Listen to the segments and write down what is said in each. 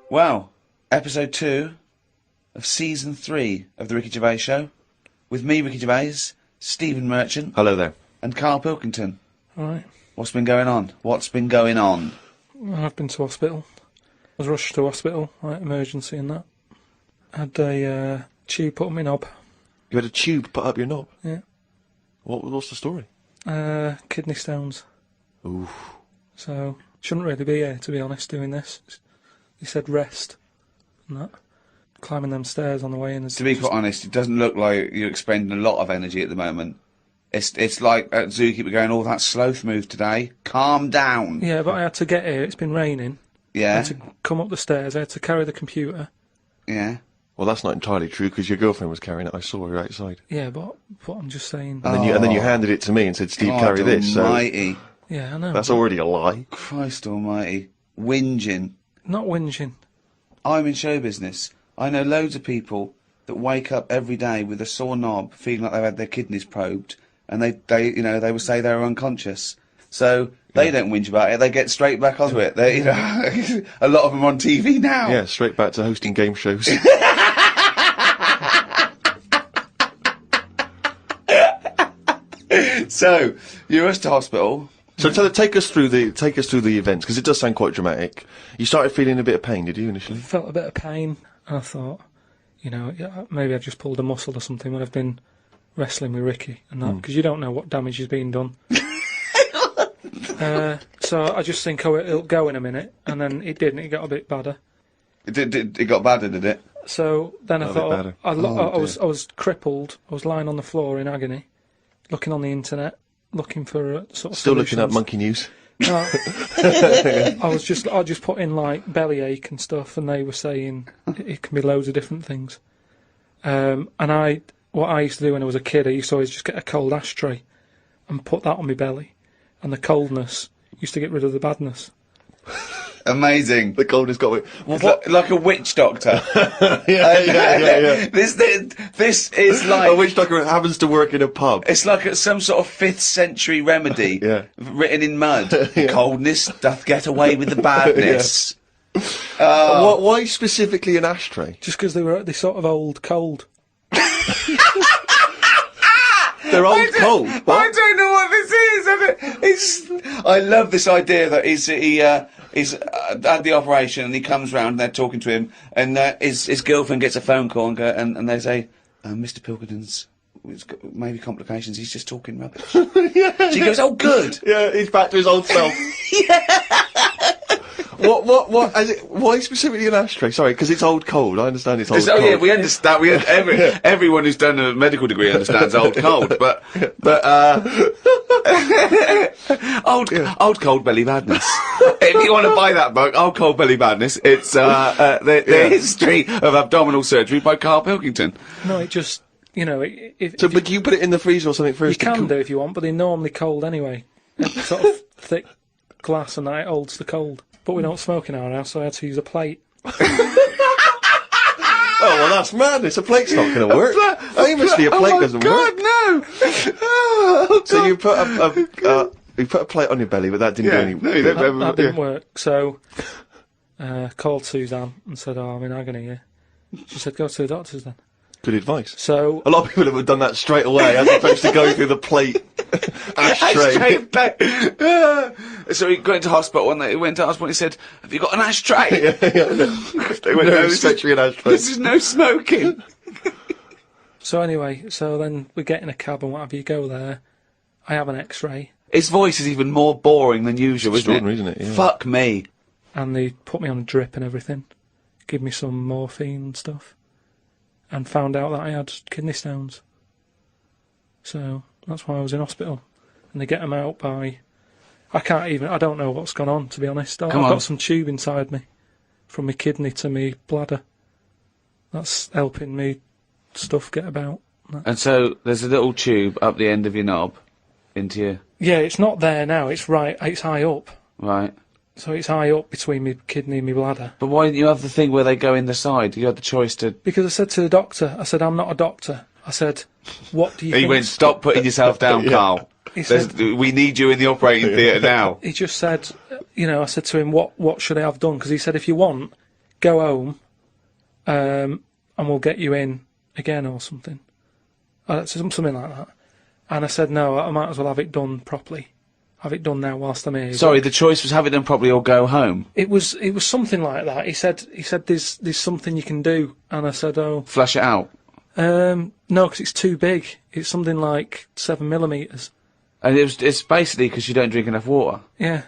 Well, episode 2 of season 3 of the Ricky Gervais Show, with me, Ricky Gervais, Stephen Merchant. Hello there. And Karl Pilkington. All right. What's been going on? What's been going on? I've been to hospital. I was rushed to hospital, like emergency and that. Had a tube put on my knob. You had a tube put up your knob? Yeah. What's the story? Kidney stones. Ooh. So, shouldn't really be here, to be honest, doing this. He said rest and that. Climbing them stairs on the way in. To be quite honest, it doesn't look like you're expending a lot of energy at the moment. It's like at Zookeeper going, oh, that sloth move today. Calm down. Yeah, but I had to get here. It's been raining. Yeah. I had to come up the stairs. I had to carry the computer. Yeah. Well, that's not entirely true, because your girlfriend was carrying it. I saw her outside. Yeah, but I'm just saying. And then you handed it to me and said, Steve, carry this. Almighty. So Yeah, I know. that's already a lie. Christ almighty. Whinging. Not whinging. I'm in show business. I know loads of people that wake up every day with a sore knob, feeling like they've had their kidneys probed, and they will say they're unconscious. So they don't whinge about it. They get straight back onto it. They, a lot of them on TV now. Yeah, straight back to hosting game shows. So you're rushed to hospital. So take us through the events, because it does sound quite dramatic. You started feeling a bit of pain, did you, initially? Felt a bit of pain, and I thought, maybe I've just pulled a muscle or something when I've been wrestling with Ricky and that, because you don't know what damage has been done. So I just think, it'll go in a minute, and then it didn't. It got a bit badder. It got badder, did it? So then I thought, I was crippled. I was lying on the floor in agony, looking on the internet, looking for sort of Still solutions. looking at Monkey News. No, I just put in like bellyache and stuff, and they were saying it can be loads of different things. And what I used to do when I was a kid, I used to always just get a cold ashtray and put that on my belly, and the coldness used to get rid of the badness. Amazing. The coldness got me. Like a witch doctor. Yeah. This is like A witch doctor happens to work in a pub. It's like some sort of 5th century remedy written in mud. Coldness doth get away with the badness. Why specifically an ashtray? Just because they sort of old cold. They're old cold. I don't know what this is. I love this idea that he had the operation and he comes round and they're talking to him, and his girlfriend gets a phone call and they say, Mr. Pilkington's maybe complications. He's just talking rubbish. She goes, oh, good. Yeah, he's back to his old self. Why specifically an ashtray? Sorry, because it's old cold. I understand it's old cold. Yeah, we understand. Everyone who's done a medical degree understands old cold, but old cold belly badness. If you want to buy that book, Old Cold Belly Badness, it's the history of abdominal surgery by Karl Pilkington. No, it just But you put it in the freezer or something first? You can do if you want, but they're normally cold anyway. It's sort of thick glass and that it holds the cold. But we don't smoke in our house, so I had to use a plate. Oh, well, that's madness. A plate's not going to work. Famously, a plate doesn't work. No! So you put a plate on your belly, but that didn't do any. That didn't work. So called Suzanne and said, "Oh, I'm in agony here." She said, "Go to the doctors then." Good advice. So a lot of people have done that straight away, as opposed to going through the plate ashtray. So he got into hospital, and he went to hospital and he said, "Have you got an ashtray?" They went, no, especially an ashtray. This is no smoking. So anyway, then we get in a cab and whatever. You go there. I have an X-ray. His voice is even more boring than usual, isn't it? Yeah. Fuck me. And they put me on a drip and everything, give me some morphine and stuff, and found out that I had kidney stones. So that's why I was in hospital. And they get them out by... I don't know what's gone on, to be honest. I've got some tube inside me, from my kidney to my bladder. That's helping me stuff get about. And so there's a little tube up the end of your knob into your... Yeah, it's not there now. It's high up. Right. So it's high up between my kidney and my bladder. But why didn't you have the thing where they go in the side? You had the choice to... Because I said to the doctor, I'm not a doctor. I said, what do you think? He went, stop putting yourself down, Karl. He said, we need you in the operating theatre now. He just said, I said to him, what should I have done? Because he said, if you want, go home, and we'll get you in again or something. Something like that. And I said, no, I might as well have it done properly. Have it done now whilst I'm here. Sorry, the choice was have it done properly or go home. It was something like that. He said there's something you can do, and I said, oh, Flush it out. no, because it's too big. It's something like 7mm. And it's basically because you don't drink enough water. Yeah.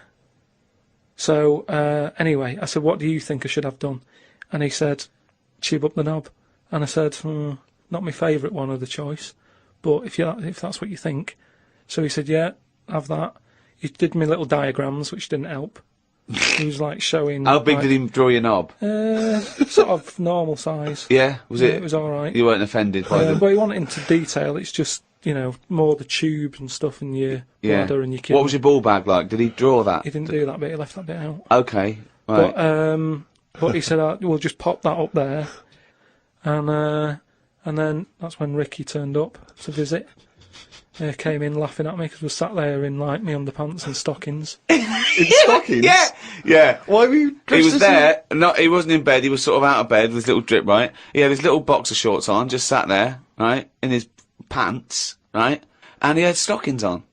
So anyway, I said, what do you think I should have done? And he said, tube up the knob. And I said, not my favourite one of the choice, but if that's what you think. So he said, yeah, have that. He did me little diagrams, which didn't help. He was like showing. How big did he draw your knob? Sort of normal size. Yeah, was it? It was all right. You weren't offended by them. But he went into detail. It's just more the tubes and stuff in your bladder and your kidney. What was your ball bag like? Did he draw that? He didn't do that bit. He left that bit out. Okay, right. But he said, we'll just pop that up there, and then that's when Ricky turned up to visit. Came in laughing at me because we sat there in like me underpants and stockings. In stockings? Yeah. Why were you He was there. No, he wasn't in bed. He was sort of out of bed with his little drip, right? He had his little boxer shorts on, just sat there, right, in his pants, right, and he had stockings on.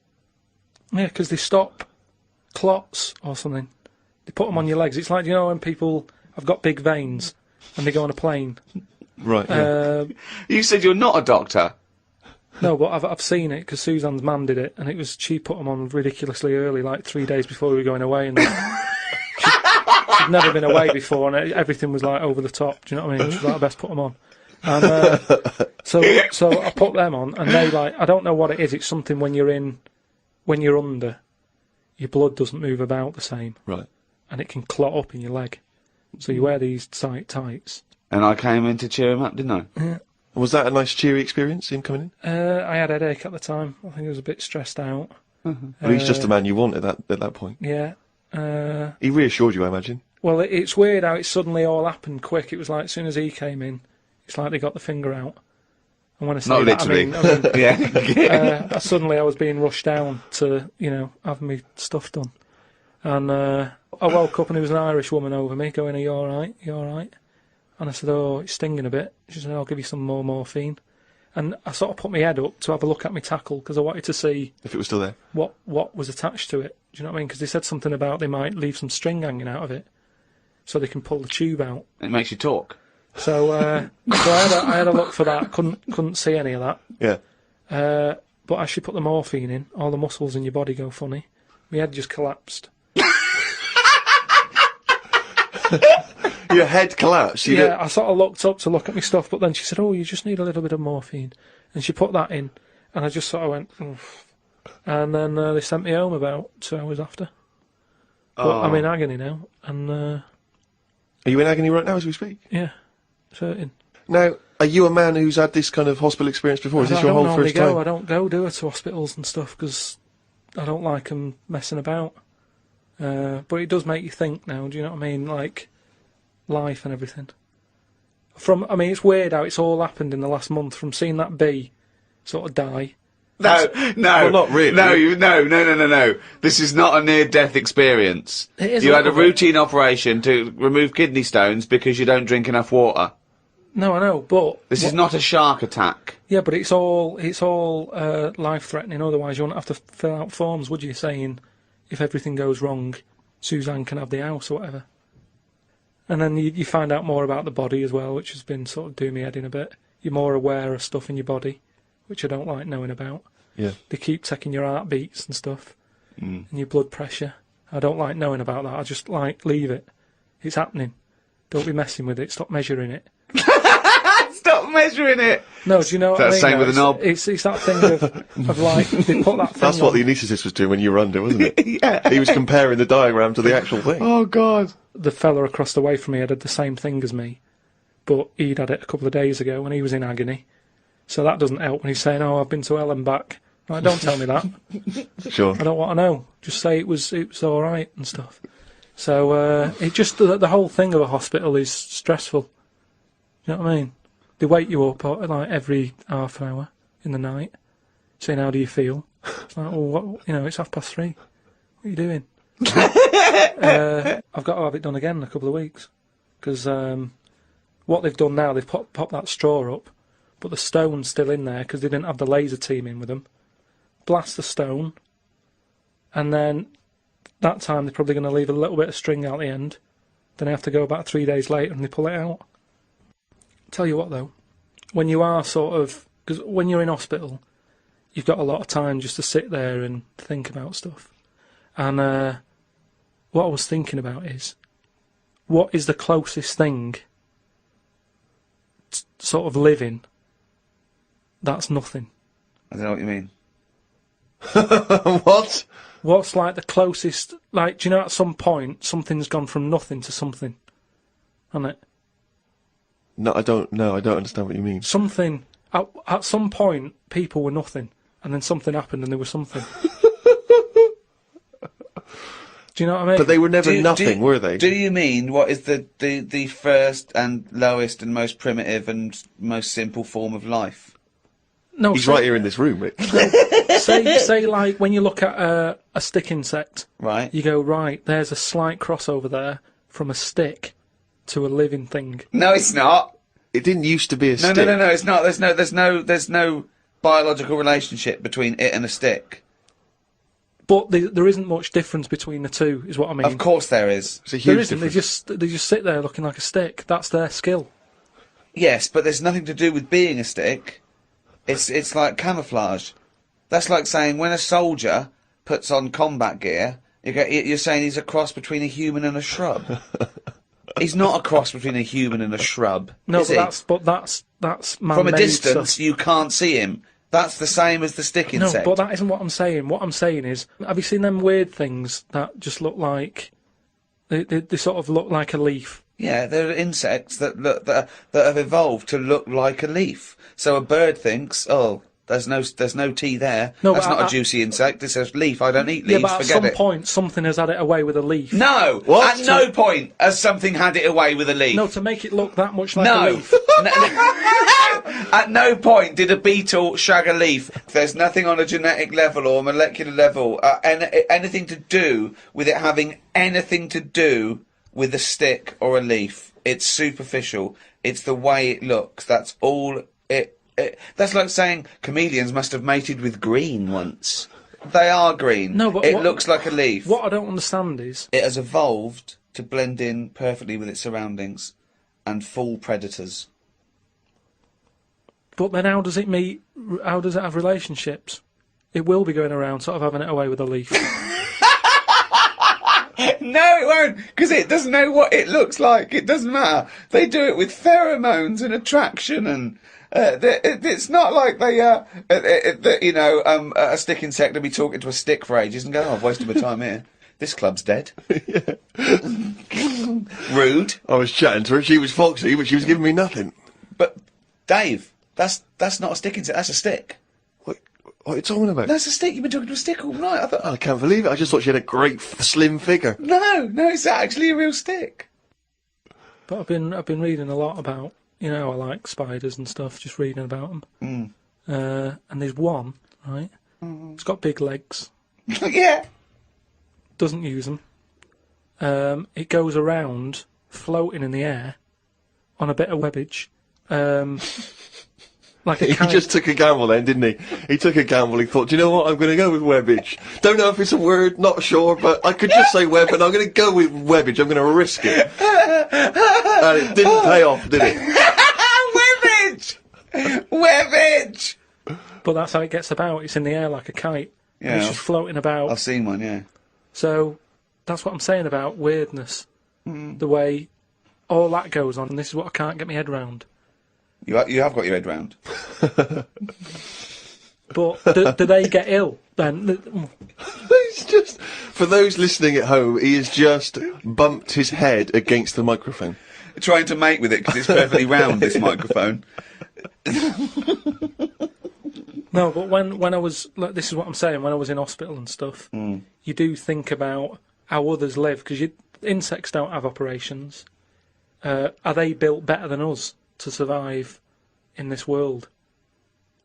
Yeah, because they stop clots or something. They put them on your legs. It's like, when people have got big veins and they go on a plane. Right, yeah. You said you're not a doctor. No, but I've seen it because Suzanne's mum did it, and she put them on ridiculously early, like 3 days before we were going away, and she'd never been away before, and everything was like over the top. Do you know what I mean? She was like, I best put them on. And so I put them on, and they I don't know what it is. It's something when you're under, your blood doesn't move about the same, Right. and it can clot up in your leg. So you wear these tight tights. And I came in to cheer him up, didn't I? Yeah. Was that a nice cheery experience, him coming in? I had a headache at the time. I think I was a bit stressed out. Well, he's just the man you want at that point. Yeah. He reassured you, I imagine. Well, it's weird how it suddenly all happened quick. It was like as soon as he came in, it's like they got the finger out. And when I say Not that, literally. I mean Yeah. suddenly I was being rushed down to, have my stuff done. And I woke up and there was an Irish woman over me going, are you all right? You all right? And I said, oh, it's stinging a bit. She said, I'll give you some more morphine. And I sort of put my head up to have a look at my tackle because I wanted to see If it was still there. what was attached to it. Do you know what I mean? Because they said something about they might leave some string hanging out of it so they can pull the tube out. It makes you talk. So, I had a look for that. Couldn't see any of that. Yeah. But as she put the morphine in, all the muscles in your body go funny. My head just collapsed. Your head collapsed. I sort of looked up to look at my stuff, but then she said, oh, you just need a little bit of morphine. And she put that in, and I just sort of went, oof. And then they sent me home about 2 hours after. But I'm in agony now, and... Are you in agony right now as we speak? Yeah, it's hurting. Now, are you a man who's had this kind of hospital experience before? Is this your whole first time? I don't go to hospitals and stuff, because I don't like them messing about. But it does make you think now, do you know what I mean? Like, life and everything. It's weird how it's all happened in the last month, from seeing that bee sort of die. No. Well, not really. No. This is not a near-death experience. It is You a had a little bit. routine operation to remove kidney stones because you don't drink enough water. No, I know, but... This is not a shark attack. Yeah, but it's all life-threatening, otherwise you wouldn't have to fill out forms, would you, saying, if everything goes wrong, Suzanne can have the house or whatever. And then you find out more about the body as well, which has been sort of doing me head in a bit. You're more aware of stuff in your body, which I don't like knowing about. Yeah. They keep taking your heartbeats and stuff, and your blood pressure. I don't like knowing about that. I just leave it. It's happening. Don't be messing with it. Stop measuring it. Stop measuring it! No, do you know what I mean? That's the same with a knob. It's that thing of like, they put that thing That's what on. the anaesthetist was doing when you were under, wasn't it? Yeah. He was comparing the diagram to the actual thing. Oh, God. The fella across the way from me had the same thing as me, but he'd had it a couple of days ago and he was in agony. So that doesn't help when he's saying, oh, I've been to hell and back. Like, don't tell me that. Sure. I don't want to know. Just say it was all right and stuff. So it just the whole thing of a hospital is stressful. You know what I mean? They wake you up like every half an hour in the night, saying, how do you feel? It's like, well, it's 3:30. What are you doing? I've got to have it done again in a couple of weeks. because what they've done now, they've popped that straw up, but the stone's still in there because they didn't have the laser team in with them. Blast the stone, and then that time they're probably going to leave a little bit of string out the end. Then they have to go about 3 days later and they pull it out. Tell you what though, when you are because when you're in hospital, you've got a lot of time just to sit there and think about stuff. And what I was thinking about is, what is the closest thing sort of living that's nothing? I don't know what you mean. What? What's like the closest, like, do you know at some point something's gone from nothing to something? Hasn't it? No, I don't understand what you mean. Something, at some point people were nothing, and then something happened and they were something. Do you know what I mean? But they were never nothing, were they? Do you mean what is the first and lowest and most primitive and most simple form of life? No, He's right here in this room, Rick. say like when you look at a stick insect, Right. you go, right, there's a slight crossover there from a stick to a living thing. No, it's not. It didn't used to be a stick. No, it's not. There's no biological relationship between it and a stick. But there isn't much difference between the two, is what I mean. Of course there is. It's a There huge isn't. difference. They just sit there looking like a stick. That's their skill. Yes, but there's nothing to do with being a stick. It's like camouflage. That's like saying when a soldier puts on combat gear, you're saying he's a cross between a human and a shrub. He's not a cross between a human and a shrub. No, is but he? that's man-made From a distance, stuff. you can't see him. That's the same as the stick No, insect. but that isn't what I'm saying. What I'm saying is, have you seen them weird things that just look like they sort of look like a leaf? Yeah, there are insects that have evolved to look like a leaf. So a bird thinks, oh, there's no tea there. No, That's but not a juicy insect. It's a leaf. I don't eat leaves. Yeah, but at Forget some it. point, something has had it away with a leaf. No, What? at no point has something had it away with a leaf. No, to make it look that much like No. a leaf. At no point did a beetle shag a leaf. There's nothing on a genetic level or molecular level, anything to do with it having anything to do with a stick or a leaf. It's superficial. It's the way it looks. That's all it. That's like saying chameleons must have mated with green once. They are green. No, but it what- looks like a leaf. What I don't understand is, It has evolved to blend in perfectly with its surroundings and fool predators. but then how does it meet? How does it have relationships? It will be going around sort of having it away with a leaf. No, it won't, because it doesn't know what it looks like. It doesn't matter. They do it with pheromones and attraction, and it's not like a stick insect will be talking to a stick for ages and go, "Oh, I've wasted my time here. This club's dead." Rude. I was chatting to her. She was foxy, but she was giving me nothing. But Dave, that's not a stick insect. That's a stick. What are you talking about? That's a stick. You've been talking to a stick all night. I thought, I can't believe it. I just thought she had a great slim figure. no, it's actually a real stick. But I've been reading a lot about, I like spiders and stuff. Just reading about them. And there's one, right? It's got big legs. Yeah. Doesn't use them. It goes around floating in the air on a bit of webbage. Like a He kite. just took a gamble then, didn't he? He took a gamble. He thought, do you know what? I'm going to go with webbage. Don't know if it's a word, not sure, but I could just say web, and I'm going to go with webbage. I'm going to risk it. And it didn't pay off, did it? Webbage! But that's how it gets about. It's in the air like a kite. And Yeah. it's just floating about. I've seen one, yeah. So that's what I'm saying about weirdness. The way all that goes on, and this is what I can't get my head round. You have got your head round. But do they get ill then? He's just, for those listening at home, he has just bumped his head against the microphone. Trying to mate with it because it's perfectly round, this microphone. No, but when I was, like, this is what I'm saying, when I was in hospital and stuff, you do think about how others live, because insects don't have operations. Are they built better than us to survive in this world?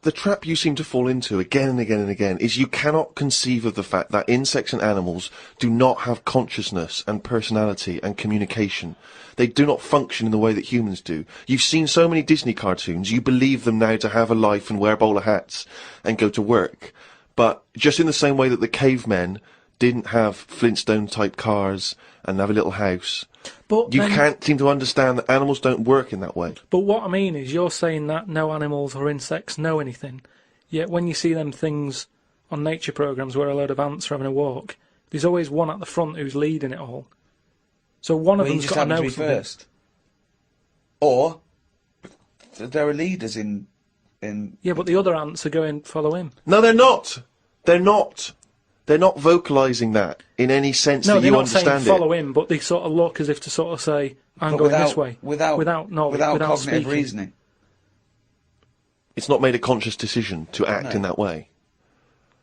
the trap you seem to fall into again and again and again is you cannot conceive of the fact that insects and animals do not have consciousness and personality and communication. They do not function in the way that humans do. You've seen so many Disney cartoons, you believe them now to have a life and wear bowler hats and go to work. But just in the same way that the cavemen didn't have Flintstone-type cars and have a little house, But you then- can't seem to understand that animals don't work in that way. But what I mean is, you're saying that no animals or insects know anything, yet when you see them things on nature programmes where a load of ants are having a walk, there's always one at the front who's leading it all. So one of Well, you them's just got to happen to know be something. first. Or there are leaders in. Yeah, but the other ants are going, follow him. No, they're not. They're not. They're not vocalising that in any sense No, that they're you not understand saying it. follow him, but they sort of look as if to sort of say, I'm but going without, this way. Without knowledge, without cognitive speaking. reasoning. It's not made a conscious decision to act No. in that way.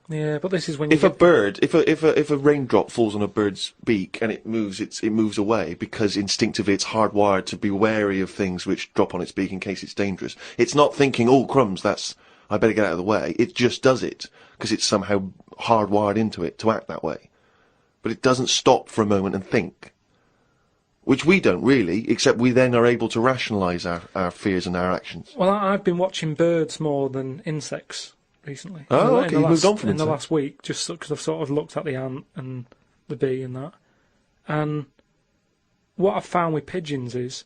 Yeah, but this is when you If a get... bird, if a raindrop falls on a bird's beak and it moves away because instinctively it's hardwired to be wary of things which drop on its beak in case it's dangerous. It's not thinking, oh crumbs, I better get out of the way. It just does it because it's somehow hardwired into it to act that way. But it doesn't stop for a moment and think. Which we don't really, except we then are able to rationalise our fears and our actions. Well, I've been watching birds more than insects recently. Oh, okay, you moved on from in the insects. last week, just because I've sort of looked at the ant and the bee and that. And what I've found with pigeons is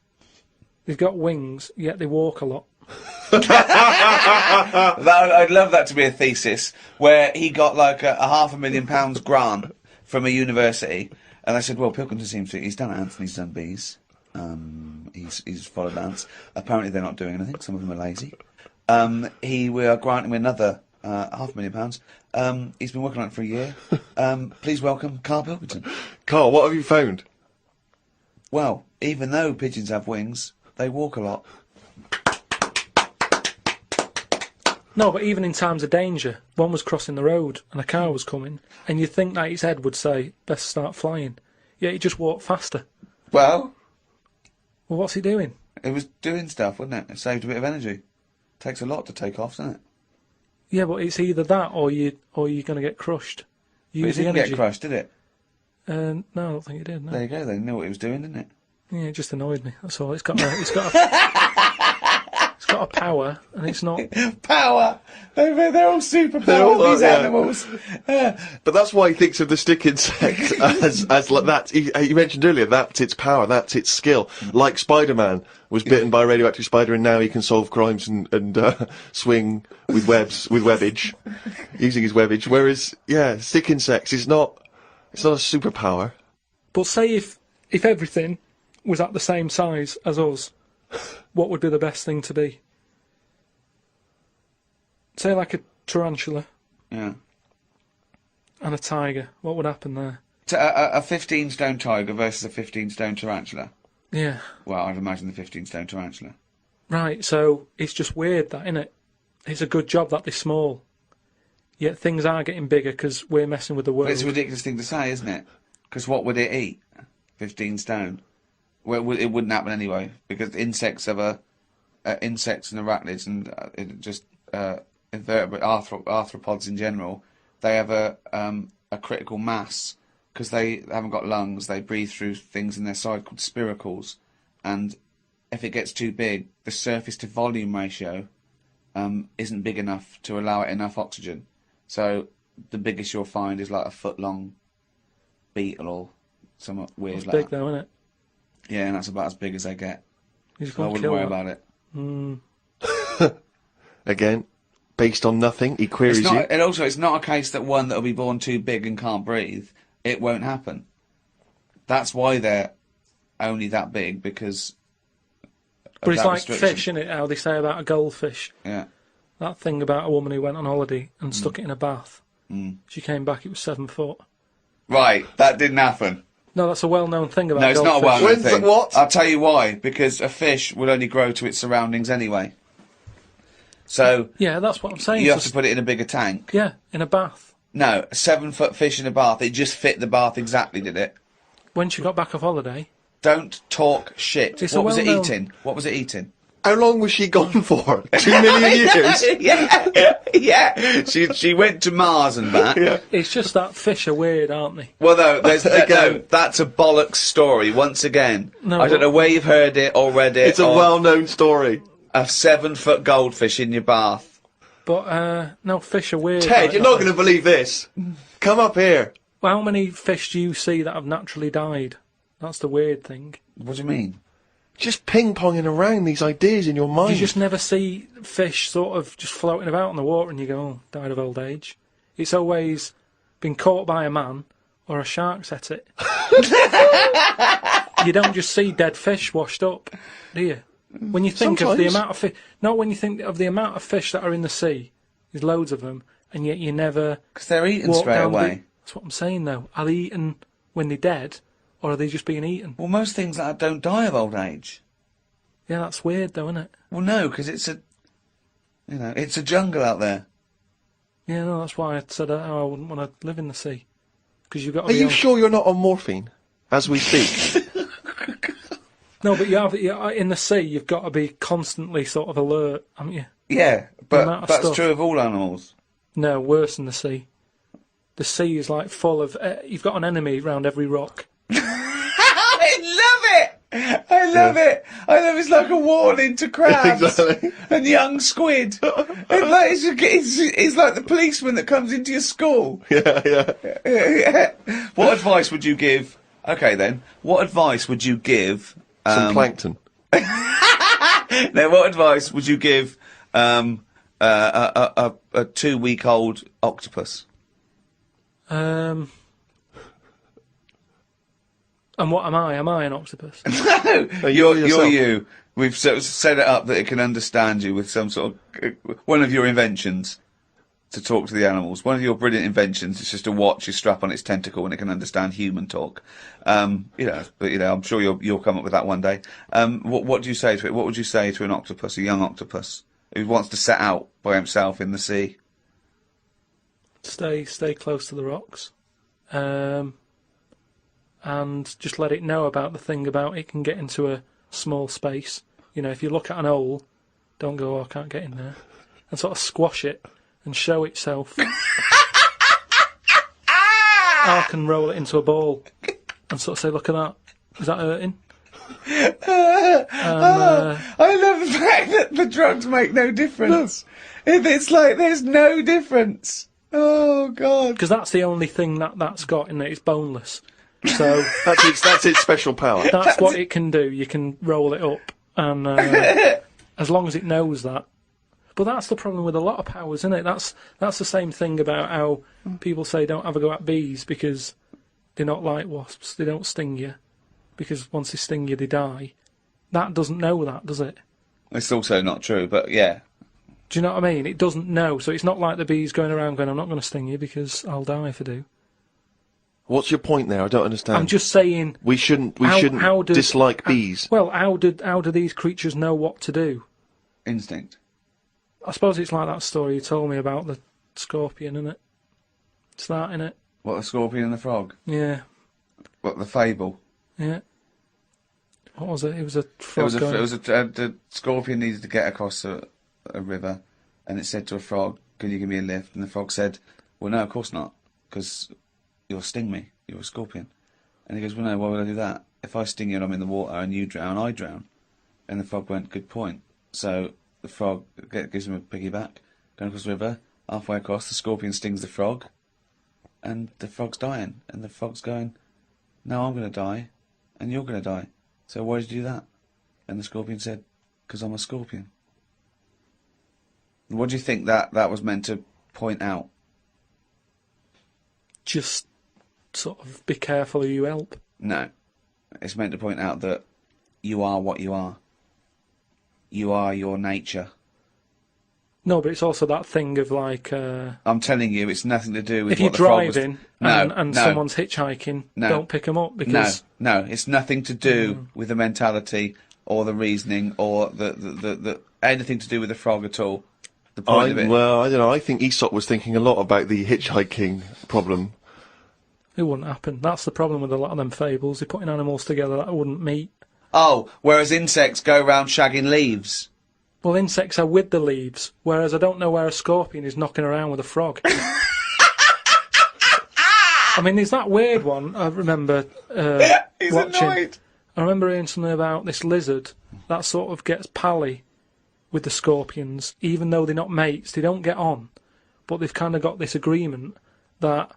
they've got wings, yet they walk a lot. I'd love that to be a thesis where he got like a £500,000 grant from a university, and I said, well, Pilkington seems to, he's done ants and he's done bees. He's followed ants. Apparently they're not doing anything. Some of them are lazy. We are granting him another £500,000. He's been working on it for a year. Please welcome Karl Pilkington. Carl, what have you found? Well, even though pigeons have wings, they walk a lot. No, but even in times of danger, one was crossing the road and a car was coming, and you'd think that its head would say, best start flying. Yet he just walked faster. Well, Well, what's he doing? it was doing stuff, wasn't it? It saved a bit of energy. Takes a lot to take off, doesn't it? Yeah, but it's either that or you're going to get crushed. But Use it the didn't energy. get crushed, did it? No, I don't think it did. No. There you go. They knew what it was doing, didn't it? Yeah, it just annoyed me. That's all. It's got a power, and it's not. Power. They're all super They're all powered. These yeah. animals. But that's why he thinks of the stick insect as like that. You mentioned earlier, that's its power, that's its skill. Like Spider-Man was bitten by a radioactive spider and now he can solve crimes and swing with webbage, using his webbage. Whereas, yeah, stick insects it's not a superpower. But say if everything was at the same size as us, what would be the best thing to be? Say like a tarantula Yeah. and a tiger. What would happen there? A 15-stone tiger versus a 15-stone tarantula. Yeah. Well, I'd imagine the 15-stone tarantula. Right, so it's just weird that, innit? It's a good job that they're small. Yet things are getting bigger because we're messing with the world. But it's a ridiculous thing to say, isn't it? Because what would it eat? 15 stone. Well, it wouldn't happen anyway, because insects have insects and arachnids and invertebrate arthropods in general, they have a critical mass because they haven't got lungs. They breathe through things in their side called spiracles, and if it gets too big, the surface to volume ratio isn't big enough to allow it enough oxygen. So the biggest you'll find is like a foot-long beetle or somewhat weird It's like big that. though, isn't it? Yeah, and that's about as big as they get. You just So I can't wouldn't kill worry that. about it. Again, based on nothing, he queries It's not, you. and also, it's not a case that one that'll be born too big and can't breathe. It won't happen. That's why they're only that big, because of But it's that like restriction. fish, isn't it? How they say about a goldfish. Yeah. That thing about a woman who went on holiday and stuck it in a bath. She came back, it was 7 foot. Right, that didn't happen. No, that's a well-known thing about No, it's not a goldfish. well-known When's thing. the what? I'll tell you why. Because a fish will only grow to its surroundings anyway. So Yeah, that's what I'm saying. you have It's to put it in a bigger tank. yeah, in a bath. No, a 7-foot fish in a bath. It just fit the bath exactly, did it? When she got back off holiday, Don't talk shit. It's What a was it well-known- eating? What was it eating? How long was she gone for? 2 million years? yeah. She went to Mars and back. Yeah. It's just that fish are weird, aren't they? Well, no, there's Again. no, that's a bollocks story. Once again, No, I don't know where you've heard it or read it. It's a or well-known story. a 7-foot goldfish in your bath. But, no, fish are weird. Ted, like you're that. not going to believe this. Come up here. Well, how many fish do you see that have naturally died? That's the weird thing. What do you mean? Just ping-ponging around these ideas in your mind. You just never see fish sort of just floating about in the water and you go, oh, died of old age. It's always been caught by a man or a shark's at it. You don't just see dead fish washed up, do you? When you think of the Sometimes. amount of fish... Not when you think of the amount of fish that are in the sea. There's loads of them, and yet you never... Because they're eaten walk straight down away. That's what I'm saying, though. Are they eaten when they're dead, or are they just being eaten? Well, most things like that don't die of old age. Yeah, that's weird, though, isn't it? Well, no, because it's it's a jungle out there. Yeah, no, that's why I said I wouldn't want to live in the sea. Because you've got to Are be you on... sure you're not on morphine as we speak? No, but in the sea, you've got to be constantly sort of alert, haven't you? Yeah, amount but of that's stuff. true of all animals. No, worse than the sea. The sea is like full of... you've got an enemy around every rock. I love it! I love it! It's like a warning to crabs Exactly. and young squid. It's like the policeman that comes into your school. Yeah. What advice would you give? Okay then, what advice would you give? Some plankton. Now, what advice would you give a 2-week-old octopus? And what am I? Am I an octopus? No, you're you're yourself. you. We've set it up that it can understand you with some sort of one of your inventions to talk to the animals. One of your brilliant inventions is just a watch you strap on its tentacle and it can understand human talk. I'm sure you'll come up with that one day. What do you say to it? What would you say to an octopus, a young octopus who wants to set out by himself in the sea? Stay close to the rocks. And just let it know about the thing about it can get into a small space. You know, if you look at an hole, don't go, oh, I can't get in there. And sort of squash it and show itself. I can roll it into a ball and sort of say, look at that. Is that hurting? I love the fact that the drugs make no difference. It's like there's no difference. Oh, God. Because that's the only thing that's got in it. It's boneless. So That's its special power. that's what it can do. You can roll it up. And as long as it knows that. But that's the problem with a lot of powers, isn't it? That's the same thing about how people say don't have a go at bees because they're not like wasps. They don't sting you. Because once they sting you, they die. That doesn't know that, does it? It's also not true, but yeah. Do you know what I mean? It doesn't know. So it's not like the bees going around going, I'm not going to sting you because I'll die if I do. What's your point there? I don't understand. I'm just saying... We shouldn't how do- dislike bees. Well, how do these creatures know what to do? Instinct. I suppose it's like that story you told me about the scorpion, isn't it? It's that, innit? What, the scorpion and the frog? Yeah. What, the fable? Yeah. What was it? It was a frog the scorpion needed to get across a river, and it said to a frog, "Can you give me a lift?" And the frog said, "Well, no, of course not, because you'll sting me. You're a scorpion." And he goes, "Well, no, why would I do that? If I sting you and I'm in the water and you drown, I drown." And the frog went, "Good point." So the frog gives him a piggyback, going across the river. Halfway across, the scorpion stings the frog, and the frog's dying. And the frog's going, "No, I'm going to die, and you're going to die. So why did you do that?" And the scorpion said, "Because I'm a scorpion." What do you think that was meant to point out? Just sort of be careful who you help. No. It's meant to point out that you are what you are. You are your nature. No, but it's also that thing of like... I'm telling you, it's nothing to do with if you're what the frog was... driving No, and no. someone's hitchhiking, No. don't pick them up because... No, it's nothing to do with the mentality or the reasoning or the anything to do with the frog at all. The point of it. Well, I don't know. I think Aesop was thinking a lot about the hitchhiking problem. It wouldn't happen. That's the problem with a lot of them fables. They're putting animals together that wouldn't meet. Oh, whereas insects go around shagging leaves. Well, insects are with the leaves, whereas I don't know where a scorpion is knocking around with a frog. I mean, there's that weird one I remember He's watching. annoyed. I remember hearing something about this lizard that sort of gets pally with the scorpions, even though they're not mates, they don't get on. But they've kind of got this agreement that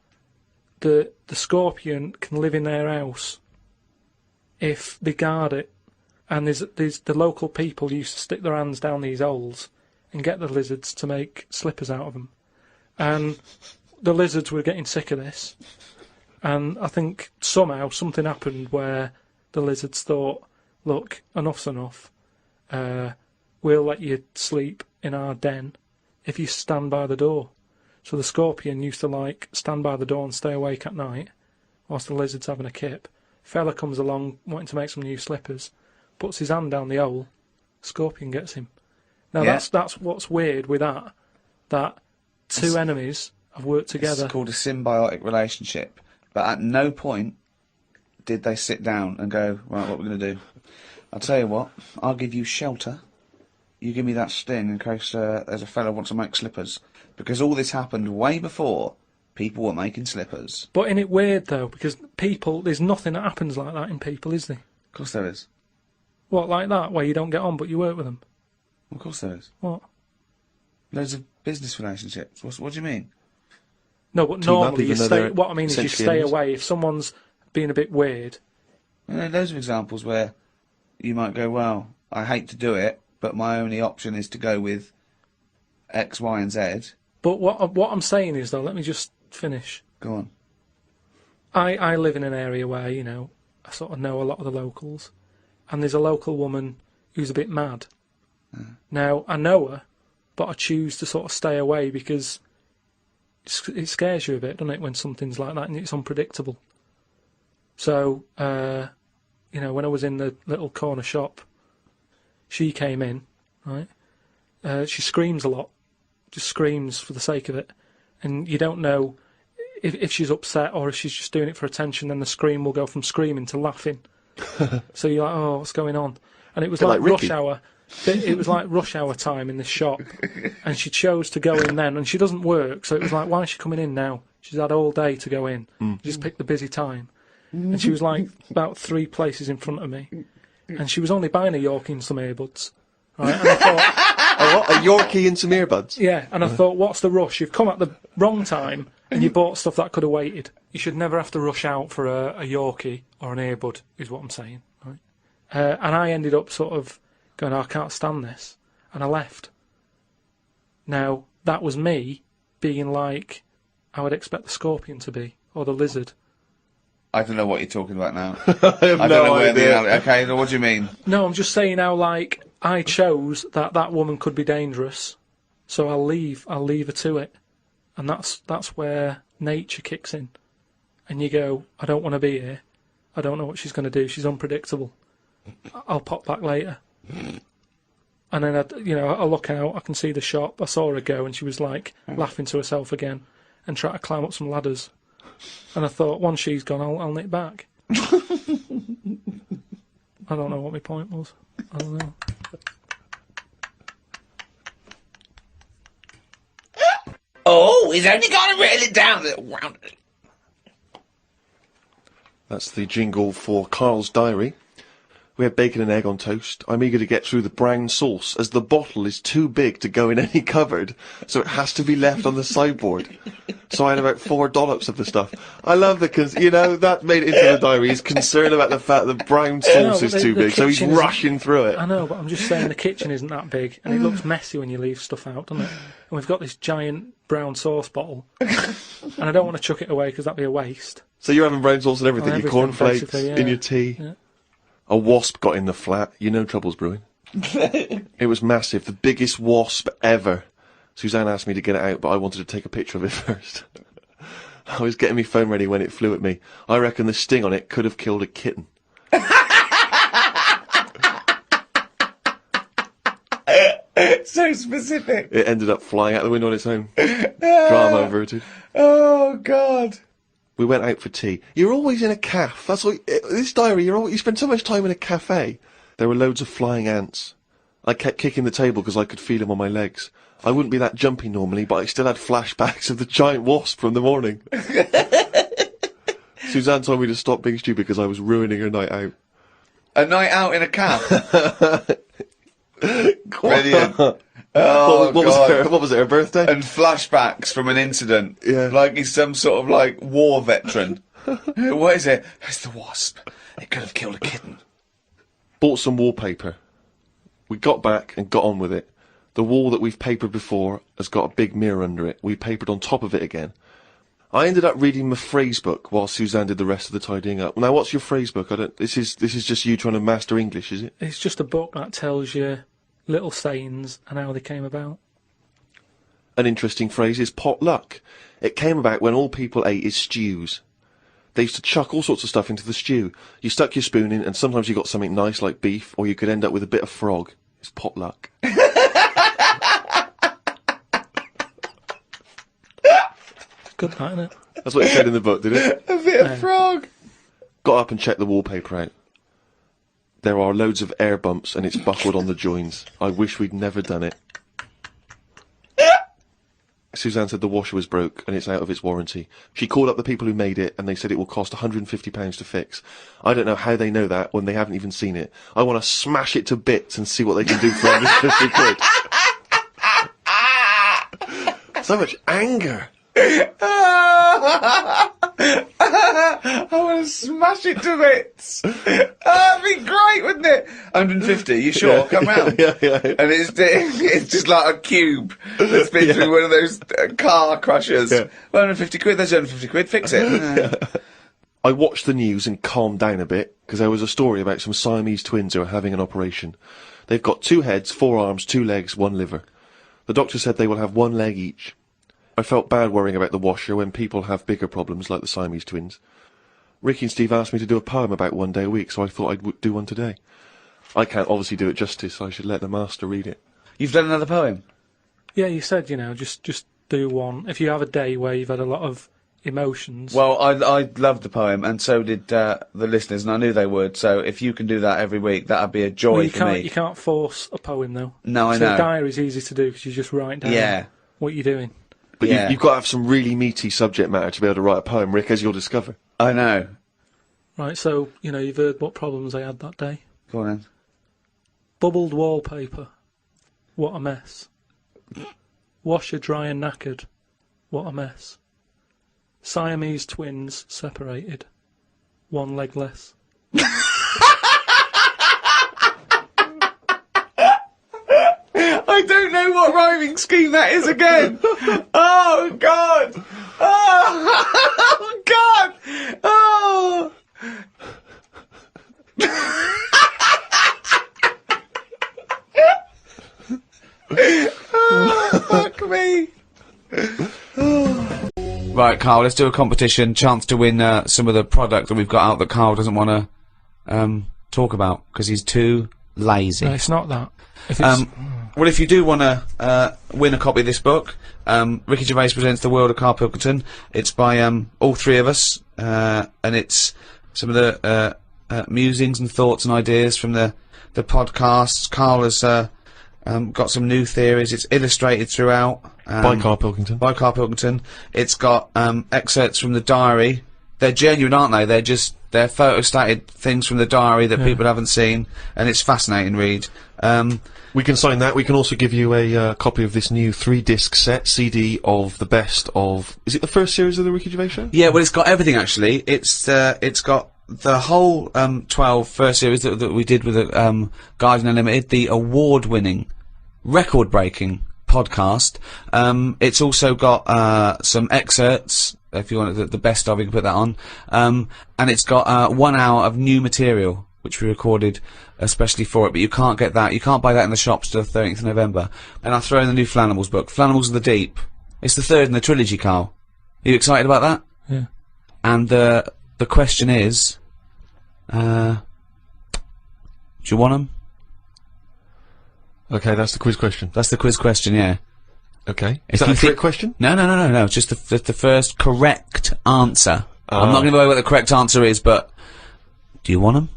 the scorpion can live in their house if they guard it. And there's the local people used to stick their hands down these holes and get the lizards to make slippers out of them. And the lizards were getting sick of this. And I think somehow something happened where the lizards thought, look, enough's enough. We'll let you sleep in our den if you stand by the door. So the scorpion used to stand by the door and stay awake at night whilst the lizard's having a kip. Fella comes along wanting to make some new slippers, puts his hand down the hole, scorpion gets him. Now that's what's weird with that two enemies have worked together. It's called a symbiotic relationship. But at no point did they sit down and go, right, what are we going to do? I'll tell you what, I'll give you shelter. You give me that sting in case there's a fella who wants to make slippers. Because all this happened way before people were making slippers. But isn't it weird, though? Because people, there's nothing that happens like that in people, is there? Of course there is. What, like that, where you don't get on but you work with them? Of course there is. What? Loads of business relationships. What do you mean? No, but Team up normally you even though stay. they're What I mean is you essentially stay enemies. away if someone's being a bit weird. There are loads of examples where you might go, well, I hate to do it, but my only option is to go with X, Y, and Z. But what I'm saying is, though, let me just finish. Go on. I live in an area where, I sort of know a lot of the locals, and there's a local woman who's a bit mad. Now, I know her, but I choose to sort of stay away because it scares you a bit, doesn't it, when something's like that and it's unpredictable. So, when I was in the little corner shop, she came in, right? She screams a lot, just screams for the sake of it, and you don't know if she's upset or if she's just doing it for attention. Then the scream will go from screaming to laughing. So you're like, oh, what's going on? And it was like Ricky. rush hour. It was like rush hour time in this shop, and she chose to go in then, and she doesn't work, so it was like, why is she coming in now? She's had all day to go in. Just picked the busy time. And she was like about 3 places in front of me, and she was only buying a Yorkie and some earbuds. Right? And I thought, A Yorkie and some earbuds. yeah, and I thought, what's the rush? You've come at the wrong time, and you bought stuff that could have waited. You should never have to rush out for a Yorkie or an earbud, is what I'm saying. Right? And I ended up sort of going, oh, I can't stand this, and I left. Now, that was me being like I would expect the scorpion to be, or the lizard. I don't know what you're talking about now. I have I don't no know where idea. okay, what do you mean? No, I'm just saying how, like, I chose that woman could be dangerous, so I'll leave her to it. And that's where nature kicks in. And you go, I don't want to be here. I don't know what she's going to do. She's unpredictable. I'll pop back later. And then, I look out, I can see the shop. I saw her go, and she was, like, laughing to herself again and trying to climb up some ladders. And I thought, once she's gone, I'll nip back. I don't know what my point was. I don't know. Oh, he's only got to reel it down. That's the jingle for Karl's diary. We had bacon and egg on toast. I'm eager to get through the brown sauce, as the bottle is too big to go in any cupboard, so it has to be left on the sideboard. So I had about 4 dollops of the stuff. I love that, because, that made it into the diary. He's concerned about the fact that brown sauce is too big, so he's rushing through it. I know, but I'm just saying the kitchen isn't that big, and it looks messy when you leave stuff out, doesn't it? And we've got this giant brown sauce bottle, and I don't want to chuck it away because that'd be a waste. So you're having brown sauce and everything, your Everything, cornflakes, basically, yeah. in your tea. Yeah. A wasp got in the flat. Trouble's brewing. It was massive, the biggest wasp ever. Suzanne asked me to get it out, but I wanted to take a picture of it first. I was getting my phone ready when it flew at me. I reckon the sting on it could have killed a kitten. So specific. It ended up flying out the window on its own. Drama averted. Oh, God. We went out for tea. You're always in a cafe. That's what this diary. You spend so much time in a cafe. There were loads of flying ants. I kept kicking the table because I could feel him on my legs. I wouldn't be that jumpy normally, but I still had flashbacks of the giant wasp from the morning. Suzanne told me to stop being stupid because I was ruining her night out. A night out in a cab. Brilliant. Oh, what was it, her birthday? And flashbacks from an incident. Yeah. Like he's some sort of, like, war veteran. What is it? It's the wasp. It could have killed a kitten. Bought some wallpaper. We got back and got on with it. The wall that we've papered before has got a big mirror under it. We papered on top of it again. I ended up reading my phrase book while Suzanne did the rest of the tidying up. Now, what's your phrase book? This is just you trying to master English, is it? It's just a book that tells you little sayings and how they came about. An interesting phrase is potluck. It came about when all people ate is stews. They used to chuck all sorts of stuff into the stew. You stuck your spoon in, and sometimes you got something nice like beef, or you could end up with a bit of frog. It's potluck. Good, that, isn't it? That's what it said in the book, did it? A bit of frog. Got up and checked the wallpaper out. There are loads of air bumps, and it's buckled on the joins. I wish we'd never done it. Suzanne said the washer was broke and it's out of its warranty. She called up the people who made it and they said it will cost £150 to fix. I don't know how they know that when they haven't even seen it. I want to smash it to bits and see what they can do for £150. So much anger. I want to smash it to bits. That'd be great, wouldn't it? 150, you sure? Yeah, Come round. yeah. And it's just like a cube that's been through one of those car crushers. Yeah. 150 quid, there's 150 quid, fix it. I watched the news and calmed down a bit, because there was a story about some Siamese twins who are having an operation. They've got 2 heads, 4 arms, 2 legs, 1 liver. The doctor said they will have 1 leg each. I felt bad worrying about the washer when people have bigger problems like the Siamese twins. Ricky and Steve asked me to do a poem about one day a week, so I thought I'd do one today. I can't obviously do it justice, so I should let the master read it. You've done another poem? Yeah, you said, just do one. If you have a day where you've had a lot of emotions. Well, I loved the poem, and so did the listeners, and I knew they would, so if you can do that every week, that'd be a joy for me. You can't force a poem, though. No, I know. So a diary's easy to do, because you just write down what you're doing. But yeah. you've got to have some really meaty subject matter to be able to write a poem, Rick, as you'll discover. I know. Right, so, you've heard what problems I had that day. Go on then. Bubbled wallpaper. What a mess. Washer dry and knackered. What a mess. Siamese twins separated. 1 leg less. I don't know what rhyming scheme that is again. Oh, God. Oh, God. Oh. Oh, fuck me. Right, Karl, let's do a competition. Chance to win some of the product that we've got out that Karl doesn't want to talk about because he's too lazy. No, it's not that. If it's, well, if you do want to win a copy of this book, Ricky Gervais presents The World of Karl Pilkington. It's by all 3 of us, and it's some of the musings and thoughts and ideas from the podcasts. Karl has got some new theories. It's illustrated throughout. By Karl Pilkington. By Karl Pilkington. It's got excerpts from the diary. They're genuine, aren't they? They're photostated things from the diary that people haven't seen, and it's fascinating read. We can sign that. We can also give you a copy of this new 3-disc set CD of the best of... Is it the first series of the Ricky Gervais Show? Yeah, well, it's got everything, actually. It's got the whole 12 first series that we did with Guardian Unlimited, the award-winning, record-breaking podcast. It's also got some excerpts, if you want the best of, you can put that on. And it's got 1 hour of new material, which we recorded especially for it, but you can't get that. You can't buy that in the shops till the 13th of November. And I'll throw in the new Flanimals book, Flanimals of the Deep. It's the 3rd in the trilogy, Karl. Are you excited about that? Yeah. And the question is, do you want them? Okay, that's the quiz question. That's the quiz question, yeah. Okay. Is that a trick question? No. Just the first correct answer. I'm not going to go over what the correct answer is, but do you want them?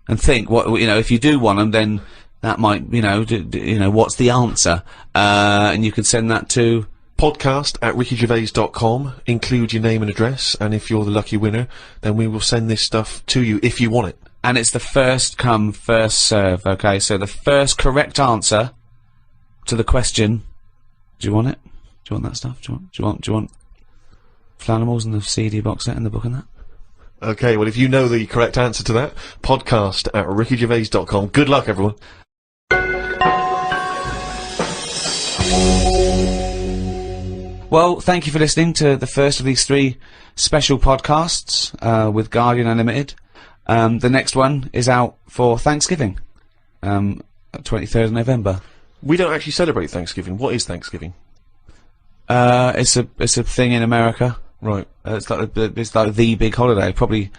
And think, if you do want them, then that might, what's the answer? And you can send that to podcast@rickygervais.com. Include your name and address, and if you're the lucky winner, then we will send this stuff to you if you want it. And it's the first come, first serve, okay? So the first correct answer to the question, do you want it? Do you want that stuff? Do you want Flanimals and the CD box set and the book and that? Okay, well, if you know the correct answer to that, podcast@rickygervais.com. Good luck, everyone. Well, thank you for listening to the first of these 3 special podcasts with Guardian Unlimited. The next one is out for Thanksgiving, 23rd of November. We don't actually celebrate Thanksgiving. What is Thanksgiving? It's a thing in America. Right. It's like the big holiday. Probably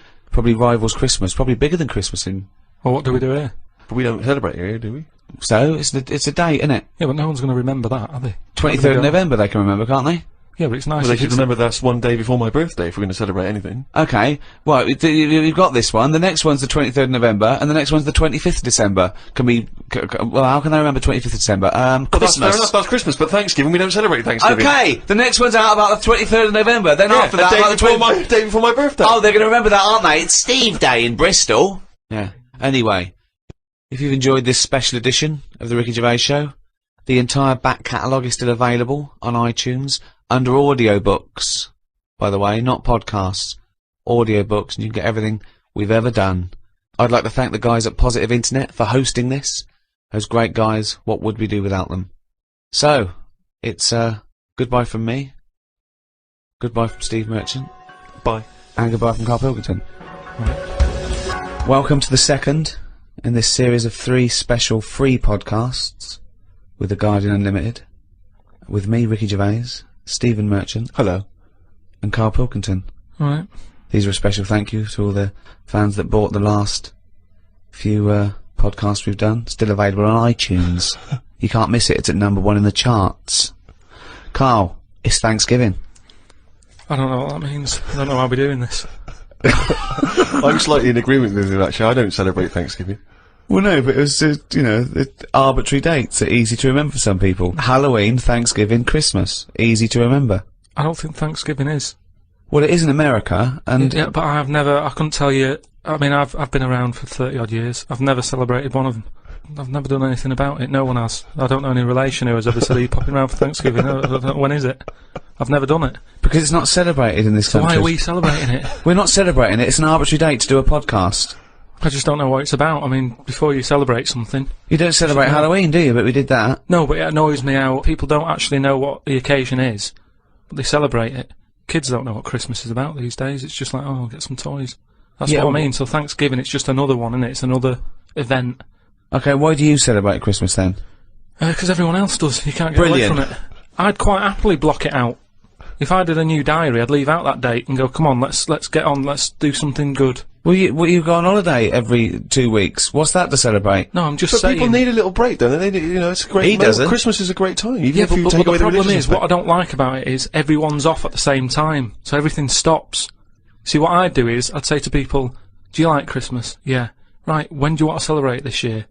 rivals Christmas. Probably bigger than Christmas in. Well, what do we do here? But we don't celebrate here, do we? So it's a date, isn't it? Yeah, but no one's going to remember that, are they? 23rd of November they can remember, can't they? Yeah, but it's nice. Well, they should remember that's one day before my birthday if we're going to celebrate anything. Okay, well, you've got this one. The next one's the 23rd of November, and the next one's the 25th of December. Well, how can I remember 25th of December? Well, Christmas. that's fair enough, that's Christmas, but Thanksgiving, we don't celebrate Thanksgiving. Okay, the next one's out about the 23rd of November, then after that, about the day before my birthday. Oh, they're going to remember that, aren't they? It's Steve Day in Bristol. Yeah. Anyway, if you've enjoyed this special edition of the Ricky Gervais Show, the entire back catalogue is still available on iTunes under audiobooks, by the way, not podcasts, audiobooks, and you can get everything we've ever done. I'd like to thank the guys at Positive Internet for hosting this. Those great guys, what would we do without them? So, it's goodbye from me, goodbye from Steve Merchant, Bye. and goodbye from Karl Pilkington. Right. Welcome to the second in this series of 3 special free podcasts with The Guardian Unlimited, with me, Ricky Gervais, Stephen Merchant. Hello. And Karl Pilkington. Alright. These are a special thank you to all the fans that bought the last few podcasts we've done. Still available on iTunes. You can't miss it, it's at #1 in the charts. Karl, it's Thanksgiving. I don't know what that means. I don't know how we're doing this. I'm slightly in agreement with you, actually. I don't celebrate Thanksgiving. Well, no, but it was, arbitrary dates are easy to remember for some people. Halloween, Thanksgiving, Christmas. Easy to remember. I don't think Thanksgiving is. Well, it is in America, and... Yeah, but I couldn't tell you, I mean, I've been around for 30 odd years. I've never celebrated one of them. I've never done anything about it. No one has. I don't know any relation who has ever said, are you popping around for Thanksgiving? When is it? I've never done it. Because it's not celebrated in this country. Why are we celebrating it? We're not celebrating it. It's an arbitrary date to do a podcast. I just don't know what it's about. I mean, before you celebrate something... You don't celebrate Halloween, do you? But we did that. No, but it annoys me how people don't actually know what the occasion is, but they celebrate it. Kids don't know what Christmas is about these days. It's just like, oh, I'll get some toys. That's what I mean. So Thanksgiving, it's just another one, isn't it? It's another event. Okay, why do you celebrate Christmas then? Because everyone else does. You can't get away from it. I'd quite happily block it out. If I did a new diary, I'd leave out that date and go, come on, let's get on, let's do something good. Well, you go on holiday every 2 weeks. What's that to celebrate? No, I'm just but saying. People need a little break, don't they? It's a great... He doesn't. Christmas is a great time. Even Yeah, if you but take away the problem religious is, what I don't like about it is everyone's off at the same time, so everything stops. See, what I'd do is, I'd say to people, do you like Christmas? Yeah. Right, when do you want to celebrate this year?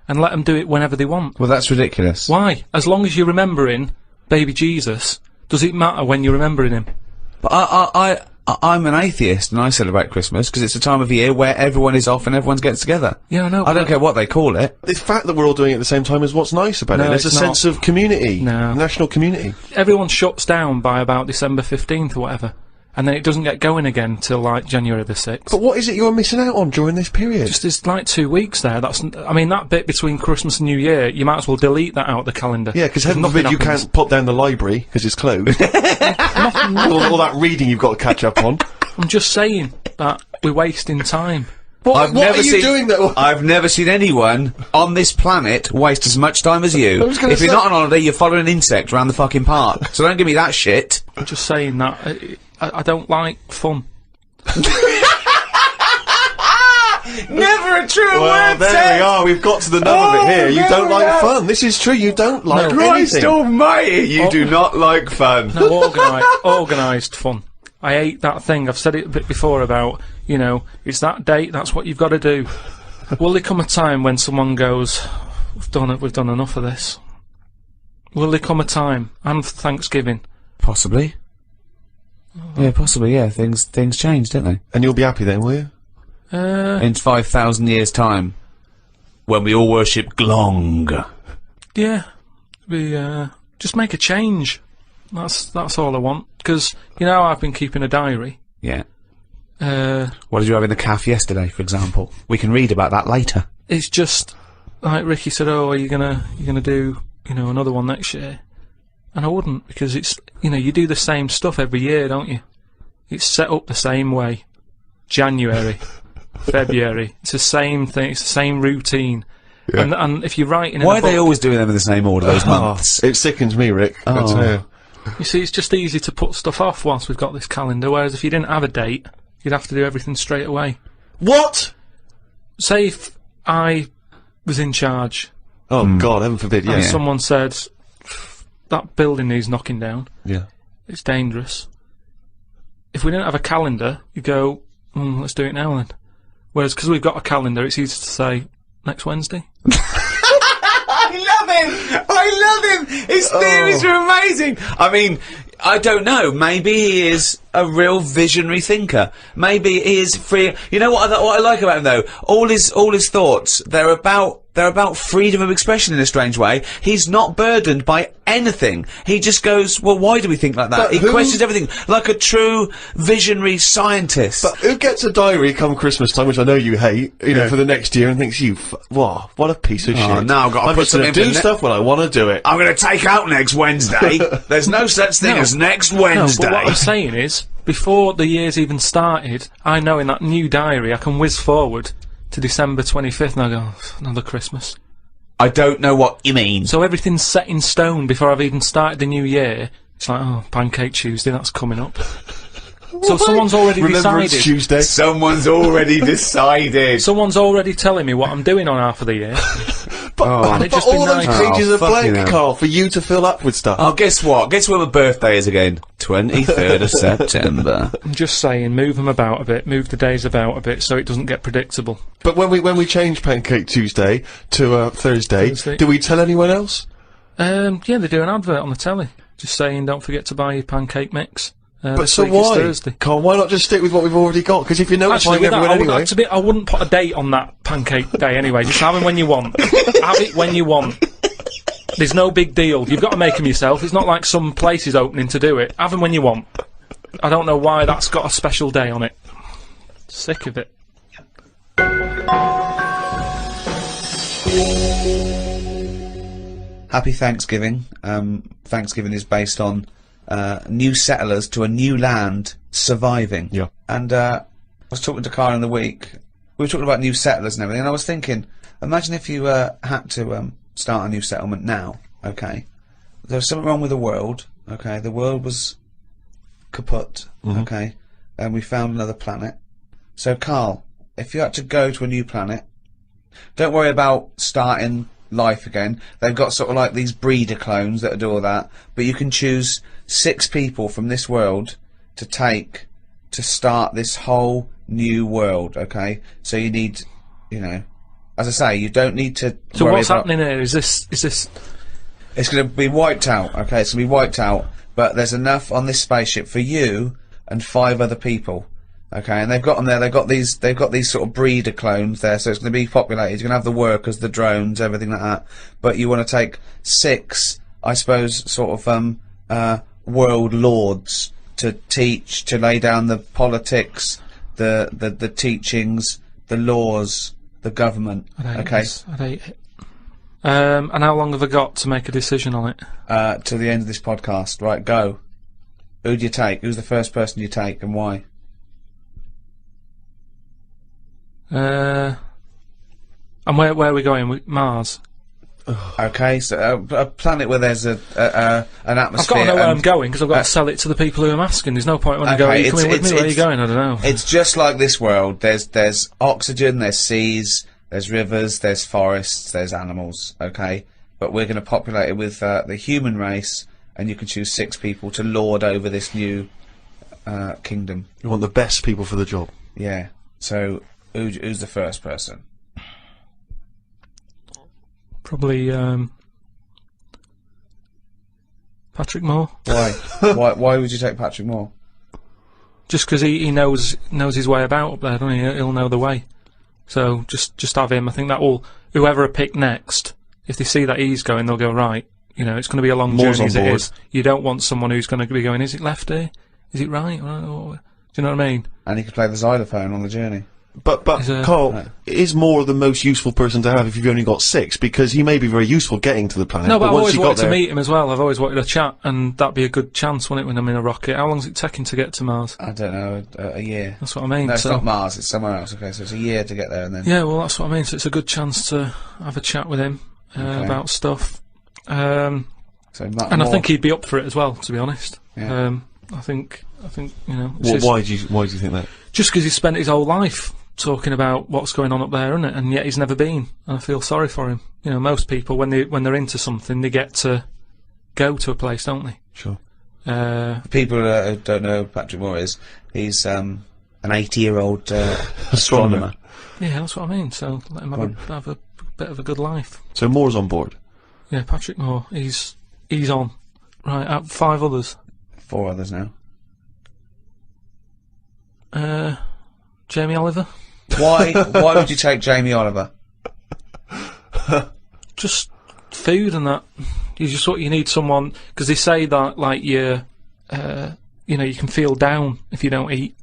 And let them do it whenever they want. Well, that's ridiculous. Why? As long as you're remembering baby Jesus, does it matter when you're remembering him? But I'm an atheist and I celebrate Christmas because it's a time of year where everyone is off and everyone gets together. Yeah, I know. I don't care what they call it. The fact that we're all doing it at the same time is what's nice about it. There's a sense of community. No. National community. Everyone shuts down by about December 15th or whatever. And then it doesn't get going again till like January the 6th. But what is it you're missing out on during this period? Just there's like 2 weeks there. I mean, that bit between Christmas and New Year, you might as well delete that out of the calendar. Yeah, because heaven forbid you can't pop down the library because it's closed. all that reading you've got to catch up on. I'm just saying that we're wasting time. What are you doing though? I've never seen anyone on this planet waste as much time as you. If you're not on holiday, you're following an insect around the fucking park. So don't give me that shit. I'm just saying that I don't like fun. Never a true Well, word there said. we are. We've got to the nub of it here. You don't like fun. This is true. You don't like Christ anything. almighty, you do not like fun. No, organised fun. I hate that thing. I've said it a bit before about, it's that date, that's what you've got to do. Will there come a time when someone goes, we've done enough of this. Will there come a time, and Thanksgiving? Possibly. Yeah, possibly, yeah. Things change, don't they? And you'll be happy then, will you? In 5,000 years' time, when we all worship Glong. Yeah. We, just make a change. That's all I want. Because, you know, I've been keeping a diary. Yeah. What did you have in the cafe yesterday, for example? We can read about that later. It's just, like Ricky said, oh, are you gonna do, you know, another one next year? And I wouldn't, because it's, you know, you do the same stuff every year, don't you? It's set up the same way. January, February, it's the same thing, it's the same routine. Yeah. And if you're writing in Why a are they book, always doing them in the same order, those months? It sickens me, Rick. Oh. You see, it's just easy to put stuff off whilst we've got this calendar, whereas if you didn't have a date, you'd have to do everything straight away. What? Say if I was in charge. Oh, God, heaven forbid, yeah. And someone said, that building needs knocking down. Yeah. It's dangerous. If we didn't have a calendar, you go, let's do it now then. Whereas, because we've got a calendar, it's easy to say, next Wednesday. I love him! His theories are amazing! I mean, I don't know, maybe he is a real visionary thinker. Maybe he is free. You know what I like about him though? All his thoughts, they're about freedom of expression in a strange way. He's not burdened by anything. He just goes, well, why do we think like that? But he questions everything, like a true visionary scientist. But who gets a diary come Christmas time, which I know you hate, you know, for the next year, and thinks, what a piece of shit. Now I've got to I'm put just gonna something do stuff when I want to do it. I'm going to take out next Wednesday. There's no such thing as next Wednesday. No, but what I'm saying is, before the year's even started, I know in that new diary I can whiz forward to December 25th and I go, another Christmas. I don't know what you mean. So everything's set in stone before I've even started the new year. It's like, oh, Pancake Tuesday, that's coming up. So someone's already Remember decided. It's Tuesday. Someone's already decided. Someone's already telling me what I'm doing on half of the year. But all those pages are blank, hell. Carl, for you to fill up with stuff. Oh, guess what? Guess when my birthday is again? 23rd of September. I'm just saying, move them about a bit, move the days about a bit, so it doesn't get predictable. But when we changed Pancake Tuesday to Thursday, do we tell anyone else? Yeah, they do an advert on the telly, just saying, don't forget to buy your pancake mix. But so why? Carl, why not just stick with what we've already got? Because if you're notifying everyone anyway... I wouldn't put a date on that pancake day anyway. Just have them when you want. Have it when you want. There's no big deal. You've got to make them yourself. It's not like some place is opening to do it. Have them when you want. I don't know why that's got a special day on it. Sick of it. Happy Thanksgiving. Thanksgiving is based on new settlers to a new land surviving. Yeah. And I was talking to Karl in the week. We were talking about new settlers and everything, and I was thinking, imagine if you had to start a new settlement now, okay? There was something wrong with the world, okay? The world was kaput, okay? And we found another planet. So, Karl, if you had to go to a new planet, don't worry about starting life again. They've got sort of like these breeder clones that do all that, but you can choose 6 people from this world to take to start this whole new world, okay? So you need, you know, as I say, you don't need to So worry what's about, happening here? Is this... it's going to be wiped out, okay? It's going to be wiped out, but there's enough on this spaceship for you and 5 other people, okay? And they've got them there. They've got these sort of breeder clones there, so it's going to be populated. You're going to have the workers, the drones, everything like that. But you want to take 6, I suppose, sort of world lords to teach, to lay down the politics, the teachings, the laws, the government. Okay. I'd hate it. And how long have I got to make a decision on it? To the end of this podcast. Right, go. Who do you take? Who's the first person you take, and why? And where are we going? Mars. Okay, so a planet where there's an atmosphere. I've got to know where I'm going because I've got to sell it to the people who I'm asking. There's no point when I go, are you coming with me? Where are you going? I don't know. It's just like this world. There's oxygen, there's seas, there's rivers, there's forests, there's animals, okay? But we're going to populate it with the human race, and you can choose 6 people to lord over this new kingdom. You want the best people for the job. Yeah. So, who's the first person? Probably Patrick Moore. Why? Why would you take Patrick Moore? Just because he knows his way about up there, doesn't he? He'll know the way. So just have him. I think that will, whoever I pick next, if they see that he's going, they'll go, right, you know, it's going to be a long Moore's journey as on it board. is. You don't want someone who's going to be going, is it left here? Is it right? Do you know what I mean? And he could play the xylophone on the journey. But Carl is Moore the most useful person to have if you've only got 6, because he may be very useful getting to the planet. No, but I've once always you got wanted to there, meet him as well. I've always wanted a chat, and that'd be a good chance, wouldn't it, when I'm in a rocket? How long's it taking to get to Mars? I don't know, a year. That's what I mean. No, it's so, not Mars, it's somewhere else. Okay, so it's a year to get there and then... yeah, well, that's what I mean. So it's a good chance to have a chat with him about stuff. And I think he'd be up for it as well, to be honest. Yeah. I think you know. why do you think that? Just because he spent his whole life talking about what's going on up there, isn't it? And yet he's never been. And I feel sorry for him. You know, most people when they're into something, they get to go to a place, don't they? Sure. People who don't know who Patrick Moore is, he's an 80-year-old astronomer. Yeah, that's what I mean. So let him have a bit of a good life. So Moore's on board. Yeah, Patrick Moore. He's on. Right, out 5 others. 4 others now. Jamie Oliver. Why would you take Jamie Oliver? Just food and that. You need someone, because they say that like you know, you can feel down if you don't eat.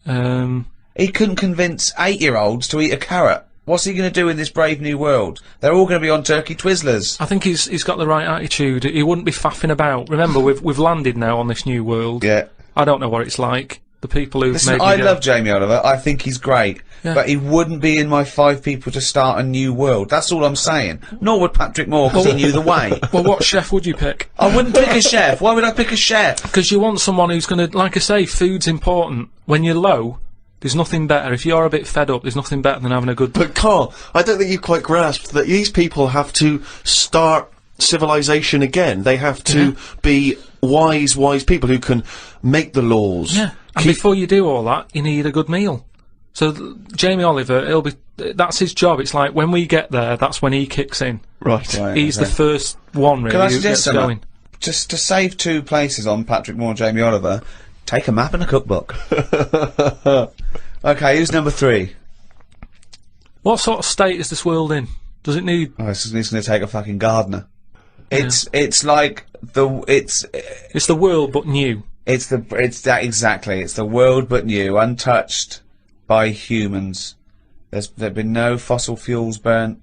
He couldn't convince 8-year-olds to eat a carrot. What's he going to do in this brave new world? They're all going to be on turkey Twizzlers. I think he's got the right attitude. He wouldn't be faffing about. Remember, we've landed now on this new world. Yeah. I don't know what it's like. The people who've Listen, made me I go, love Jamie Oliver. I think he's great. Yeah. But he wouldn't be in my 5 people to start a new world. That's all I'm saying. Nor would Patrick Moore, because he knew the way. Well, what chef would you pick? I wouldn't pick a chef. Why would I pick a chef? Because you want someone who's going to, like I say, food's important. When you're low, there's nothing better. If you're a bit fed up, there's nothing better than having a good... But Carl, I don't think you quite grasped that these people have to start civilization again. They have to be wise people who can make the laws. Yeah, and before you do all that, you need a good meal. So Jamie Oliver, that's his job. It's like when we get there, that's when he kicks in. Right. He's the first one, really, Can I who suggest gets going. Just to save 2 places on Patrick Moore and Jamie Oliver, take a map and a cookbook. Okay, who's number 3? What sort of state is this world in? Does it need... Oh, it's going to take a fucking gardener. It's like it's the world, but new. it's that exactly. It's the world but new, untouched by humans. There've been no fossil fuels burnt,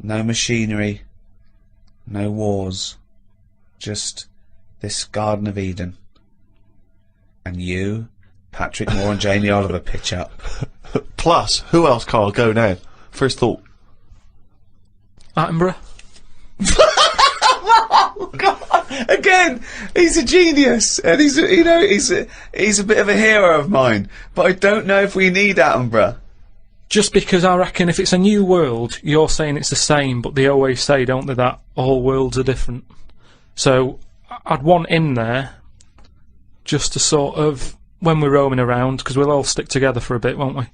no machinery, no wars, just this Garden of Eden. And you, Patrick Moore and Jamie Oliver pitch up. Plus, who else, Carl? Go now. First thought. Attenborough. Oh God! Again, he's a genius, and he's a bit of a hero of mine. But I don't know if we need Attenborough. Just because I reckon if it's a new world, you're saying it's the same, but they always say, don't they, that all worlds are different. So I'd want him there, just to sort of, when we're roaming around, because we'll all stick together for a bit, won't we?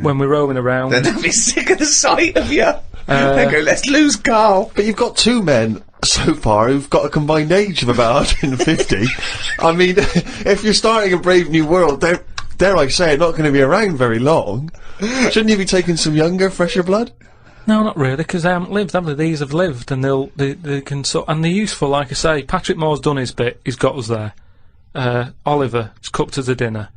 When we're roaming around. Then they'll be sick of the sight of you. They go, let's lose Karl. But you've got 2 men so far who've got a combined age of about 150. I mean, if you're starting a brave new world, dare I say, not going to be around very long. Shouldn't you be taking some younger, fresher blood? No, not really, because they haven't lived, have they? These have lived, and they can and they're useful, like I say. Patrick Moore's done his bit, he's got us there. Oliver has cooked us a dinner.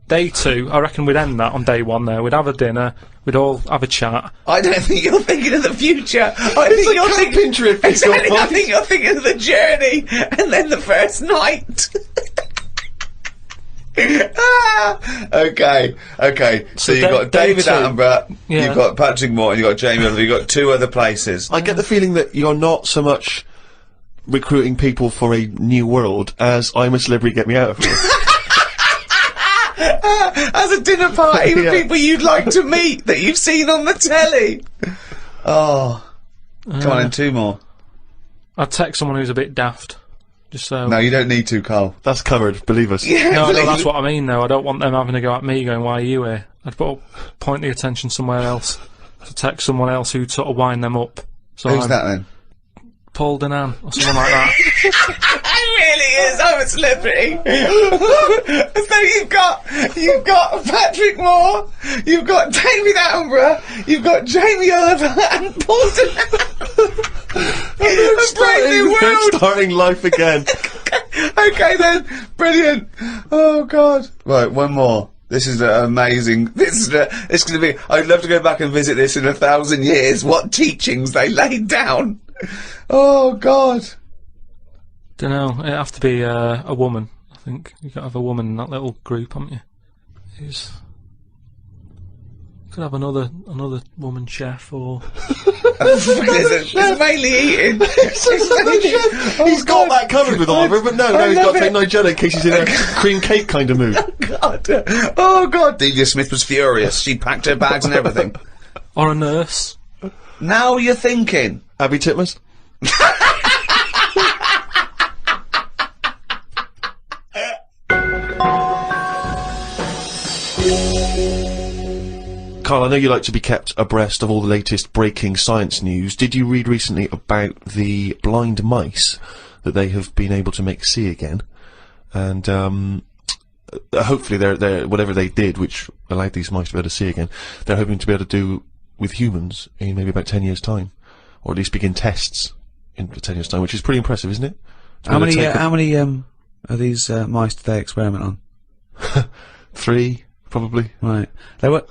Day 2, I reckon we'd end that on day 1 there. We'd have a dinner, we'd all have a chat. I don't think you're thinking of the future. I It's think a you're camping thinking trip. exactly. I think you're thinking of the journey and then the first night. Okay. So you've got day David 2. Attenborough, Yeah. you've got Patrick Moore, and you've got Jamie Oliver. You've got 2 other places. I get the feeling that you're not so much recruiting people for a new world as I'm a celebrity, get me out of here. As a dinner party with Yeah. people you'd like to meet that you've seen on the telly. Oh, come on, and 2 more. I'd text someone who's a bit daft, just so... No, you don't need to, Karl. That's covered, believe us. Yeah, No, please. that's what I mean, though. I don't want them having to go at me going, why are you here? I'd point the attention somewhere else. to text someone else who'd sort of wind them up. So Who's that then? Paul Denan or someone like that. It really is. I'm a celebrity. So you've got Patrick Moore, you've got David Attenborough, you've got Jamie Oliver and Paul Denan. They're starting life again. Okay then, brilliant. Oh God. Right, one more. This is amazing. This is going to be. I'd love to go back and visit this in 1,000 years. What teachings they laid down. Oh God. Don't know. It'd have to be a woman. I think you got to have a woman in that little group, haven't you? Who's could have another woman chef or. It's mainly eating. He's got that covered with Oliver, but no, he's got to take Nigella in case he's in a cream cake kind of mood. God. Oh God. Delia Smith was furious. She packed her bags and everything. Or a nurse. Now you're thinking. Abby Titmus? Karl, I know you like to be kept abreast of all the latest breaking science news. Did you read recently about the blind mice that they have been able to make see again? And hopefully they're whatever they did, which allowed these mice to be able to see again, they're hoping to be able to do with humans in maybe about 10 years' time, or at least begin tests in 10 years' time, which is pretty impressive, isn't it? How many of these mice did they experiment on? 3, probably. Right. They were.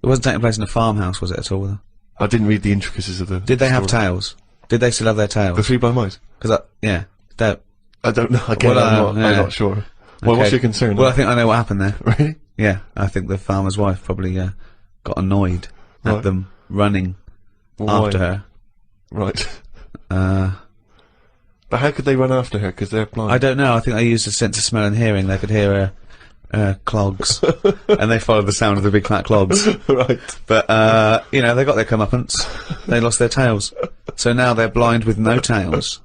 It wasn't taking place in a farmhouse, was it at all? I didn't read the intricacies of the. Did they have tails? Did they still have their tails? The 3 blind mice? Because yeah, I don't know. Again, Well, I'm not sure. Well, what's your concern? Well, I think I know what happened there. Really? Yeah, I think the farmer's wife probably got annoyed at them running after her. Right. But how could they run after her? Because they're blind. I don't know. I think they used a sense of smell and hearing. They could hear her clogs, and they followed the sound of the big flat clogs. Right. But you know, they got their comeuppance. They lost their tails, so now they're blind with no tails.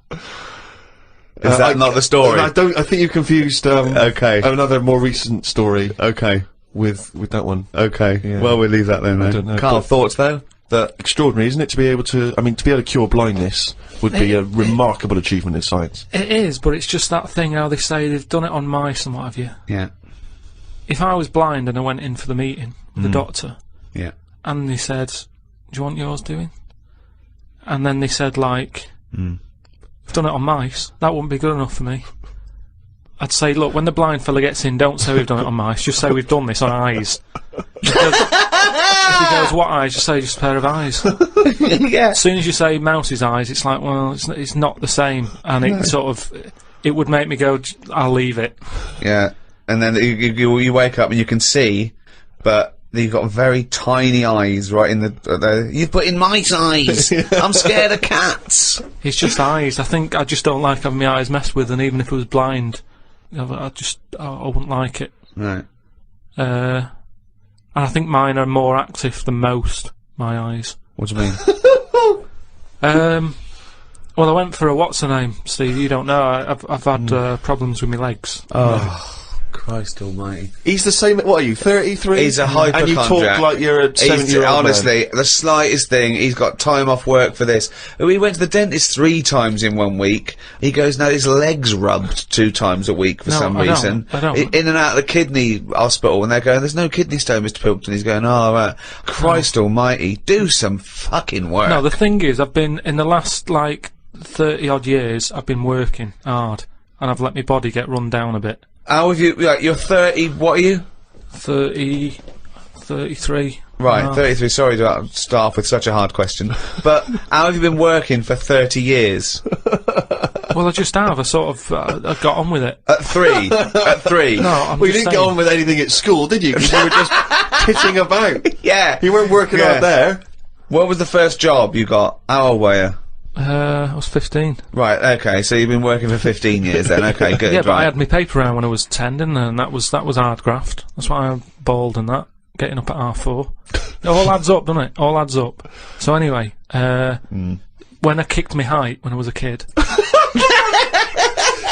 Is that not the story? I think you confused. Okay. Another more recent story. Okay. With that one. Okay. Yeah. Well, we'll leave that then. I don't know. Karl, thoughts though? That extraordinary, isn't it? To be able to, to be able to cure blindness would be a remarkable achievement in science. It is, but it's just that thing how they say they've done it on mice and what have you. Yeah. If I was blind and I went in for the meeting with the doctor, yeah, and they said, "Do you want yours doing?" and then they said like, "We've done it on mice," that wouldn't be good enough for me. I'd say, look, when the blind fella gets in, don't say we've done it on mice, just say we've done this on eyes. Because if he goes, what eyes? Just say just a pair of eyes. yeah. As soon as you say mouse's eyes, it's like, well, it's not the same, and it sort of, it would make me go, I'll leave it. Yeah, and then you wake up and you can see, but you've got very tiny eyes right in the you've put in mice eyes. I'm scared of cats. It's just eyes. I think I just don't like having my eyes messed with, and even if I was blind, I wouldn't like it. Right. And I think mine are more active than most, my eyes. What do you mean? Well, I went for a what's her name, Steve. You don't know. I've had problems with my legs. Oh, Christ Almighty! He's the same. What are you? 33. He's a hypochondriac. And you talk like you're a 70-year-old honestly, the slightest thing. He's got time off work for this. We went to the dentist 3 times in 1 week. He goes now. His legs rubbed 2 times a week for some reason. I don't. In and out of the kidney hospital, and they're going, "There's no kidney stone, Mr. Pilkington." He's going, "Oh, right. Christ Almighty, do some fucking work." No, the thing is, I've been in the last like 30 odd years. I've been working hard, and I've let my body get run down a bit. How have you? Like, you're 30. What are you? 33. Right, 33. Sorry to start off with such a hard question, but how have you been working for 30 years? Well, I just have. I sort of I got on with it. At 3. At 3. No, I'm Well, you just didn't saying. get on with anything at school, did you? Because you were just pitching about. Yeah. You weren't working out there. What was the first job you got? How old were you? I was 15. Right, okay, so you've been working for 15 years then, okay, good, Yeah, but right. I had my paper round when I was 10, didn't I? And that was hard graft. That's why I'm bald and that. Getting up at 4:30. It all adds up, doesn't it? All adds up. So anyway, when I kicked my height when I was a kid.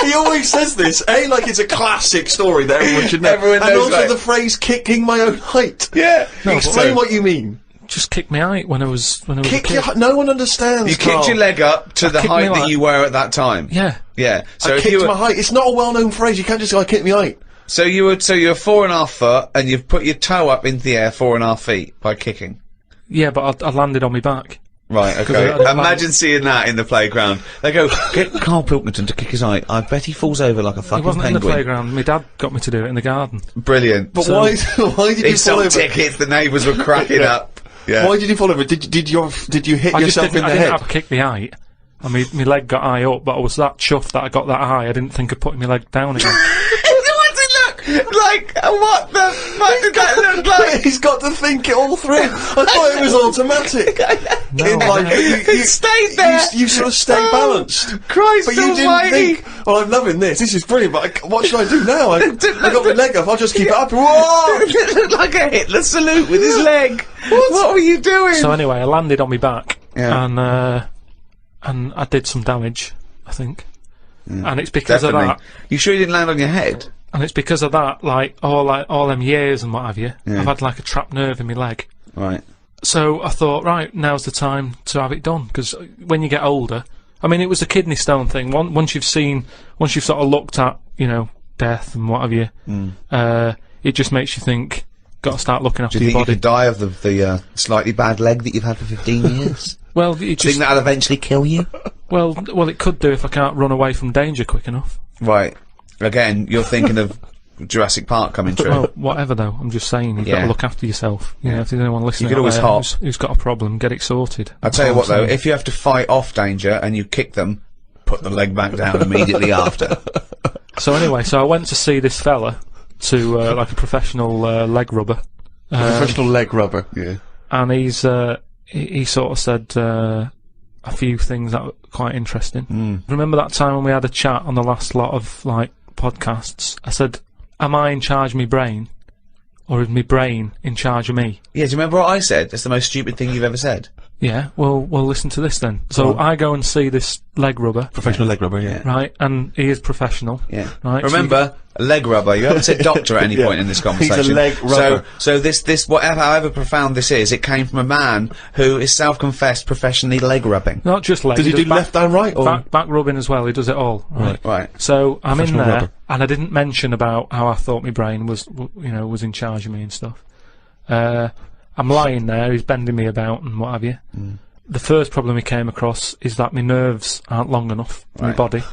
He always says this, like it's a classic story that everyone should know. Everyone and knows, also like, the phrase "kicking my own height." Yeah. Explain what you mean. just kicked my height when I was a kid. No one understands. You kicked your leg up to the kicked height my that height. you were at that time. Yeah. Yeah. So I if kicked you were, my height. It's not a well-known phrase. You can't just go, I kicked my height. so you're 4.5 foot, and you've put your toe up into the air 4.5 feet by kicking. Yeah, but I landed on my back. Right, 'Cause okay. I don't Imagine seeing that in the playground. They go, get Karl Pilkington to kick his height. I bet he falls over like a It fucking wasn't in penguin. the playground. My dad got me to do it in the garden. Brilliant. But So- why did you He fall sold over? tickets, the neighbours were cracking up. Yeah. Why did you fall over? Did you hit I just yourself in didn't, the I didn't head? have a kick the height. I mean, my leg got high up, but I was that chuffed that I got that high, I didn't think of putting my leg down again. What's it look like? What the fuck did that look like? He's got to think it all through. I thought it was automatic. No, In like, no. It stayed there. You sort of stayed Oh, balanced. Christ But you didn't almighty. think, well, I'm loving this. This is brilliant, but what should I do now? I got my leg up. I'll just keep it up. Whoa! It looked like a Hitler salute with his leg. What were you doing? So anyway, I landed on my back, Yeah. and I did some damage, I think. And it's because Definitely. of that. You sure you didn't land on your head? And it's because of that, like all them years and what have you. Yeah. I've had like a trapped nerve in my leg. Right. So I thought, right, now's the time to have it done, because when you get older, I mean, it was a kidney stone thing. Once you've sort of looked at, you know, death and what have you, it just makes you think, got to start looking after Do you your think you body. could die of the slightly bad leg that you've had for 15 years? Well, it Do you just, think that'll eventually kill you? well, it could do if I can't run away from danger quick enough. Right. Again, you're thinking of Jurassic Park coming true. Well, whatever though, I'm just saying, you've got Yeah. to look after yourself. You know, if there's anyone listening could out always there hop. who's got a problem, get it sorted. I'll tell you what That's all though, I'm saying. if you have to fight off danger and you kick them, put the leg back down immediately after. So anyway, so I went to see this fella, to like a professional leg rubber. Professional leg rubber. Yeah. And he sort of said a few things that were quite interesting. Remember that time when we had a chat on the last lot of like podcasts? I said, "Am I in charge of my brain, or is my brain in charge of me?" Yeah, do you remember what I said? That's the most stupid thing you've ever said. Yeah. Well, listen to this then. So I go and see this leg rubber, Professional leg rubber, yeah. right? And he is professional. Yeah. Right. so Remember, a leg rubber. You haven't said doctor at any Yeah. point in this He's a conversation. leg rubber. So this whatever, however profound this is, it came from a man who is self-confessed professionally leg rubbing. not just leg. Does he do back, left and right? Or? back rubbing as well? He does it all. Right. Right. So I'm in Professional there, rubber. and I didn't mention about how I thought my brain was in charge of me and stuff. I'm lying there. He's bending me about and what have you. The first problem he came across is that my nerves aren't long enough in my Right. body.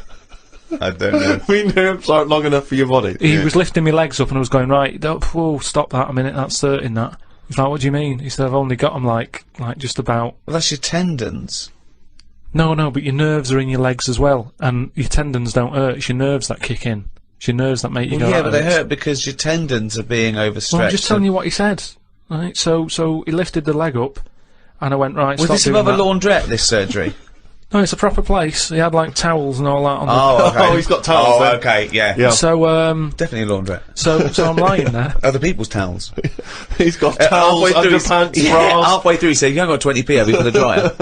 I don't know. My nerves aren't long enough for your body. He was lifting my legs up and I was going, right, whoa, stop that a minute, that's hurting that. He's like, what do you mean? He said, I've only got them like just about... Well, that's your tendons. No, but your nerves are in your legs as well, and your tendons don't hurt, it's your nerves that kick in. It's your nerves that make you Well, go, yeah, that but they hurts. hurt because your tendons are being overstretched. Well, I'm just telling you what he said. Right, so he lifted the leg up, and I went, right, Was stop this doing above a that. laundrette, this surgery? No, it's a proper place. He had like towels and all that on the... Oh, okay. Oh, he's got towels Oh, there. okay, yeah. Yeah. So, Definitely a laundrette. so I'm lying there. Other people's towels. He's got towels, underpants, bras. halfway through he said, you haven't got 20p, have you, for the dryer?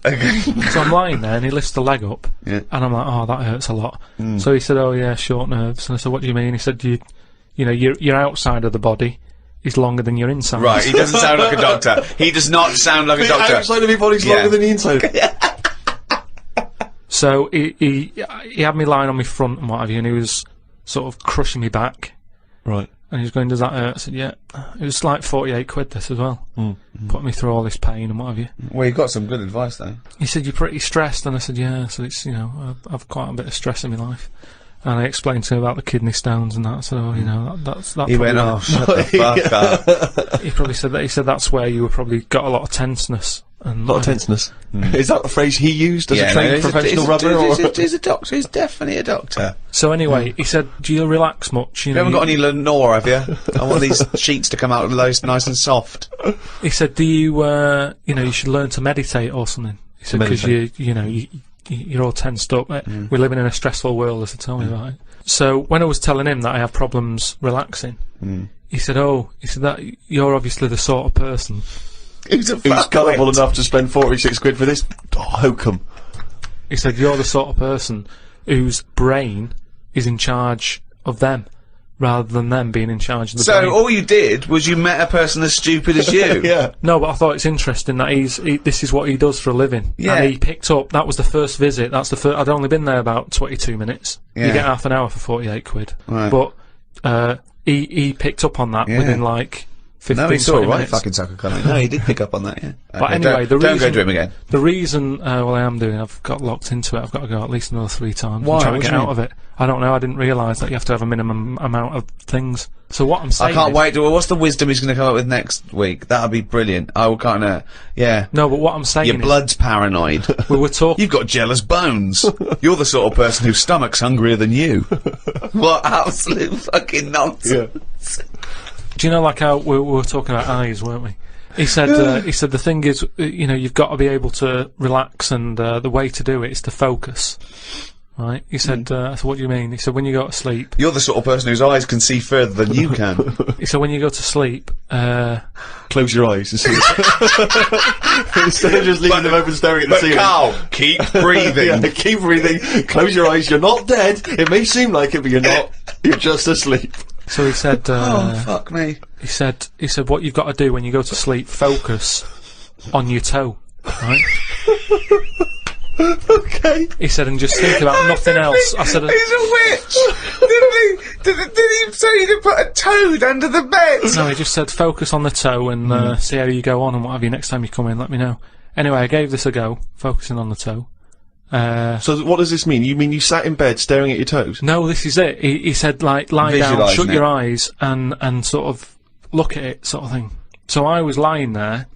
Okay. So I'm lying there, and he lifts the leg up, Yeah. and I'm like, oh, that hurts a lot. So he said, oh yeah, short nerves. And I said, what do you mean? He said, you know, your outside of the body is longer than your inside. Right, he doesn't sound like a doctor. He does not sound like a The doctor. outside of your body's Yeah. longer than the inside. So he had me lying on my front and what have you, and he was sort of crushing me back. Right. And he was going, does that hurt? I said, yeah. It was like 48 quid this as well. Put me through all this pain and what have you. Well, you got some good advice, though. He said, you're pretty stressed, and I said, yeah. So it's, you know, I've quite a bit of stress in my life. And I explained to him about the kidney stones and that. I said, oh, you know, that's He went, oh, shut the fuck up. He probably said that. He said that's where you were probably got a lot of tenseness. And A lot of tenseness. Is that the phrase he used as a no, trained he's professional he's rubber? Or? He's a doctor. He's definitely a doctor. So anyway, he said, do you relax much? You haven't got any Lenore, have you? I want these sheets to come out nice and soft. He said, do you, you know, you should learn to meditate or something. He said, because you're all tensed up. We're living in a stressful world, as they tell me about it. So when I was telling him that I have problems relaxing, he said, that you're obviously the sort of person. Who's gullible enough to spend 46 quid for this hokum? He said, you're the sort of person whose brain is in charge of them, rather than them being in charge of the So brain. all you did was you met a person as stupid as you. Yeah. No, but I thought it's interesting that this is what he does for a living. Yeah. And he picked up, that was the first visit, that's the first, I'd only been there about 22 minutes. Yeah. You get half an hour for 48 quid. Right. But, he picked up on that Yeah. within like 15, No, he saw 20 right minutes. fucking sucker coming. No, he did pick up on that, yeah. But anyway, don't go to him again. The reason, well, I am doing, I've got locked into it, I've got to go at least another 3 times. Why? I'm trying What to do get you out mean? of it. I don't know, I didn't realise that you have to have a minimum amount of things. So what I'm saying I can't is, wait. What's the wisdom he's going to come up with next week? That'll be brilliant. I will kind of, yeah. No, but what I'm saying Your is, blood's paranoid. we were talking, You've got jealous bones. You're the sort of person whose stomach's hungrier than you. What absolute fucking nonsense. do you know, like how we were talking about eyes, weren't we? He said, the thing is, you know, you've got to be able to relax, and the way to do it is to focus. Right? He said, I said, what do you mean? He said, when you go to sleep. You're the sort of person whose eyes can see further than you can. He said, when you go to sleep, Close your eyes and see. Instead of just leaving them open staring at the But ceiling. Karl, keep breathing. Yeah, keep breathing. Close your eyes. You're not dead. It may seem like it, but you're not. You're just asleep. so he said, Oh, fuck me. he said, what you've got to do when you go to sleep, focus on your toe. Right? Okay. He said, and just think about nothing else. I said, He's a witch. Did he say you could put a toad under the bed? no, he just said, focus on the toe and see how you go on and what have you. Next time you come in, let me know. Anyway, I gave this a go, focusing on the toe. So what does this mean? You mean you sat in bed staring at your toes? No, this is it. He said, like, lie down, Visualising shut it. your eyes, and sort of look at it, sort of thing. So I was lying there,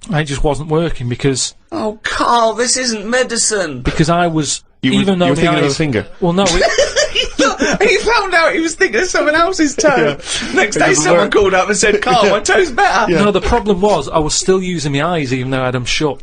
and it just wasn't working because Oh, Karl, this isn't medicine. I was, You were even though thinking the of a eyes, finger. well, no, He found out he was thinking of someone else's toe. Next day, doesn't someone work. called up and said, Karl, my toe's better. no, the problem was I was still using my eyes even though I had them shut.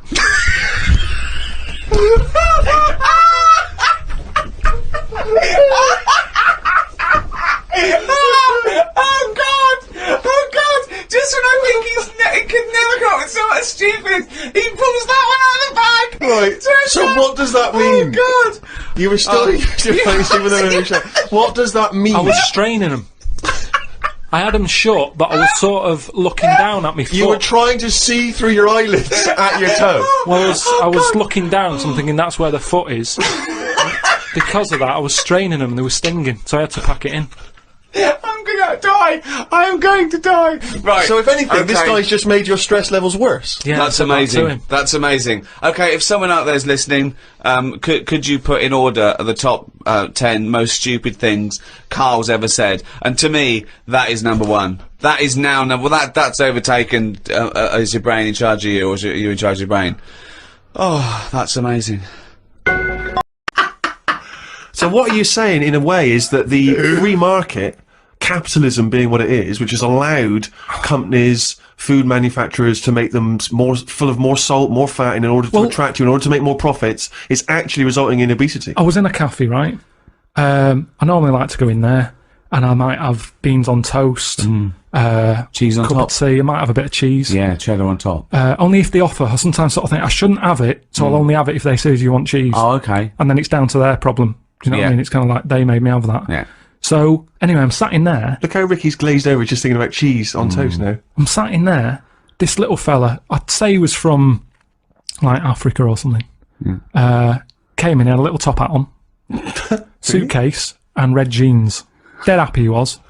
Oh God! Just when I think he could never come up with something stupid, he pulls that one out of the bag. Right. So what does that mean? Oh God! You were still using your face even though they were shut. What does that mean? I was straining them. I had them shut, but I was sort of looking down at me foot. You were trying to see through your eyelids at your toe. Well, I was looking down, so I'm thinking that's where the foot is. Because of that, I was straining them and they were stinging, so I had to pack it in. I'm gonna die! I am going to die! Right. So if anything, this okay. guy's just made your stress levels worse. Yeah, That's I said that to amazing. him. That's amazing. Okay, if someone out there's listening, could you put in order the top 10 most stupid things Karl's ever said? And to me, that is number one. That is now number. Well, that's overtaken. Is your brain in charge of you, or is you in charge of your brain? Oh, that's amazing. So what are you saying, in a way, is that the free market, capitalism being what it is, which has allowed companies, food manufacturers to make them more full of more salt, more fat, in order to attract you, in order to make more profits, is actually resulting in obesity? I was in a cafe, right? I normally like to go in there, and I might have beans on toast, Cheese on cup top. of tea, I might have a bit of cheese. Yeah, cheddar on top. Only if they offer. I sometimes sort of think I shouldn't have it, so I'll only have it if they say, do you want cheese? Oh, okay. And then it's down to their problem. Do you know what I Yeah. mean? It's kind of like, they made me have that. Yeah. So, anyway, I'm sat in there. Look how Ricky's glazed over just thinking about cheese on toast now. I'm sat in there. This little fella, I'd say he was from, like, Africa or something. Came in, had a little top hat on, suitcase, and red jeans. Dead happy he was.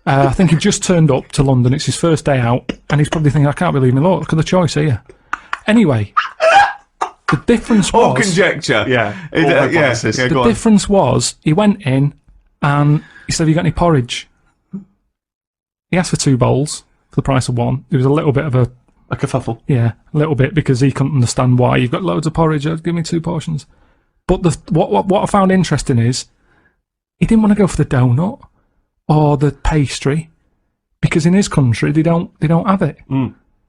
I think he just turned up to London. It's his first day out, and he's probably thinking, I can't believe me. Look at the choice here. Anyway, the difference was... All conjecture. Yeah. Is All it- hypothesis. yeah, The go on. difference was, he went in, and he said, have you got any porridge? He asked for 2 bowls for the price of 1. There was a little bit of a, A kerfuffle. yeah, a little bit, because he couldn't understand why. You've got loads of porridge, give me 2 portions. But what I found interesting is, he didn't want to go for the donut or the pastry, because in his country they don't have it.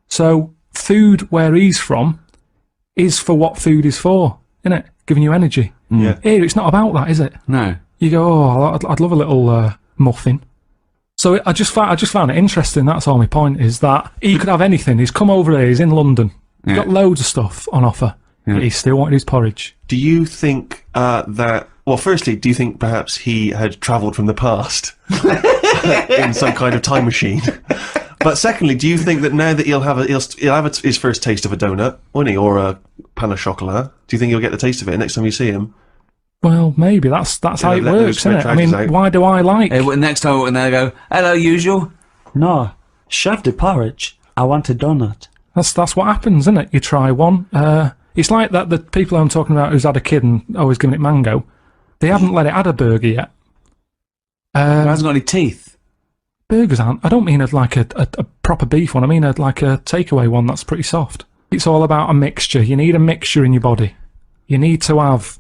So food where he's from is for what food is for, isn't it? Giving you energy. Yeah. Here it's not about that, is it? No. You go, oh, I'd love a little muffin. So I just found it interesting. That's all my point is that he could have anything. He's come over here. He's in London. He's got loads of stuff on offer. But he still wanted his porridge. Do you think that Well, firstly, do you think perhaps he had travelled from the past in some kind of time machine? But secondly, do you think that now that he'll have his first taste of a donut, won't he, or a pain au chocolat? Do you think he'll get the taste of it next time you see him? Well, maybe that's how it let works, those isn't it? I tragedies mean, out. why do I like? Next time when they go, hello, usual. No, chef de porridge. I want a donut. That's what happens, isn't it? You try one. It's like that. The people I'm talking about who's had a kid and always giving it mango, they haven't let it add a burger yet. It hasn't got any teeth. Burgers aren't. I don't mean like a proper beef one. I mean like a takeaway one that's pretty soft. It's all about a mixture. You need a mixture in your body. You need to have,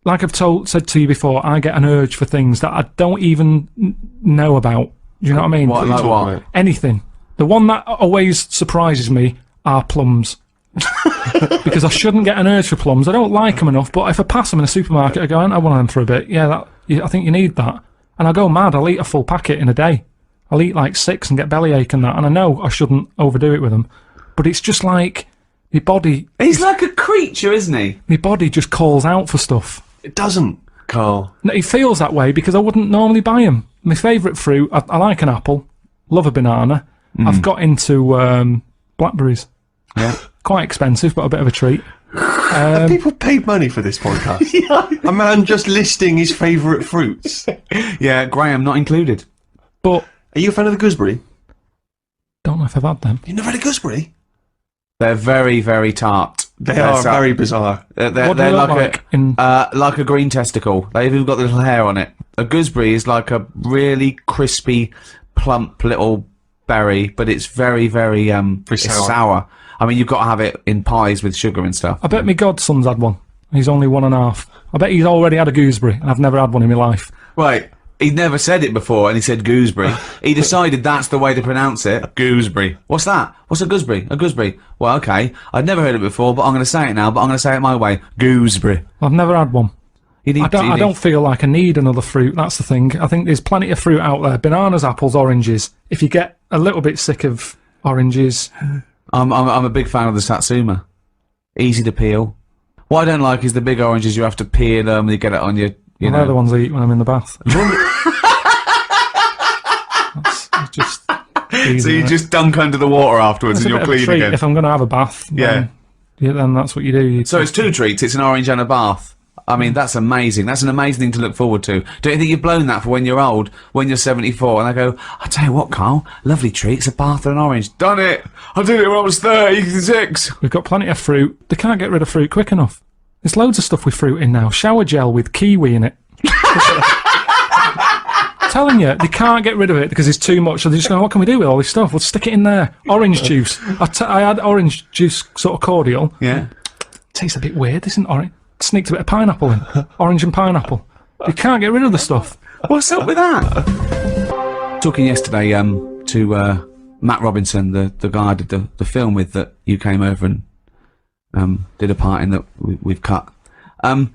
like I've said to you before, I get an urge for things that I don't even know about. Do you know what I mean? What, like what? Anything. The one that always surprises me are plums. Because I shouldn't get an urge for plums. I don't like them enough, but if I pass them in a supermarket, I go, I want them for a bit. Yeah, I think you need that. And I go mad. I'll eat a full packet in a day. I'll eat like 6 and get bellyache and that. And I know I shouldn't overdo it with them. But it's just like, my body... He's like a creature, isn't he? My body just calls out for stuff. It doesn't, Carl. No, it feels that way because I wouldn't normally buy them. My favourite fruit, I like an apple, love a banana. I've got into blackberries. Yeah. Quite expensive, but a bit of a treat. Have people paid money for this podcast? A man just listing his favourite fruits. Yeah, Graham not included. But Are you a fan of the gooseberry? don't know if I've had them. You never had a gooseberry? They're very, very tart. They are very bizarre. They're What do they look like a green testicle. They've even got the little hair on it. A gooseberry is like a really crispy, plump little berry, but it's very, very it's sour. I mean, you've got to have it in pies with sugar and stuff. I bet my godson's had one. He's only 1.5. I bet he's already had a gooseberry, and I've never had one in my life. Right. He'd never said it before, and he said gooseberry. He decided that's the way to pronounce it. Gooseberry. What's that? What's a gooseberry? A gooseberry. Well, okay. I'd never heard it before, but I'm going to say it now, but I'm going to say it my way. Gooseberry. I've never had one. You need, I don't feel like I need another fruit. That's the thing. I think there's plenty of fruit out there. Bananas, apples, oranges. If you get a little bit sick of oranges... I'm a big fan of the Satsuma. Easy to peel. What I don't like is the big oranges. You have to peel them. You get it on your. You know. They're the ones I eat when I'm in the bath. That's just. Easy, So you isn't it? just dunk under the water afterwards It's and a you're bit of a clean treat. again. If I'm going to have a bath, then that's what you do. So it's 2 treats. It's an orange and a bath. I mean, that's amazing. That's an amazing thing to look forward to. Don't you think you've blown that for when you're old, when you're 74, and I go, I tell you what, Carl, lovely treat. It's a bath and an orange. Done it. I did it when I was 36. We've got plenty of fruit. They can't get rid of fruit quick enough. There's loads of stuff with fruit in now. Shower gel with kiwi in it. Telling you, they can't get rid of it because it's too much. So they're just going, what can we do with all this stuff? We'll stick it in there. Orange juice. I had orange juice sort of cordial. Yeah. Tastes a bit weird, isn't orange? Sneaked a bit of pineapple in. Orange and pineapple. You can't get rid of the stuff. What's up with that? Talking yesterday to Matt Robinson, the guy I did the film with that you came over and did a part in that we've cut. And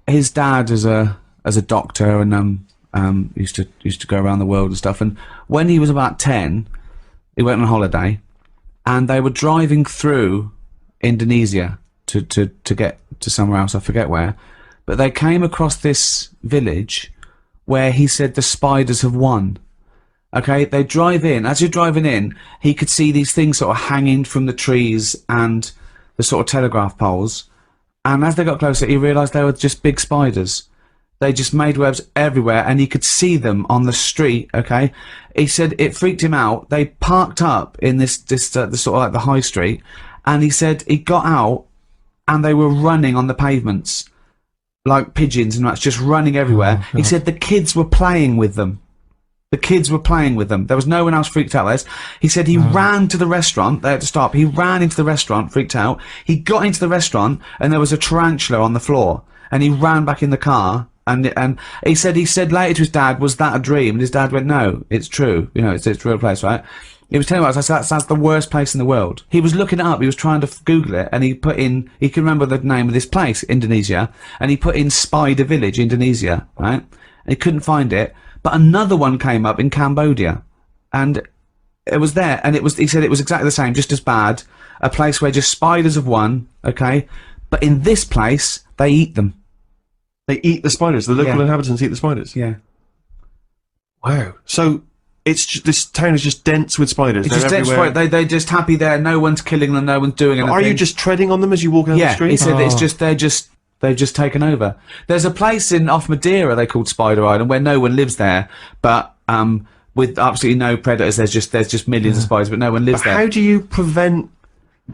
his dad is a doctor and used to go around the world and stuff. And when he was about 10, he went on holiday, and they were driving through Indonesia to get to somewhere else, I forget where, but they came across this village where he said the spiders have won. Okay, they drive in. As you're driving in, he could see these things sort of hanging from the trees and the sort of telegraph poles, and as they got closer, he realised they were just big spiders. They just made webs everywhere, and he could see them on the street, okay? He said it freaked him out. They parked up in the sort of like the high street, and he said he got out, and they were running on the pavements like pigeons and that's just running everywhere. He said the kids were playing with them. The kids were playing with them. There was no one else freaked out. He said he ran to the restaurant. They had to stop. He ran into the restaurant, freaked out. He got into the restaurant, and there was a tarantula on the floor, and he ran back in the car. And he said later to his dad, was that a dream? And his dad went, no, it's true. You know, it's a real place, right? He was telling us that's the worst place in the world. He was looking it up. He was trying to Google it, and he can remember the name of this place, Indonesia, and he put in Spider Village, Indonesia, right? And he couldn't find it, but another one came up in Cambodia, and it was there, and he said it was exactly the same, just as bad. A place where just spiders have won, okay? But in this place, they eat them. They eat the spiders. The local Yeah. inhabitants eat the spiders. Yeah. Wow. So this town is just dense with spiders. It's They're just dense everywhere. for it. They're just happy there. No one's killing them. No one's doing anything. Are you just treading on them as you walk down the Yeah, street? he said it's Oh. just they've just taken over. There's a place off Madeira they called Spider Island where no one lives there, but with absolutely no predators. There's just millions of spiders, but no one lives But there. how do you prevent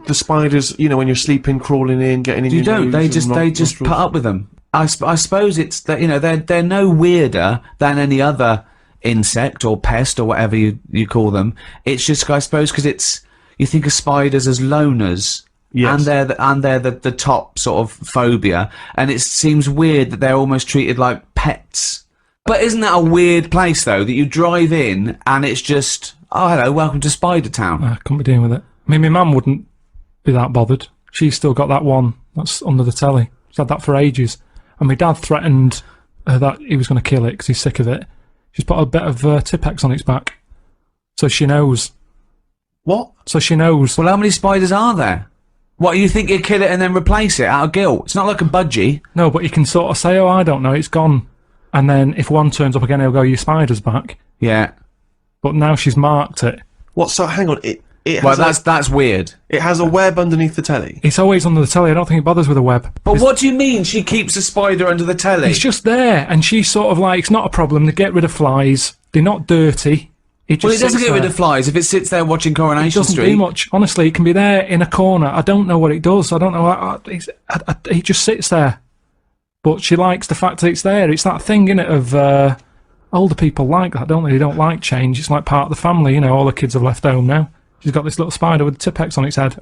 the spiders? You know, when you're sleeping, crawling in, getting in. You your don't. They nose just and put nostrils? up with them. I suppose it's that they're no weirder than any other insect or pest or whatever you call them. It's just I suppose because you think of spiders as loners. Yes. And they're the top sort of phobia, and it seems weird that they're almost treated like pets. But isn't that a weird place though, that you drive in and it's just, oh hello, welcome to Spider Town. I couldn't be dealing with it. I mean, my mum wouldn't be that bothered. She's still got that one that's under the telly. She's had that for ages. And my dad threatened her that he was going to kill it because he's sick of it. She's put a bit of Tipex on its back. So she knows. What? So she knows. Well, how many spiders are there? What, you think you'd kill it and then replace it out of guilt? It's not like a budgie. No, but you can sort of say, oh, I don't know, it's gone. And then if one turns up again, he'll go, your spider's back. Yeah. But now she's marked it. What? So hang on. It Well, has that's weird. it has a web underneath the telly. It's always under the telly. I don't think it bothers with a web. But what do you mean she keeps a spider under the telly? It's just there, and she's sort of like, it's not a problem. They get rid of flies. They're not dirty. It just Well, it doesn't sits get rid there. of flies if it sits there watching It Coronation doesn't Street. do much. Honestly, it can be there in a corner. I don't know what it does. I don't know. It just sits there. But she likes the fact that it's there. It's that thing, innit, of older people like that, don't they? They don't like change. It's like part of the family, you know. All the kids have left home now. She's got this little spider with Tipex on its head.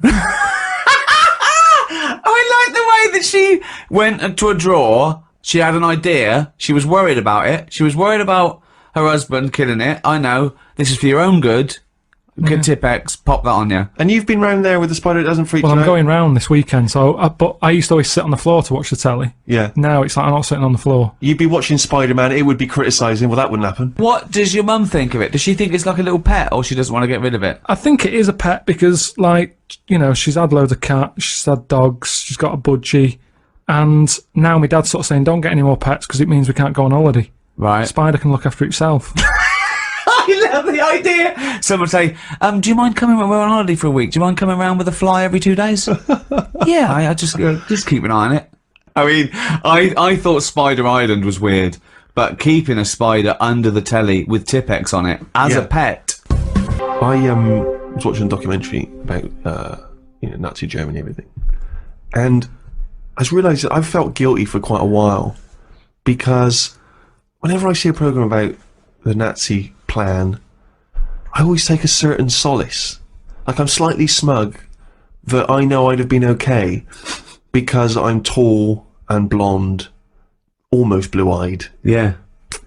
I like the way that she went to a drawer. She had an idea. She was worried about it. She was worried about her husband killing it. I know. This is for your own good. Good Tipex. Pop that on you. And you've been round there with the spider. It doesn't freak Well, you I'm out? going round this weekend, but I used to always sit on the floor to watch the telly. Yeah. Now it's like I'm not sitting on the floor. You'd be watching Spider-Man. It would be criticising. Well, that wouldn't happen. What does your mum think of it? Does she think it's like a little pet, or she doesn't want to get rid of it? I think it is a pet because, like, you know, she's had loads of cats, she's had dogs, she's got a budgie, and now my dad's sort of saying, don't get any more pets because it means we can't go on holiday. Right. Spider can look after itself. I love the idea. Someone say, do you mind coming? We're on holiday for a week. Do you mind coming around with a fly every 2 days? Yeah, I just keep an eye on it. I mean, I thought Spider Island was weird, but keeping a spider under the telly with Tipex on it as Yeah. a pet. I was watching a documentary about Nazi Germany and everything, and I just realised that I've felt guilty for quite a while because whenever I see a programme about the Nazi plan, I always take a certain solace. Like, I'm slightly smug that I know I'd have been okay because I'm tall and blonde, almost blue-eyed, Yeah.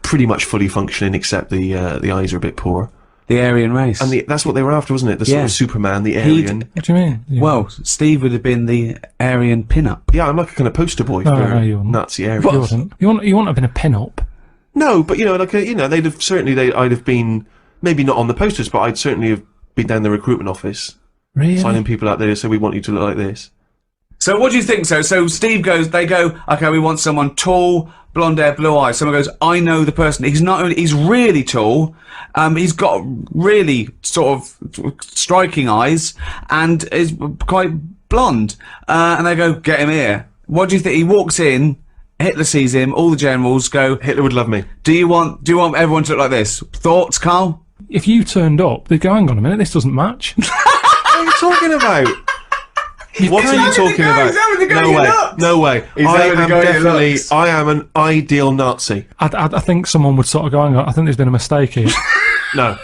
pretty much fully functioning except the eyes are a bit poor. The Aryan race. And that's what they were after, wasn't it? The sort Yeah. of Superman, the He'd- Aryan. What do you mean? Yeah. well, Steve would have been the Aryan pin-up. Yeah, I'm like a kind of poster boy No, for no, you wouldn't. Nazi Aryan. You wouldn't. You wouldn't have been a pin-up. No, but they'd have certainly. I'd have been maybe not on the posters, but I'd certainly have been down the recruitment office Really? signing people out there. So we want you to look like this. So what do you think? So Steve goes, they go, okay, we want someone tall, blonde hair, blue eyes. Someone goes, I know the person. He's not only, he's really tall, he's got really sort of striking eyes, and is quite blonde. And they go, get him here. What do you think? He walks in, Hitler sees him, all the generals go, Hitler would love me. do you want everyone to look like this? Thoughts, Karl? If you turned up, they'd go, hang on a minute, this doesn't match. What are you talking about? What are you talking about? No way. No way. I am definitely. I am an ideal Nazi. I think someone would sort of go, hang on, I think there's been a mistake here. No,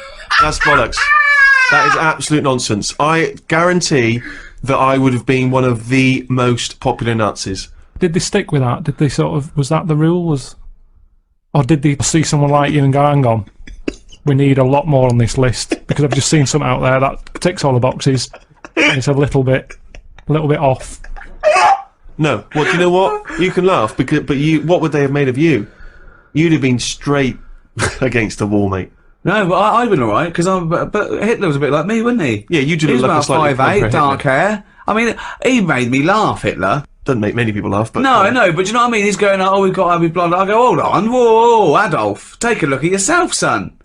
that's bollocks. That is absolute nonsense. I guarantee that I would have been one of the most popular Nazis. Did they stick with that? Did they sort of, was that the rule? Or did they see someone like you and go, hang on, we need a lot more on this list because I've just seen something out there that ticks all the boxes and it's a little bit off. No. Well, do you know what? You can laugh, but what would they have made of you? You'd have been straight against the wall, mate. No, but I'd been alright, because but Hitler was a bit like me, wasn't he? Yeah, you did He was look like a about slightly 5'8", proper dark Hitler. hair. I mean, he made me laugh, Hitler. Doesn't make many people laugh, but No, I know, but you know what I mean? He's going, oh, we've got to be blonde. I go, hold on, whoa, Adolf, take a look at yourself, son.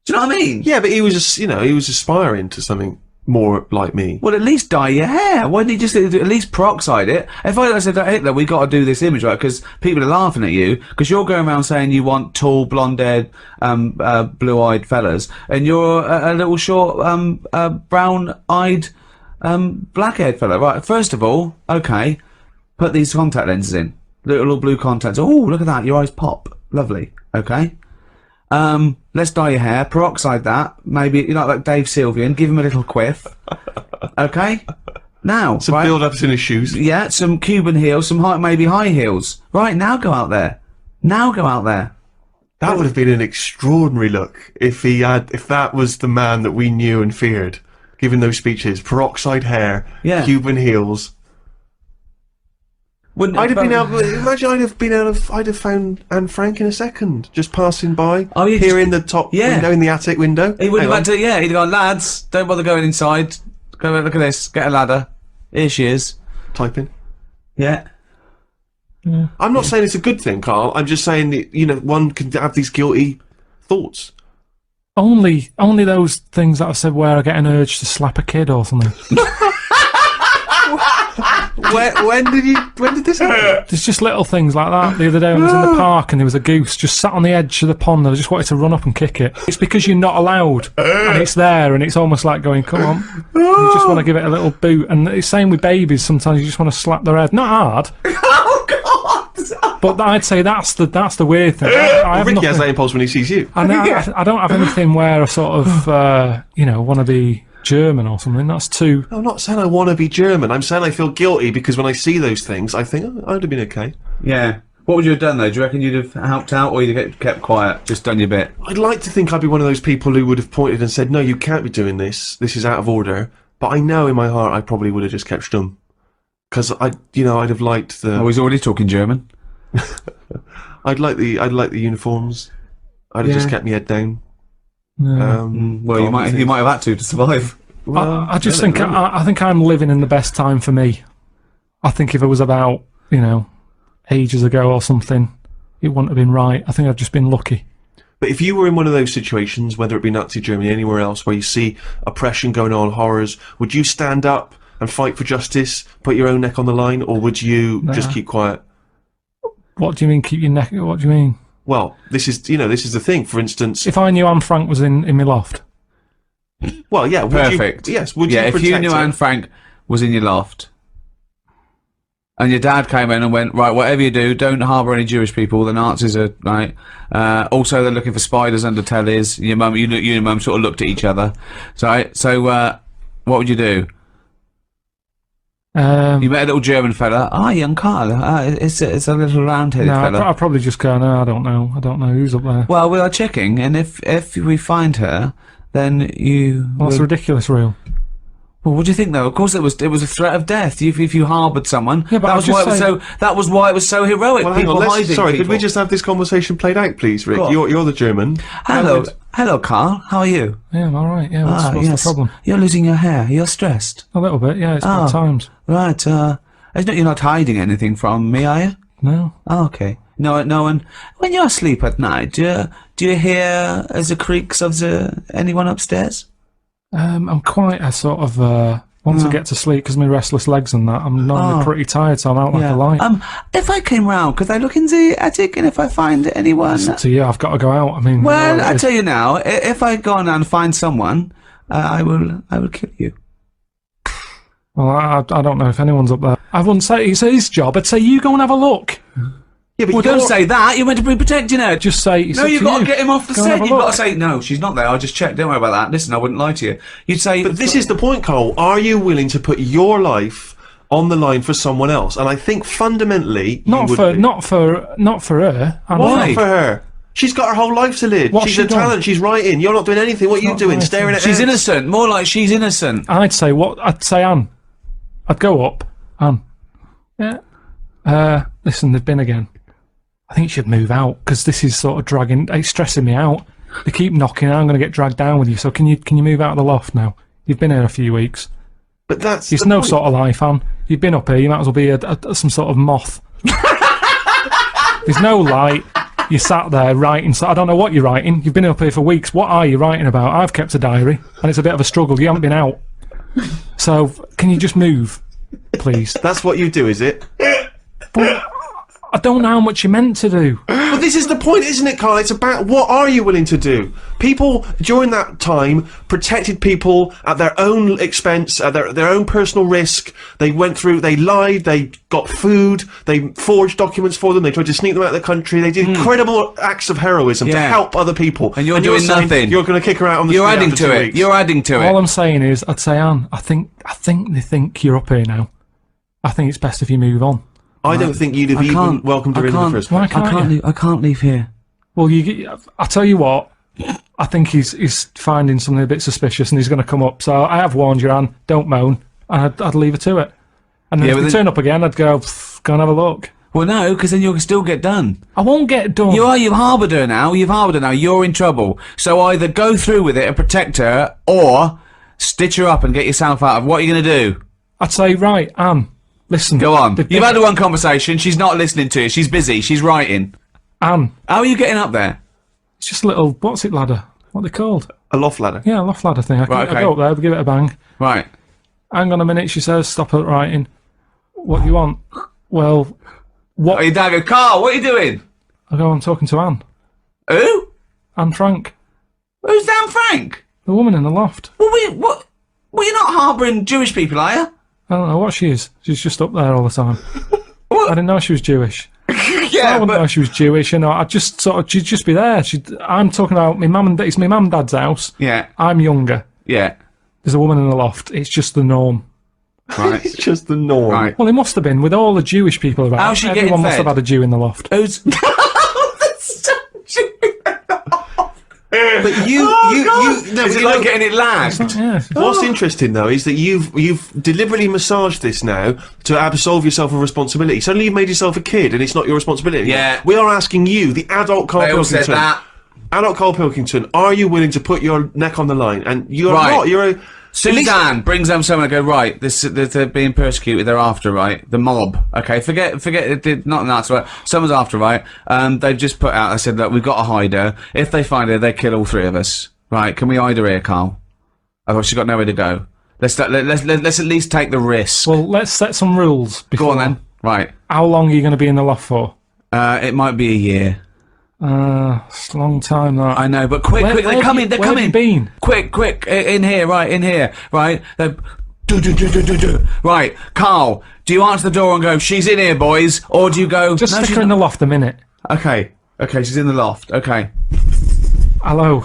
Do you know what I mean? yeah, but he was just, you know, he was aspiring to something more like me. Well, at least dye your hair. Why didn't he just at least peroxide it? If I said to Hitler, we got to do this image, right? Because people are laughing at you, because you're going around saying you want tall, blonde-haired, blue-eyed fellas, and you're a little short, brown-eyed, black-haired fella. Right, first of all, okay, put these contact lenses in. Little blue contacts. Oh, look at that, your eyes pop. Lovely. Okay. Let's dye your hair, peroxide that, maybe, you know, like Dave Sylvian, give him a little quiff. Okay? Now, Some right? build-ups in his shoes. Yeah, some Cuban heels, some maybe high heels. Right, now go out there. Now go out there. That would have been an extraordinary look if that was the man that we knew and feared, giving those speeches. Peroxide hair, Yeah. Cuban heels. Wouldn't I'd have been but- able. Imagine I'd have found Anne Frank in a second, just passing by. Oh, yeah, here just- in the top yeah. window, in the attic window. He would have Hang had to, yeah, he'd have gone, lads, don't bother going inside. Go look at this, get a ladder. Here she is. on, typing. Yeah. I'm not saying it's a good thing, Carl. I'm just saying that, you know, one can have these guilty thoughts. Only those things that I said where I get an urge to slap a kid or something. When did this happen? There's just little things like that. The other day when I was in the park and there was a goose just sat on the edge of the pond and I just wanted to run up and kick it. It's because you're not allowed and it's there and it's almost like going, come on. You just want to give it a little boot. And it's same with babies, sometimes you just want to slap their head. Not hard. Oh, God! But I'd say that's the weird thing. I have Ricky has nothing- that impulse when he sees you. I don't have anything where I sort of, want to be German or something. That's too... I'm not saying I want to be German. I'm saying I feel guilty because when I see those things, I think, oh, I'd have been okay. Yeah. What would you have done, though? Do you reckon you'd have helped out, or you'd have kept quiet, just done your bit? I'd like to think I'd be one of those people who would have pointed and said, no, you can't be doing this. This is out of order. But I know in my heart I probably would have just kept stum. Because I'd have liked the... Oh, he's already talking German. I'd like the uniforms. I'd have just kept my head down. Well, you might have had to survive. Well, I just think I think I'm living in the best time for me. I think if it was about ages ago or something, it wouldn't have been right. I think I've just been lucky. But if you were in one of those situations, whether it be Nazi Germany, anywhere else, where you see oppression going on, horrors, would you stand up and fight for justice, put your own neck on the line, or would you just keep quiet? What do you mean keep your neck? What do you mean? Well, this is the thing. For instance, If I knew Anne Frank was in my loft, well, yeah, would Perfect. You, yes, would yeah, you if protect you knew her? Anne Frank was in your loft, and your dad came in and went, right, whatever you do, don't harbour any Jewish people. The Nazis are right. Also, they're looking for spiders under tellies. Your mum, you and your mum sort of looked at each other. So, what would you do? You met a little German fella. Ah, young Karl. It's a little round-headed no, fella. I'd probably just go, no, I don't know who's up there. Well, we are checking, and if we find her, then you. Well, that's will- ridiculous, real. Well, what do you think, though? Of course, it was a threat of death. If you harboured someone, Yeah, but that was I'm why it just was so. That was why it was so heroic. Well, hang people on. hiding. Sorry, could we people. just have this conversation played out, please, Rick? Go on. You're the German. Hello, Karl. How are you? Yeah, I'm all right. Yeah, what's the problem? You're losing your hair. You're stressed. A little bit. Yeah, it's Oh. bad times. Right. You're not hiding anything from me, are you? No. Oh, okay. No one. When you're asleep at night, do you hear the creaks of anyone upstairs? I'm quite a sort of once I get to sleep because my restless legs and that, I'm normally pretty tired, so I'm out like a light. If I came round, could I look in the attic, and if I find anyone? So yeah, I've got to go out. I mean, Well, I it's- tell you now, if I go on and find someone, I will kill you. well, I don't know if anyone's up there. I wouldn't say it's his job. I'd say you go and have a look. Yeah, but Well, don't say that. You're meant to be protecting her. Just say it's No, up you've to got to you. get him off the Go and set. have a You've got look. to say, no, she's not there. I just checked. Don't worry about that. Listen, I wouldn't lie to you. You'd say, But this is the point, Cole. Are you willing to put your life on the line for someone else? And I think fundamentally, Not you would for be. not for her. I Why know. for her? She's got her whole life to live. What's she's she a done? talent. She's writing. You're not doing anything. What are you not doing? writing. Staring at she's ants? innocent. More like she's innocent. I'd say Anne. I'd go up. Anne. Yeah. Listen, they've been again. I think you should move out because this is sort of dragging. It's stressing me out. They keep knocking. I'm going to get dragged down with you. So can you move out of the loft now? You've been here a few weeks. But that's It's the no point. sort of life, Anne. You've been up here, you might as well be some sort of moth. There's no light. You sat there writing, so I don't know what you're writing. You've been up here for weeks. What are you writing about? I've kept a diary, and it's a bit of a struggle. You haven't been out. So, can you just move, please? That's what you do, is it? But I don't know how much you're meant to do. But this is the point, isn't it, Karl? It's about what are you willing to do? People, during that time, protected people at their own expense, at their own personal risk. They went through, they lied, they got food, they forged documents for them, they tried to sneak them out of the country. They did incredible acts of heroism to help other people. And you're doing saying nothing. You're going to kick her out on the You're street adding after to 2 it. weeks. You're adding to it. All I'm saying is, I'd say, Anne, I think they think you're up here now. I think it's best if you move on. I don't think you'd have even welcomed her in the first place. Why can't you? I can't leave here. Well, I tell you what, I think he's finding something a bit suspicious and he's going to come up. So I have warned you, Anne, don't moan. And I'd leave her to it. And then if they turn up again, I'd go and have a look. Well, no, because then you'll still get done. I won't get done. You've harboured her now. You're in trouble. So either go through with it and protect her, or stitch her up and get yourself out of. What are you going to do? I'd say, right, Anne, listen. Go on. You've had one conversation. She's not listening to you. She's busy. She's writing. Anne. How are you getting up there? It's just a little, what's it, ladder? What are they called? A loft ladder. Yeah, a loft ladder thing. I go up there, give it a bang. Right. Hang on a minute, she says, stop her writing. What do you want? Well, what? Oh, your dad go, Karl, what are you doing? I go, I'm talking to Anne. Who? Anne Frank. Who's Dan Frank? The woman in the loft. Well, you're not harbouring Jewish people, are you? I don't know what she is. She's just up there all the time. What? I didn't know she was Jewish. I Yeah, wouldn't know she was Jewish, you know. I just sort of, she'd just be there. I'm talking about my mum and it's my mum and dad's house. Yeah. I'm younger. Yeah. There's a woman in the loft. It's just the norm. Right. It's just the norm. Right. Well, it must have been with all the Jewish people about. How's she getting Everyone must fed? have had a Jew in the loft. Who's... But Is it like getting it lagged? Yeah. What's interesting though is that you've deliberately massaged this now to absolve yourself of responsibility. Suddenly you've made yourself a kid and it's not your responsibility. Yeah. We are asking you, the adult Karl They all said Pilkington. that. Adult Karl Pilkington, are you willing to put your neck on the line? And you're Right. not. You're a. Suzanne brings home someone and go, right, they're being persecuted, they're after, right? The mob. Okay, forget not that's right. Someone's after, right? They've just put out, I said, look, we've got to hide her. If they find her, they kill all three of us. Right, can we hide her here, Karl? Otherwise she's got nowhere to go. Let's at least take the risk. Well, let's set some rules. Go on before. then. Right. How long are you going to be in the loft for? It might be a year. It's a long time, that. I know, but quick, Where they're have coming, you been? Quick, in here, right? Right, Karl, do you answer the door and go, she's in here, boys, or do you go, Just no, stick she's her in not- the loft a minute. Okay, she's in the loft, okay. Hello.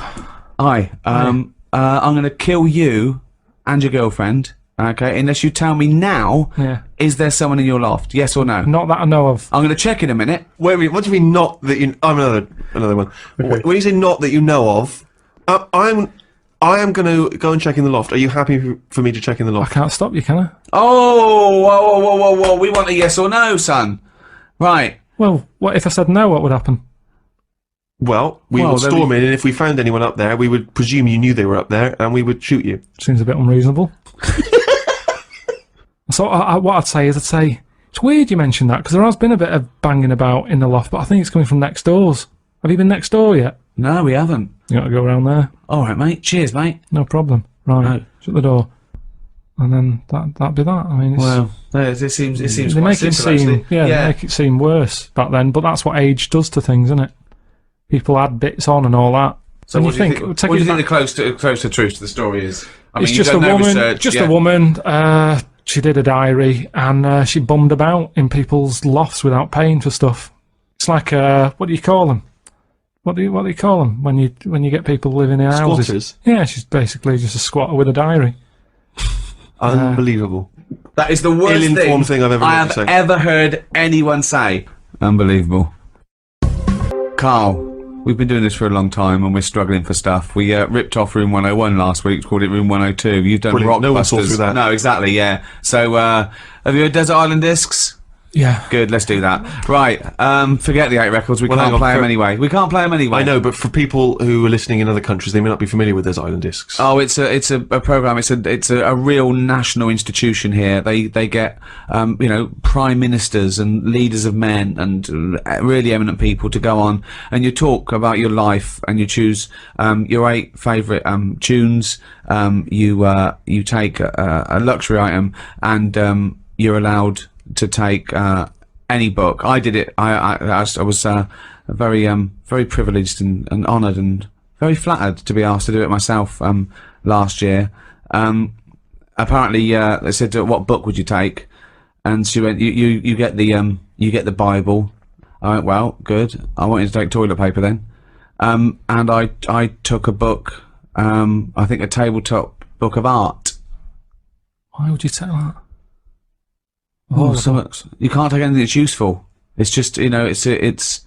Hi, I'm gonna kill you and your girlfriend, okay, unless you tell me now, Yeah. is there someone in your loft, yes or no? Not that I know of. I'm gonna check in a minute. Wait a minute. What do you mean? Not that you? I'm another one. When you say not that you know of, I am going to go and check in the loft. Are you happy for me to check in the I loft? can't stop you, can I? Oh, whoa, we want a yes or no, son. Right. Well, what if I said no? What would happen? Well, we Well, will then storm in, and if we found anyone up there, we would presume you knew they were up there, and we would shoot you. Seems a bit unreasonable. So what I'd say it's weird you mentioned that because there has been a bit of banging about in the loft, but I think it's coming from next doors. Have you been next door yet? No, we haven't. You got to go around there. All right, mate. Cheers, mate. No problem. Right, No. shut the door, and then that'd be that. I mean, it's, Well, it seems they quite make it simple, seem actually. they make it seem worse back then. But that's what age does to things, isn't it? People add bits on and all that. So And what do you think? take What do it you think back- the close to truth to the story is? I mean, it's you've just a done no woman. research, Just yeah. a woman. She did a diary and she bummed about in people's lofts without paying for stuff. It's like what do you call them? What do you call them when you get people living in houses? Squatters? Yeah, she's basically just a squatter with a diary. Unbelievable. That is the worst Ill-informed thing I've ever I heard have you say. ever heard anyone say. Unbelievable. Karl, we've been doing this for a long time and we're struggling for stuff. We ripped off Room 101 last week, called it Room 102. You've done Brilliant. No one saw Rockbusters. through that. No, exactly, yeah. So, have you heard Desert Island Discs? Yeah. Good, let's do that. Right, forget the 8 records, we Well, hang can't on, play them for- anyway. We can't play them anyway. I know, but for people who are listening in other countries, they may not be familiar with those island discs. Oh, it's a program. It's a real national institution here. They get prime ministers and leaders of men and really eminent people to go on, and you talk about your life and you choose your 8 favourite tunes. You take a luxury item and you're allowed to take any book. I did it. I was very privileged and honoured and very flattered to be asked to do it myself last year. Apparently, they said, "What book would you take?" And she went, "You get the Bible." I went, "Well, good. I wanted to take toilet paper then." And I took a book. I think a tabletop book of art. Why would you take that? Oh, so you can't take anything that's useful. It's just it's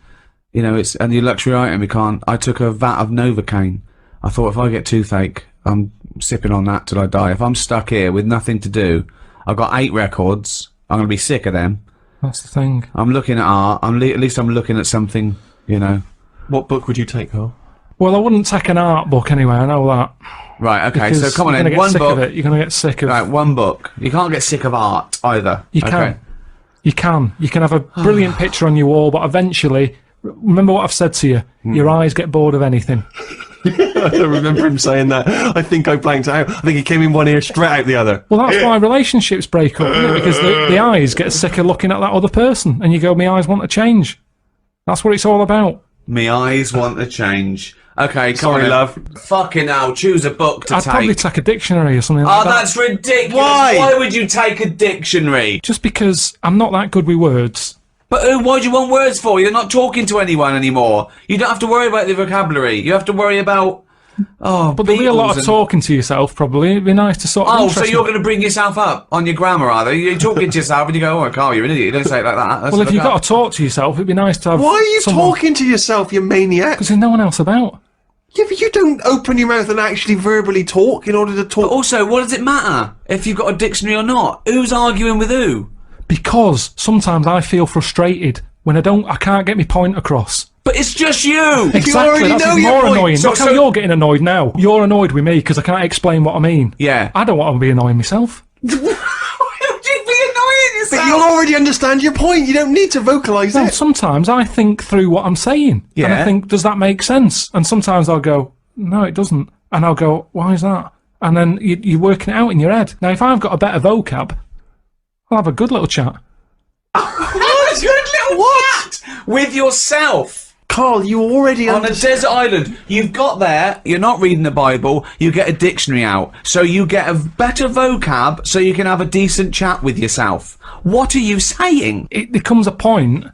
and your luxury item. You can't. I took a vat of Novocaine. I thought if I get toothache, I'm sipping on that till I die. If I'm stuck here with nothing to do, I've got 8 records. I'm gonna be sick of them. That's the thing. I'm looking at art. At least I'm looking at something. What book would you take, Karl? Well, I wouldn't take an art book anyway. I know that. Right. Okay. Because So come on you're gonna then. get One sick book. of it. You're going to get sick of. Right. One book. You can't get sick of art either. You can. Okay. You can. You can have a brilliant picture on your wall, but eventually, remember what I've said to you. Your eyes get bored of anything. I don't remember him saying that. I think I blanked out. I think he came in one ear, straight out the other. Well, that's why relationships break up, isn't it? Because the eyes get sick of looking at that other person, and you go, "My eyes want to change." That's what it's all about. Me eyes want to change. Okay, come Sorry, on, then. love. Fucking hell, choose a book to I'd probably take. take a dictionary or something Oh, like that. that's ridiculous. Why? Why would you take a dictionary? Just because I'm not that good with words. But what do you want words for? You're not talking to anyone anymore. You don't have to worry about the vocabulary. You have to worry about... But there'll be a lot of talking to yourself, probably. It'd be nice to sort of Oh, so interest you're me. going to bring yourself up on your grammar, are they? You're talking to yourself and you go, "Oh, Karl, you're an idiot. You don't say it like that." Well, if you've got to talk to yourself, it'd be nice to have Why are you someone... talking to yourself, you maniac? Because there's no one else about. Yeah, but you don't open your mouth and actually verbally talk in order to talk. Also, what does it matter if you've got a dictionary or not? Who's arguing with who? Because sometimes I feel frustrated when I can't get my point across. But it's just you! Exactly, already that's know even your more point. annoying. So- Look how so- you're getting annoyed now. You're annoyed with me because I can't explain what I mean. Yeah. I don't want to be annoying myself. Why would you be annoying yourself? But you'll already understand your point. You don't need to vocalise No, it. sometimes I think through what I'm saying. And I Yeah. think, does that make sense? And sometimes I'll go, no, it doesn't. And I'll go, why is that? And then you're working it out in your head. Now, if I've got a better vocab, I'll have a good little chat. What? Good little what? With yourself. Karl, you already On a understand. desert island, you've got there, you're not reading the Bible, you get a dictionary out, so you get a better vocab so you can have a decent chat with yourself. What are you saying? It becomes a point,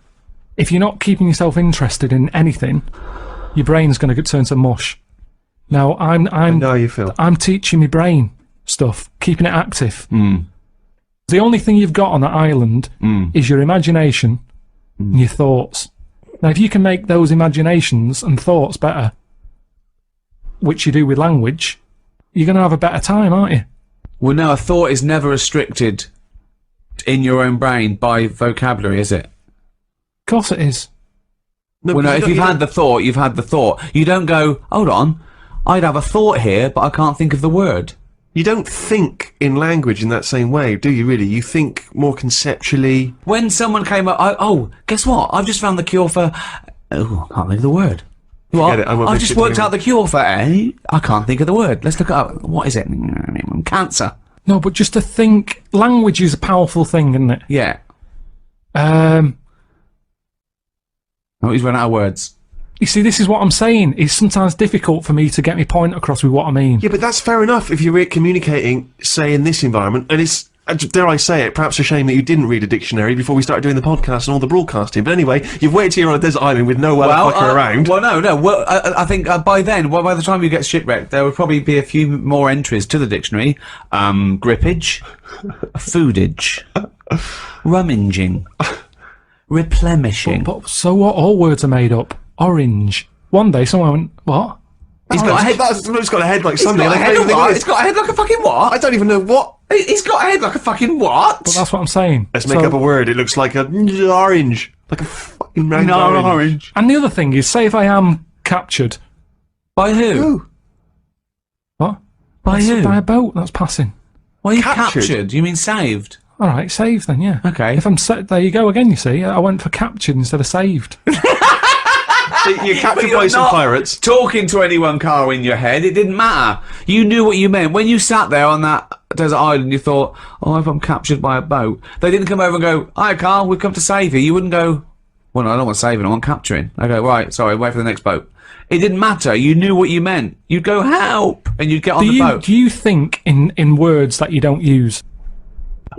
if you're not keeping yourself interested in anything, your brain's going to turn to mush. Now, I know how you feel. I'm teaching my brain stuff, keeping it active. The only thing you've got on that island is your imagination and your thoughts. Now, if you can make those imaginations and thoughts better, which you do with language, you're going to have a better time, aren't you? Well, no, a thought is never restricted in your own brain by vocabulary, is it? Of course it is. No, Well, no, because if you you've don't- had the thought, you've had the thought. You don't go, hold on, I'd have a thought here, but I can't think of the word. You don't think in language in that same way, do you really? You think more conceptually. When someone came up, guess what? I've just found the cure for... Oh, I can't think of the word. What? it, I won't I've mention just it worked anymore. out the cure for I can't think of the word. Let's look it up. What is it? Cancer. No, but just to think, language is a powerful thing, isn't it? Yeah. Um, Oh, he's run out of words. you see, this is what I'm saying. It's sometimes difficult for me to get my point across with what I mean. Yeah, but that's fair enough if you're communicating, say, in this environment, and it's, dare I say it, perhaps a shame that you didn't read a dictionary before we started doing the podcast and all the broadcasting. But anyway, you've waited here on a desert island with no fucker around. Well, no. Well, I think by then, by the time you get shipwrecked, there would probably be a few more entries to the dictionary. Grippage, foodage, rummaging, replenishing. But so what? All words are made up. Orange. One day someone went, what? He's got a head. It's got a head like It's something. got a I head don't of think what? it is. It's got a head like a fucking what? I don't even know what He's got a head like a fucking what? But that's what I'm saying. Let's make up a word. It looks like a orange. Like a fucking round orange. And the other thing is, say if I am captured. By who? What? By who? By a boat that's passing. Why are you Captured? captured? You mean saved? Alright, saved then, yeah. Okay. If I'm there you go again, you see. I went for captured instead of saved. You're captured by some pirates. Talking to anyone, Karl, in your head, it didn't matter. You knew what you meant. When you sat there on that desert island, you thought, oh, if I'm captured by a boat. They didn't come over and go, hi, Karl, we've come to save you. You wouldn't go, well, no, I don't want saving, I want capturing. I go, right, sorry, wait for the next boat. It didn't matter. You knew what you meant. You'd go, help, and you'd get on the boat. Do you think in words that you don't use?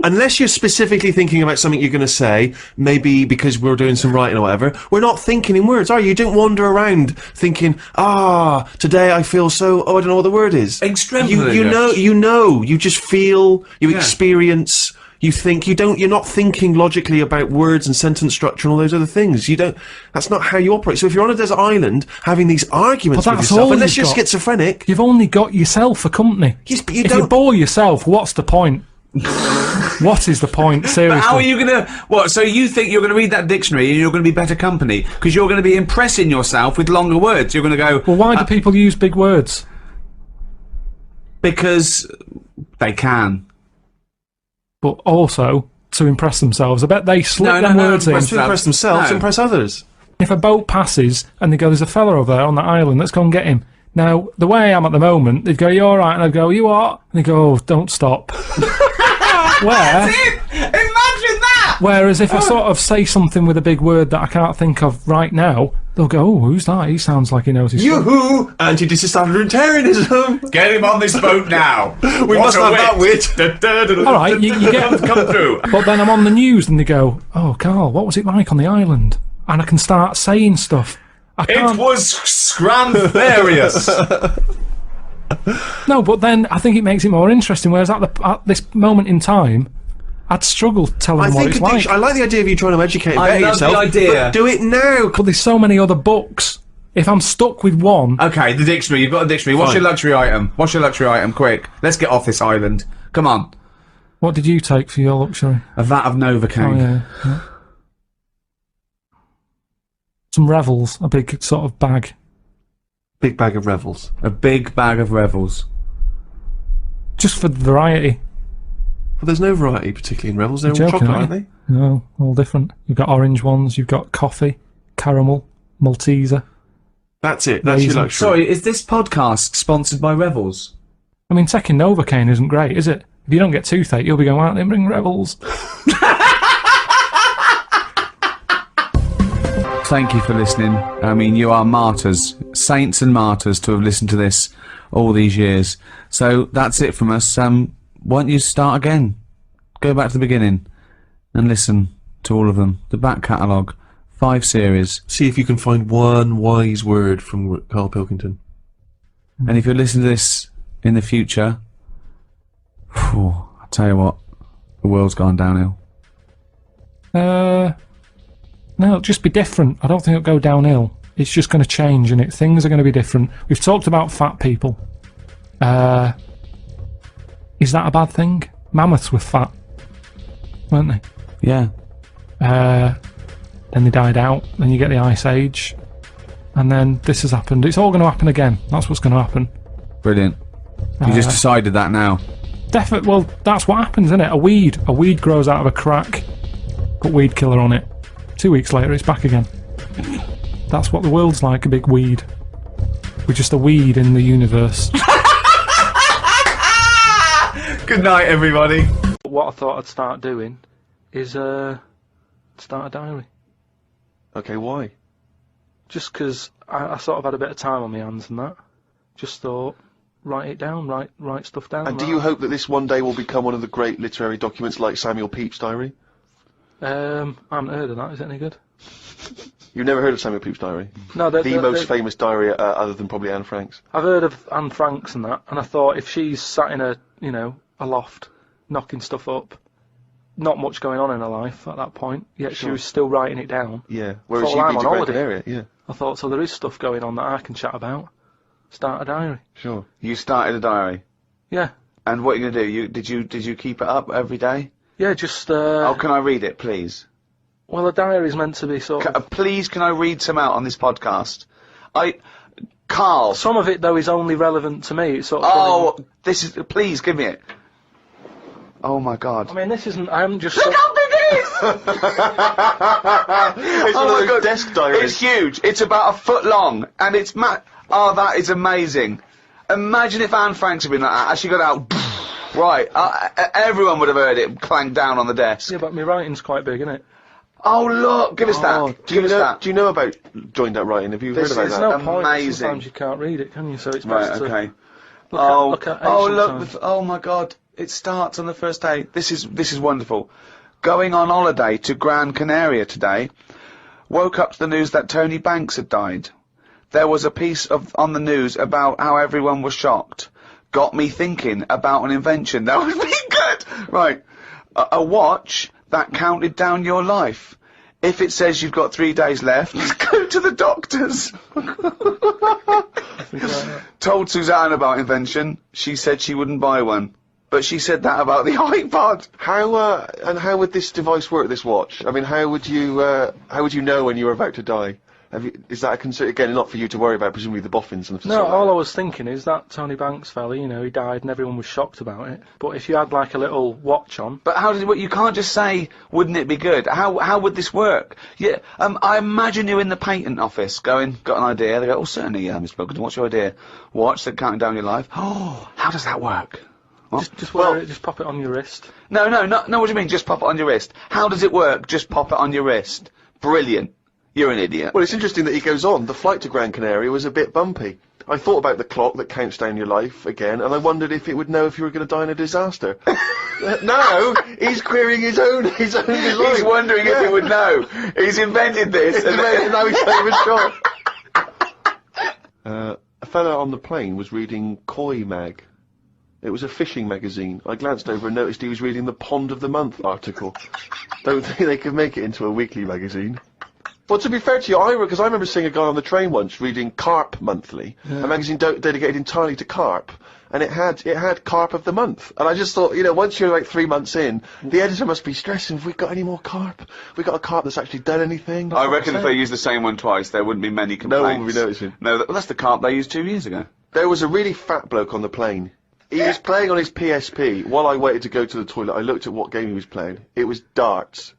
Unless you're specifically thinking about something you're going to say, maybe because we're doing some writing or whatever, we're not thinking in words, are you? You don't wander around thinking, today I feel so, I don't know what the word is. Extravagant. You know, you just feel, you experience, you think, you're not thinking logically about words and sentence structure and all those other things. That's not how you operate. So if you're on a desert island having these arguments with yourself, unless you're schizophrenic. You've only got yourself for company. Yes, but if you bore yourself, what's the point? What is the point, seriously? But how are you gonna, so you think you're gonna read that dictionary and you're gonna be better company? Because you're gonna be impressing yourself with longer words. You're gonna go, well, why do people use big words? Because they can. But also, to impress themselves. I bet they slip them words in. To impress themselves, to impress others. If a boat passes and they go, there's a fella over there on that island, let's go and get him. Now, the way I am at the moment, they'd go, you alright? And I'd go, you what? And they'd go, oh, don't stop. Imagine that! Whereas if I sort of say something with a big word that I can't think of right now, they'll go, oh, who's that? He sounds like he knows his stuff. Yoo-hoo! Anti-disestablishmentarianism! Get him on this boat now! We must have that wit! Alright, you get... Come through. But then I'm on the news and they go, oh, Karl, what was it like on the island? And I can start saying stuff. It was scramfarious. No, but then I think it makes it more interesting, whereas at this moment in time, I'd struggle telling them what it's like. I like the idea of you trying to educate and better yourself. I love the idea. But do it now! But there's so many other books. If I'm stuck with one... Okay, the dictionary. You've got a dictionary. What's your luxury item? What's your luxury item? Quick. Let's get off this island. Come on. What did you take for your luxury? A vat of Novocaine. Oh, yeah. Some Revels, a big sort of bag. Big bag of Revels. A big bag of Revels. Just for variety. Well, there's no variety particularly in Revels. They're all joking, chocolate, aren't they? No, all different. You've got orange ones, you've got coffee, caramel, Malteser. That's it. That's your luxury. Sorry, is this podcast sponsored by Revels? I mean, taking Novocaine isn't great, is it? If you don't get toothache, you'll be going, why don't they bring Revels? Thank you for listening. I mean, you are martyrs, saints and martyrs to have listened to this all these years. So that's it from us. Why don't you start again? Go back to the beginning and listen to all of them. The back catalogue, 5 series. See if you can find one wise word from Karl Pilkington. And if you're listening to this in the future, I'll tell you what, the world's gone downhill. No, it'll just be different. I don't think it'll go downhill. It's just going to change, and things are going to be different. We've talked about fat people. Is that a bad thing? Mammoths were fat, weren't they? Yeah. Then they died out. Then you get the Ice Age, and then this has happened. It's all going to happen again. That's what's going to happen. Brilliant. You just decided that now. Definitely. Well, that's what happens, isn't it? A weed grows out of a crack. Put weed killer on it. 2 weeks later, it's back again. That's what the world's like, a big weed. We're just a weed in the universe. Good night, everybody. What I thought I'd start doing is start a diary. Okay, why? Just because I sort of had a bit of time on my hands and that. Just thought, write it down, write stuff down. And do you hope that this one day will become one of the great literary documents like Samuel Pepys' diary? I haven't heard of that. Is it any good? You've never heard of Samuel Pepys' diary? No, the most famous diary other than probably Anne Frank's. I've heard of Anne Frank's and that, and I thought if she's sat in a loft, knocking stuff up, not much going on in her life at that point, yet she was still writing it down. Yeah, whereas Thought, you've I'm been on to holiday. Gran Canaria, yeah. I thought, so there is stuff going on that I can chat about. Start a diary. Sure. You started a diary. Yeah. And what are you gonna do? Did you keep it up every day? Yeah, just. Oh, can I read it, please? Well, a diary is meant to be sort of. Please, can I read some out on this podcast? Karl. Some of it though is only relevant to me. It's sort of. Oh, this is. Please give me it. Oh my God. I mean, this isn't. I haven't just. Look how big it is! It's one of those desk diaries. It's huge. It's about a foot long, and it's Oh, that is amazing. Imagine if Anne Frank's had been like that. As she got out, right, everyone would have heard it clank down on the desk. Yeah, but my writing's quite big, isn't it? Oh look, give us that. Do you know about joined up writing? Have you heard This about is that? No point. amazing. Sometimes you can't read it, can you? So it's Right, best to okay. look at ancient look, times. oh my God, it starts on the first day. This is wonderful. Going on holiday to Gran Canaria today. Woke up to the news that Tony Banks had died. There was a piece on the news about how everyone was shocked. Got me thinking about an invention that would be good. Right, a watch that counted down your life. If it says you've got 3 days left, go to the doctors. Told Suzanne about invention. She said she wouldn't buy one. But she said that about the iPod. How would this device work? This watch? I mean, how would you know when you were about to die? Is that a concern? Again, not for you to worry about, presumably the boffins and stuff. No, all I was thinking is that Tony Banks fella, you know, he died and everyone was shocked about it. But if you had like a little watch on. But how did it work? You can't just say, wouldn't it be good? How would this work? Yeah, I imagine you in the patent office going, got an idea. They go, oh, certainly, Mr. Pilkington, what's your idea? Watch that counting down your life. Oh, how does that work? Just wear it, just pop it on your wrist. No, what do you mean, just pop it on your wrist? How does it work? Just pop it on your wrist. Brilliant. You're an idiot. Well, it's interesting that he goes on. The flight to Gran Canaria was a bit bumpy. I thought about the clock that counts down your life again, and I wondered if it would know if you were going to die in a disaster. No, he's querying his own life. He's wondering if he would know. He's invented this. And now he's not even sure. A fella on the plane was reading Koi Mag. It was a fishing magazine. I glanced over and noticed he was reading the Pond of the Month article. Don't think they could make it into a weekly magazine. Well, to be fair to you, because I remember seeing a guy on the train once reading Carp Monthly, a magazine dedicated entirely to carp, and it had Carp of the Month. And I just thought, you know, once you're like 3 months in, the editor must be stressing, have we got any more carp? We got a carp that's actually done anything? I reckon if they used the same one twice, there wouldn't be many complaints. No one would be noticing. No, that's the carp they used 2 years ago. There was a really fat bloke on the plane. He was playing on his PSP. While I waited to go to the toilet, I looked at what game he was playing. It was darts.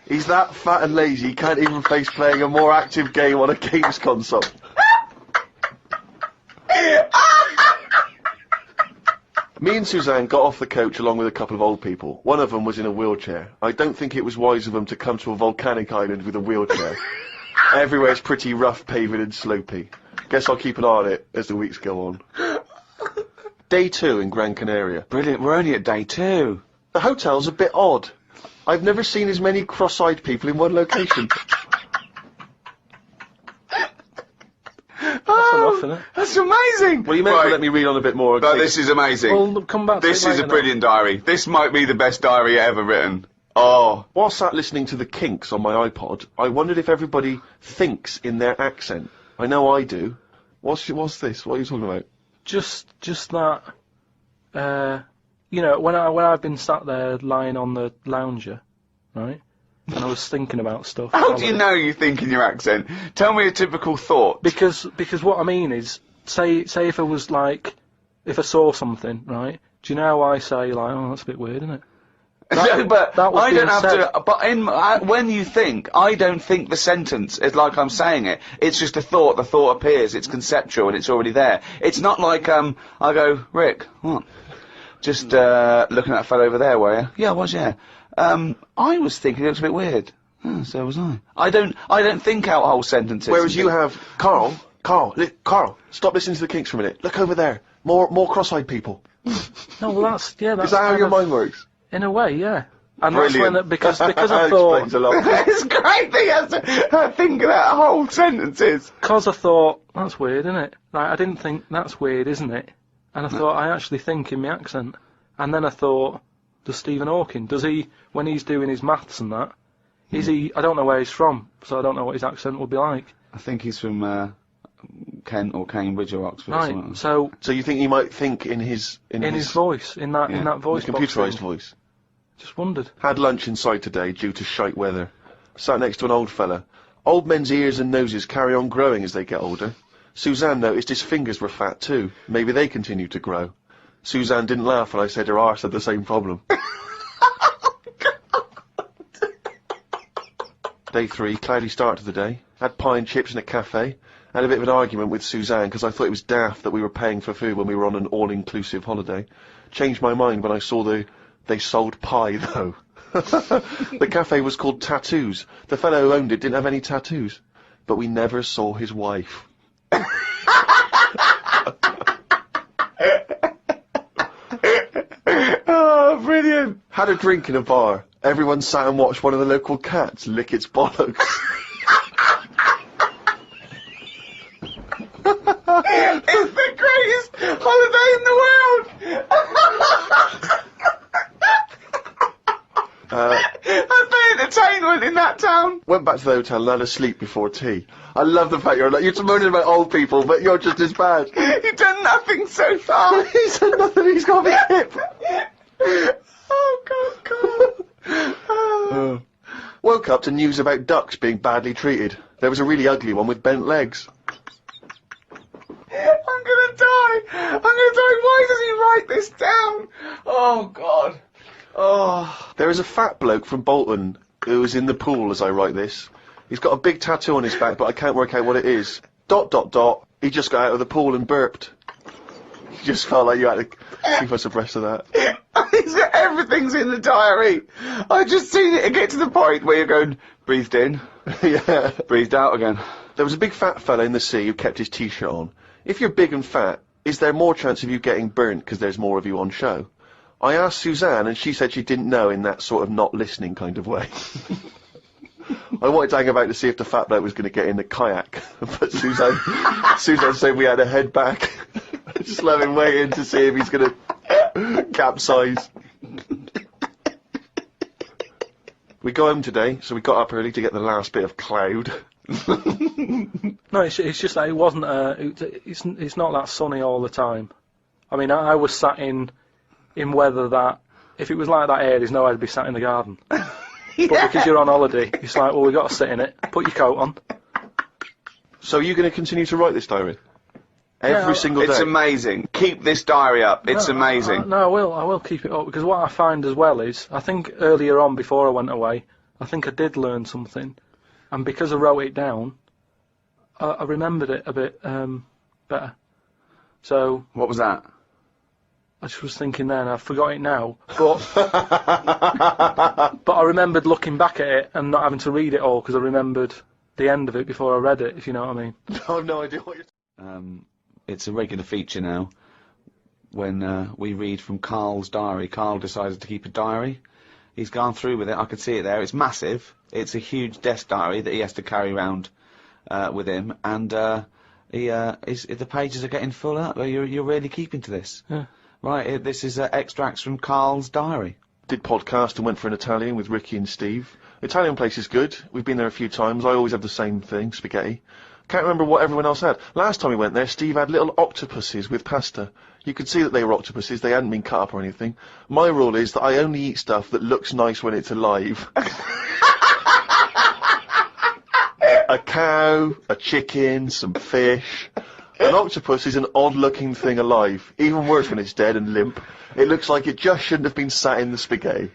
He's that fat and lazy, he can't even face playing a more active game on a games console. Me and Suzanne got off the coach along with a couple of old people. One of them was in a wheelchair. I don't think it was wise of them to come to a volcanic island with a wheelchair. Everywhere's pretty rough, paving and slopey. Guess I'll keep an eye on it as the weeks go on. Day 2 in Gran Canaria. Brilliant, we're only at day 2. The hotel's a bit odd. I've never seen as many cross-eyed people in one location. That's enough, isn't it? That's amazing! Well, you may have to let me read on a bit more. No, this is amazing. Well, come back to This it is a later, brilliant diary. This might be the best diary ever written. Oh. While sat listening to the Kinks on my iPod, I wondered if everybody thinks in their accent. I know I do. What's this? What are you talking about? Just that, you know, when I've been sat there lying on the lounger, right, and I was thinking about stuff. How do you know you think in your accent? Tell me a typical thought. Because what I mean is, say if I was like, if I saw something, right, do you know how I say, like, oh, that's a bit weird, isn't it? No, but that was I don't being have said. to. But when you think, I don't think the sentence is like I'm saying it. It's just a thought. The thought appears. It's conceptual and it's already there. It's not like I go, Rick, what? Just looking at that fellow over there, were you? Yeah, I was. Yeah. I was thinking it looks a bit weird. Oh, so was I. I don't think out whole sentences. Whereas you have Carl, stop listening to the Kinks for a minute. Look over there. More cross-eyed people. No, well, that's Is that how your mind works? In a way, yeah. And Brilliant. that's when because I That thought explains a lot. It's great that he has to think of that whole sentences. because I thought that's weird, isn't it? Like I didn't think that's weird, isn't it? And I thought I actually think in my accent. And then I thought, does Stephen Hawking, does he, when he's doing his maths and that, is he? I don't know where he's from, so I don't know what his accent would be like. I think he's from Kent or Cambridge or Oxford or something. Right. So So you think he might think in his voice, in that voice box computerised thing. voice? Just wondered. Had lunch inside today due to shite weather. Sat next to an old fella. Old men's ears and noses carry on growing as they get older. Suzanne noticed his fingers were fat too. Maybe they continue to grow. Suzanne didn't laugh when I said her arse had the same problem. Day 3, cloudy start to the day. Had pie and chips in a cafe. Had a bit of an argument with Suzanne because I thought it was daft that we were paying for food when we were on an all-inclusive holiday. Changed my mind when I saw they sold pie though. The cafe was called Tattoos. The fellow who owned it didn't have any tattoos. But we never saw his wife. Oh, brilliant. Had a drink in a bar. Everyone sat and watched one of the local cats lick its bollocks. It's the greatest holiday in the world. That's the entertainment in that town. Went back to the hotel and had a sleep before tea. I love the fact you're moaning about old people, but you're just as bad. You've done nothing so far. He's done nothing, he's got me hip. Oh, God. Woke up to news about ducks being badly treated. There was a really ugly one with bent legs. I'm gonna die. Why does he write this down? Oh, God. Oh. There is a fat bloke from Bolton who is in the pool as I write this. He's got a big tattoo on his back, but I can't work out what it is. ... He just got out of the pool and burped. You just felt like you had to keep us abreast of that. Everything's in the diary. I just seen it get to the point where you're going, breathed in, Yeah. breathed out again. There was a big fat fella in the sea who kept his t-shirt on. If you're big and fat, is there more chance of you getting burnt because there's more of you on show? I asked Suzanne and she said she didn't know in that sort of not listening kind of way. I wanted to hang about to see if the fat bloke was going to get in the kayak, but Suzanne said we had to head back. Just let him wait in to see if he's going to capsize. We go home today, so we got up early to get the last bit of cloud. No, it's just that it wasn't. It's not that sunny all the time. I mean, I was sat in weather that if it was like that here, there's no way I'd be sat in the garden. But because you're on holiday, it's like, well, we've got to sit in it. Put your coat on. So are you going to continue to write this diary? Every single day? It's amazing. Keep this diary up. It's amazing. No, I will keep it up, because what I find as well is, I think earlier on, before I went away, I think I did learn something. And because I wrote it down, I remembered it a bit better. So What was that? I just was thinking then, I forgot it now, but but I remembered looking back at it and not having to read it all, because I remembered the end of it before I read it, if you know what I mean. I have no idea what you're... It's a regular feature now when we read from Karl's diary. Karl decided to keep a diary. He's gone through with it. I could see it there. It's massive. It's a huge desk diary that he has to carry around with him, and the pages are getting full up. You're really keeping to this. Yeah. Right, this is extracts from Karl's diary. Did podcast and went for an Italian with Ricky and Steve. Italian place is good. We've been there a few times. I always have the same thing, spaghetti. Can't remember what everyone else had. Last time we went there, Steve had little octopuses with pasta. You could see that they were octopuses. They hadn't been cut up or anything. My rule is that I only eat stuff that looks nice when it's alive. A cow, a chicken, some fish. An octopus is an odd-looking thing alive. Even worse when it's dead and limp. It looks like it just shouldn't have been sat in the spaghetti.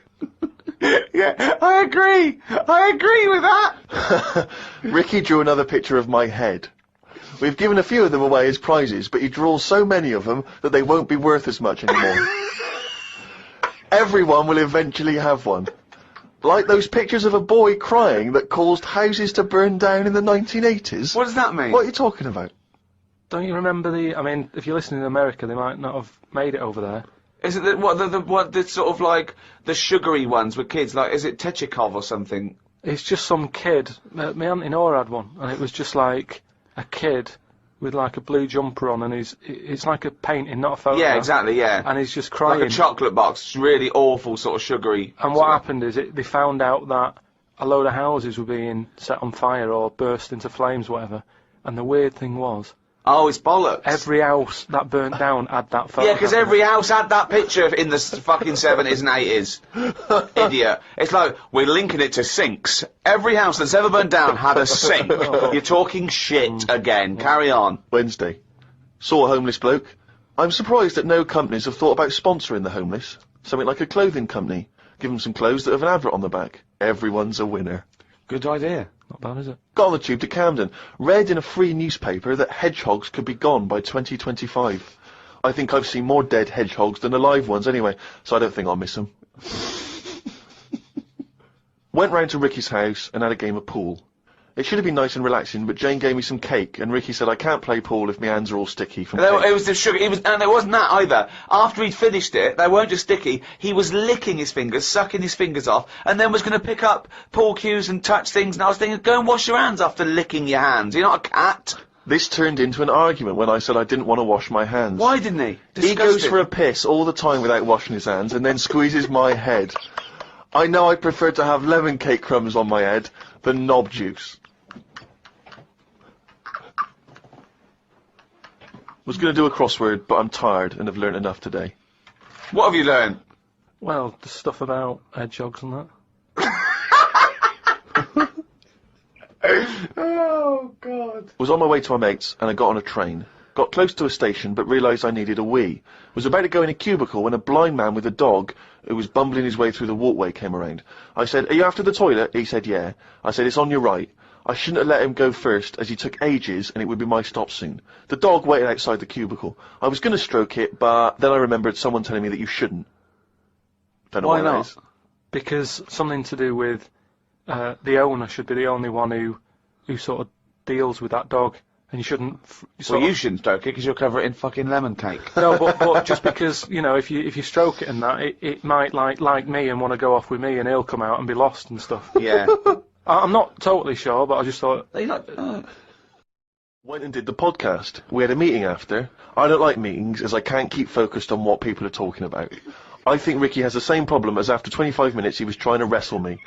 Yeah, I agree. I agree with that. Ricky drew another picture of my head. We've given a few of them away as prizes, but he draws so many of them that they won't be worth as much anymore. Everyone will eventually have one. Like those pictures of a boy crying that caused houses to burn down in the 1980s. What does that mean? What are you talking about? Don't you remember I mean, if you're listening in America, they might not have made it over there. Is it the sort of like the sugary ones with kids? Like, is it Techikov or something? It's just some kid. My auntie Nora had one, and it was just like a kid with like a blue jumper on, and it's like a painting, not a photo. Yeah, exactly. Yeah. And he's just crying. Like a chocolate box. It's really awful, sort of sugary. And what happened is they found out that a load of houses were being set on fire or burst into flames, whatever. And the weird thing was, Oh, it's bollocks. Every house that burnt down had that photo. Yeah, because every house had that picture in the fucking 70s and 80s. Idiot. It's like, we're linking it to sinks. Every house that's ever burned down had a sink. You're talking shit again. Carry on. Wednesday. Saw a homeless bloke. I'm surprised that no companies have thought about sponsoring the homeless. Something like a clothing company. Give them some clothes that have an advert on the back. Everyone's a winner. Good idea. Not bad, is it? Got on the tube to Camden. Read in a free newspaper that hedgehogs could be gone by 2025. I think I've seen more dead hedgehogs than alive ones anyway, so I don't think I'll miss them. Went round to Ricky's house and had a game of pool. It should have been nice and relaxing, but Jane gave me some cake, and Ricky said I can't play pool if my hands are all sticky from No, cake. it was the sugar. And it wasn't that either. After he'd finished it, they weren't just sticky. He was licking his fingers, sucking his fingers off, and then was going to pick up pool cues and touch things. And I was thinking, go and wash your hands after licking your hands. You're not a cat. This turned into an argument when I said I didn't want to wash my hands. Why didn't he? He goes for a piss all the time without washing his hands, and then squeezes my head. I know I prefer to have lemon cake crumbs on my head than knob juice. Was going to do a crossword, but I'm tired and have learnt enough today. What have you learned? Well, the stuff about hedgehogs and that. Oh, God. Was on my way to my mates, and I got on a train. Got close to a station, but realised I needed a wee. Was about to go in a cubicle when a blind man with a dog, who was bumbling his way through the walkway, came around. I said, "Are you after the toilet?" He said, "Yeah." I said, "It's on your right." I shouldn't have let him go first, as he took ages, and it would be my stop soon. The dog waited outside the cubicle. I was going to stroke it, but then I remembered someone telling me that you shouldn't. Don't know Why why that not? is. Because something to do with the owner should be the only one who sort of deals with that dog, and you shouldn't. Well, you shouldn't stroke it because you'll cover it in fucking lemon cake. No, but just because, you know, if you stroke it and that, it might like me and want to go off with me, and he'll come out and be lost and stuff. Yeah. I'm not totally sure, but I just thought. You're not, Went and did the podcast. We had a meeting after. I don't like meetings, as I can't keep focused on what people are talking about. I think Ricky has the same problem as after 25 minutes he was trying to wrestle me.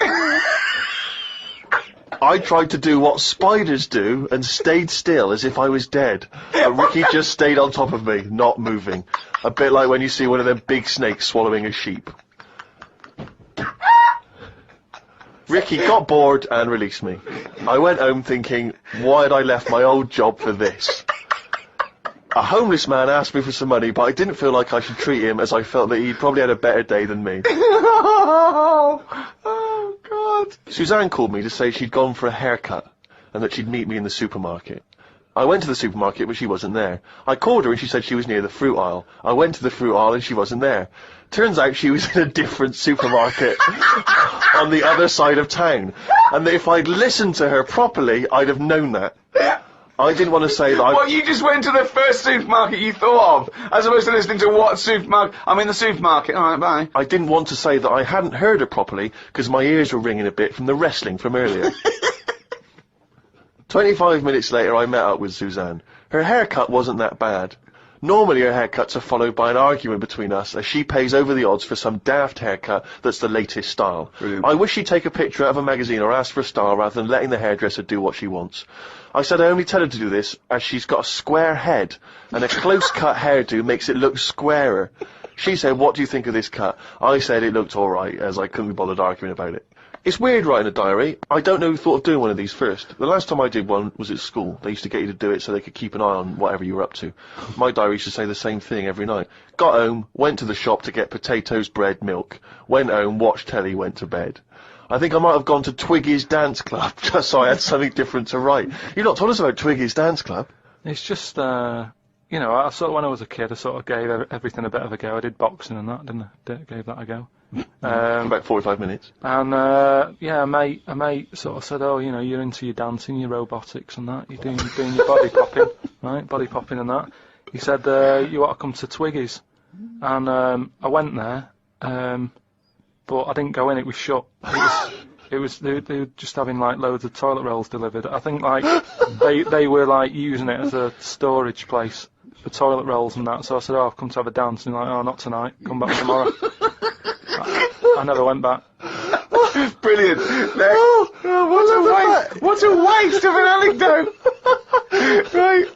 I tried to do what spiders do and stayed still as if I was dead. But Ricky just stayed on top of me, not moving. A bit like when you see one of them big snakes swallowing a sheep. Ricky got bored and released me. I went home thinking, why had I left my old job for this? A homeless man asked me for some money, but I didn't feel like I should treat him, as I felt that he'd probably had a better day than me. oh, God. Suzanne called me to say she'd gone for a haircut, and that she'd meet me in the supermarket. I went to the supermarket, but she wasn't there. I called her and she said she was near the fruit aisle. I went to the fruit aisle and she wasn't there. Turns out she was in a different supermarket on the other side of town. And that if I'd listened to her properly, I'd have known that. I didn't want to say that Well, you just went to the first supermarket you thought of, as opposed to listening to what supermarket. I'm in the supermarket. All right, bye. I didn't want to say that I hadn't heard her properly, because my ears were ringing a bit from the wrestling from earlier. 25 minutes later, I met up with Suzanne. Her haircut wasn't that bad. Normally her haircuts are followed by an argument between us, as she pays over the odds for some daft haircut that's the latest style. Brilliant. I wish she'd take a picture out of a magazine or ask for a style rather than letting the hairdresser do what she wants. I said I only tell her to do this as she's got a square head, and a close-cut hairdo makes it look squarer. She said, "What do you think of this cut?" I said it looked alright, as I couldn't be bothered arguing about it. It's weird writing a diary. I don't know who thought of doing one of these first. The last time I did one was at school. They used to get you to do it so they could keep an eye on whatever you were up to. My diary used to say the same thing every night. Got home, went to the shop to get potatoes, bread, milk. Went home, watched telly, went to bed. I think I might have gone to Twiggy's Dance Club, just so I had something different to write. You've not told us about Twiggy's Dance Club. It's just, you know, I sort of, when I was a kid, I sort of gave everything a bit of a go. I did boxing and that, didn't I? Gave that a go. About 45 minutes. And, yeah, a mate sort of said, oh, you know, you're into your dancing, your robotics and that, you're doing your body popping, right? Body popping and that. He said, you ought to come to Twiggy's. And, I went there, but I didn't go in, it was shut. They were just having like loads of toilet rolls delivered. I think like they were like using it as a storage place for toilet rolls and that. So I said, "Oh, I've come to have a dance." And like, "Oh, not tonight. Come back tomorrow." I never went back. Brilliant. What a waste of an anecdote. Right.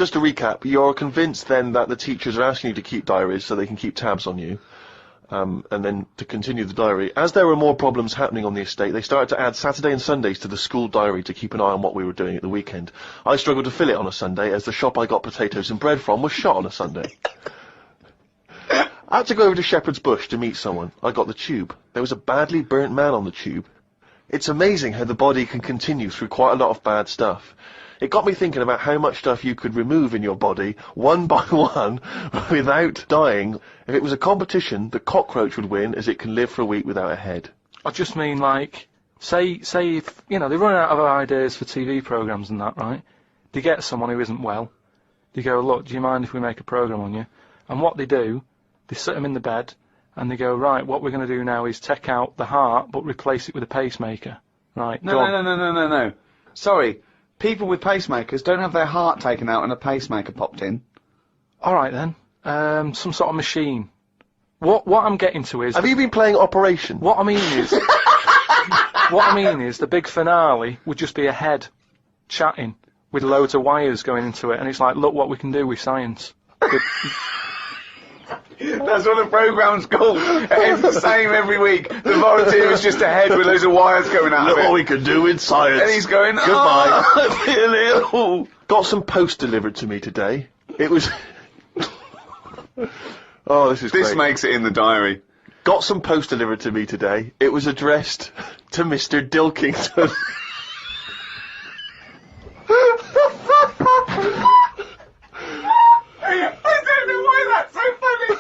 just to recap, you're convinced then that the teachers are asking you to keep diaries so they can keep tabs on you. And then to continue the diary, as there were more problems happening on the estate, they started to add Saturday and Sundays to the school diary to keep an eye on what we were doing at the weekend. I struggled to fill it on a Sunday, as the shop I got potatoes and bread from was shut on a Sunday. I had to go over to Shepherd's Bush to meet someone. I got the tube. There was a badly burnt man on the tube. It's amazing how the body can continue through quite a lot of bad stuff. It got me thinking about how much stuff you could remove in your body, one by one, without dying. If it was a competition, the cockroach would win, as it can live for a week without a head. I just mean, like, say if, you know, they run out of ideas for TV programmes and that, right? They get someone who isn't well. They go, look, do you mind if we make a programme on you? And what they do, they sit them in the bed, and they go, right, what we're going to do now is take out the heart, but replace it with a pacemaker. Right, No. Sorry. People with pacemakers don't have their heart taken out and a pacemaker popped in. All right, then. Some sort of machine. What I'm getting to is... Have you been playing Operation? What I mean is... what I mean is the big finale would just be a head chatting with loads of wires going into it, and it's like, look what we can do with science. That's what the programme's called. It's the same every week. The volunteer is just a head with loads of wires going out Look of it. what we can do with science. And he's going, Goodbye. I feel ill. Got some post delivered to me today. It was... Oh, this is This great. makes it in the diary. Got some post delivered to me today. It was addressed to Mr. Dilkington. I don't know why that's so funny.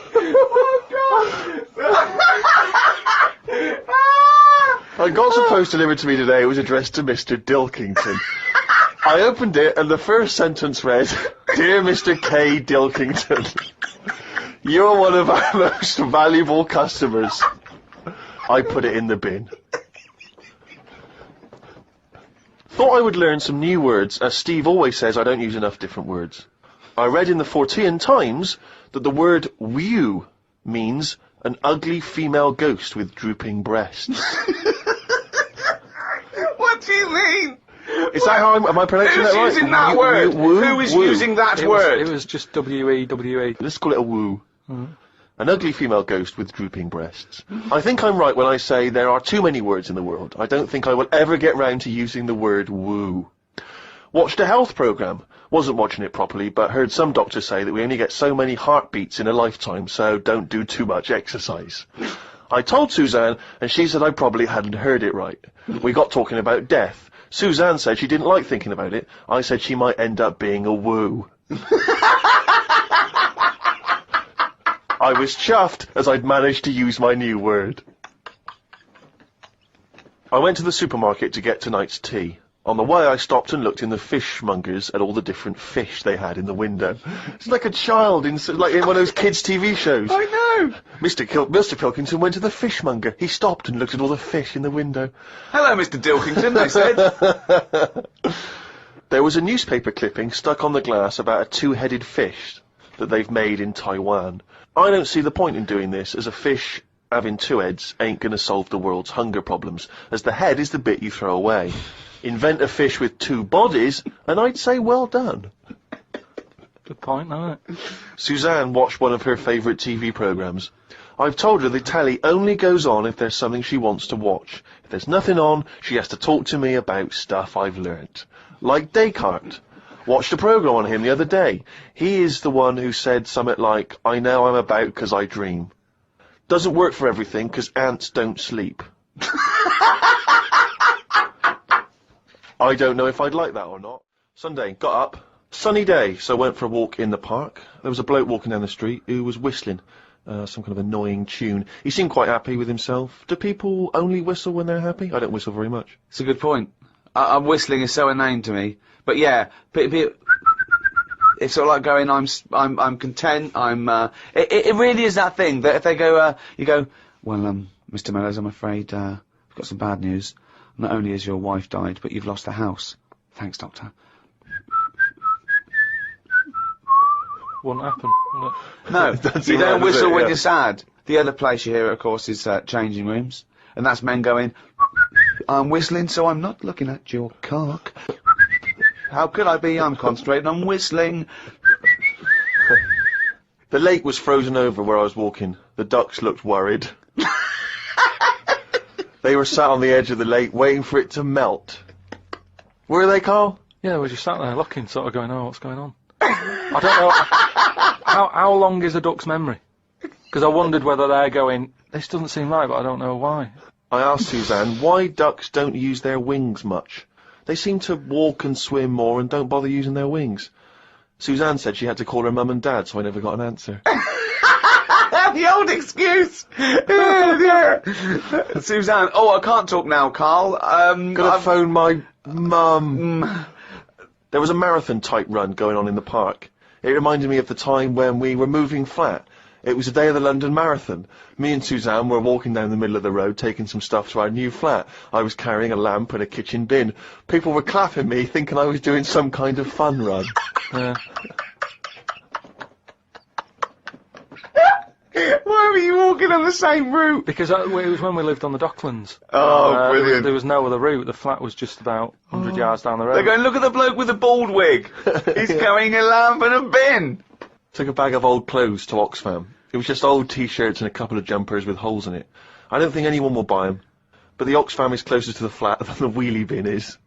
I got some post delivered to me today. It was addressed to Mr. Dilkington. I opened it, and the first sentence read, "Dear Mr. K. Dilkington, you're one of our most valuable customers." I put it in the bin. Thought I would learn some new words, as Steve always says I don't use enough different words. I read in the Fortean Times that the word "wew" means an ugly female ghost with drooping breasts. What do you mean? Is that how am I pronouncing Who's that right? using that word? Who is using that word? It was just W-E-W-E. Let's call it a woo. An ugly female ghost with drooping breasts. I think I'm right when I say there are too many words in the world. I don't think I will ever get round to using the word woo. Watched a health programme. Wasn't watching it properly, but heard some doctors say that we only get so many heartbeats in a lifetime, so don't do too much exercise. I told Suzanne, and she said I probably hadn't heard it right. We got talking about death. Suzanne said she didn't like thinking about it. I said she might end up being a woo. I was chuffed as I'd managed to use my new word. I went to the supermarket to get tonight's tea. On the way, I stopped and looked in the fishmongers at all the different fish they had in the window. It's like a child in one of those kids' TV shows. I know. Mr. Pilkington went to the fishmonger. He stopped and looked at all the fish in the window. Hello, Mr. Dilkington, they said. There was a newspaper clipping stuck on the glass about a two-headed fish that they've made in Taiwan. I don't see the point in doing this, as a fish having two heads ain't gonna solve the world's hunger problems, as the head is the bit you throw away. Invent a fish with two bodies, and I'd say well done. Good point, isn't it? Suzanne watched one of her favourite TV programmes. I've told her the telly only goes on if there's something she wants to watch. If there's nothing on, she has to talk to me about stuff I've learnt. Like Descartes. Watched a programme on him the other day. He is the one who said something like, "I know I'm about 'cause I dream." Doesn't work for everything, 'cause ants don't sleep. I don't know if I'd like that or not. Sunday, got up. Sunny day, so went for a walk in the park. There was a bloke walking down the street who was whistling some kind of annoying tune. He seemed quite happy with himself. Do people only whistle when they're happy? I don't whistle very much. It's a good point. Whistling is so inane to me. But yeah, it's sort of like going, I'm content, it really is that thing that if they go, you go, well, Mr. Mellors, I'm afraid, we've got some bad news. Not only has your wife died, but you've lost the house. Thanks, Doctor. Wouldn't happen, would it? No, That's you it, don't yeah, whistle when yeah. you're sad. The other place you hear it, of course, is changing rooms. And that's men going, I'm whistling, so I'm not looking at your cock. How could I be? I'm concentrating on whistling. The lake was frozen over where I was walking. The ducks looked worried. They were sat on the edge of the lake waiting for it to melt. Were they, Carl? Yeah, we just sat there looking, sort of going, oh, what's going on? I don't know. How long is a duck's memory? Because I wondered whether they're going, this doesn't seem right, but I don't know why. I asked Suzanne why ducks don't use their wings much. They seem to walk and swim more and don't bother using their wings. Suzanne said she had to call her mum and dad, so I never got an answer. The old excuse. Yeah. Suzanne. Oh, I can't talk now, Carl. Gotta phone my mum. There was a marathon-type run going on in the park. It reminded me of the time when we were moving flat. It was the day of the London Marathon. Me and Suzanne were walking down the middle of the road, taking some stuff to our new flat. I was carrying a lamp and a kitchen bin. People were clapping me, thinking I was doing some kind of fun run. Why were you walking on the same route? Because it was when we lived on the Docklands. Oh, brilliant. There was no other route. The flat was just about 100 yards down the road. They're going, look at the bloke with the bald wig. He's carrying a lamp and a bin. Took a bag of old clothes to Oxfam. It was just old T-shirts and a couple of jumpers with holes in it. I don't think anyone will buy them. But the Oxfam is closer to the flat than the wheelie bin is.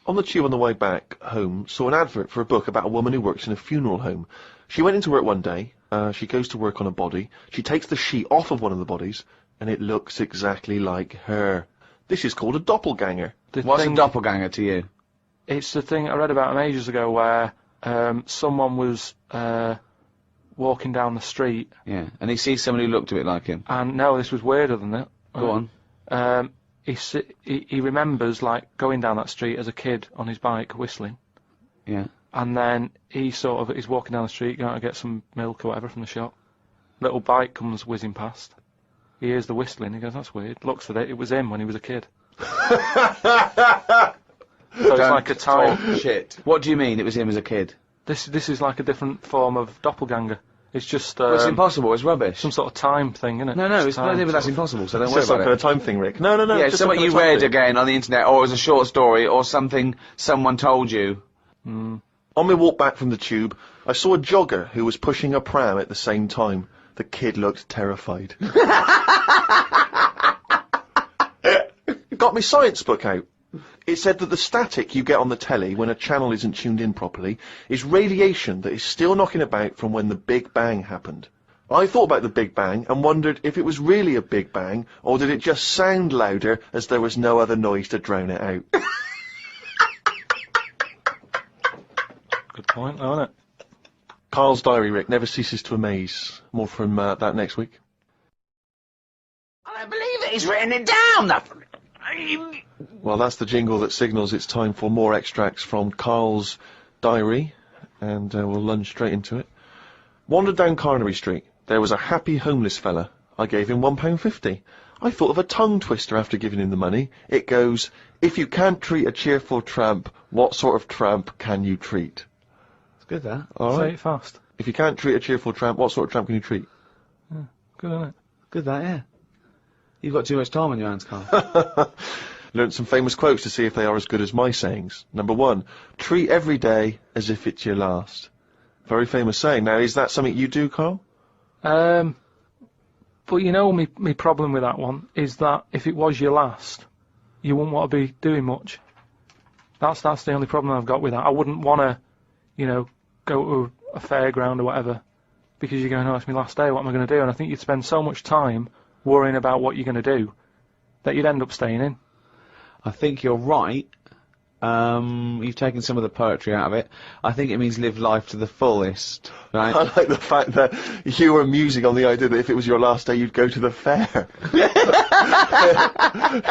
On the tube on the way back home, saw an advert for a book about a woman who works in a funeral home. She went into work one day, she goes to work on a body, she takes the sheet off of one of the bodies, and it looks exactly like her. This is called a doppelganger. What's a doppelganger to you? It's the thing I read about them ages ago where someone was walking down the street. Yeah, and he sees someone who looked a bit like him. And no, this was weirder than that. Go on. He remembers, like, going down that street as a kid on his bike, whistling. Yeah. And then he's walking down the street, going to get some milk or whatever from the shop. Little bike comes whizzing past. He hears the whistling, he goes, that's weird. Looks at it, it was him when he was a kid. So it's like a time. Shit. What do you mean it was him as a kid? This is like a different form of doppelganger. It's just Well, it's impossible, it's rubbish. some sort of time thing, isn't it? No, it's time, but that's sort of- impossible, so don't It's worry some about kind it. of time thing, Rick. No. Yeah, just so some what kind you of time read thing. again on the internet, or it was a short story, or something someone told you. On my walk back from the tube, I saw a jogger who was pushing a pram at the same time. The kid looked terrified. Got my science book out. It said that the static you get on the telly when a channel isn't tuned in properly is radiation that is still knocking about from when the Big Bang happened. I thought about the Big Bang and wondered if it was really a Big Bang, or did it just sound louder as there was no other noise to drown it out. Good point, though, isn't it? Karl's diary, Rick, never ceases to amaze. More from that next week. I don't believe it, he's written it down! Well, that's the jingle that signals it's time for more extracts from Karl's diary, and we'll lunge straight into it. Wandered down Carnaby Street. There was a happy homeless fella. I gave him £1.50. I thought of a tongue twister after giving him the money. It goes, if you can't treat a cheerful tramp, what sort of tramp can you treat? It's good, that. All Say right. it fast. If you can't treat a cheerful tramp, what sort of tramp can you treat? Good, isn't it? Good, that, yeah. You've got too much time on your hands, Karl. Learned some famous quotes to see if they are as good as my sayings. Number 1, treat every day as if it's your last. Very famous saying. Now, is that something you do, Karl? But you know, my problem with that one is that if it was your last, you wouldn't want to be doing much. That's the only problem I've got with that. I wouldn't want to, go to a fairground or whatever, because you're going, oh, it's my last day, what am I going to do? And I think you'd spend so much time worrying about what you're going to do that you'd end up staying in. I think you're right. You've taken some of the poetry out of it. I think it means live life to the fullest, right? I like the fact that you were musing on the idea that if it was your last day, you'd go to the fair.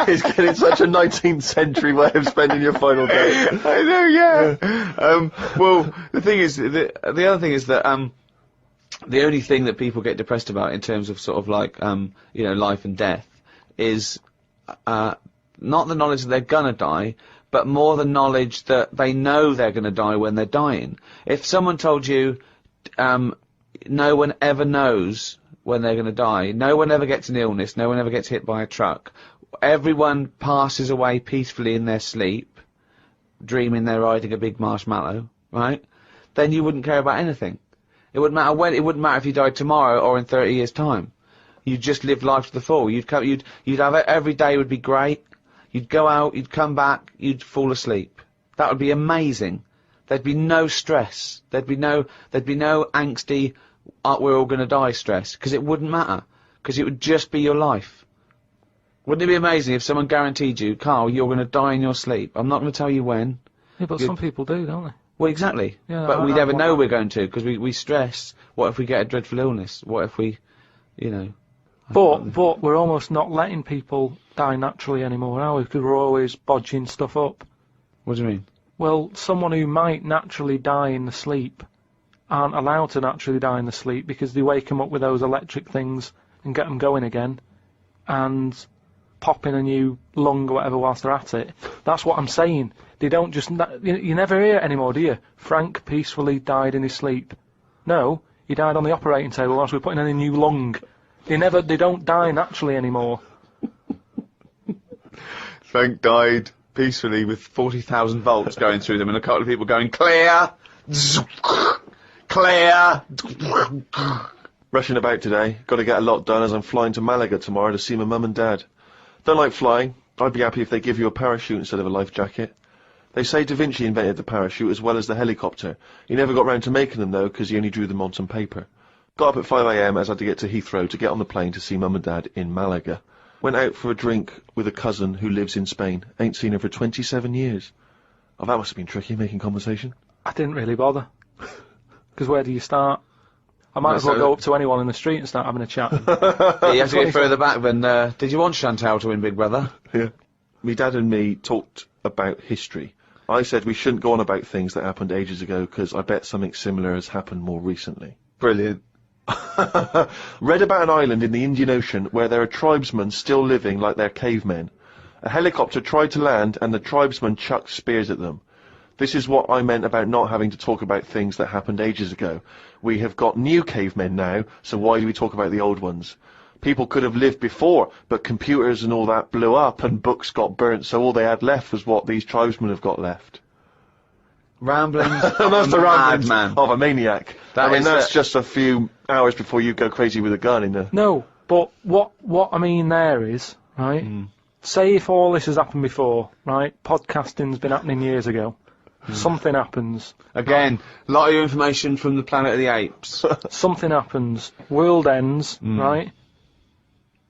It's getting such a 19th century way of spending your final day. I know, yeah. Well, the thing is, the other thing is that, the only thing that people get depressed about in terms of sort of like, life and death is, not the knowledge that they're gonna die, but more the knowledge that they know they're gonna die when they're dying. If someone told you, no one ever knows when they're gonna die, no one ever gets an illness, no one ever gets hit by a truck, everyone passes away peacefully in their sleep, dreaming they're riding a big marshmallow, right? Then you wouldn't care about anything. It wouldn't matter when. It wouldn't matter if you died tomorrow or in 30 years' time. You'd just live life to the full. You'd have it, every day would be great. You'd go out, you'd come back, you'd fall asleep. That would be amazing. There'd be no stress. There'd be no angsty, we're all gonna die stress, because it wouldn't matter. Because it would just be your life. Wouldn't it be amazing if someone guaranteed you, Karl, you're gonna die in your sleep? I'm not gonna tell you when. Yeah, but some people do, don't they? Well, exactly. Yeah, but we I never want know that. we're going to, because we stress. What if we get a dreadful illness? What if we, you know... But we're almost not letting people die naturally anymore, are we? Because we're always bodging stuff up. What do you mean? Well, someone who might naturally die in the sleep aren't allowed to naturally die in the sleep because they wake them up with those electric things and get them going again and pop in a new lung or whatever whilst they're at it. That's what I'm saying. They don't just... You never hear it anymore, do you? Frank peacefully died in his sleep. No, he died on the operating table whilst we were putting in a new lung. They don't die naturally anymore. Frank died peacefully with 40,000 volts going through them and a couple of people going, clear! Clear! Rushing about today. Got to get a lot done as I'm flying to Malaga tomorrow to see my mum and dad. Don't like flying. I'd be happy if they give you a parachute instead of a life jacket. They say Da Vinci invented the parachute as well as the helicopter. He never got round to making them though, because he only drew them on some paper. Got up at 5 AM as I had to get to Heathrow to get on the plane to see mum and dad in Malaga. Went out for a drink with a cousin who lives in Spain. Ain't seen her for 27 years. Oh, that must have been tricky, making conversation. I didn't really bother. Because where do you start? I might as well go up to anyone in the street and start having a chat. Yeah, you have to go further back than, did you want Chantal to win Big Brother? Yeah. Me dad and me talked about history. I said we shouldn't go on about things that happened ages ago, because I bet something similar has happened more recently. Brilliant. Read about an island in the Indian Ocean where there are tribesmen still living like they're cavemen. A helicopter tried to land and the tribesmen chucked spears at them. This is what I meant about not having to talk about things that happened ages ago. We have got new cavemen now, so why do we talk about the old ones? People could have lived before, but computers and all that blew up and books got burnt, so all they had left was what these tribesmen have got left. Ramblings And that's the ramblings madman. of a maniac. That I mean, is that's the- just a few hours before you go crazy with a gun in the... No, but what I mean there is, right, say if all this has happened before, right, podcasting's been happening years ago, something happens, Again, a lot of information from the Planet of the Apes. something happens, world ends, right,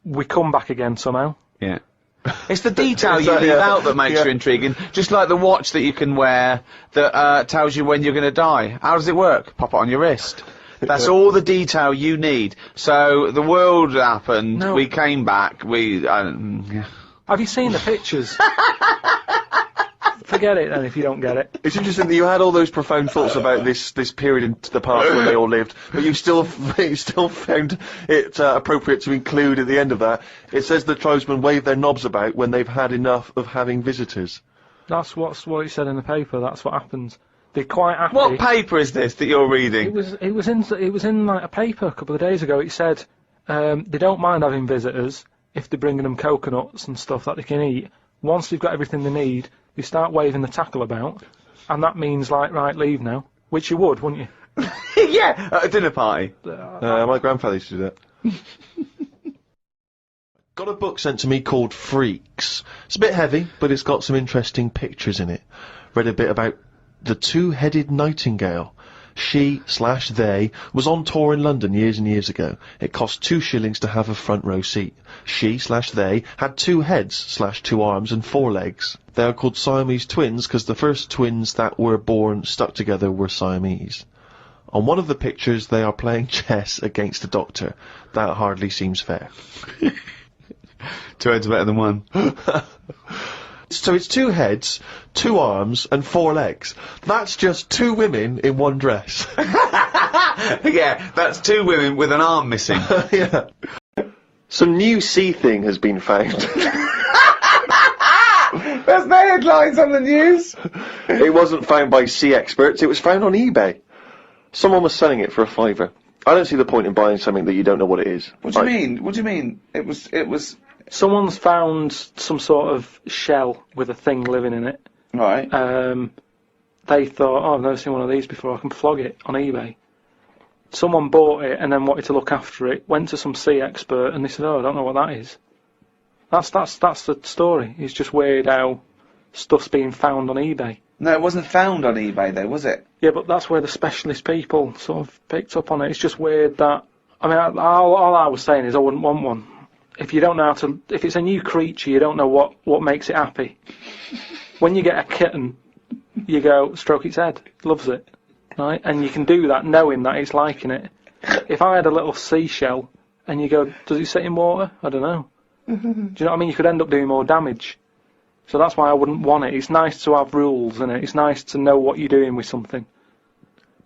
we come back again somehow. Yeah. It's the detail you Exactly, leave yeah. out that makes Yeah. you intriguing. Just like the watch that you can wear that tells you when you're going to die. How does it work? Pop it on your wrist. That's all the detail you need. So the world happened. No. We came back. Yeah. Have you seen the pictures? Forget it then if you don't get it. It's interesting that you had all those profound thoughts about this period in the past when they all lived, but you still found it appropriate to include at the end of that. It says the tribesmen wave their knobs about when they've had enough of having visitors. That's what it said in the paper. That's what happens. They're quite happy. What paper is this that you're reading? It was in like a paper a couple of days ago. It said they don't mind having visitors if they're bringing them coconuts and stuff that they can eat. Once they've got everything they need, they start waving the tackle about, and that means like, right, leave now, which you would, wouldn't you? Yeah, at a dinner party. My grandfather used to do that. Got a book sent to me called Freaks. It's a bit heavy, but it's got some interesting pictures in it. Read a bit about the two-headed nightingale. She/they was on tour in London years and years ago. It cost 2 shillings to have a front row seat. She/they had 2 heads/2 arms and 4 legs. They are called Siamese twins because the first twins that were born stuck together were Siamese. On one of the pictures they are playing chess against a doctor. That hardly seems fair. 2 heads are better than 1. So it's 2 heads, 2 arms, and 4 legs. That's just 2 women in one dress. Yeah, that's 2 women with an arm missing. Yeah. Some new sea thing has been found. There's no headlines on the news. It wasn't found by sea experts, it was found on eBay. Someone was selling it for a £5. I don't see the point in buying something that you don't know what it is. What do you mean? What do you mean? It was Someone's found some sort of shell with a thing living in it. Right. They thought, oh, I've never seen one of these before, I can flog it on eBay. Someone bought it and then wanted to look after it, went to some sea expert, and they said, oh, I don't know what that is. That's the story. It's just weird how stuff's being found on eBay. No, it wasn't found on eBay though, was it? Yeah, but that's where the specialist people sort of picked up on it. It's just weird that, I mean, all I was saying is I wouldn't want one. If you don't know how to, if it's a new creature, you don't know what makes it happy. When you get a kitten, you go, stroke its head, loves it, right? And you can do that knowing that it's liking it. If I had a little seashell, and you go, does it sit in water? I don't know. Do you know what I mean? You could end up doing more damage. So that's why I wouldn't want it. It's nice to have rules, and it's nice to know what you're doing with something.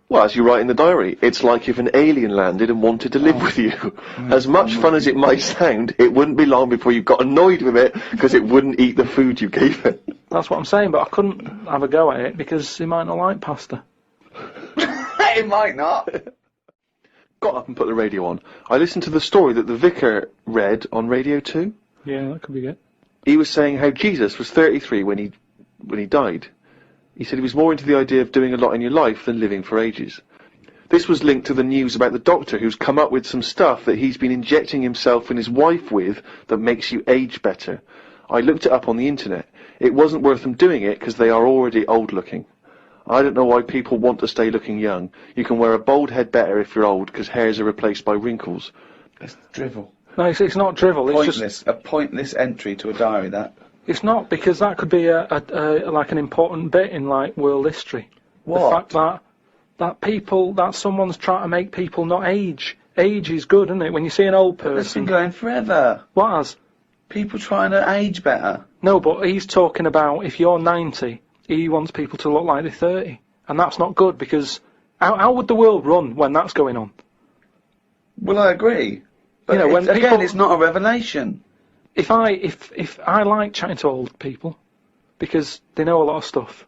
Well, as you write in the diary, it's like if an alien landed and wanted to live with you. As much fun as it might sound, it wouldn't be long before you got annoyed with it because it wouldn't eat the food you gave it. That's what I'm saying, but I couldn't have a go at it because it might not like pasta. It might not. Got up and put the radio on. I listened to the story that the vicar read on Radio 2. Yeah, that could be it. He was saying how Jesus was 33 when he died. He said he was more into the idea of doing a lot in your life than living for ages. This was linked to the news about the doctor who's come up with some stuff that he's been injecting himself and his wife with that makes you age better. I looked it up on the internet. It wasn't worth them doing it because they are already old looking. I don't know why people want to stay looking young. You can wear a bald head better if you're old because hairs are replaced by wrinkles. It's drivel. No, it's not drivel. It's Pointless. just A pointless entry to a diary, that. it's not, because that could be like an important bit in like world history. What? The fact that someone's trying to make people not age. Age is good, isn't it? When you see an old It's been person. going forever. What has? People trying to age better. No, but he's talking about if you're 90, he wants people to look like they're 30, and that's not good because how would the world run when that's going on? Well, I agree. But You know, when again, people- it's not a revelation. If I like chatting to old people because they know a lot of stuff.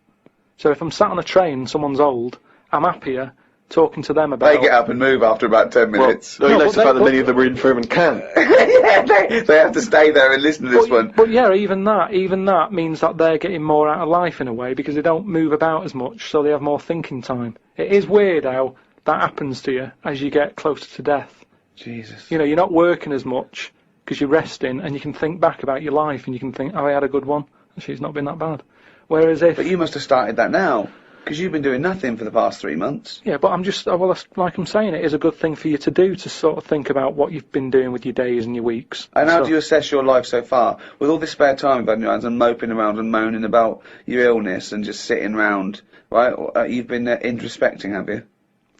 So if I'm sat on a train and someone's old, I'm happier talking to them about. They get up and move after about 10 minutes. Well, No, less but about they- that many of them are infirm and can't. Yeah, they have to stay there and listen to this one. But yeah, even that means that they're getting more out of life in a way because they don't move about as much, so they have more thinking time. It is weird how that happens to you as you get closer to death. Jesus. You know, you're not working as much because you're resting, and you can think back about your life, and you can think, oh, I had a good one. Actually, it's not been that bad. Whereas if... But you must have started that now, because you've been doing nothing for the past 3 months. Yeah, but I'm just, well, like I'm saying, it is a good thing for you to do, to sort of think about what you've been doing with your days and your weeks. And how So- do you assess your life so far? With all this spare time you've had on your hands and moping around and moaning about your illness and just sitting around, right? You've been introspecting, have you?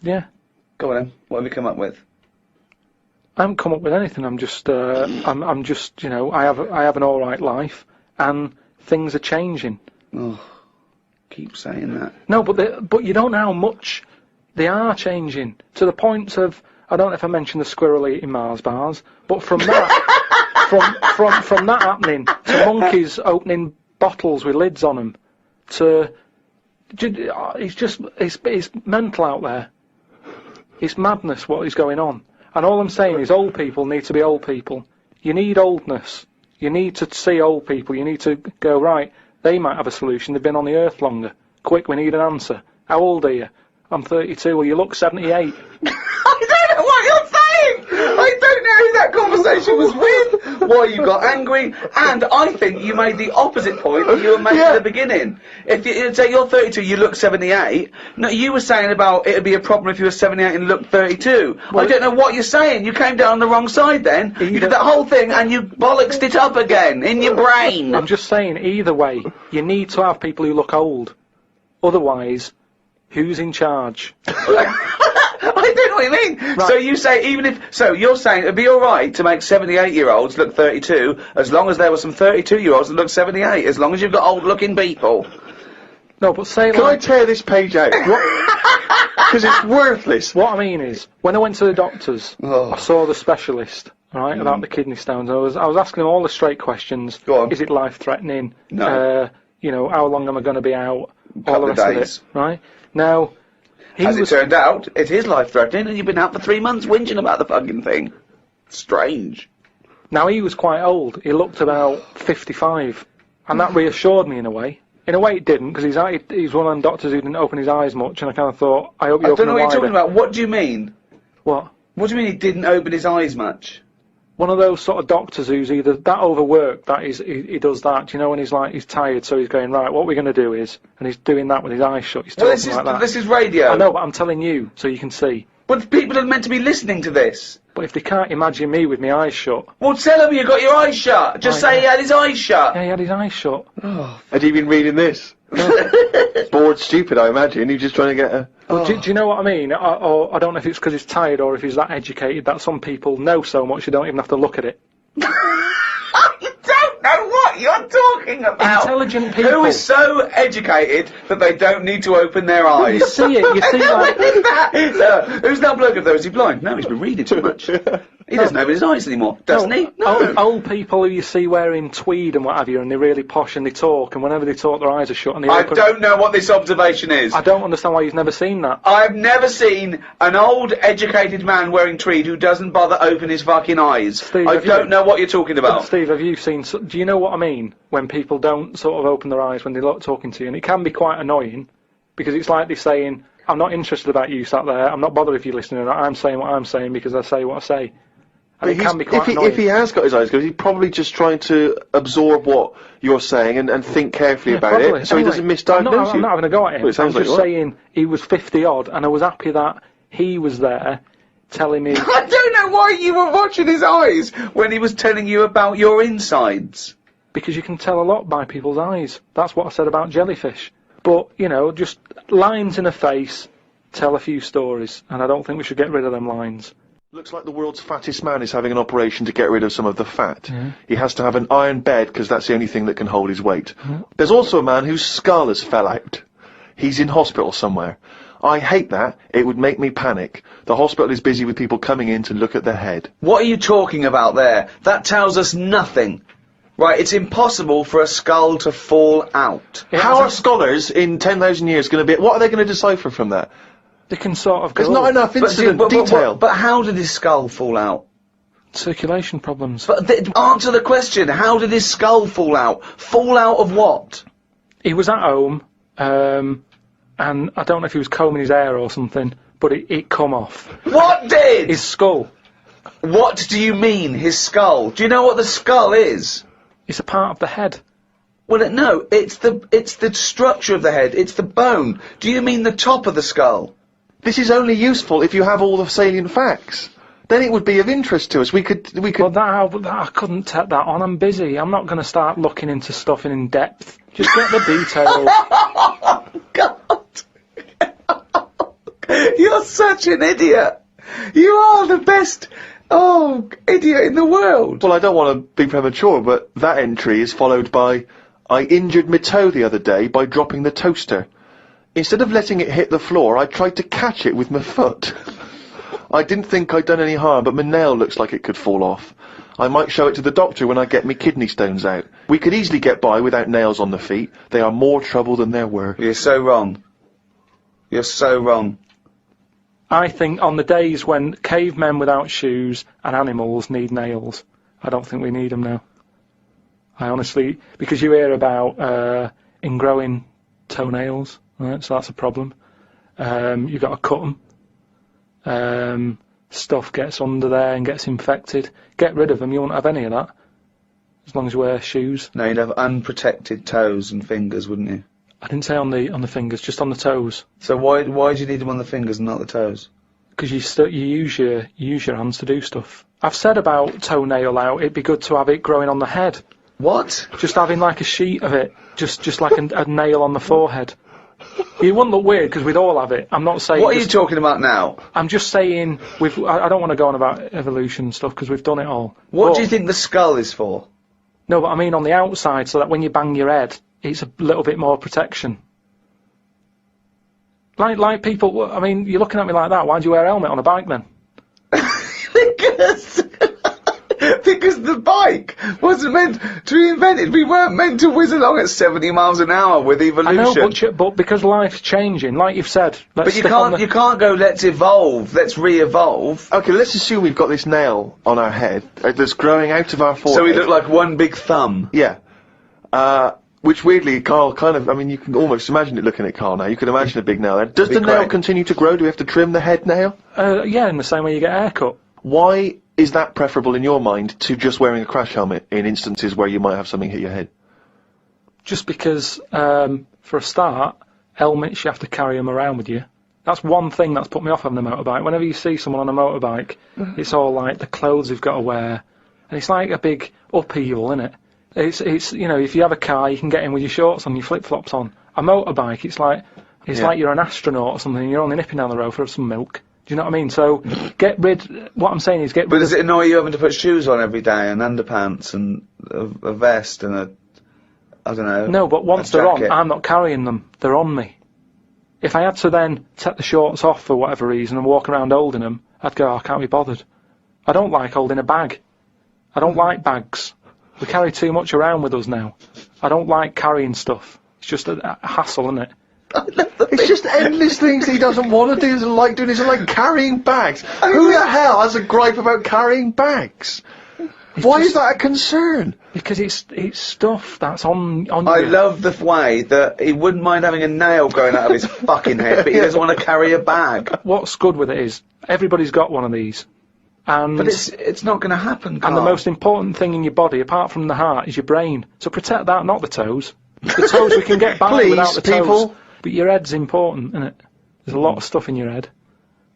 Yeah. Go on then. What have you come up with? I haven't come up with anything. I'm just, I'm just, you know, I have an all right life, and things are changing. Oh, keep saying that. No, but you don't know how much they are changing to the point of, I don't know if I mentioned the squirrel eating Mars bars, but from that, from that happening to monkeys opening bottles with lids on them, to it's mental out there. It's madness what is going on. And all I'm saying is old people need to be old people. You need oldness. You need to see old people. You need to go, right, they might have a solution. They've been on the earth longer. Quick, we need an answer. How old are you? I'm 32. Well, you look 78. I don't know what you're saying! I don't know who that conversation was with, why you got angry, and I think you made the opposite point that you were making at the beginning. If you say you're 32, you look 78, no, you were saying about it would be a problem if you were 78 and looked 32. I don't know what you're saying, you came down the wrong side then. You did that whole thing and you bollocksed it up again, in your brain. I'm just saying, either way, you need to have people who look old. Otherwise, who's in charge? I don't know what you mean. Right. So you say you're saying it'd be alright to make 78-year-olds look 32, as long as there were some 32-year-olds that look 78, as long as you've got old-looking people. No, but say Can I like... tear this page out? Because it's worthless. What I mean is, when I went to the doctors, Oh. I saw the specialist, right, about the kidney stones. I was asking them all the straight questions. Go on. Is it life-threatening? No. You know, how long am I going to be out? All Couple the of rest of days. it, right? Now, As it turned out, it is life-threatening, and you've been out for 3 months whinging about the fucking thing. Strange. Now, he was quite old. He looked about 55. And that reassured me in a way. In a way it didn't, because he's one of them doctors who didn't open his eyes much, and I kind of thought, I hope you open them I don't know what you're wider. talking about. What do you mean? What? What do you mean he didn't open his eyes much? One of those sort of doctors who's either that overworked, that is, he does that, you know, when he's tired, so he's going, right, what we're going to do is, and he's doing that with his eyes shut, he's talking like that. This is radio. I know, but I'm telling you, so you can see. But people are meant to be listening to this. But if they can't imagine me with my eyes shut. Well, tell him you got your eyes shut. Just say he had his eyes shut. Yeah, he had his eyes shut. Had you been reading this? Bored stupid, I imagine. You're just trying to get a... But do you know what I mean? I don't know if it's because he's tired or if he's that educated that some people know so much you don't even have to look at it. You don't know what you're talking about. Intelligent people. Who is so educated that they don't need to open their eyes? You see it, you see like... What is that? Who's that bloke over there? Is he blind? No, he's been reading too much. He doesn't open his eyes anymore, doesn't he? No. Old people who you see wearing tweed and what have you, and they're really posh and they talk, and whenever they talk their eyes are shut and they I open... don't know what this observation is. I don't understand why you've never seen that. I've never seen an old, educated man wearing tweed who doesn't bother open his fucking eyes. Steve, I don't know what you're talking about. Steve, have you seen... Do you know what I mean? When people don't sort of open their eyes when they're talking to you, and it can be quite annoying, because it's like they're saying, I'm not interested about you sat there, I'm not bothered if you're listening or not, I'm saying what I'm saying because I say what I say. And it can be quite annoying. If he has got his eyes closed, he's probably just trying to absorb what you're saying and think carefully about probably. it, so Anyway, he doesn't misdiagnose I'm you. not having a go at him. Well, it I'm sounds like just you are. saying he was 50 odd, and I was happy that he was there telling me... I don't know why you were watching his eyes when he was telling you about your insides. Because you can tell a lot by people's eyes. That's what I said about jellyfish. But, you know, just lines in a face tell a few stories, and I don't think we should get rid of them lines. Looks like the world's fattest man is having an operation to get rid of some of the fat. He has to have an iron bed because that's the only thing that can hold his weight. There's also a man whose skull has fell out. He's in hospital somewhere. I hate that. It would make me panic. The hospital is busy with people coming in to look at their head. What are you talking about there? That tells us nothing. Right, it's impossible for a skull to fall out. How are scholars in 10,000 years going to be... What are they going to decipher from that? They can sort of go... There's not enough incident detail. But how did his skull fall out? Circulation problems. But answer the question. How did his skull fall out? Fall out of what? He was at home, and I don't know if he was combing his hair or something, but it come off. What did? His skull. What do you mean, his skull? Do you know what the skull is? It's a part of the head. Well, no, it's the structure of the head. It's the bone. Do you mean the top of the skull? This is only useful if you have all the salient facts. Then it would be of interest to us. We could. But I couldn't take that on. I'm busy. I'm not going to start looking into stuff in depth. Just get the details. God. You're such an idiot. You are the best, idiot in the world. Well, I don't want to be premature, but that entry is followed by, I injured my toe the other day by dropping the toaster. Instead of letting it hit the floor, I tried to catch it with my foot. I didn't think I'd done any harm, but my nail looks like it could fall off. I might show it to the doctor when I get my kidney stones out. We could easily get by without nails on the feet. They are more trouble than they're worth. You're so wrong. You're so wrong. I think on the days when cavemen without shoes and animals need nails, I don't think we need them now. I honestly... Because you hear about ingrowing toenails, right? So that's a problem. You've got to cut them. Stuff gets under there and gets infected. Get rid of them, you won't have any of that. As long as you wear shoes. No, you'd have unprotected toes and fingers, wouldn't you? I didn't say on the fingers, just on the toes. So why do you need them on the fingers and not the toes? Because you use your hands to do stuff. I've said about toenail out, it'd be good to have it growing on the head. What? Just having like a sheet of it, just like a nail on the forehead. It wouldn't look weird because we'd all have it. I'm not saying... What are you talking about now? I'm just saying, I don't want to go on about evolution and stuff because we've done it all. What do you think the skull is for? No, but I mean on the outside, so that when you bang your head, it's a little bit more protection. Like people, I mean, you're looking at me like that, why'd you wear a helmet on a bike then? Because because the bike wasn't meant to be invented. We weren't meant to whiz along at 70 miles an hour with I evolution. know, but because life's changing, like you've said. But you can't go, let's evolve, let's re-evolve. Okay, let's assume we've got this nail on our head that's growing out of our forehead. So we look like one big thumb. Yeah. Which weirdly, Karl kind of, I mean, you can almost imagine it looking at Karl now. You can imagine a big nail there. Does the nail continue to grow? Do we have to trim the head nail? Yeah, in the same way you get a haircut. Why is that preferable in your mind to just wearing a crash helmet in instances where you might have something hit your head? Just because, for a start, helmets, you have to carry them around with you. That's one thing that's put me off having a motorbike. Whenever you see someone on a motorbike, it's all like the clothes they've got to wear. And it's like a big upheaval, isn't it? It's you know, if you have a car, you can get in with your shorts on, your flip-flops on. A motorbike, it's like you're an astronaut or something, and you're only nipping down the road for some milk. Do you know what I mean? So, what I'm saying is get rid But does it annoy you having to put shoes on every day, and underpants, and a vest, and I don't know. No, but once they're on, I'm not carrying them. They're on me. If I had to then take the shorts off for whatever reason and walk around holding them, I'd go, I can't be bothered. I don't like holding a bag. I don't like bags. We carry too much around with us now. I don't like carrying stuff. It's just a hassle, isn't it? It's just endless things he doesn't want to do, doesn't like doing, doesn't like carrying bags. Who the hell has a gripe about carrying bags? Why is that a concern? Because it's stuff that's on I you. love the way that he wouldn't mind having a nail going out of his fucking head, but he doesn't want to carry a bag. What's good with it is, everybody's got one of these. And But it's not going to happen, Karl. And the most important thing in your body, apart from the heart, is your brain. So protect that, not the toes. The toes we can get by Please, without the toes. people. But your head's important, isn't it? There's a lot of stuff in your head.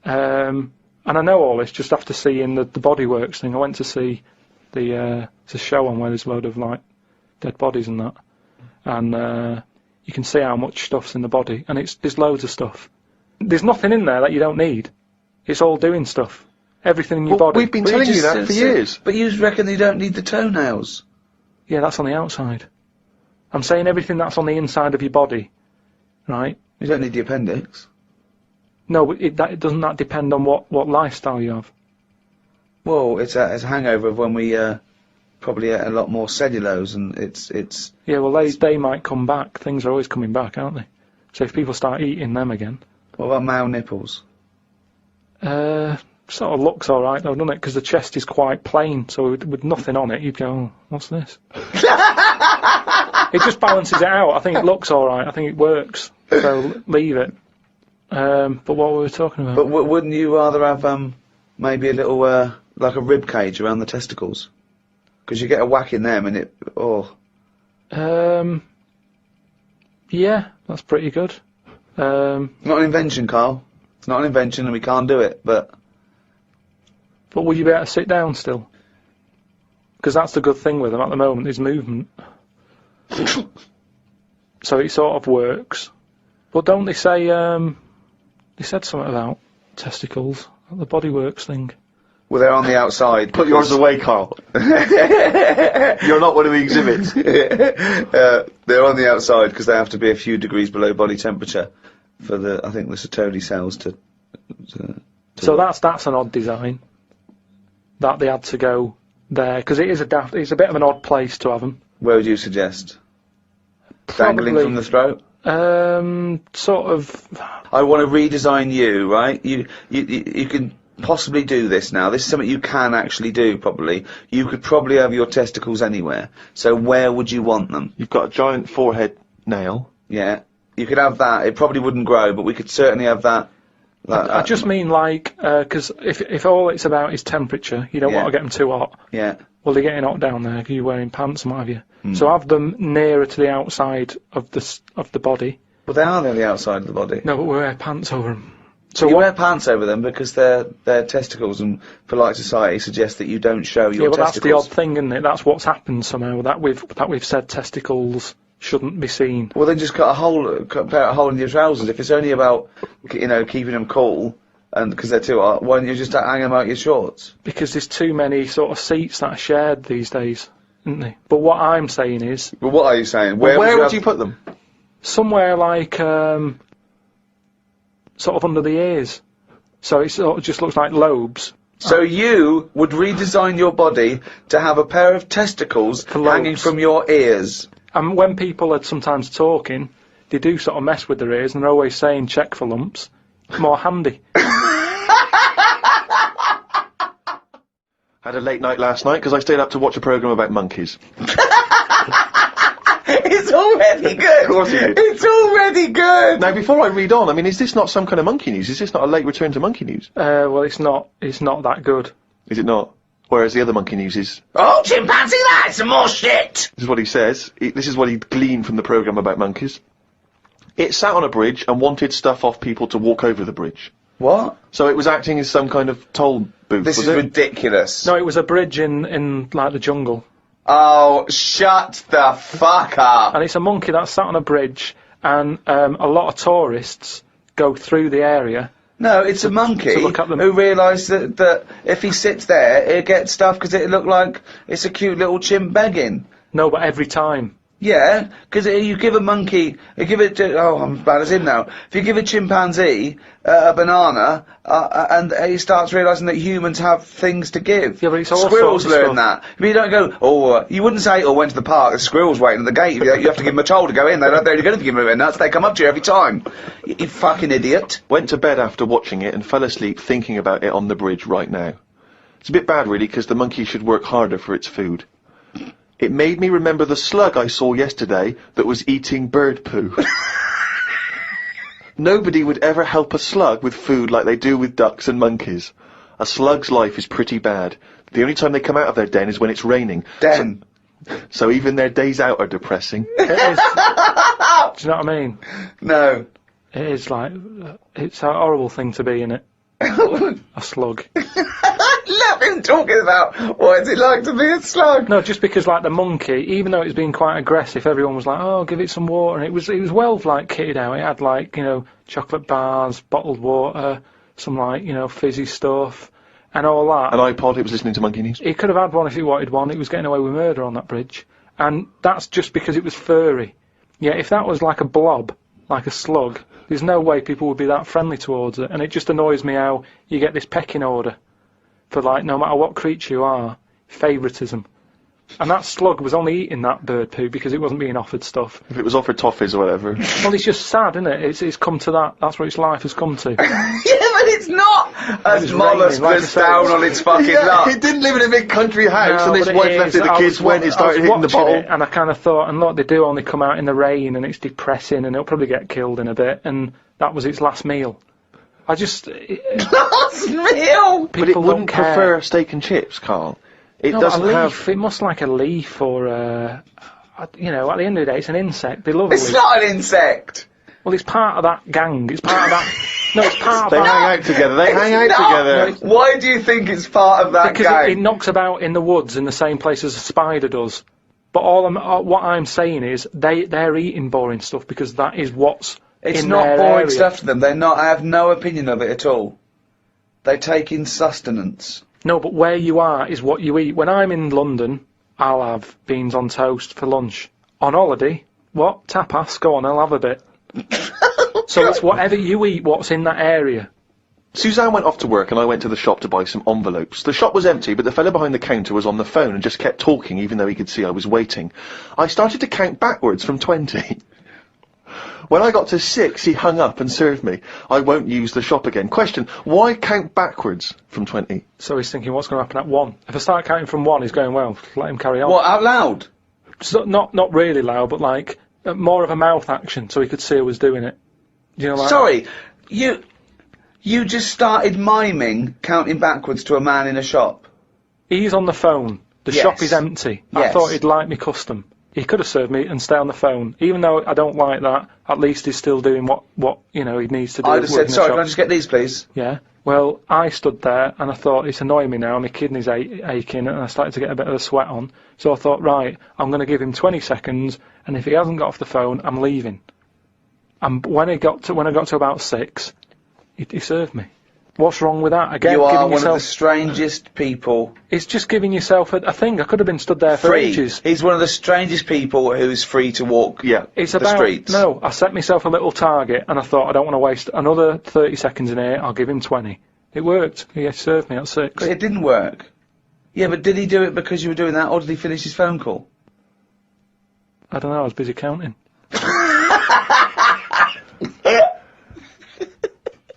And I know all this just after seeing the Bodyworks thing. I went to see it's a show on where there's a load of like dead bodies and that. And you can see how much stuff's in the body. And there's loads of stuff. There's nothing in there that you don't need. It's all doing stuff. Everything in your body. We've been telling you that for years. But you reckon you don't need the toenails? Yeah, that's on the outside. I'm saying everything that's on the inside of your body, right? You don't need the appendix. No, but doesn't that depend on what lifestyle you have? Well, it's a hangover of when we probably ate a lot more cellulose, and it's. Yeah, well, they might come back. Things are always coming back, aren't they? So if people start eating them again. What about male nipples? Sort of looks all right though, doesn't it? Because the chest is quite plain, so with nothing on it, you'd go, oh, what's this? It just balances it out. I think it looks all right. I think it works. So leave it. But what were we talking about? But wouldn't you rather have maybe a little like a rib cage around the testicles? Because you get a whack in them and it Yeah, that's pretty good. Not an invention, Karl. It's not an invention, and we can't do it. But would you be able to sit down still? Because that's the good thing with them at the moment, is movement. So it sort of works. But don't they say, they said something about testicles, the Bodyworks thing. well, they're on the outside. Put yours away, Karl. You're not one of the exhibits. They're on the outside because they have to be a few degrees below body temperature for the Sertoli cells to So that's an odd design. That they had to go there because it's a bit of an odd place to have them. Where would you suggest? Dangling from the throat? Sort of. I want to redesign you, right? You can possibly do this now. This is something you can actually do, probably. You could probably have your testicles anywhere. So where would you want them? You've got a giant forehead nail. Yeah. You could have that. It probably wouldn't grow, but we could certainly have that. I just mean like, because if all it's about is temperature, you don't want to get them too hot. Yeah. Well, they're getting hot down there because you're wearing pants and what have you. So have them nearer to the outside of the body. Well, they are on the outside of the body. No, but we wear pants over them. So you wear pants over them because they're testicles, and polite society suggests that you don't show your testicles. Yeah, well, that's the odd thing, isn't it? That's what's happened somehow. That we've said testicles shouldn't be seen. Well, then just put a hole in your trousers. If it's only about, keeping them cool, and because they're too hot, why don't you just hang them out your shorts? Because there's too many sort of seats that are shared these days, isn't there? But what I'm saying is... Well, what are you saying? Where would you put them? Somewhere like, sort of under the ears. So it sort of just looks like lobes So you would redesign your body to have a pair of testicles hanging from your ears. And when people are sometimes talking, they do sort of mess with their ears, and they're always saying check for lumps. More handy. Had a late night last night because I stayed up to watch a programme about monkeys. It's already good. Of course you did. It's already good. Now, before I read on, I mean, is this not some kind of monkey news? Is this not a late return to monkey news? Well, it's not that good. Is it not? Whereas the other monkey news is... Oh, chimpanzee, that's some more shit. This is what he says. This is what he gleaned from the programme about monkeys. It sat on a bridge and wanted stuff off people to walk over the bridge. What? So it was acting as some kind of toll booth, This was is it? ridiculous. No, it was a bridge in like the jungle. Oh, shut the fuck up. And it's a monkey that sat on a bridge, and a lot of tourists go through the area. No, it's a monkey to look at them. who realised that if he sits there, he'll get stuff because it look like it's a cute little chimp begging. No, but every time. Yeah, because you give a monkey, I'm as bad as him now. If you give a chimpanzee a banana, and he starts realising that humans have things to give. Yeah, but it's all Squirrels sorts of learn stuff. that. But you don't go, you wouldn't say, went to the park, the squirrel's waiting at the gate. You have to give them a toll to go in. They're only going to give them a nuts, they come up to you every time. You fucking idiot. Went to bed after watching it and fell asleep thinking about it on the bridge right now. It's a bit bad, really, because the monkey should work harder for its food. It made me remember the slug I saw yesterday that was eating bird poo. Nobody would ever help a slug with food like they do with ducks and monkeys. A slug's life is pretty bad. The only time they come out of their den is when it's raining. Den. So even their days out are depressing. It is. Do you know what I mean? No. It is like, it's a horrible thing to be in it. A slug. Love him talking about what is it like to be a slug. No, just because like the monkey, even though it was being quite aggressive, everyone was like, "Oh, give it some water," and it was well like kitted out. It had like chocolate bars, bottled water, some like fizzy stuff, and all that. An iPod, it was listening to Monkey News. He could have had one if he wanted one. It was getting away with murder on that bridge, and that's just because it was furry. Yeah, if that was like a blob, like a slug, there's no way people would be that friendly towards it. And it just annoys me how you get this pecking order for like no matter what creature you are, favouritism. And that slug was only eating that bird poo because it wasn't being offered stuff. If it was offered toffees or whatever. Well, it's just sad, isn't it? It's come to that. That's where its life has come to. Yeah, but it's not. As was mollusk raining, like I was said. down on its fucking luck. He didn't live in a big country house No, and his but wife it left is. it, the I kids was went, he started hitting the watching bottle. it, and I kind of thought, and look, they do only come out in the rain, and it's depressing, and it'll probably get killed in a bit, and that was its last meal. I just... Last meal! But it people wouldn't don't care. prefer steak and chips, Carl. It No, doesn't a leaf. have... It must like a leaf or at the end of the day, it's an insect. They love a It's leaf. not an insect. Well, it's part of that gang. It's part of that. No, it's part of They that. hang out together. They hang out No. together. Why do you think it's part of that Because gang? it knocks about in the woods in the same place as a spider does. But what I'm saying is they're eating boring stuff because that is what's It's in not their boring area. stuff to them. They're not. I have no opinion of it at all. They take in sustenance. No, but where you are is what you eat. When I'm in London, I'll have beans on toast for lunch. On holiday, what? Tapas? Go on, I'll have a bit. So it's whatever you eat, what's in that area. Suzanne went off to work and I went to the shop to buy some envelopes. The shop was empty, but the fellow behind the counter was on the phone and just kept talking even though he could see I was waiting. I started to count backwards from 20. When I got to 6, he hung up and served me. I won't use the shop again. Question, why count backwards from 20? So he's thinking, what's going to happen at 1? If I start counting from 1, he's going, well, let him carry on. What, out loud? So not really loud, but like more of a mouth action, so he could see I was doing it. You know, like Sorry, you just started miming counting backwards to a man in a shop. he's on the phone. The Yes. shop is empty. I Yes. thought he'd like me custom. He could have served me and stay on the phone. Even though I don't like that, at least he's still doing what he needs to do. I'd have said, working the sorry, shop. can I just get these, please? Yeah. Well, I stood there and I thought, it's annoying me now, my kidneys aching, and I started to get a bit of a sweat on. So I thought, right, I'm going to give him 20 seconds, and if he hasn't got off the phone, I'm leaving. And when I got to about 6, he served me. What's wrong with that? Again, You are giving one yourself, of the strangest people. it's just giving yourself a thing. I could have been stood there for Free. ages. He's one of the strangest people who's free to walk Yeah. It's the about, streets. no, I set myself a little target, and I thought, I don't want to waste another 30 seconds in here, I'll give him 20. It worked. He served me at 6. But it didn't work. Yeah, but did he do it because you were doing that, or did he finish his phone call? I don't know, I was busy counting.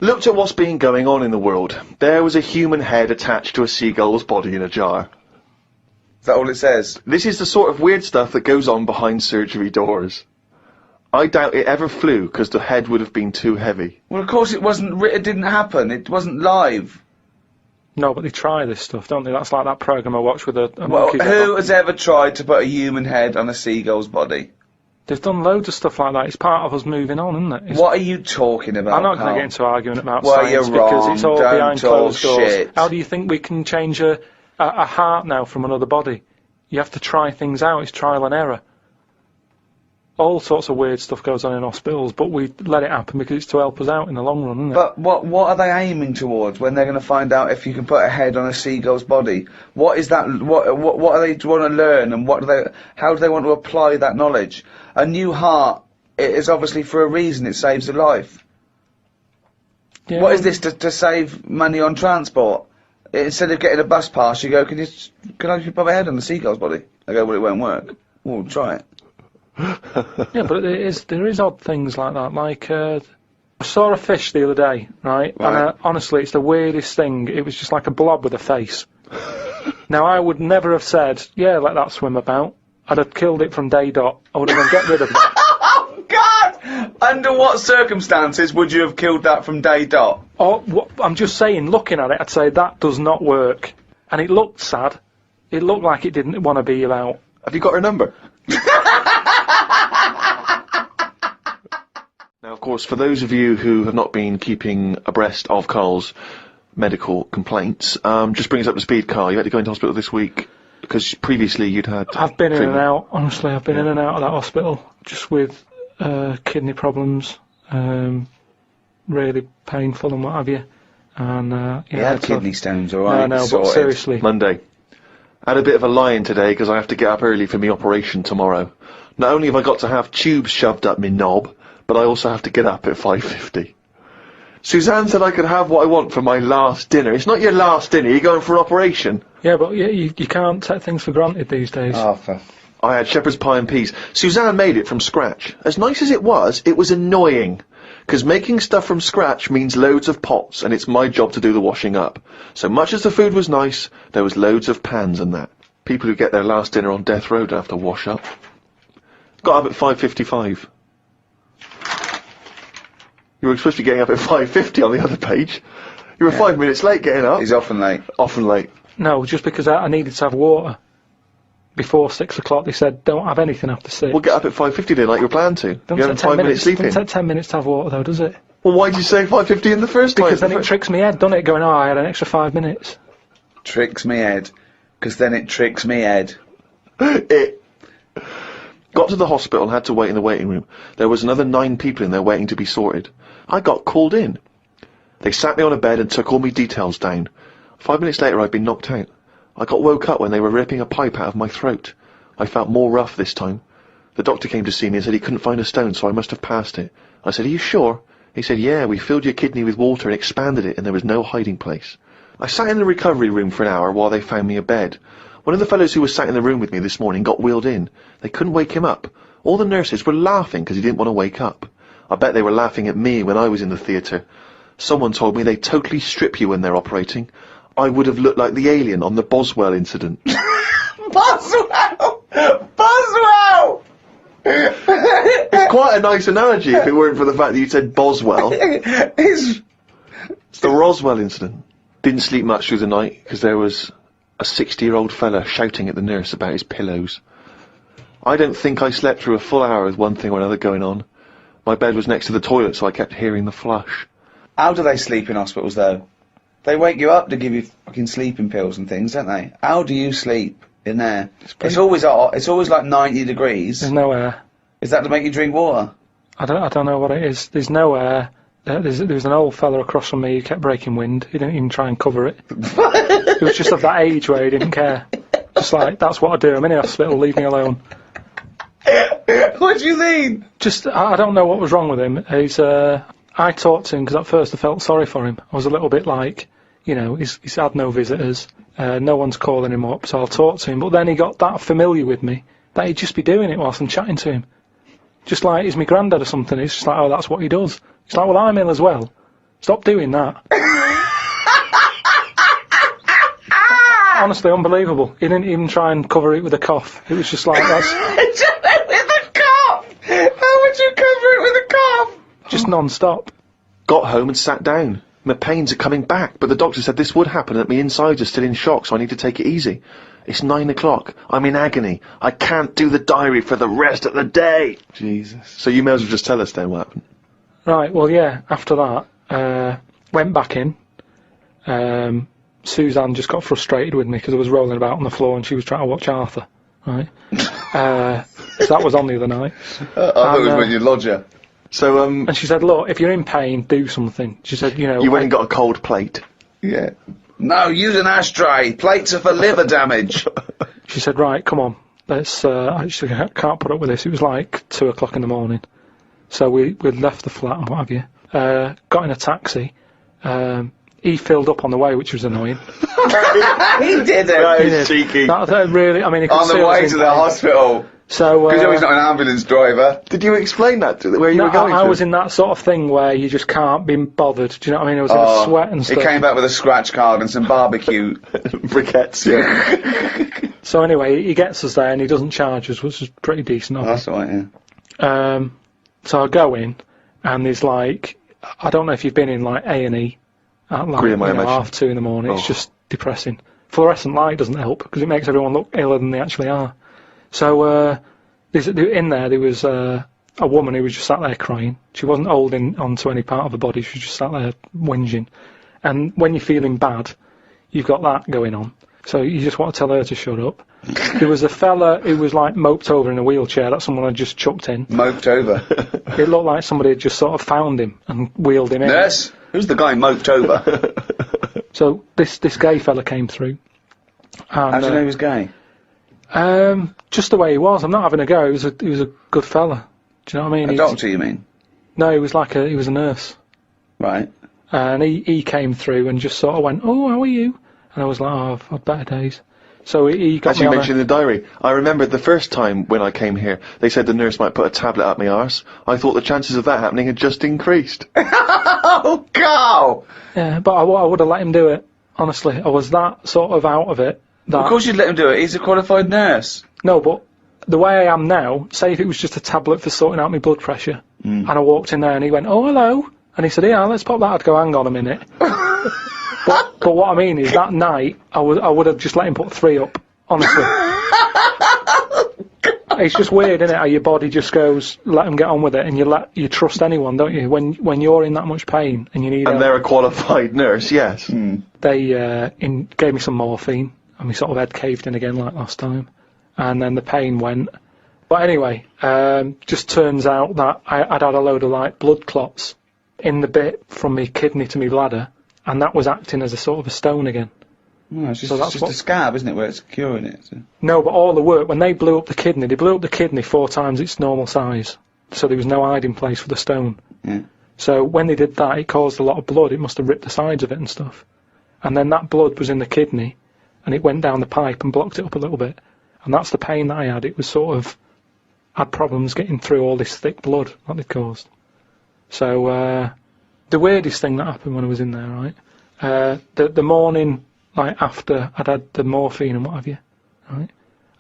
Looked at what's been going on in the world. There was a human head attached to a seagull's body in a jar. Is that all it says? This is the sort of weird stuff that goes on behind surgery doors. I doubt it ever flew because the head would have been too heavy. Well, of course it wasn't. It didn't happen. It wasn't live. No, but they try this stuff, don't they? That's like that programme I watched with a Well, monkey. who has ever tried to put a human head on a seagull's body? They've done loads of stuff like that. It's part of us moving on, isn't it? It's, What are you talking about? I'm not going to Carl? get into arguing about Well, science you're because wrong. it's all Don't behind talk closed doors. shit. How do you think we can change a heart now from another body? You have to try things out. It's trial and error. All sorts of weird stuff goes on in hospitals, but we let it happen because it's to help us out in the long run, isn't it? But what are they aiming towards when they're going to find out if you can put a head on a seagull's body? What is that? What are they want to learn, and how do they want to apply that knowledge? A new heart, it is obviously for a reason. It saves a life. Yeah, What is this to save money on transport? Instead of getting a bus pass, you go, can I just put my head on the seagull's body? I go, well, it won't work. Well, try it. Yeah, but there is odd things like that. Like, I saw a fish the other day, right? Right. And honestly, it's the weirdest thing. It was just like a blob with a face. Now, I would never have said, yeah, let that swim about. I'd have killed it from day dot. I would have gone, get rid of it. Oh, God! Under what circumstances would you have killed that from day dot? I'm just saying, looking at it, I'd say that does not work. And it looked sad. It looked like it didn't want to be about. Have you got her number? Now, of course, for those of you who have not been keeping abreast of Karl's medical complaints, just bring us up to speed, Karl. You had to go into hospital this week because previously you'd had. I've been in treatment. and out. Honestly, I've been in and out of that hospital just with kidney problems, really painful and what have you. And He had kidney stones, alright. No, but sorted. seriously. Monday. I had a bit of a lie-in today because I have to get up early for my operation tomorrow. Not only have I got to have tubes shoved up my knob, but I also have to get up at 5:50. Suzanne said I could have what I want for my last dinner. It's not your last dinner, you're going for an operation. Yeah, but you can't take things for granted these days. Oh, for... I had shepherd's pie and peas. Suzanne made it from scratch. As nice as it was annoying. Because making stuff from scratch means loads of pots, and it's my job to do the washing up. So much as the food was nice, there was loads of pans and that. People who get their last dinner on death row don't have to wash up. Got up at 5:55. You were supposed to be getting up at 5:50 on the other page. You were 5 minutes late getting up. He's often late. Often late. No, just because I needed to have water. Before 6 o'clock, they said, don't have anything after 6. We'll get up at 5:50 then, like you were planned to. Don't You take had 10 5 minutes sleeping. Doesn't take 10 minutes to have water, though, does it? Well, why did you say 5:50 in the first place? Because then it tricks me head, doesn't it? Going, oh, I had an extra 5 minutes. Tricks me head. Because then it tricks me head. It. Got to the hospital and had to wait in the waiting room. There was another 9 people in there waiting to be sorted. I got called in. They sat me on a bed and took all my details down. 5 minutes later, I'd been knocked out. I got woke up when they were ripping a pipe out of my throat. I felt more rough this time. The doctor came to see me and said he couldn't find a stone, so I must have passed it. I said, are you sure? He said, yeah, we filled your kidney with water and expanded it, and there was no hiding place. I sat in the recovery room for an hour while they found me a bed. One of the fellows who was sat in the room with me this morning got wheeled in. They couldn't wake him up. All the nurses were laughing because he didn't want to wake up. I bet they were laughing at me when I was in the theatre. Someone told me they totally strip you when they're operating. I would have looked like the alien on the Boswell incident. Boswell! Boswell! It's quite a nice analogy if it weren't for the fact that you said Boswell. It's The Roswell incident. Didn't sleep much through the night because there was a 60-year-old fella shouting at the nurse about his pillows. I don't think I slept through a full hour with one thing or another going on. My bed was next to the toilet, so I kept hearing the flush. How do they sleep in hospitals, though? They wake you up to give you fucking sleeping pills and things, don't they? How do you sleep in there? It's always hot. It's always like 90 degrees. There's no air. Is that to make you drink water? I don't know what it is. There's no air. There's an old fella across from me who kept breaking wind. He didn't even try and cover it. He was just of that age where he didn't care. Just like, that's what I do. I'm in the hospital, leave me alone. What do you mean? Just, I don't know what was wrong with him. I talked to him because at first I felt sorry for him. I was a little bit like, you know, he's had no visitors, no one's calling him up, so I'll talk to him. But then he got that familiar with me that he'd just be doing it whilst I'm chatting to him. Just like he's my granddad or something. It's just like, oh, that's what he does. It's like, well, I'm ill as well. Stop doing that. Honestly, unbelievable. He didn't even try and cover it with a cough. It was just like, that's... With a cough! How would you cover it with a cough? just non-stop. Got home and sat down. My pains are coming back, but the doctor said this would happen, that my insides are still in shock, so I need to take it easy. It's 9 o'clock. I'm in agony. I can't do the diary for the rest of the day. Jesus. So you may as well just tell us then what happened. Right, well, yeah, after that, went back in. Suzanne just got frustrated with me because I was rolling about on the floor and she was trying to watch Arthur, right? So that was on the other night. I thought it was when you lodger. So, And she said, look, if you're in pain, do something. She said, you know... you went and got a cold plate. Yeah. No, use an ashtray. Plates are for liver damage. She said, right, come on. Let's, I can't put up with this. It was like 2 o'clock in the morning. So we left the flat and what have you. Got in a taxi. He filled up on the way, which was annoying. He did it. That He is did. cheeky. That really, I mean, he could On see the I was way in to the pain. hospital. So, Because he's not an ambulance driver. Did you explain that to where you no, were going I to? was in that sort of thing where you just can't be bothered. Do you know what I mean? I was in a sweat and He stuff. came back with a scratch card and some barbecue. Briquettes, yeah. So anyway, he gets us there and he doesn't charge us, which is pretty decent of him. That's all right, yeah. So I go in and there's like, I don't know if you've been in like A&E at like Green, I imagine. 2:30 in the morning. It's Oh. just depressing. Fluorescent light doesn't help because it makes everyone look iller than they actually are. So in there was a woman who was just sat there crying. She wasn't holding onto any part of her body. She was just sat there whinging. And when you're feeling bad, you've got that going on. So you just want to tell her to shut up. There was a fella who was like moped over in a wheelchair that someone had just chucked in. Moped over. It looked like somebody had just sort of found him and wheeled him in. Nurse? Who's the guy moped over? So this gay fella came through. And, How do you know he was gay? just the way he was. I'm not having a go. He was a good fella. Do you know what I mean? A doctor, you mean? No, he was a nurse. Right. And he came through and just sort of went, oh, how are you? And I was like, oh, I've had better days. So he got As me you on mentioned in the diary, I remember the first time when I came here, they said the nurse might put a tablet up my arse. I thought the chances of that happening had just increased. Oh, Karl! Yeah, but I would have let him do it. Honestly, I was that sort of out of it. That, Of course you'd let him do it. He's a qualified nurse. No, but the way I am now, say if it was just a tablet for sorting out my blood pressure, and I walked in there and he went, oh, hello, and he said, yeah, let's pop that. I'd go, hang on a minute. but what I mean is, that night, I would have just let him put 3 up, honestly. It's just weird, isn't it, how your body just goes, let them get on with it, and you trust anyone, don't you? When you're in that much pain and you need And help. they're a qualified nurse, yes. They gave me some morphine, and my sort of head caved in again like last time, and then the pain went. But anyway, just turns out that I'd had a load of like blood clots in the bit from my kidney to my bladder, and that was acting as a sort of a stone again. No, it's just, So it's that's just what- a scab, isn't it, where it's curing it? So. No, but all the work, when they blew up the kidney 4 times its normal size, so there was no hiding place for the stone. Yeah. So when they did that, it caused a lot of blood. It must have ripped the sides of it and stuff. And then that blood was in the kidney, and it went down the pipe and blocked it up a little bit. And that's the pain that I had. It was sort of, had problems getting through all this thick blood that they'd caused. So, the weirdest thing that happened when I was in there, right, the morning, like, after I'd had the morphine and what have you, right,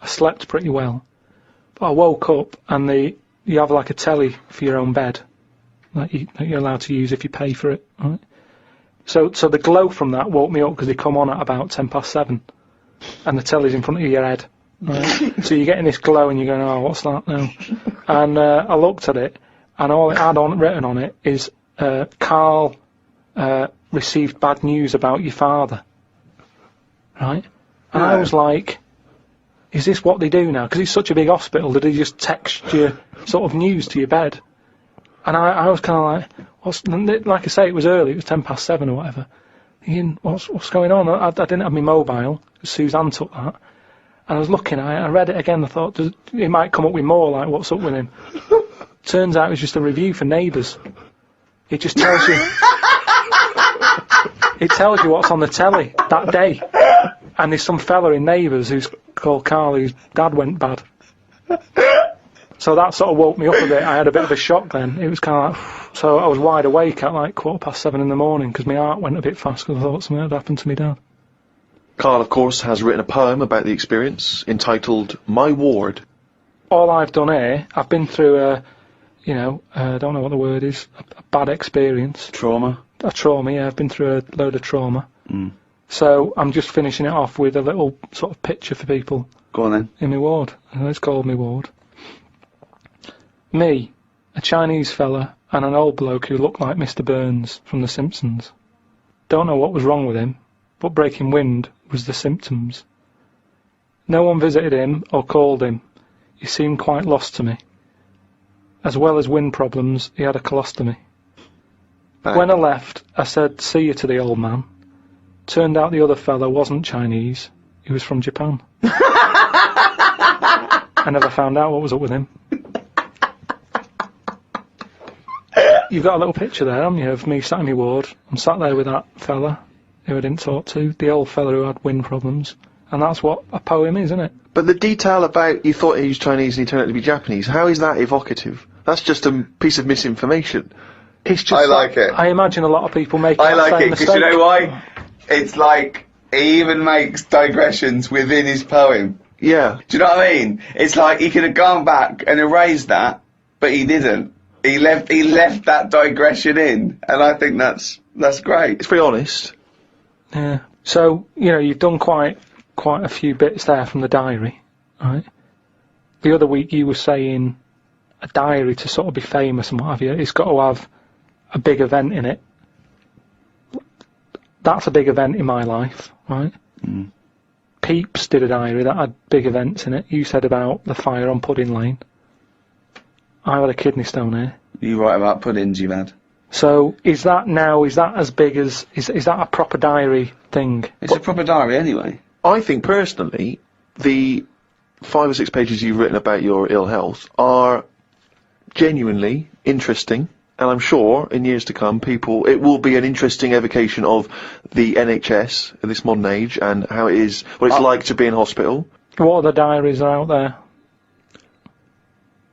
I slept pretty well. But I woke up, and you have like a telly for your own bed, that you're allowed to use if you pay for it, right? So the glow from that woke me up because they come on at about 7:10, and the telly's in front of your head. Right? So you're getting this glow and you're going, oh, what's that now? And I looked at it, and all it had written on it is, Karl received bad news about your father. Right? And I was like, is this what they do now? Because it's such a big hospital, did they just text you sort of news to your bed? And I was kind of like, like I say, it was early, it was 7:10 or whatever. Thinking, what's going on? I didn't have my mobile, Suzanne took that. And I was looking at it, I read it again, I thought, it might come up with more, like, what's up with him? Turns out it was just a review for Neighbours. It just tells you... It tells you what's on the telly that day. And there's some fella in Neighbours who's called Karl, whose dad went bad. So that sort of woke me up a bit. I had a bit of a shock then. It was kind of like... So I was wide awake at like 7:15 in the morning because my heart went a bit fast because I thought something had happened to my dad. Karl, of course, has written a poem about the experience entitled My Ward. All I've done here, I've been through a, I don't know what the word is, a bad experience. Trauma. A trauma, yeah. I've been through a load of trauma. So I'm just finishing it off with a little sort of picture for people. Go on then. In my ward. And it's called my ward. Me, a Chinese fella, and an old bloke who looked like Mr. Burns from The Simpsons. Don't know what was wrong with him, but breaking wind was the symptoms. No one visited him or called him. He seemed quite lost to me. As well as wind problems, he had a colostomy. When I left, I said see you to the old man. Turned out the other fella wasn't Chinese, he was from Japan. I never found out what was up with him. You've got a little picture there, haven't you, of me sat in my ward. I'm sat there with that fella who I didn't talk to, the old fella who had wind problems. And that's what a poem is, isn't it? But the detail about you thought he was Chinese and he turned out to be Japanese, how is that evocative? That's just a piece of misinformation. It's just I like it. I imagine a lot of people make I that like same it because mistake. you know why? It's like he even makes digressions within his poem. Yeah. Do you know what I mean? It's like he could have gone back and erased that, but he didn't. He left that digression in, and I think that's great. It's very honest. Yeah. So, you've done quite a few bits there from the diary, right? The other week you were saying a diary to sort of be famous and what have you, it's got to have a big event in it. That's a big event in my life, right? Peeps did a diary that had big events in it. You said about the fire on Pudding Lane. I had a kidney stone here. You write about puddings you've had. So is that as big as, is that a proper diary thing? It's a proper diary anyway. I think personally, the 5 or 6 pages you've written about your ill health are genuinely interesting, and I'm sure in years to come it will be an interesting evocation of the NHS in this modern age and how what it's like to be in hospital. What other diaries are out there?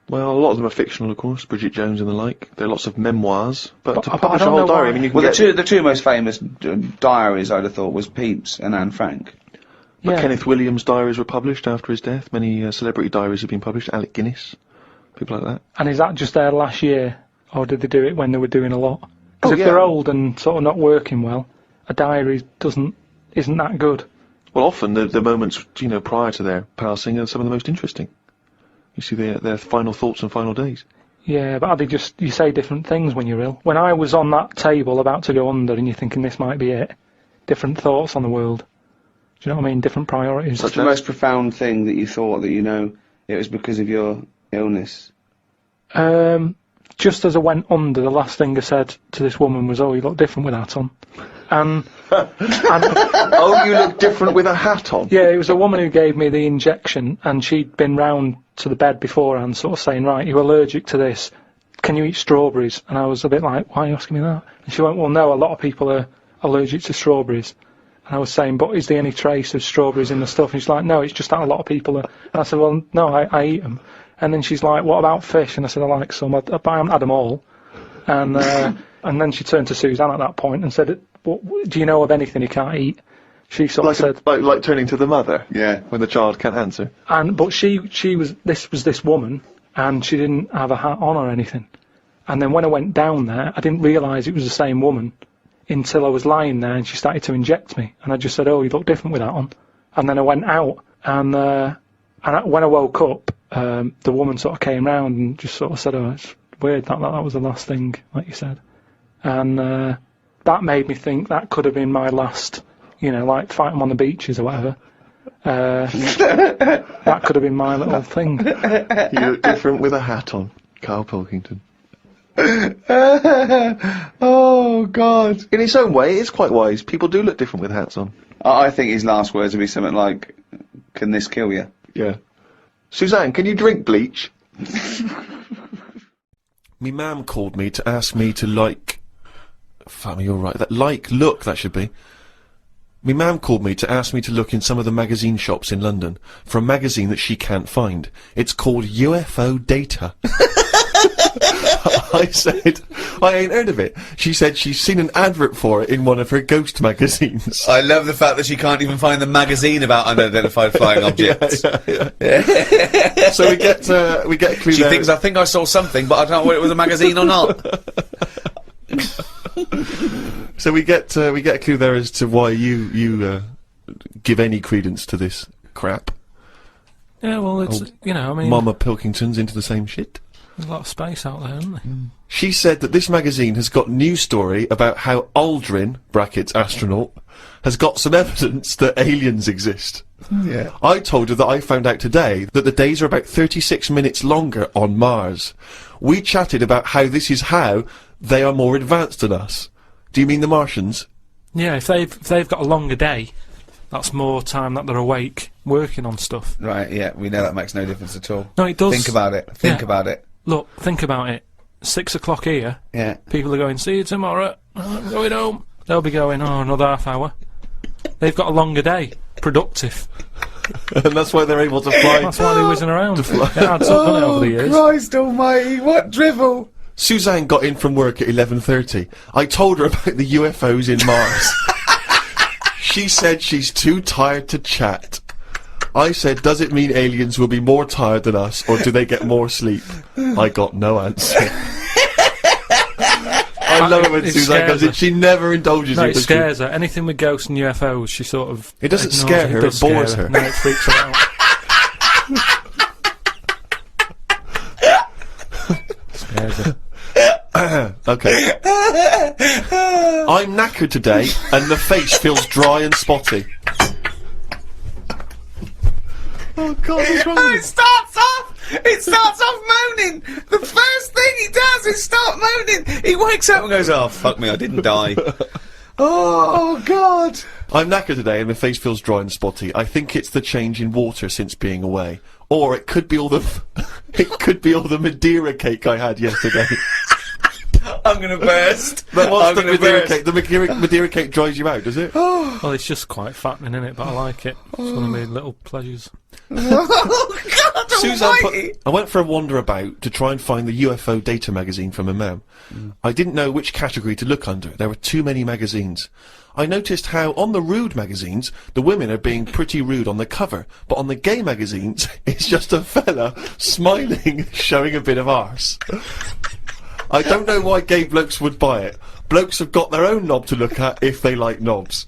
Well, a lot of them are fictional, of course, Bridget Jones and the like. There are lots of memoirs, but to I publish a don't whole know diary, why. I mean, you can Well, get... the two most famous diaries I'd have thought was Pepys and Anne Frank. But Yeah. Kenneth Williams' diaries were published after his death. Many celebrity diaries have been published. Alec Guinness, people like that. And is that just there last year, or did they do it when they were doing a lot? Because Oh, if yeah. they're old and sort of not working well, a diary isn't that good. Well, often the moments, prior to their passing are some of the most interesting. You see their final thoughts and final days. Yeah, but are they just, you say different things when you're ill? When I was on that table about to go under and you're thinking this might be it, different thoughts on the world. Do you know what I mean? Different priorities. What's the most profound thing that you thought that it was because of your illness? Just as I went under, the last thing I said to this woman was, "Oh, you look different with that on." And Oh, you look different with a hat on. yeah, it was a woman who gave me the injection, and she'd been round to the bed beforehand, sort of saying, "Right, you're allergic to this. Can you eat strawberries?" And I was a bit like, "Why are you asking me that?" And she went, "Well, no, a lot of people are allergic to strawberries." And I was saying, "But is there any trace of strawberries in the stuff?" And she's like, "No, it's just that a lot of people are." And I said, "Well, no, I eat them." And then she's like, "What about fish?" And I said, "I like some, but I haven't had them all." And and then she turned to Suzanne at that point and said, "What, do you know of anything you can't eat?" She sort of said, like turning to the mother. Yeah. When the child can't answer. but she was this woman, and she didn't have a hat on or anything. And then when I went down there, I didn't realise it was the same woman until I was lying there and she started to inject me. And I just said, "Oh, you look different with that on." And then I went out, and when I woke up, the woman sort of came round and just sort of said, "Oh, it's weird that was the last thing," like you said. And that made me think that could have been my last, like fighting on the beaches or whatever. That could have been my little thing. You look different with a hat on. Karl Pilkington. Oh, God. In its own way, it's quite wise. People do look different with hats on. I think his last words would be something like, "Can this kill you?" Yeah. Suzanne, can you drink bleach? Me mum called me to ask me to like Fuck me, you're right. Look, that should be. My mum called me to ask me to look in some of the magazine shops in London for a magazine that she can't find. It's called UFO Data. I said, I ain't heard of it. She said she's seen an advert for it in one of her ghost magazines. I love the fact that she can't even find the magazine about unidentified flying objects. Yeah. So we get a clue She there. thinks, I think I saw something, but I don't know whether it was a magazine or not. So we get a clue there as to why you give any credence to this crap. Yeah, well, it's, you know, I mean, Mama Pilkington's into the same shit. there's a lot of space out there, isn't there? She said that this magazine has got news story about how Aldrin, brackets astronaut, has got some evidence that aliens exist. Yeah. I told her that I found out today that the days are about 36 minutes longer on Mars. We chatted about how this is how they are more advanced than us. Do you mean the Martians? Yeah, if they've got a longer day, that's more time that they're awake working on stuff. Right, yeah, we know that makes no difference at all. No, it does. Think about it. Think Yeah. about it. Look, think about it. 6 o'clock here. Yeah. People are going, see you tomorrow. I'm going home. They'll be going, oh, another half hour. They've got a longer day. Productive. And that's why they're able to fly. That's why they're whizzing around. It adds up, doesn't it, over the years? Christ almighty, what drivel! Suzanne got in from work at 11:30. I told her about the UFOs in Mars. She said she's too tired to chat. I said, does it mean aliens will be more tired than us, or do they get more sleep? I got no answer. I love it when It Suzanne scares goes in. her. She never indulges No, you. it does she? scares her. Anything with ghosts and UFOs, she sort of... It doesn't ignores scare her, does it bores scare her. No, it freaks her out. Scares her. Okay. I'm knackered today, and the face feels dry and spotty. Oh God, what's wrong with you? It starts off moaning! The first thing he does is start moaning! He wakes up and goes, oh, fuck me, I didn't die. Oh, God! I'm knackered today and my face feels dry and spotty. I think it's the change in water since being away. Or it could be all the Madeira cake I had yesterday. I'm gonna burst. But what's I'm the gonna Madeira burst. cake? The Madeira cake dries you out, does it? Well, it's just quite fattening, innit? But I like it. It's one of my little pleasures. Oh, God Suzanne almighty! I went for a wander about to try and find the UFO Data magazine from my mum. I didn't know which category to look under. There were too many magazines. I noticed how on the rude magazines, the women are being pretty rude on the cover, but on the gay magazines, it's just a fella smiling, showing a bit of arse. I don't know why gay blokes would buy it. Blokes have got their own knob to look at if they like knobs.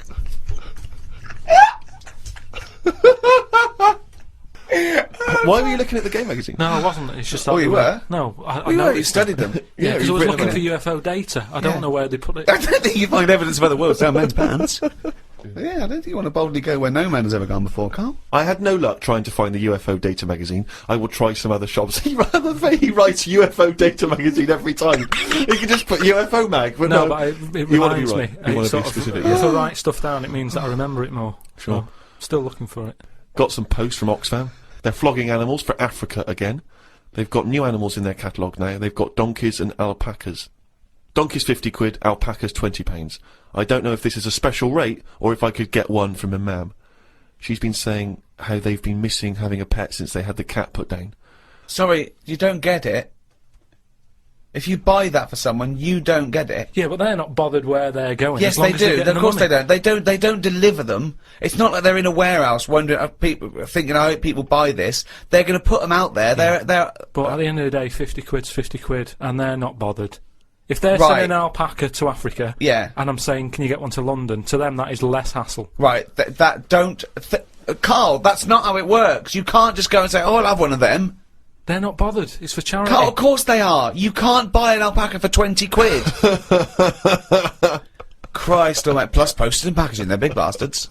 Why were you looking at the gay magazine? No, I wasn't. It's just that Oh, you they were? No, I You noticed studied them. Yeah, because I you've was written looking about for UFO data. I don't Yeah. know where they put it. I don't think you find evidence of other worlds down men's pants. Yeah, I don't think you want to boldly go where no man has ever gone before, Carl. I had no luck trying to find the UFO Data magazine. I will try some other shops. He writes UFO Data magazine every time. He can just put UFO mag, but No, no. but it You wanna be reminds me. right. You wanna It's be sort of- specific, If yeah. I write stuff down, it means that I remember it more. Sure. So, still looking for it. Got some posts from Oxfam. They're flogging animals for Africa again. They've got new animals in their catalogue now. They've got donkeys and alpacas. Donkeys 50 quid, alpacas £20. I don't know if this is a special rate or if I could get one from a mam. She's been saying how they've been missing having a pet since they had the cat put down. Sorry, you don't get it. If you buy that for someone, you don't get it. Yeah, but they're not bothered where they're going. Yes, as long they as they're do. getting Of the course money. they don't. They don't deliver them. It's not like they're in a warehouse wondering, people thinking, I hope people buy this. They're going to put them out there. They're. But at the end of the day, 50 quid's 50 quid, and they're not bothered. If they're Right. sending an alpaca to Africa, Yeah. and I'm saying, can you get one to London? To them, that is less hassle. Right. Carl, that's not how it works. You can't just go and say, oh, I'll have one of them. They're not bothered. It's for charity. Carl, of course they are. You can't buy an alpaca for 20 quid. Christ almighty. Plus postage and packaging. They're big bastards.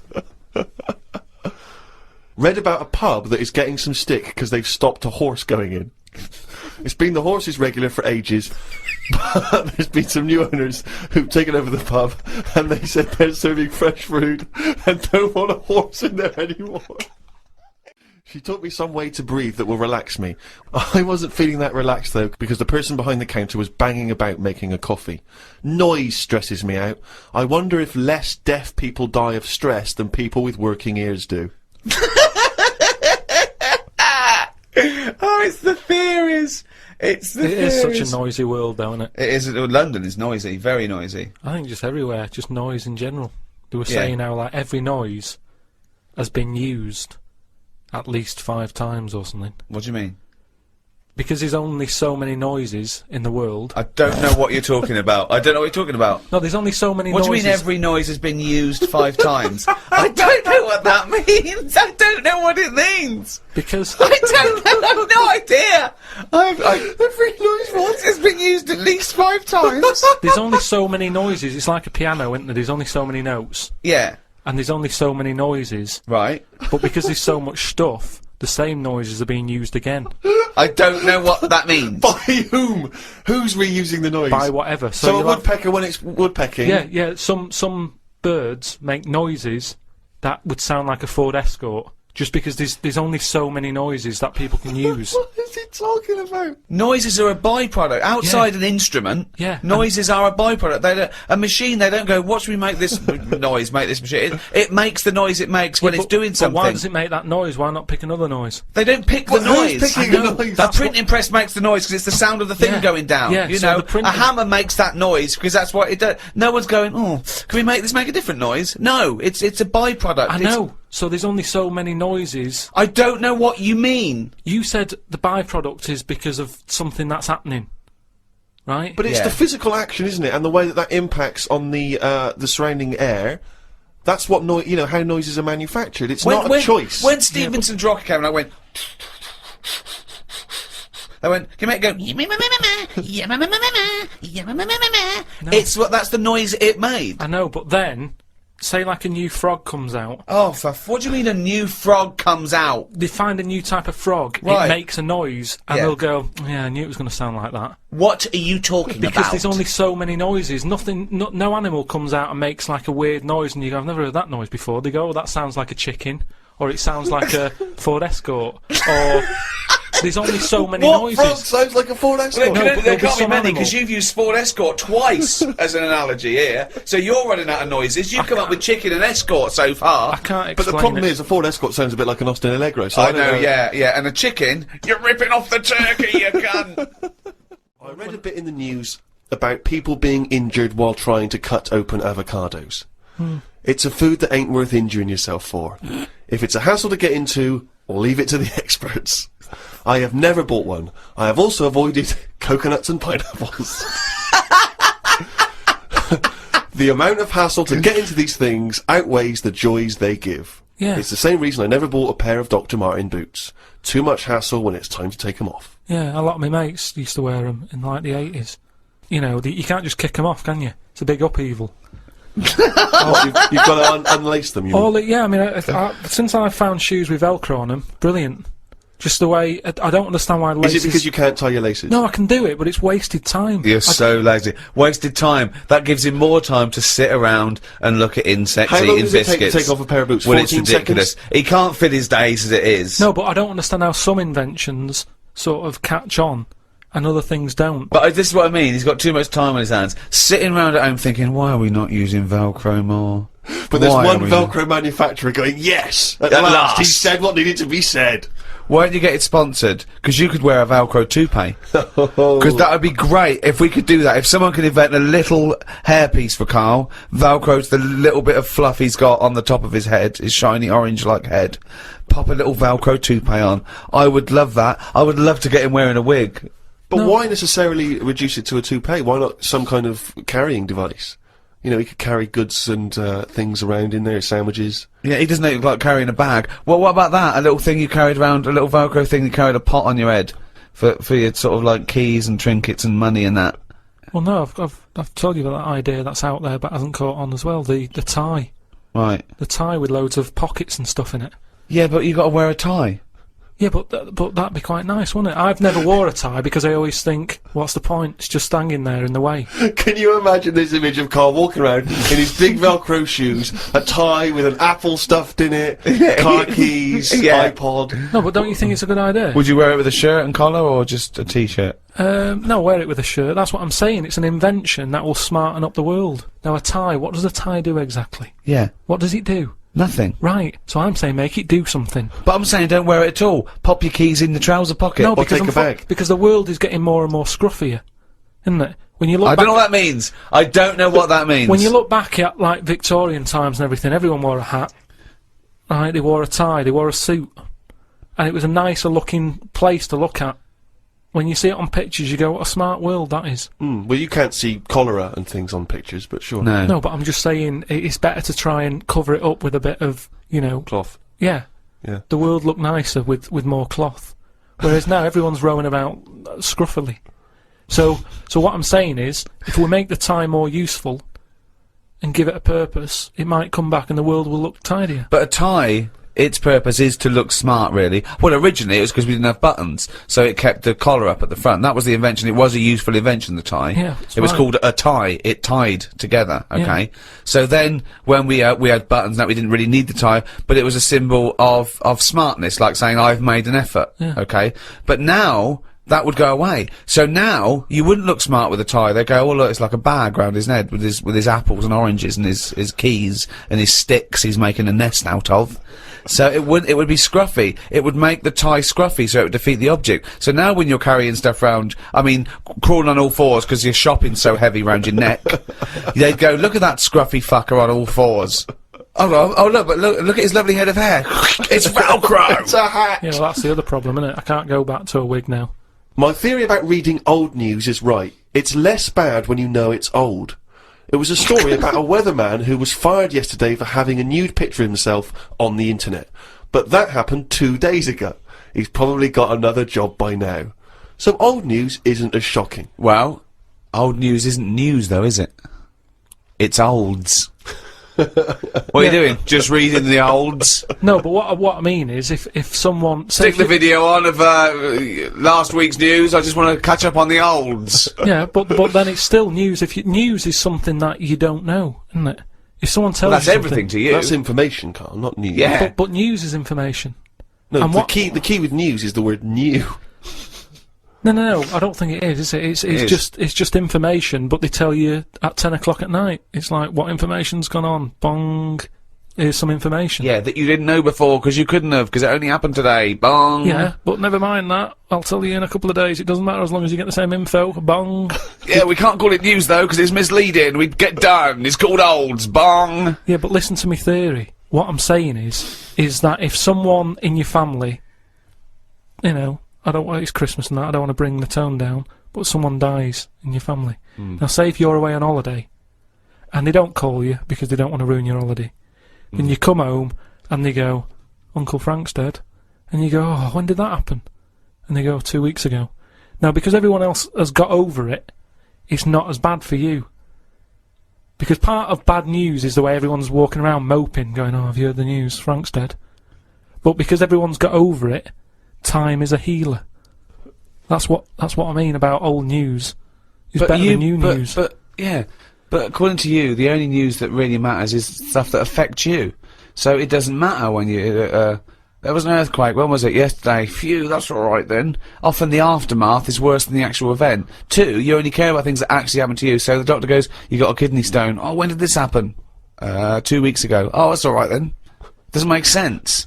Read about a pub that is getting some stick because they've stopped a horse going in. It's been the horse's regular for ages, but there's been some new owners who've taken over the pub, and they said they're serving fresh food and don't want a horse in there anymore. She taught me some way to breathe that will relax me. I wasn't feeling that relaxed though, because the person behind the counter was banging about making a coffee. Noise stresses me out. I wonder if less deaf people die of stress than people with working ears do. Oh, it's the theories. It's the It is theories. such a noisy world, though, isn't it? It is. London is noisy, very noisy. I think just everywhere, just noise in general. They were Yeah. saying how, like, every noise has been used at least 5 times or something. What do you mean? Because there's only so many noises in the world. I don't know what you're talking about. I don't know what you're talking about. No, there's only so many What noises. do you mean every noise has been used 5 times? I don't know what that means. I don't know what it means. Because I don't know. I have no idea. Every noise once has been used at least 5 times. there's only so many noises. It's like a piano, isn't there? There's only so many notes. Yeah. And there's only so many noises. Right. But because there's so much stuff, the same noises are being used again. I don't know what that means. By whom? Who's reusing the noise? By whatever. So a you'll have- woodpecker when it's woodpecking? Yeah, some birds make noises that would sound like a Ford Escort, just because there's only so many noises that people can use. What is he talking about? Noises are a byproduct. Outside Yeah. an instrument, Yeah, noises are a byproduct. They don't, a machine, they don't go, watch me make this noise, make this machine. It makes the noise it makes when it's doing But something. why does it make that noise? Why not pick another noise? They don't pick the Well, who's noise. picking the noise? The printing press makes the noise because it's the sound of the thing Yeah. going down. Yeah, you so know, the printing- a hammer makes that noise because that's what it does. No one's going, oh, can we make this make a different noise? No, it's a byproduct. I It's- know. So there's only so many noises. I don't know what you mean. You said the byproduct is because of something that's happening, right? But it's Yeah. the physical action, isn't it? And the way that impacts on the surrounding air. That's what how noises are manufactured. It's not a choice. When Stevenson's rocket came and I went, I went, can you make it go? It's that's the noise it made. I know, but then, say like a new frog comes out, Oh, what do you mean a new frog comes out? they find a new type of frog, Right. it makes a noise, and Yeah. they'll go, yeah, I knew it was going to sound like that. What are you talking Because about? there's only so many noises. No animal comes out and makes like a weird noise, and you go, I've never heard that noise before. They go, oh, that sounds like a chicken, or it sounds like a Ford Escort, or there's only so many what frog noises. sounds like a Ford Escort? No, There but there'll be can't be some many animal. because you've used Ford Escort twice as an analogy here. So you're running out of noises. You've come up with chicken and Escort so far. I can't But explain the problem it. is, a Ford Escort sounds a bit like an Austin Allegro. So I don't know, yeah. And a chicken, you're ripping off the turkey, you cunt. I read a bit in the news about people being injured while trying to cut open avocados. It's a food that ain't worth injuring yourself for. If it's a hassle to get into, leave it to the experts. I have never bought one. I have also avoided coconuts and pineapples. The amount of hassle to get into these things outweighs the joys they give. Yeah. It's the same reason I never bought a pair of Dr. Martin boots. Too much hassle when it's time to take them off. Yeah, a lot of my mates used to wear them in like the 80s. You know, you can't just kick them off, can you? It's a big upheaval. You've got to unlace them. You mean? Yeah, I mean, since I found shoes with Velcro on them, brilliant. Just the way, I don't understand why laces... Is it because you can't tie your laces? No, I can do it, but it's wasted time. You're so lazy. Wasted time. That gives him more time to sit around and look at insects, How long eating does it take to biscuits. take off a pair of boots? Well, it's 14 ridiculous. seconds? He can't fit his days as it is. No, but I don't understand how some inventions sort of catch on and other things don't. But this is what I mean. He's got too much time on his hands. Sitting around at home thinking, why are we not using Velcro more? But there's Why one are we Velcro manufacturer going, yes! At At last, he last. said what needed to be said. Why don't you get it sponsored? Because you could wear a Velcro toupee. Because that would be great if we could do that. If someone could invent a little hairpiece for Karl, Velcro's the little bit of fluff he's got on the top of his head, his shiny orange-like head. Pop a little Velcro toupee on. I would love that. I would love to get him wearing a wig. But why necessarily reduce it to a toupee? Why not some kind of carrying device? You know, he could carry goods and things around in there, sandwiches. Yeah, he doesn't look like carrying a bag. Well, what about that? A little thing you carried around, a little Velcro thing you carried a pot on your head for your sort of like keys and trinkets and money and that. Well, no, I've told you about that idea that's out there but hasn't caught on as well, the tie. Right. The tie with loads of pockets and stuff in it. Yeah, but you got to wear a tie. Yeah, but that'd be quite nice, wouldn't it? I've never wore a tie because I always think, what's the point? It's just hanging there in the way. Can you imagine this image of Karl walking around in his big Velcro shoes, a tie with an apple stuffed in it, car keys, Yeah. iPod? No, but don't you think it's a good idea? Would you wear it with a shirt and collar or just a t-shirt? No, wear it with a shirt. That's what I'm saying. It's an invention that will smarten up the world. Now, a tie, what does a tie do exactly? Yeah. What does it do? Nothing. Right, so I'm saying make it do something. But I'm saying don't wear it at all. Pop your keys in the trouser pocket. No, or because take a bag. because the world is getting more and more scruffier, isn't it? When you look I back, don't know what that means. I don't know what that means. when you look back at like Victorian times and everything, everyone wore a hat. Right, they wore a tie, they wore a suit, and it was a nicer looking place to look at. When you see it on pictures, you go, what a smart world that is. Well, you can't see cholera and things on pictures, but sure. No. No, but I'm just saying it's better to try and cover it up with a bit of, you know, Cloth. yeah. Yeah. The world looked nicer with more cloth. Whereas now everyone's rowing about scruffily. So what I'm saying is, if we make the tie more useful and give it a purpose, it might come back and the world will look tidier. But a tie, its purpose is to look smart, really. Well, originally it was because we didn't have buttons, so it kept the collar up at the front. That was the invention. It was a useful invention, the tie. Yeah, that's it was right. called a tie. It tied together, okay? Yeah. So then, when we had buttons, that we didn't really need the tie, but it was a symbol of smartness, like saying, I've made an effort, Yeah. okay? But now, that would go away. So now, you wouldn't look smart with a tie. They go, oh look, it's like a bag round his head with his apples and oranges and his keys and his sticks he's making a nest out of. So it would be scruffy. It would make the tie scruffy, so it would defeat the object. So now when you're carrying stuff round, I mean, crawling on all fours because your shopping's so heavy round your neck, they'd go, look at that scruffy fucker on all fours. Oh look, but look at his lovely head of hair. It's Velcro! It's a hat! Yeah, well, that's the other problem, isn't it? I can't go back to a wig now. My theory about reading old news is right. It's less bad when you know it's old. It was a story about a weatherman who was fired yesterday for having a nude picture of himself on the internet. But that happened 2 days ago. He's probably got another job by now. So old news isn't as shocking. Well, old news isn't news though, is it? It's olds. What are you doing? Just reading the olds? No, but what I mean is, if someone Stick the video on of last week's news. I just want to catch up on the olds. yeah, but then it's still news. News is something that you don't know, isn't it? If someone tells That's you something, everything to you. That's information, Carl, not news. Yeah. but news is information. No, And the what- key with news is the word new. No, I don't think it is it? It's is. just information, but they tell you at 10 o'clock at night. It's like, what information's gone on? Bong. Here's some information. Yeah, that you didn't know before because you couldn't have because it only happened today. Bong. Yeah, but never mind that. I'll tell you in a couple of days. It doesn't matter as long as you get the same info. Bong. Yeah, we can't call it news though because it's misleading. We'd get done. It's called olds. Bong. Yeah, but listen to me theory. What I'm saying is that if someone in your family, you know, it's Christmas and that, I don't want to bring the tone down, but someone dies in your family. Now, say if you're away on holiday, and they don't call you because they don't want to ruin your holiday, and you come home, and they go, Uncle Frank's dead, and you go, oh, when did that happen? And they go, 2 weeks ago. Now, because everyone else has got over it, it's not as bad for you. Because part of bad news is the way everyone's walking around moping, going, oh, have you heard the news? Frank's dead. But because everyone's got over it, time is a healer. That's what I mean about old news. It's better than new news. But yeah, but according to you, the only news that really matters is stuff that affects you. So it doesn't matter when you. There was an earthquake. When was it? Yesterday. Phew, that's all right then. Often the aftermath is worse than the actual event. 2, you only care about things that actually happen to you. So the doctor goes, "You got a kidney stone." Oh, when did this happen? 2 weeks ago. Oh, that's all right then. Doesn't make sense.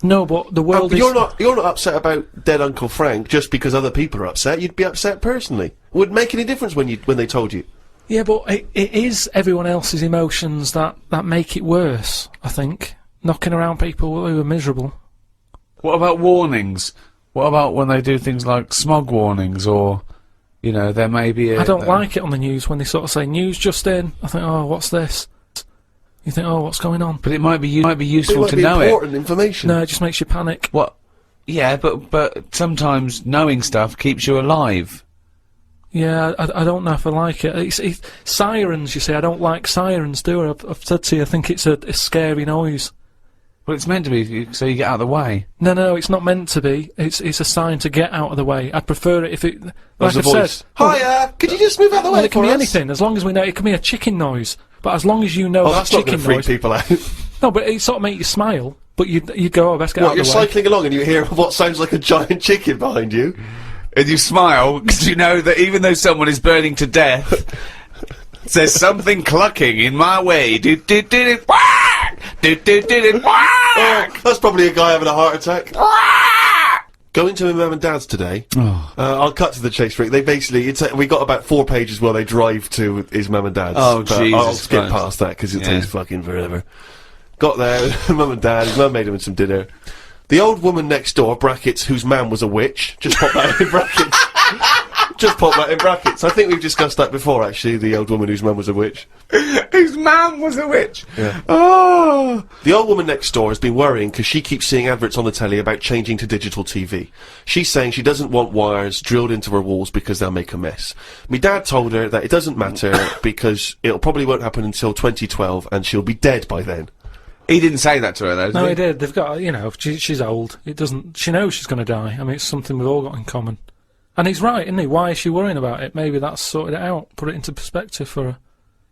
No, but the world But is... you're not upset about dead Uncle Frank just because other people are upset. You'd be upset personally. Would it make any difference when they told you? Yeah, but it is everyone else's emotions that make it worse, I think. Knocking around people who are miserable. What about warnings? What about when they do things like smog warnings or, you know, there may be a... I don't like it on the news when they sort of say, news just in. I think, oh, what's this? You think, oh, what's going on? But it might be useful It might to be know it. important information. No, it just makes you panic. What? Yeah, but sometimes knowing stuff keeps you alive. Yeah, I don't know if I like it. It's sirens, you see. I don't like sirens, do I? I've said to you, I think it's a scary noise. Well, it's meant to be so you get out of the way. No, it's not meant to be. It's a sign to get out of the way. I'd prefer it if it, like There's a I've voice. said. Hiya! Could you just move out of the way Well, it can for be us? anything, as long as we know. It can be a chicken noise, but as long as you know Oh, that that's not going chicken to freak noise. people out. No, but it sort of make you smile. But you go, oh, best get out What, of you're the way. cycling along and you hear what sounds like a giant chicken behind you? And you smile because you know that even though someone is burning to death, there's something clucking in my way. Do do do do. Do do do do. Oh, that's probably a guy having a heart attack. Going to my mum and dad's today. I'll cut to the chase, Rick. They basically, we got about 4 pages where they drive to his mum and dad's. Oh, but Jesus I'll skip Christ. past that because it Yeah. takes fucking forever. Got there, mum and dad, his mum made him some dinner. The old woman next door, brackets, whose man was a witch, just pop that in brackets. Just pop that in brackets. I think we've discussed that before, actually, the old woman whose mum was a witch. Whose man was a witch. Yeah. Oh. The old woman next door has been worrying because she keeps seeing adverts on the telly about changing to digital TV. She's saying she doesn't want wires drilled into her walls because they'll make a mess. Me dad told her that it doesn't matter because it'll probably won't happen until 2012 and she'll be dead by then. He didn't say that to her though. No, did he did. They've got, you know, she's old. It doesn't. She knows she's going to die. I mean, it's something we've all got in common. And he's right, isn't he? Why is she worrying about it? Maybe that's sorted it out. Put it into perspective for her.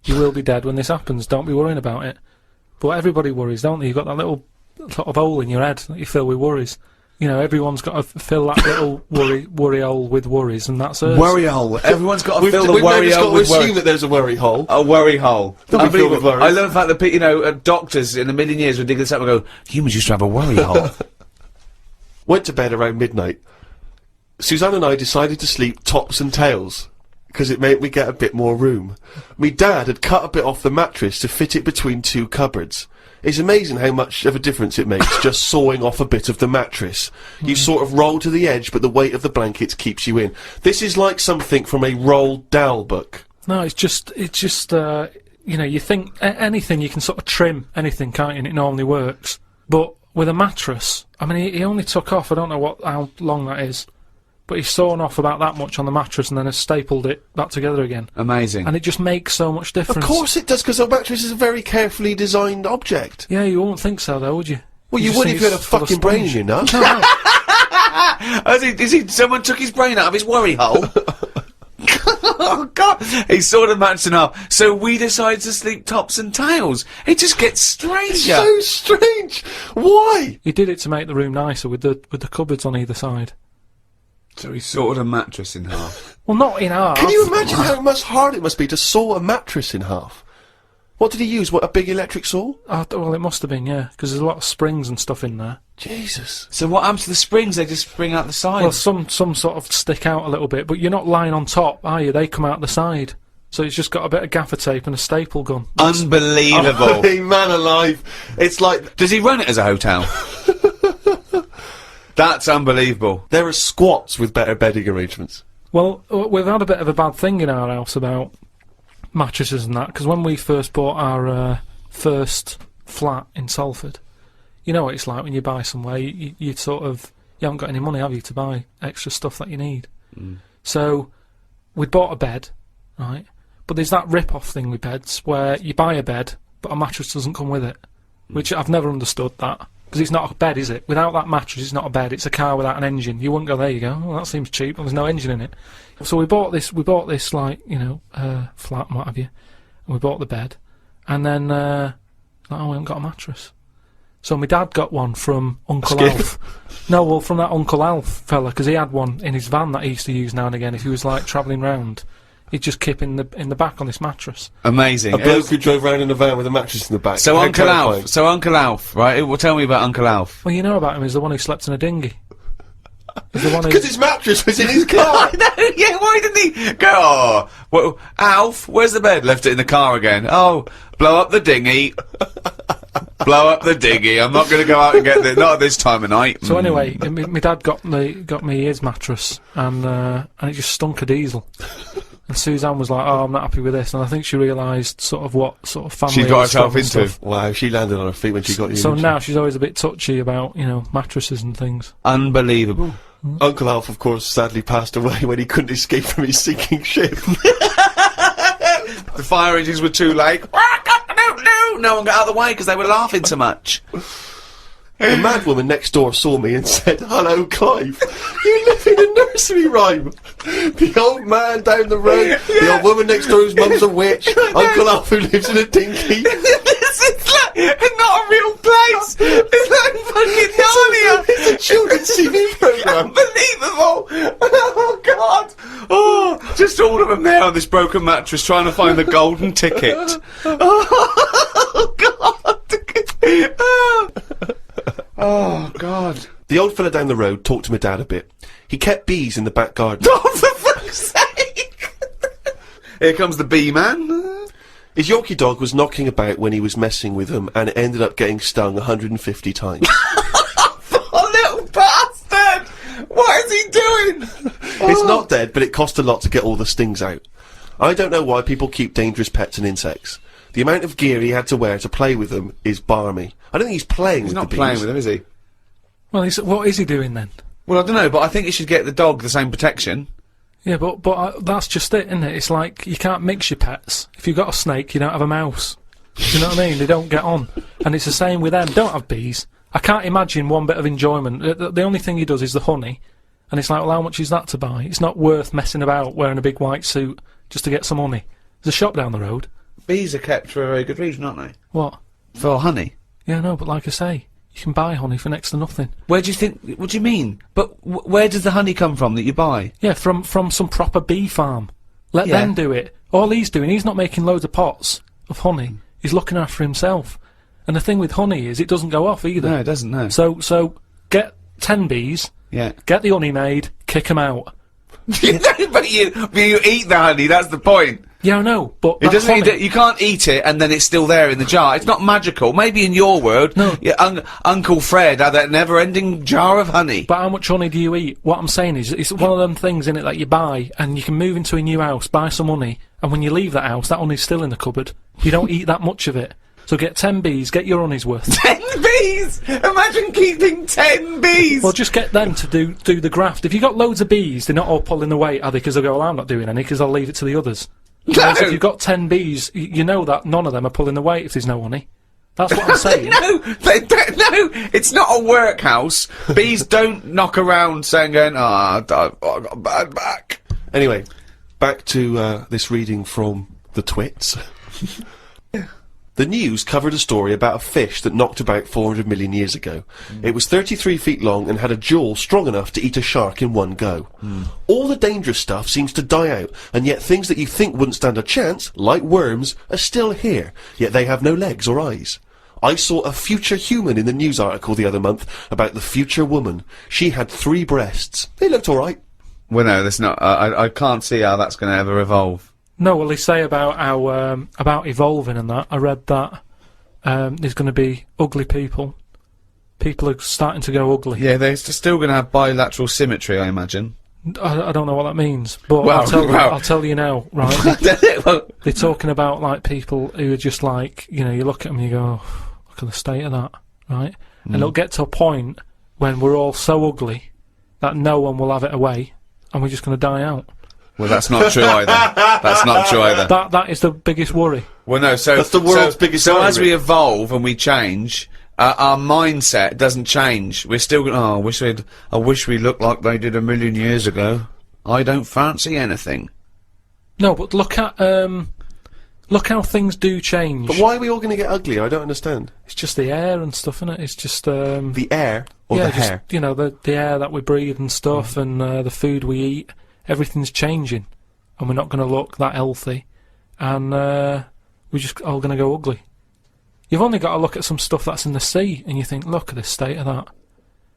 You will be dead when this happens. Don't be worrying about it. But everybody worries, don't they? You've got that little sort of hole in your head that you fill with worries. You know, everyone's got to fill that little worry hole with worries, and that's hers. Worry hole. Everyone's got to fill the We've worry just hole got to with worry. assume that there's a worry hole. A worry hole. Don't be filled with Unbelievable. worries. I love the fact that you know doctors in a million years would dig this up and go, humans used to have a worry hole. Went to bed around midnight. Suzanne and I decided to sleep tops and tails because it made me get a bit more room. Me dad had cut a bit off the mattress to fit it between 2 cupboards. It's amazing how much of a difference it makes just sawing off a bit of the mattress. You sort of roll to the edge, but the weight of the blankets keeps you in. This is like something from a Roald Dahl book. No, it's just, you know, you think anything, you can sort of trim anything, can't you? And it normally works. But with a mattress, I mean, he only took off, I don't know how long that is, but he's sawn off about that much on the mattress and then has stapled it back together again. Amazing. And it just makes so much difference. Of course it does, because a mattress is a very carefully designed object. Yeah, you wouldn't think so, though, would you? Well, you just would think if you had a it's full of fucking brain in sponge. your nut. No, Someone took his brain out of his worry hole? Oh, God. He sawed a mattress in half. So we decided to sleep tops and tails. It just gets stranger. So strange. Why? he did it to make the room nicer with the cupboards on either side. So he sawed a mattress in half. Well, not in half. Can you imagine how much hard it must be to saw a mattress in half? What did he use? What, a big electric saw? Well, it must have been, yeah, because there's a lot of springs and stuff in there. Jesus. So what happens to the springs? They just spring out the side. Well, some sort of stick out a little bit, but you're not lying on top, are you? They come out the side. So it's just got a bit of gaffer tape and a staple gun. Unbelievable. Hey, man alive. It's like, Does he run it as a hotel? That's unbelievable. there are squats with better bedding arrangements. Well, we've had a bit of a bad thing in our house about mattresses and that, because when we first bought our first flat in Salford, you know what it's like when you buy somewhere, you sort of, you haven't got any money, have you, to buy extra stuff that you need. So, we'd bought a bed, right, but there's that rip-off thing with beds, where you buy a bed, but a mattress doesn't come with it, which I've never understood that. Because it's not a bed, is it? Without that mattress, it's not a bed. It's a car without an engine. You wouldn't go, there you go. Well, that seems cheap. There's no engine in it. So we bought this, like, you know, flat and what have you. And we bought the bed. And then, like, oh, we haven't got a mattress. So my dad got one from Uncle Skip. Alf. No, well, from that Uncle Alf fella, because he had one in his van that he used to use now and again. If he was, like, travelling round, he'd just kip in the back on this mattress. Amazing. A bloke who drove around in a van with a mattress in the back. So How Uncle terrifying. Alf. So Uncle Alf, right? Well, tell me about Uncle Alf. Well, you know about him, he's the one who slept in a dinghy. He's the one who... Because his mattress was in his car. No, yeah, why didn't he go, oh, well, Alf, where's the bed? Left it in the car again. Oh, blow up the dinghy. Blow up the dinghy. I'm not going to go out and get it. Not at this time of night. So anyway, my dad got me his mattress, and it just stunk of diesel. And Suzanne was like, "Oh, I'm not happy with this," and I think she realised sort of what sort of family She got it was from herself and into. stuff. Wow, she landed on her feet when she got you. So didn't she? now she's always a bit touchy about, you know, mattresses and things. Unbelievable. Uncle Alf, of course, sadly passed away when he couldn't escape from his sinking ship. The fire engines were too late. No one got out of the way because they were laughing so much. The mad woman next door saw me and said, "Hello, Clive. You live in a nursery rhyme." The old man down the road, the old woman next door whose mum's a witch, Uncle Alf who lives in a dinky. This is like not a real place. It's like fucking Narnia. It's a children's TV programme. Unbelievable. Oh God. Oh, just all of them there on this broken mattress trying to find the golden ticket. Oh God. Oh God. The old fella down the road talked to my dad a bit. He kept bees in the back garden. Oh, for fuck's sake! Here comes the bee man. His Yorkie dog was knocking about when he was messing with them, and it ended up getting stung 150 times. Oh, little bastard! What is he doing? It's not dead, but it cost a lot to get all the stings out. I don't know why people keep dangerous pets and insects. The amount of gear he had to wear to play with them is barmy. I don't think he's playing with the bees. He's not playing with them, is he? Well, what is he doing then? Well, I don't know, but I think you should get the dog the same protection. Yeah, but that's just it, isn't it? It's like, you can't mix your pets. If you've got a snake, you don't have a mouse. Do you know what I mean? They don't get on. And it's the same with them. Don't have bees. I can't imagine one bit of enjoyment. The only thing he does is the honey. And it's like, well, how much is that to buy? It's not worth messing about wearing a big white suit just to get some honey. There's a shop down the road. Bees are kept for a very good reason, aren't they? What? For honey. Yeah, no, but like I say, you can buy honey for next to nothing. Where do you think... What do you mean? But where does the honey come from that you buy? Yeah, from some proper bee farm. Let Yeah. them do it. All he's doing, he's not making loads of pots of honey. He's looking after himself. And the thing with honey is it doesn't go off either. No, it doesn't, no. So get 10 bees, Yeah. get the honey made, kick them out. but you eat the honey, that's the point. Yeah, I know, but It that's doesn't. honey. You can't eat it and then it's still there in the jar. It's not magical. Maybe in your world, No. yeah, Uncle Fred had that never-ending jar of honey. But how much honey do you eat? What I'm saying is, it's one of them things in it that you buy, and you can move into a new house, buy some honey, and when you leave that house, that honey's still in the cupboard. You don't eat that much of it. So get 10 bees, get your honey's worth. 10 bees! Imagine keeping 10 bees! Well, just get them to do the graft. If you've got loads of bees, they're not all pulling the weight, are they? Because they'll go, well, I'm not doing any, because I'll leave it to the others. Whereas if you've got 10 bees, you know that none of them are pulling the weight if there's no honey. That's what I'm saying. No, no, it's not a workhouse. Bees don't knock around saying, I got a bad back. Anyway, back to this reading from the twits. The news covered a story about a fish that knocked about 400 million years ago. It was 33 feet long and had a jaw strong enough to eat a shark in one go. All the dangerous stuff seems to die out, and yet things that you think wouldn't stand a chance, like worms, are still here, yet they have no legs or eyes. I saw a future human in the news article the other month about the future woman. She had 3 breasts. They looked alright. Well, no, that's not. I can't see how that's going to ever evolve. No, well, they say about how, about evolving and that. I read that, there's going to be ugly people. People are starting to go ugly. Yeah, they're still going to have bilateral symmetry, I imagine. I don't know what that means, but Well, I'll tell you now, right? They're talking about, like, people who are just like, you know, you look at them and you go, oh, look at the state of that, right? And it'll get to a point when we're all so ugly that no one will have it away, and we're just going to die out. Well, that's not true either. That's not true either. That is the biggest worry. Well, no, so... That's the world's biggest So worry. as we evolve and we change, our mindset doesn't change. We're still going, I wish we looked like they did 1,000,000 years ago. I don't fancy anything. No, but look how things do change. But why are we all going to get ugly? I don't understand. It's just the air and stuff, innit? It's just, The air or yeah, the just, hair? you know, the air that we breathe and stuff, and the food we eat. Everything's changing, and we're not going to look that healthy, and we're just all going to go ugly. You've only got to look at some stuff that's in the sea, and you think, look at the state of that.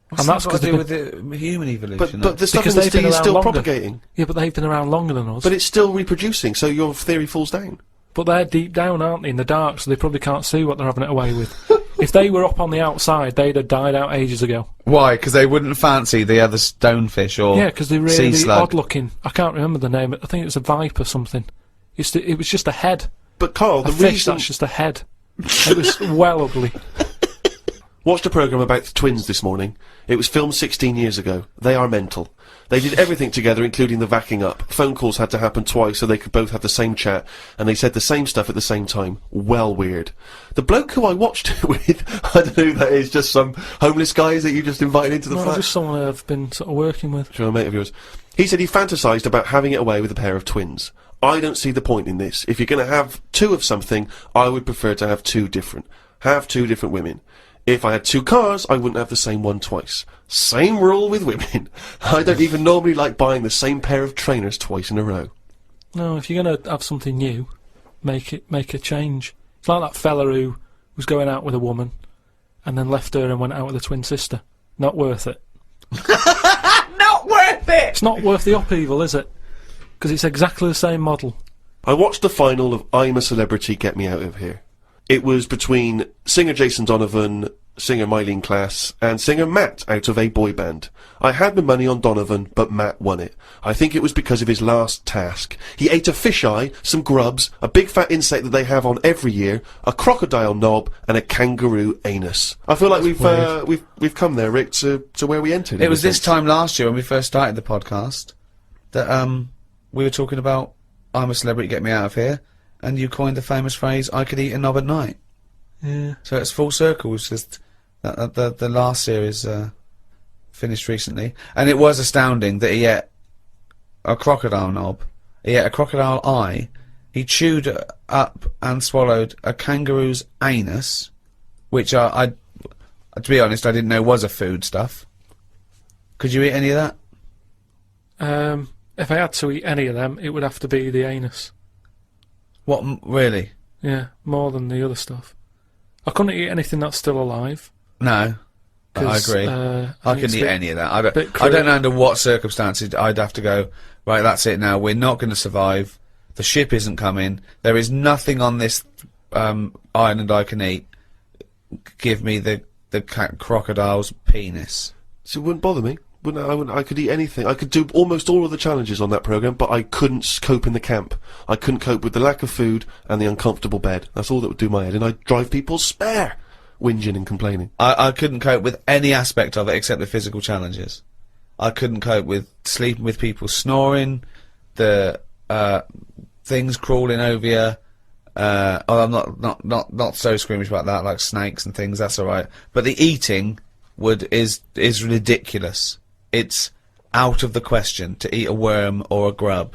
What's and that's that got because to do with the human evolution? But the stuff Because in the they've been sea is around still longer. propagating. Yeah, but they've been around longer than us. But it's still reproducing, so your theory falls down. But they're deep down, aren't they, in the dark, so they probably can't see what they're having it away with. If they were up on the outside, they'd have died out ages ago. Why? Because they wouldn't fancy the other stonefish or Yeah, because they're sea really slug. odd-looking. I can't remember the name. I think it was a viper something. It was just a head. But Carl, A the fish reason... that's just a head. It was well ugly. Watched a programme about the twins this morning. It was filmed 16 years ago. They are mental. They did everything together, including the vacking up. Phone calls had to happen twice so they could both have the same chat, and they said the same stuff at the same time. Well weird. The bloke who I watched it with, I don't know who that is, just some homeless guys that you just invited into the No, flat? just someone I've been sort of working with. Sure, a mate of yours. He said he fantasised about having it away with a pair of twins. I don't see the point in this. If you're going to have two of something, I would prefer to have two different. Have two different women. If I had two cars, I wouldn't have the same one twice. Same rule with women. I don't even normally like buying the same pair of trainers twice in a row. No, if you're going to have something new, make a change. It's like that fella who was going out with a woman and then left her and went out with a twin sister. Not worth it. Not worth it! It's not worth the upheaval, is it? Because it's exactly the same model. I watched the final of I'm a Celebrity, Get Me Out of Here. It was between singer Jason Donovan, singer Mylene Klass, and singer Matt out of a boy band. I had my money on Donovan, but Matt won it. I think it was because of his last task. He ate a fisheye, some grubs, a big fat insect that they have on every year, a crocodile knob, and a kangaroo anus. I feel like we've come there, Rick, to where we entered. It was this time last year when we first started the podcast that we were talking about I'm a Celebrity, Get Me Out of Here, and you coined the famous phrase I could eat a knob at night. Yeah. So it's full circle. It's just the last series finished recently, and it was astounding that he ate a crocodile knob, he ate a crocodile eye, he chewed up and swallowed a kangaroo's anus, which I to be honest, I didn't know was a food stuff. Could you eat any of that? If I had to eat any of them, it would have to be the anus. What, really? Yeah, more than the other stuff. I couldn't eat anything that's still alive. No. I 'cause, agree. I I think it's couldn't a eat bit- any of that. bit I don't know under what circumstances I'd have to go, right, that's it now, we're not going to survive, the ship isn't coming, there is nothing on this island I can eat, give me the crocodile's penis. So it wouldn't bother me. I could eat anything. I could do almost all of the challenges on that programme, but I couldn't cope in the camp. I couldn't cope with the lack of food and the uncomfortable bed. That's all that would do my head, and I'd drive people spare, whinging and complaining. I couldn't cope with any aspect of it except the physical challenges. I couldn't cope with sleeping with people snoring, the things crawling over you. I'm not so squeamish about that, like snakes and things. That's all right. But the eating is ridiculous. It's out of the question to eat a worm or a grub.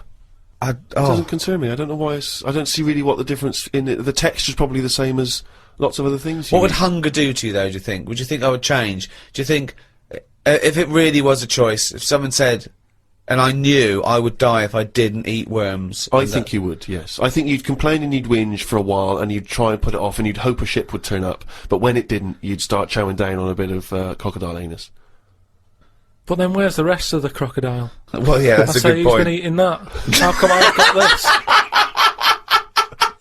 It doesn't concern me. I don't know why. I don't see really what the difference in it. The texture's probably the same as lots of other things. What would hunger do to you, though, do you think? Would you think I would change? Do you think, if it really was a choice, if someone said, and I knew I would die if I didn't eat worms... I think you would, yes. I think you'd complain and you'd whinge for a while, and you'd try and put it off, and you'd hope a ship would turn up. But when it didn't, you'd start chowing down on a bit of crocodile anus. But then where's the rest of the crocodile? Well, yeah, that's I a say, good who's point. been eating that? How come I've got this?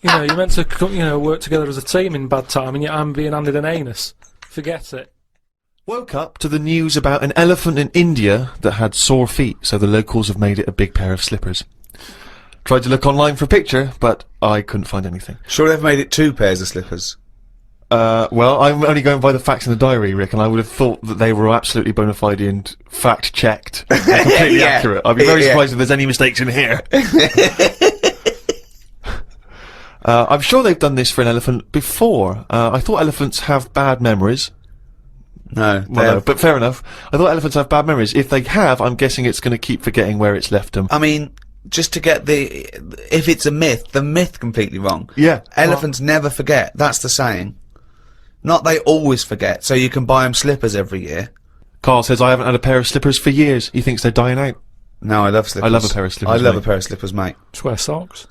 You know, you're meant to, work together as a team in bad time, and yet I'm being handed an anus. Forget it. Woke up to the news about an elephant in India that had sore feet, so the locals have made it a big pair of slippers. Tried to look online for a picture, but I couldn't find anything. Sure they've made it 2 pairs of slippers. Well, I'm only going by the facts in the diary, Rick, and I would have thought that they were absolutely bona fide and fact-checked and completely Yeah. accurate. I'd be very Yeah. surprised if there's any mistakes in here. I'm sure they've done this for an elephant before. I thought elephants have bad memories. No, Well, no, but fair enough. I thought elephants have bad memories. If they have, I'm guessing it's going to keep forgetting where it's left them. I mean, just to get if it's a myth, the myth completely wrong. Yeah. Elephants never forget, that's the saying. Not they always forget, so you can buy them slippers every year. Carl says, I haven't had a pair of slippers for years. He thinks they're dying out. No, I love slippers. I love a pair of slippers, I love mate. a pair of slippers, mate. Just wear socks.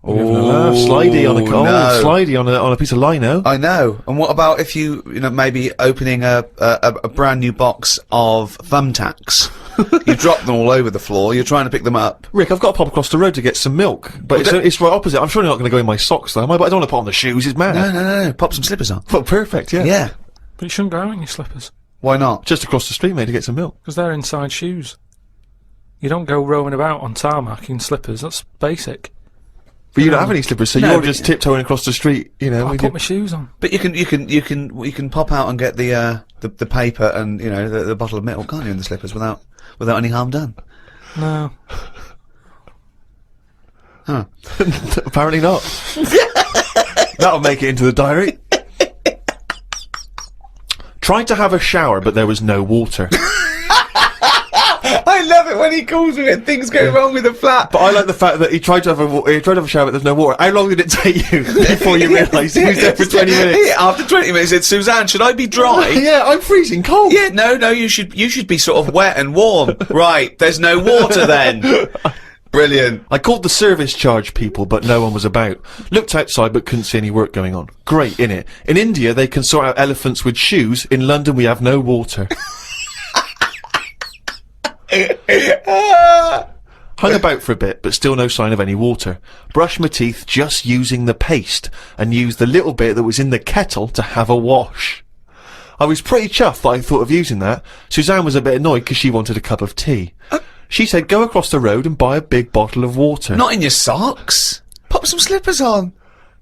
Slidey on a no. slidey on a piece of lino. I know. And what about if you maybe opening a brand new box of thumbtacks? You drop them all over the floor. You're trying to pick them up. Rick, I've got to pop across the road to get some milk, but it's right opposite. I'm surely not going to go in my socks, though, am I? But I don't want to put on the shoes. It's mad. No. Pop some slippers on. Well, perfect. Yeah. Yeah. But you shouldn't go out in your slippers, Why not? Just across the street, mate, to get some milk. because they're inside shoes. You don't go roaming about on tarmac in slippers, that's basic. But you don't have any slippers, so No, you're but- just tiptoeing across the street, you know. I with put your- my shoes on. But you can pop out and get the paper and the bottle of milk, can't you, in the slippers without any harm done? No. Huh. Apparently not. That'll make it into the diary. Tried to have a shower, but there was no water. I love it when he calls me and things go wrong with the flat. But I like the fact that he tried to have a shower, but there's no water. How long did it take you before you realised he was there for 20 minutes? Yeah, after 20 minutes, he said, Suzanne, should I be dry? Yeah, I'm freezing cold. Yeah, no, you should be sort of wet and warm. Right, there's no water then. Brilliant. I called the service charge people, but no one was about. Looked outside, but couldn't see any work going on. Great, innit? In India, they can sort out elephants with shoes. In London, we have no water. Hung about for a bit, but still no sign of any water. Brushed my teeth just using the paste, and used the little bit that was in the kettle to have a wash. I was pretty chuffed that I thought of using that. Suzanne was a bit annoyed because she wanted a cup of tea. She said, go across the road and buy a big bottle of water. Not in your socks. Pop some slippers on.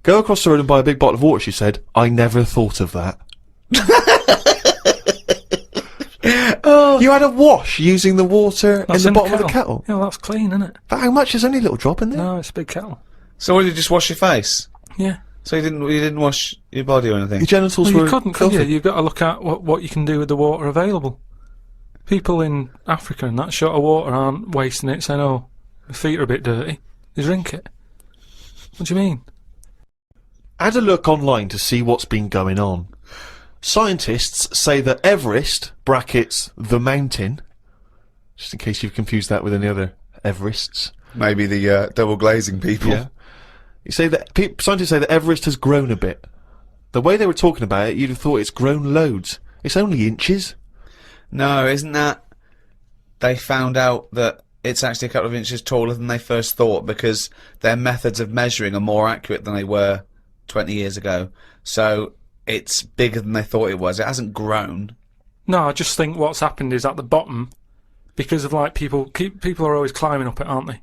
Go across the road and buy a big bottle of water, she said. I never thought of that. You had a wash using the water That's in the bottom of the kettle. Yeah, well, that's clean, isn't it? But how much? There's only a little drop in there. No, it's a big kettle. So what, did you just wash your face? Yeah. So you didn't wash your body or anything? Your genitals Well, were you couldn't, could you? filthy. You've got to look at what you can do with the water available. People in Africa and that short of water aren't wasting it, saying, oh, my feet are a bit dirty. They drink it. What do you mean? Had a look online to see what's been going on. Scientists say that Everest, brackets, the mountain, just in case you've confused that with any other Everests. Maybe the double glazing people. Yeah. You say that scientists say that Everest has grown a bit. The way they were talking about it, you'd have thought it's grown loads. It's only inches. No, isn't that... They found out that it's actually a couple of inches taller than they first thought because their methods of measuring are more accurate than they were 20 years ago. So it's bigger than they thought it was. It hasn't grown. No, I just think what's happened is at the bottom, because of like people are always climbing up it, aren't they?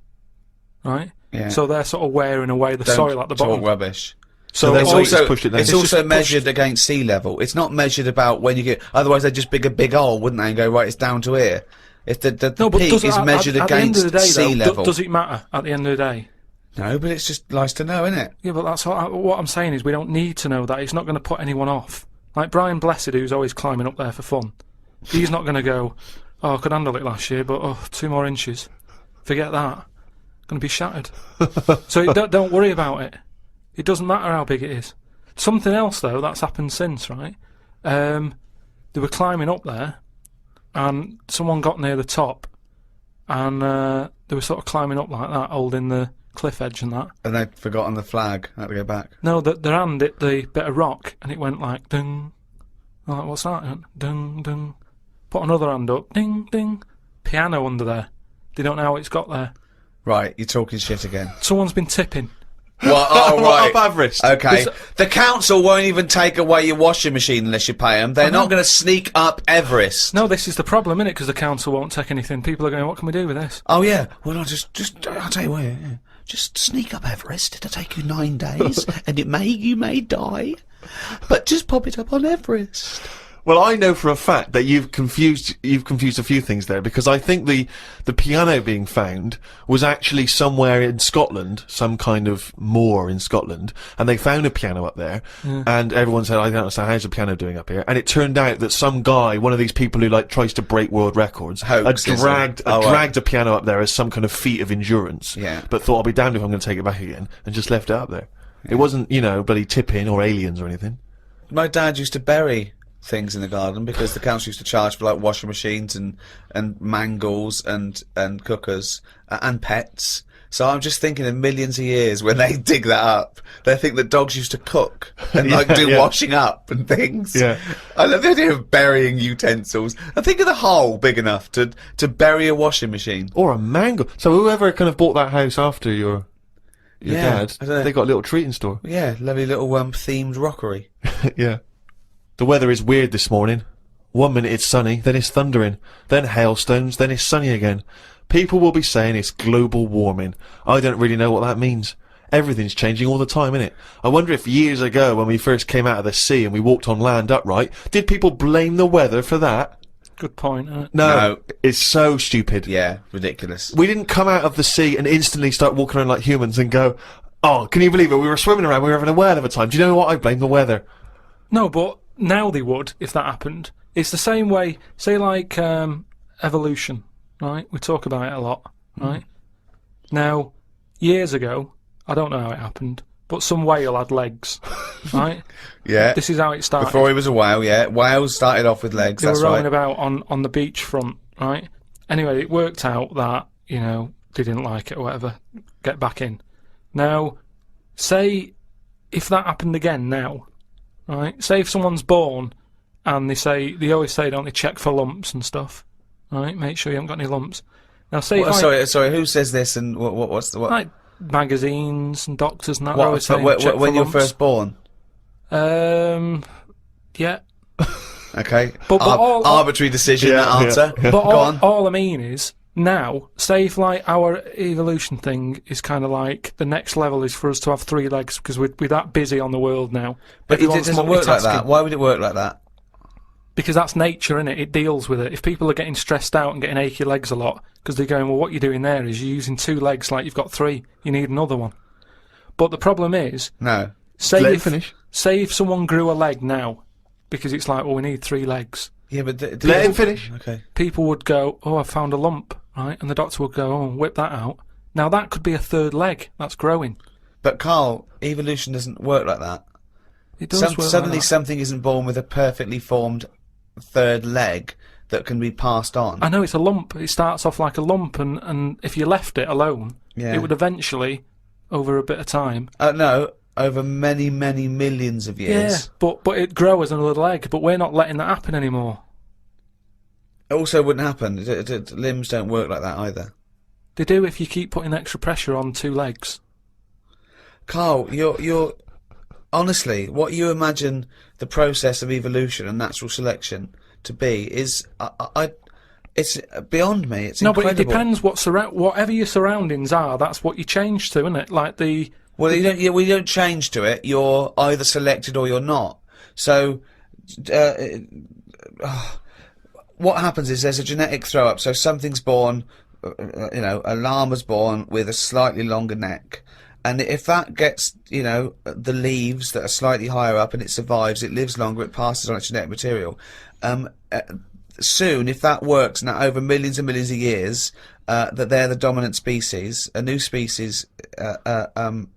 Right? Yeah. So they're sort of wearing away the Don't soil at the bottom. talk rubbish. So they've It's always also, pushed it down. it's It's also just measured against sea level. It's not measured about when you get... Otherwise, they'd just dig a big hole, wouldn't they, and go, right, it's down to here. If the No, but peak does it, is measured at the end against of the day, sea though, level. does it matter at the end of the day? No, but it's just nice to know, isn't it? Yeah, but that's what I'm saying is we don't need to know that. It's not going to put anyone off. Like Brian Blessed, who's always climbing up there for fun. He's not going to go, oh, I could handle it last year, but 2 more inches. Forget that. Going to be shattered. So don't worry about it. It doesn't matter how big it is. Something else, though, that's happened since, right? They were climbing up there, and someone got near the top, and they were sort of climbing up like that, holding the cliff edge and that. And they'd forgotten the flag. Had to go back. No, their hand hit the bit of rock, and it went like, ding. I'm like, what's that? It went, ding, ding. Put another hand up, ding, ding. Piano under there. They don't know how it's got there. Right, you're talking shit again. Someone's been tipping. Well, oh, right. Up Everest. Okay. The council won't even take away your washing machine unless you pay them. They're not going to sneak up Everest. No, this is the problem, innit? Because the council won't take anything. People are going, what can we do with this? Oh, yeah. Well, I'll tell you what, yeah. Just sneak up Everest. It'll take you 9 days, and you may die. But just pop it up on Everest. Well, I know for a fact that you've confused a few things there, because I think the piano being found was actually somewhere in Scotland, some kind of moor in Scotland, and they found a piano up there, and everyone said, I don't understand, how's the piano doing up here? And it turned out that some guy, one of these people who like tries to break world records, Hoax, had isn't it? dragged a piano up there as some kind of feat of endurance, Yeah. but thought, I'll be damned if I'm going to take it back again, and just left it up there. It wasn't, bloody tipping or aliens or anything. My dad used to bury things in the garden because the council used to charge for like washing machines and mangles and cookers and pets. So I'm just thinking in millions of years when they dig that up, they think that dogs used to cook and like do washing up and things. Yeah. I love the idea of burying utensils. I think of the hole big enough to bury a washing machine. Or a mango. So whoever kind of bought that house after your Yeah, dad, I don't know. they got a little treating store. Yeah, lovely little themed rockery. Yeah. The weather is weird this morning. 1 minute it's sunny, then it's thundering, then hailstones, then it's sunny again. People will be saying it's global warming. I don't really know what that means. everything's changing all the time, innit? I wonder if years ago, when we first came out of the sea and we walked on land upright, did people blame the weather for that? Good point, isn't it? No, it's so stupid. Yeah, ridiculous. We didn't come out of the sea and instantly start walking around like humans and go, oh, can you believe it? We were swimming around, we were having a whale of a time. Do you know what? I blame the weather. No, but now they would, if that happened. It's the same way, say like evolution, right? We talk about it a lot, right? Now, years ago, I don't know how it happened, but some whale had legs, right? Yeah. This is how it started. Before he was a whale, yeah. Whales started off with legs, They that's were rowing right. about on the beachfront, right? Anyway, it worked out that, you know, they didn't like it or whatever. Get back in. Now, say if that happened again now, right? Say if someone's born and they always say, don't they, check for lumps and stuff, right? Make sure you haven't got any lumps. Now, say if Sorry, who says this and what's the... like magazines and doctors and that are always saying, check for when you were lumps. first born? Yeah. Okay. But arbitrary decision, Yeah, that answer. yeah. But Go on. all I mean is, now, say if like our evolution thing is kind of like the next level is for us to have 3 legs because we're that busy on the world now. But it Everyone's doesn't work like that. multitasking. Why would it work like that? Because that's nature, innit? It deals with it. If people are getting stressed out and getting achy legs a lot, because they're going, well, what you're doing there is you're using 2 legs like you've got 3. You need another one. But the problem is, No. Let him finish. say if someone grew a leg now, because it's like, well, we need 3 legs. Yeah, but... Let him finish. Okay. People would go, oh, I found a lump, right? And the doctor would go, oh, whip that out. Now that could be a 3rd leg that's growing. But Karl, evolution doesn't work like that. It does work like Suddenly that. something isn't born with a perfectly formed 3rd leg that can be passed on. I know it's a lump. It starts off like a lump, and if you left it alone, Yeah. it would eventually, over a bit of time. No, over many, many millions of years. Yeah, but it'd grow as another leg. But we're not letting that happen anymore. It also wouldn't happen. Limbs don't work like that either. They do if you keep putting extra pressure on 2 legs. Karl, you're honestly, what you imagine the process of evolution and natural selection to be is, it's beyond me. It's No, incredible. but it depends whatever your surroundings are. That's what you change to, isn't it? Like the Well, you don't change to it. You're either selected or you're not. So, what happens is there's a genetic throw up. So something's born, a llama's born with a slightly longer neck. And if that gets, the leaves that are slightly higher up and it survives, it lives longer, it passes on its genetic material. Soon, if that works, now over millions and millions of years, that they're the dominant species, a new species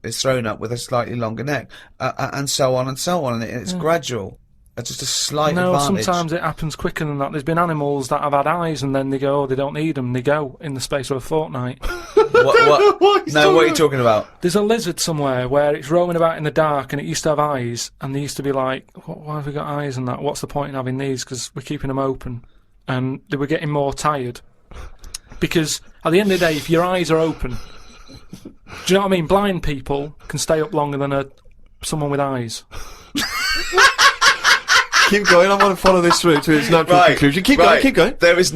is thrown up with a slightly longer neck, and so on and so on. And it's gradual. It's just a slight No, advantage. sometimes it happens quicker than that. There's been animals that have had eyes and then they go, oh, they don't need them. They go in the space of a fortnight. What are you talking about? There's a lizard somewhere where it's roaming about in the dark and it used to have eyes, and they used to be like, why have we got eyes and that? What's the point in having these? Because we're keeping them open. And they were getting more tired. Because at the end of the day, if your eyes are open, do you know what I mean? Blind people can stay up longer than someone with eyes. Keep going. I want to follow this through to its natural conclusion. Keep going. Keep going. There is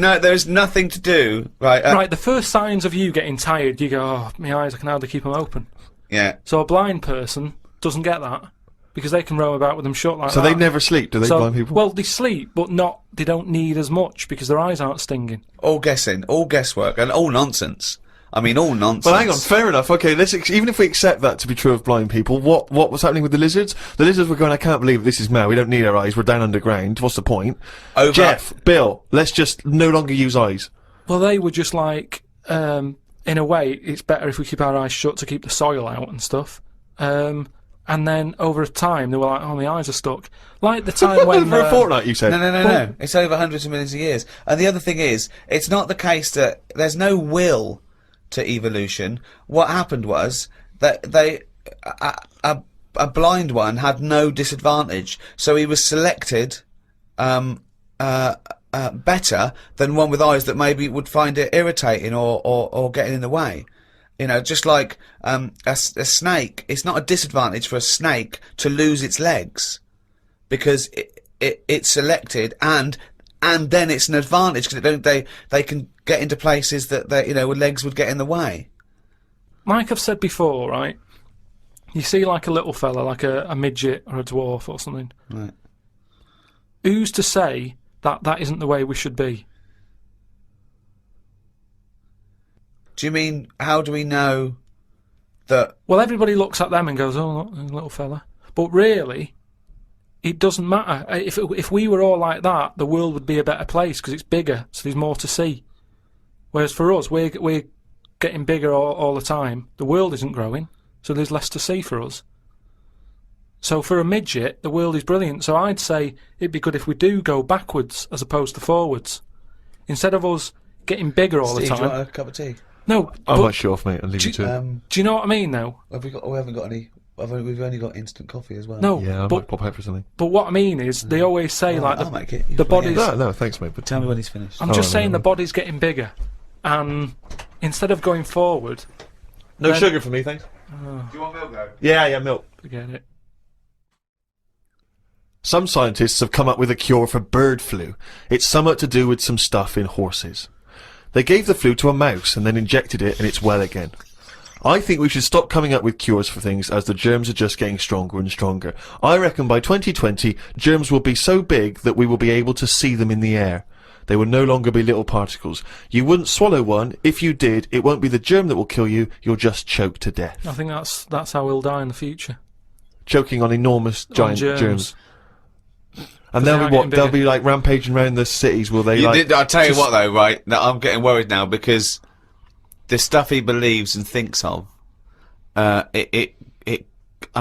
nothing to do. Right. Right, the first signs of you getting tired, you go, oh, my eyes, I can hardly keep them open. Yeah. So a blind person doesn't get that because they can roam about with them shut like So that. they never sleep, do they, blind people? Well, they sleep, but they don't need as much because their eyes aren't stinging. All guessing, all guesswork, and all nonsense. I mean, all nonsense. But hang on, fair enough. Okay, even if we accept that to be true of blind people, what was happening with the lizards? The lizards were going, I can't believe this is mad. We don't need our eyes. We're down underground. What's the point? Jeff, Bill, let's just no longer use eyes. Well, they were just like, in a way, it's better if we keep our eyes shut to keep the soil out and stuff. And then over time, they were like, oh, my eyes are stuck. Like the time when... For a fortnight, you said? No. It's over hundreds of millions of years. And the other thing is, it's not the case that there's no will to evolution. What happened was that a blind one had no disadvantage, so he was selected better than one with eyes that maybe would find it irritating or getting in the way. Just like a snake, it's not a disadvantage for a snake to lose its legs because it's selected, and then it's an advantage because they can get into places that where legs would get in the way. Like I've said before, right? You see like a little fella, like a midget or a dwarf or something. Right. Who's to say that that isn't the way we should be? Do you mean, how do we know that... Well, everybody looks at them and goes, oh, look, there's a little fella. But really, it doesn't matter. If we were all like that, the world would be a better place because it's bigger, so there's more to see. Whereas for us, we're getting bigger all the time. The world isn't growing, so there's less to see for us. So for a midget, the world is brilliant. So I'd say it'd be good if we do go backwards as opposed to forwards. Instead of us getting bigger all Steve, the do you time. want a cup of tea? No, I but might show off, mate, and leave you to it. do you know what I mean, though? Have we haven't got any... We've only got instant coffee as well. No, Yeah, I might pop out for something. but what I mean is, they always say, like, I'll make it. You the bring it. body's... No, thanks, mate. But Tell me when he's finished. I'm just no, saying no. the body's getting bigger. And instead of going forward, no then- sugar for me, thanks. Do you want milk, though? Yeah, milk. forget it. Some scientists have come up with a cure for bird flu. It's somewhat to do with some stuff in horses. They gave the flu to a mouse and then injected it and it's well again. I think we should stop coming up with cures for things as the germs are just getting stronger and stronger. I reckon by 2020, germs will be so big that we will be able to see them in the air. They will no longer be little particles. You wouldn't swallow one. If you did, it won't be the germ that will kill you. You'll just choke to death. I think that's how we'll die in the future. Choking on enormous giant On germs. And they they'll are be what? getting They'll bigger. be like rampaging around the cities, will they? I'll tell you what, though, right? Now, I'm getting worried now because the stuff he believes and thinks of, I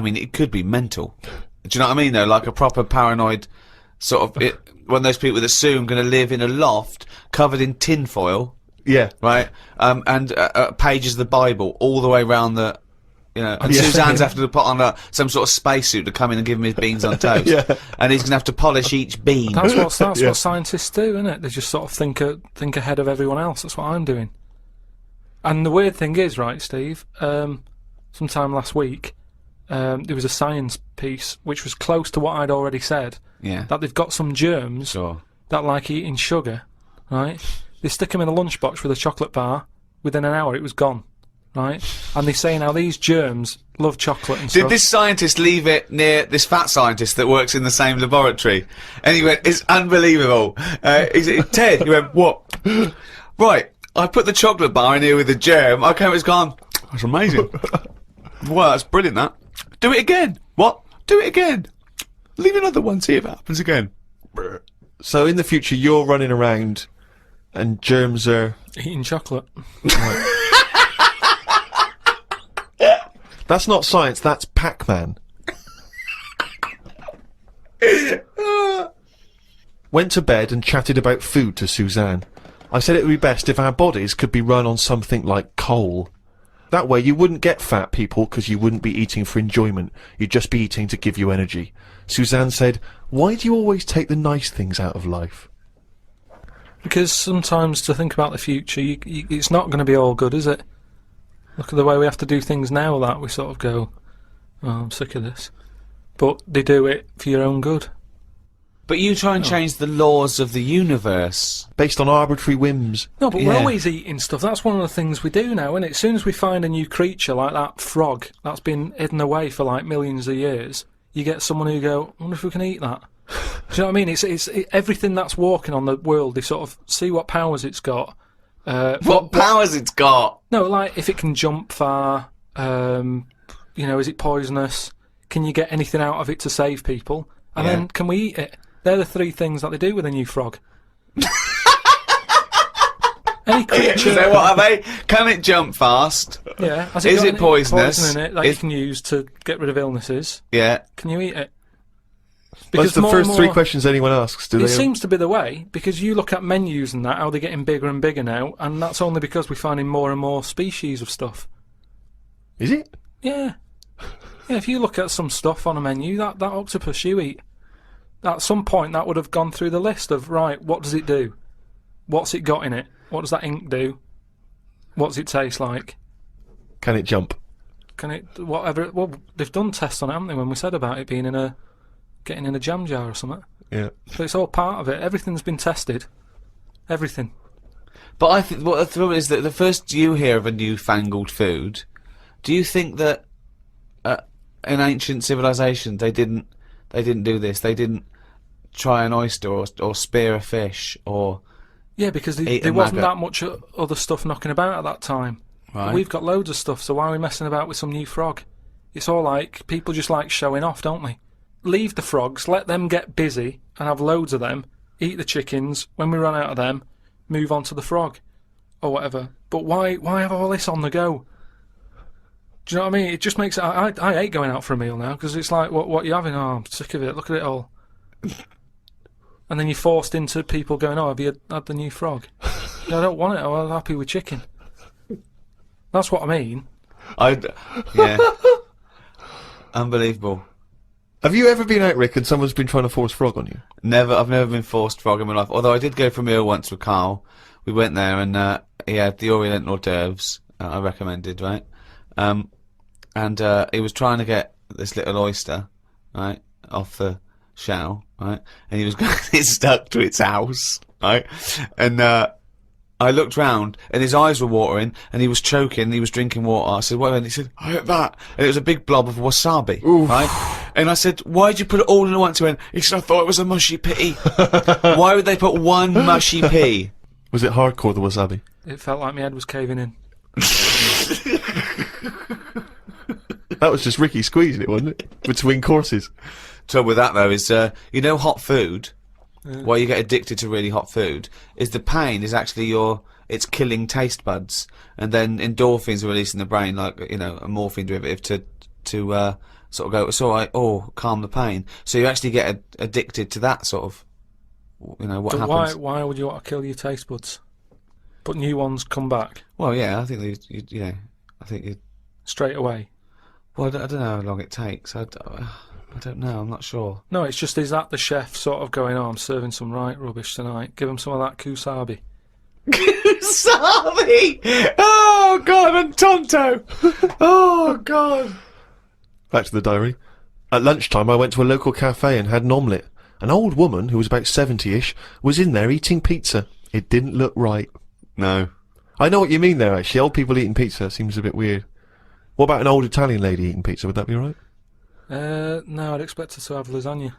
mean, it could be mental. Do you know what I mean, though? Like a proper paranoid sort of... one of those people that soon going to live in a loft covered in tinfoil, Yeah. right? And pages of the Bible all the way around the... You know, and Yeah. Suzanne's having to put on some sort of spacesuit to come in and give him his beans on toast. Yeah. And he's going to have to polish each bean. That's Yeah. what scientists do, isn't it? They just sort of think ahead of everyone else. That's what I'm doing. And the weird thing is, right, Steve, sometime last week, there was a science piece which was close to what I'd already said, Yeah. that they've got some germs Sure. that like eating sugar, right? They stick them in a lunchbox with a chocolate bar. Within an hour, it was gone, right? And they say now these germs love chocolate and Did stuff. this scientist leave it near this fat scientist that works in the same laboratory? And he went, it's unbelievable. Ted, he went, what? Right, I put the chocolate bar in here with the germ. I came, it's gone. That's amazing. Wow, that's brilliant, that. Do it again. What? Do it again. Leave another one, see if it happens again. So in the future, you're running around, and germs are. Eating chocolate. That's not science. That's Pac-Man. Went to bed and chatted about food to Suzanne. I said it would be best if our bodies could be run on something like coal. That way you wouldn't get fat, people, because you wouldn't be eating for enjoyment. You'd just be eating to give you energy. Suzanne said, why do you always take the nice things out of life? Because sometimes to think about the future, it's not going to be all good, is it? Look at the way we have to do things now that we sort of go, oh, I'm sick of this. But they do it for your own good. But you try and change the laws of the universe. Based on arbitrary whims. No, but we're Yeah. always eating stuff. That's one of the things we do now, isn't it? As soon as we find a new creature like that frog that's been hidden away for like millions of years, you get someone who go, I wonder if we can eat that. Do you know what I mean? It's everything that's walking on the world, they sort of see what powers it's got. What powers it's got? No, like if it can jump far, you know, is it poisonous? Can you get anything out of it to save people? And Yeah. then can we eat it? They're the three things that they do with a new frog. Any creature, So what are they? Can it jump fast? yeah, has Is got it any poisonous? poison in it that you Is- can use to get rid of illnesses? Yeah. Can you eat it? That's the more first and three more- questions anyone asks, do It they? seems to be the way, because you look at menus and that, how they're getting bigger and bigger now, and that's only because we're finding more and more species of stuff. Is it? Yeah. Yeah, if you look at some stuff on a menu, that octopus you eat, at some point that would have gone through the list of, right, what does it do? What's it got in it? What does that ink do? What does it taste like? Can it jump? Can it, whatever, well, they've done tests on it, haven't they, when we said about it being getting in a jam jar or something. Yeah. So it's all part of it. Everything's been tested. Everything. But I think what the problem is that the first you hear of a newfangled food, do you think that in ancient civilization, they didn't do this. They didn't try an oyster or spear a fish or Yeah, because eat a there wasn't maggot. that much other stuff knocking about at that time. Right. We've got loads of stuff, so why are we messing about with some new frog? It's all like, people just like showing off, don't they? Leave the frogs, let them get busy and have loads of them, eat the chickens, when we run out of them, move on to the frog. Or whatever. But why have all this on the go? Do you know what I mean? It just makes it... I hate going out for a meal now, because it's like, what are you having? Oh, I'm sick of it, look at it all. And then you're forced into people going, oh, have you had the new frog? No, I don't want it, I'm happy with chicken. That's what I mean. Yeah. Unbelievable. Have you ever been out, Rick, and someone's been trying to force frog on you? Never. I've never been forced frog in my life. Although I did go for a meal once with Karl. We went there and he had the Orient hors d'oeuvres. I recommended, right? And he was trying to get this little oyster, right, off the shell, right, and he was going it stuck to its house, right, and I looked round and his eyes were watering and he was choking and he was drinking water. I said, what? And he said, I hit that. And it was a big blob of wasabi, right? And I said, why'd you put it all in at once? He went, he said, I thought it was a mushy pea. Why would they put one mushy pea? Was it hardcore, the wasabi? It felt like my head was caving in. That was just Ricky squeezing it, wasn't it? Between courses. Trouble with that though is, you know, hot food. Why you get addicted to really hot food is the pain is actually it's killing taste buds, and then endorphins are released in the brain, like, you know, a morphine derivative to sort of go, it's all right, or calm the pain. So you actually get addicted to that sort of, you know, what But happens. why would you want to kill your taste buds? But new ones come back Well, yeah, I think you know, I think you. straight away. Well, I don't know how long it takes. I don't know. I'm not sure. No, it's just, is that the chef sort of going, oh, I'm serving some right rubbish tonight, give him some of that kusabi. Kusabi! Oh God, and Tonto! Oh God! Back to the diary. At lunchtime, I went to a local cafe and had an omelette. An old woman, who was about 70-ish, was in there eating pizza. It didn't look right. No. I know what you mean there, actually. Old people eating pizza seems a bit weird. What about an old Italian lady eating pizza? Would that be right? No, I'd expect her to have lasagna.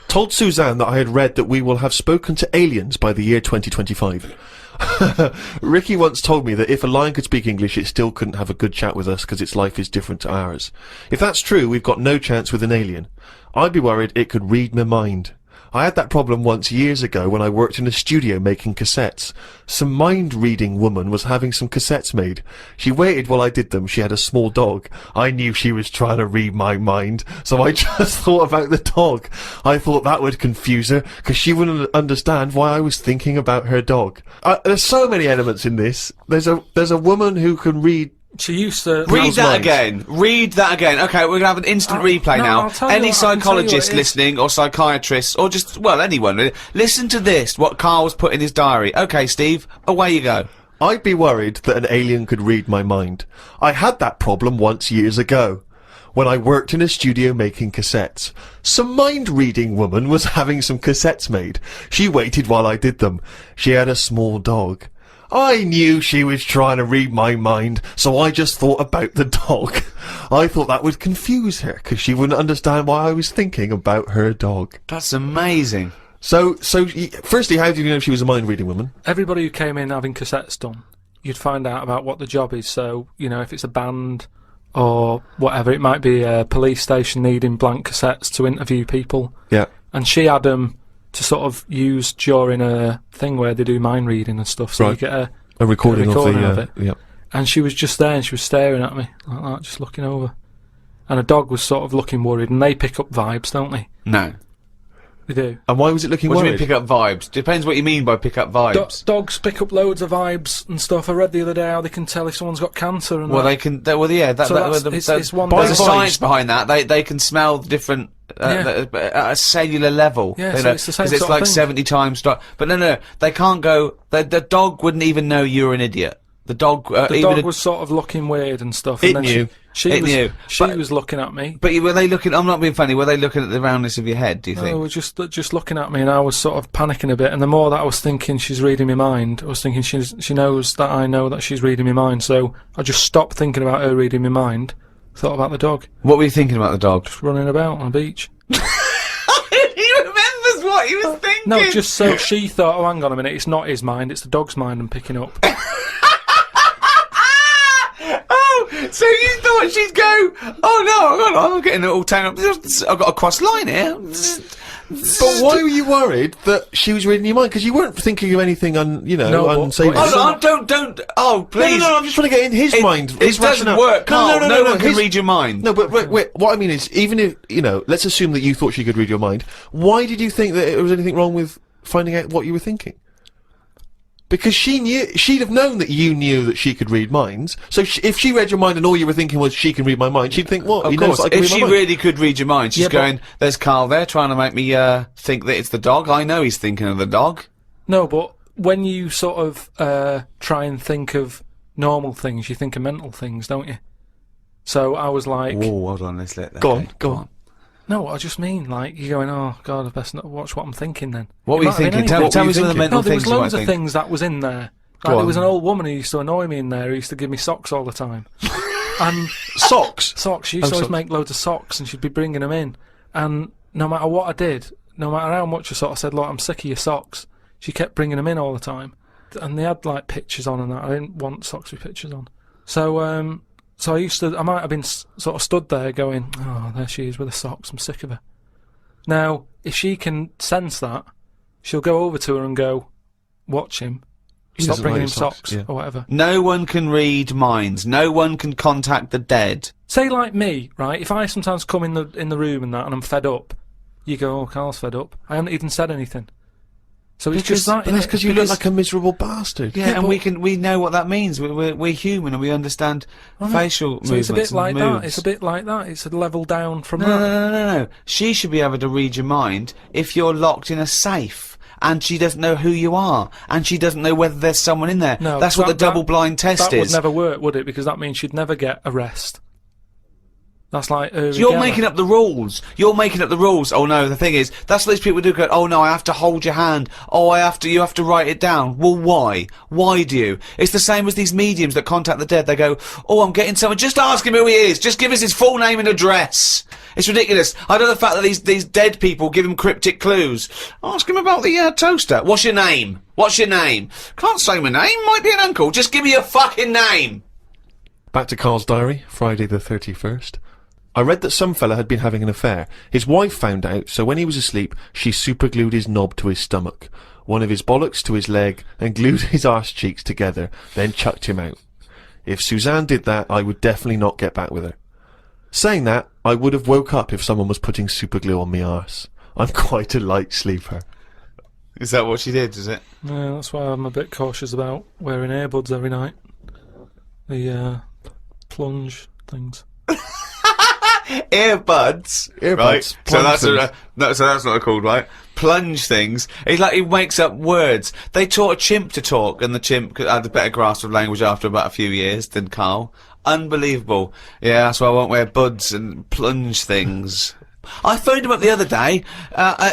Told Suzanne that I had read that we will have spoken to aliens by the year 2025. Ricky once told me that if a lion could speak English, it still couldn't have a good chat with us because its life is different to ours. If that's true, we've got no chance with an alien. I'd be worried it could read my mind. I had that problem once years ago when I worked in a studio making cassettes. Some mind-reading woman was having some cassettes made. She waited while I did them. She had a small dog. I knew she was trying to read my mind, so I just thought about the dog. I thought that would confuse her, because she wouldn't understand why I was thinking about her dog. There's so many elements in this. There's a woman who can read. She used to... Read that minds. again. Read that again. Okay, we're gonna have an instant replay no, now. I'll tell you Any what, I can tell you what psychologist it is. listening, or psychiatrist, or just, well, anyone really, listen to this, what Karl's put in his diary. Okay, Steve, away you go. I'd be worried that an alien could read my mind. I had that problem once years ago, when I worked in a studio making cassettes. Some mind-reading woman was having some cassettes made. She waited while I did them. She had a small dog. I knew she was trying to read my mind, so I just thought about the dog. I thought that would confuse her, because she wouldn't understand why I was thinking about her dog. That's amazing. So, firstly, how do you know she was a mind-reading woman? Everybody who came in having cassettes done, you'd find out about what the job is. So, you know, if it's a band or whatever, it might be a police station needing blank cassettes to interview people. Yeah. And she had them to sort of use during a thing where they do mind reading and stuff. So Right. you get A recording, of it. Yeah. And she was just there and she was staring at me like that, just looking over. And a dog was sort of looking worried, and they pick up vibes, don't they? No. They do. And why was it looking What do you worried? mean pick up vibes? Depends what you mean by pick up vibes. Dogs pick up loads of vibes and stuff. I read the other day how they can tell if someone's got cancer and Well, that. they can. Well, yeah. So it's one There's a day. science behind that. They can smell different Yeah. at a cellular level. Yeah, you so know, it's the same 'cause it's sort of like thing. 70 times. But no, they can't go. The dog wouldn't even know you're an idiot. The dog. The dog was sort of looking weird and stuff. It and then knew. She But- was looking at me. But were they looking? I'm not being funny. Were they looking at the roundness of your head? Do you They think? were just looking at me, and I was sort of panicking a bit. And the more that I was thinking she's reading my mind, I was thinking she knows that I know that she's reading my mind. So I just stopped thinking about her reading my mind. Thought about the dog What were you thinking about the dog? just running about on the beach. He remembers what he was thinking. No, just so she thought, oh, hang on a minute, it's not his mind, it's the dog's mind I'm picking up. Oh, so you thought she'd go? Oh no, I'm getting it all tangled up. I've got a cross line here. But why were you worried that she was reading your mind? Because you weren't thinking of anything No, but- unsavory. but- Oh, no, don't. Oh, please. No, I'm just trying to get in his mind. It his doesn't rationale. work, Carl. No one can his- read your mind. No, but wait, what I mean is, even if, let's assume that you thought she could read your mind, why did you think that there was anything wrong with finding out what you were thinking? Because she'd have known that you knew that she could read minds, so if she read your mind and all you were thinking was she can read my mind, she'd think, what, Of he knows course, that I can if read my she mind. really could read your mind, she's Yeah, but- going, there's Carl there trying to make me think that it's the dog. I know he's thinking of the dog. No, but when you sort of try and think of normal things, you think of mental things, don't you? So I was like, Oh, hold on, let's let that Go on. no, I just mean, like, you're going, oh, God, I best not watch what I'm thinking then. What It were you might have been thinking? anything. Tell me you some of the thinking? mental No, there things was you might loads of think. things that was in there. Like, Go there was on. an old woman who used to annoy me in there, who used to give me socks all the time. And Socks? socks, she used to always socks. make loads of socks, and she'd be bringing them in. And no matter what I did, no matter how much I sort of said, look, I'm sick of your socks, she kept bringing them in all the time. And they had, like, pictures on and that. I didn't want socks with pictures on. So I might have been sort of stood there going, oh, there she is with the socks, I'm sick of her. Now, if she can sense that, she'll go over to her and go, watch him, He stop doesn't bringing like him your socks, socks, yeah. or whatever. No one can read minds. No one can contact the dead. Say like me, right? If I sometimes come in the room and that, and I'm fed up, you go, "Oh, Carl's fed up." I haven't even said anything. So it's just that. But that's because you look like a miserable bastard. Yeah, and but- we know what that means. We're human and we understand facial So movements. it's a bit like and that. moves. It's a bit like that. It's a level down from No, that. no. She should be able to read your mind if you're locked in a safe and she doesn't know who you are and she doesn't know whether there's someone in there. No, that's what the that- double-blind test That would is. never work, would it? Because that means she'd never get a rest. That's like You're making up the rules. You're making up the rules. Oh no, the thing is, that's what these people do. Go, oh no, I have to hold your hand. Oh, you have to write it down. Well, why? Why do you? It's the same as these mediums that contact the dead. They go, oh, I'm getting someone. Just ask him who he is. Just give us his full name and address. It's ridiculous. I know the fact that these dead people give him cryptic clues. Ask him about the toaster. What's your name? What's your name? Can't say my name. Might be an uncle. Just give me your fucking name. Back to Carl's diary, Friday the 31st. I read that some fella had been having an affair. His wife found out, so when he was asleep, she superglued his knob to his stomach, one of his bollocks to his leg, and glued his arse cheeks together, then chucked him out. If Suzanne did that, I would definitely not get back with her. Saying that, I would have woke up if someone was putting superglue on me arse. I'm quite a light sleeper. Is that what she did? Is it? Yeah, that's why I'm a bit cautious about wearing earbuds every night. The plunge things. Earbuds, Earbuds, right? So plunge that's so that's not called, right? Plunge things. It's like he makes up words. They taught a chimp to talk, and the chimp had a better grasp of language after about a few years than Carl. Unbelievable. Yeah, that's why I won't wear buds and plunge things. I phoned him up the other day.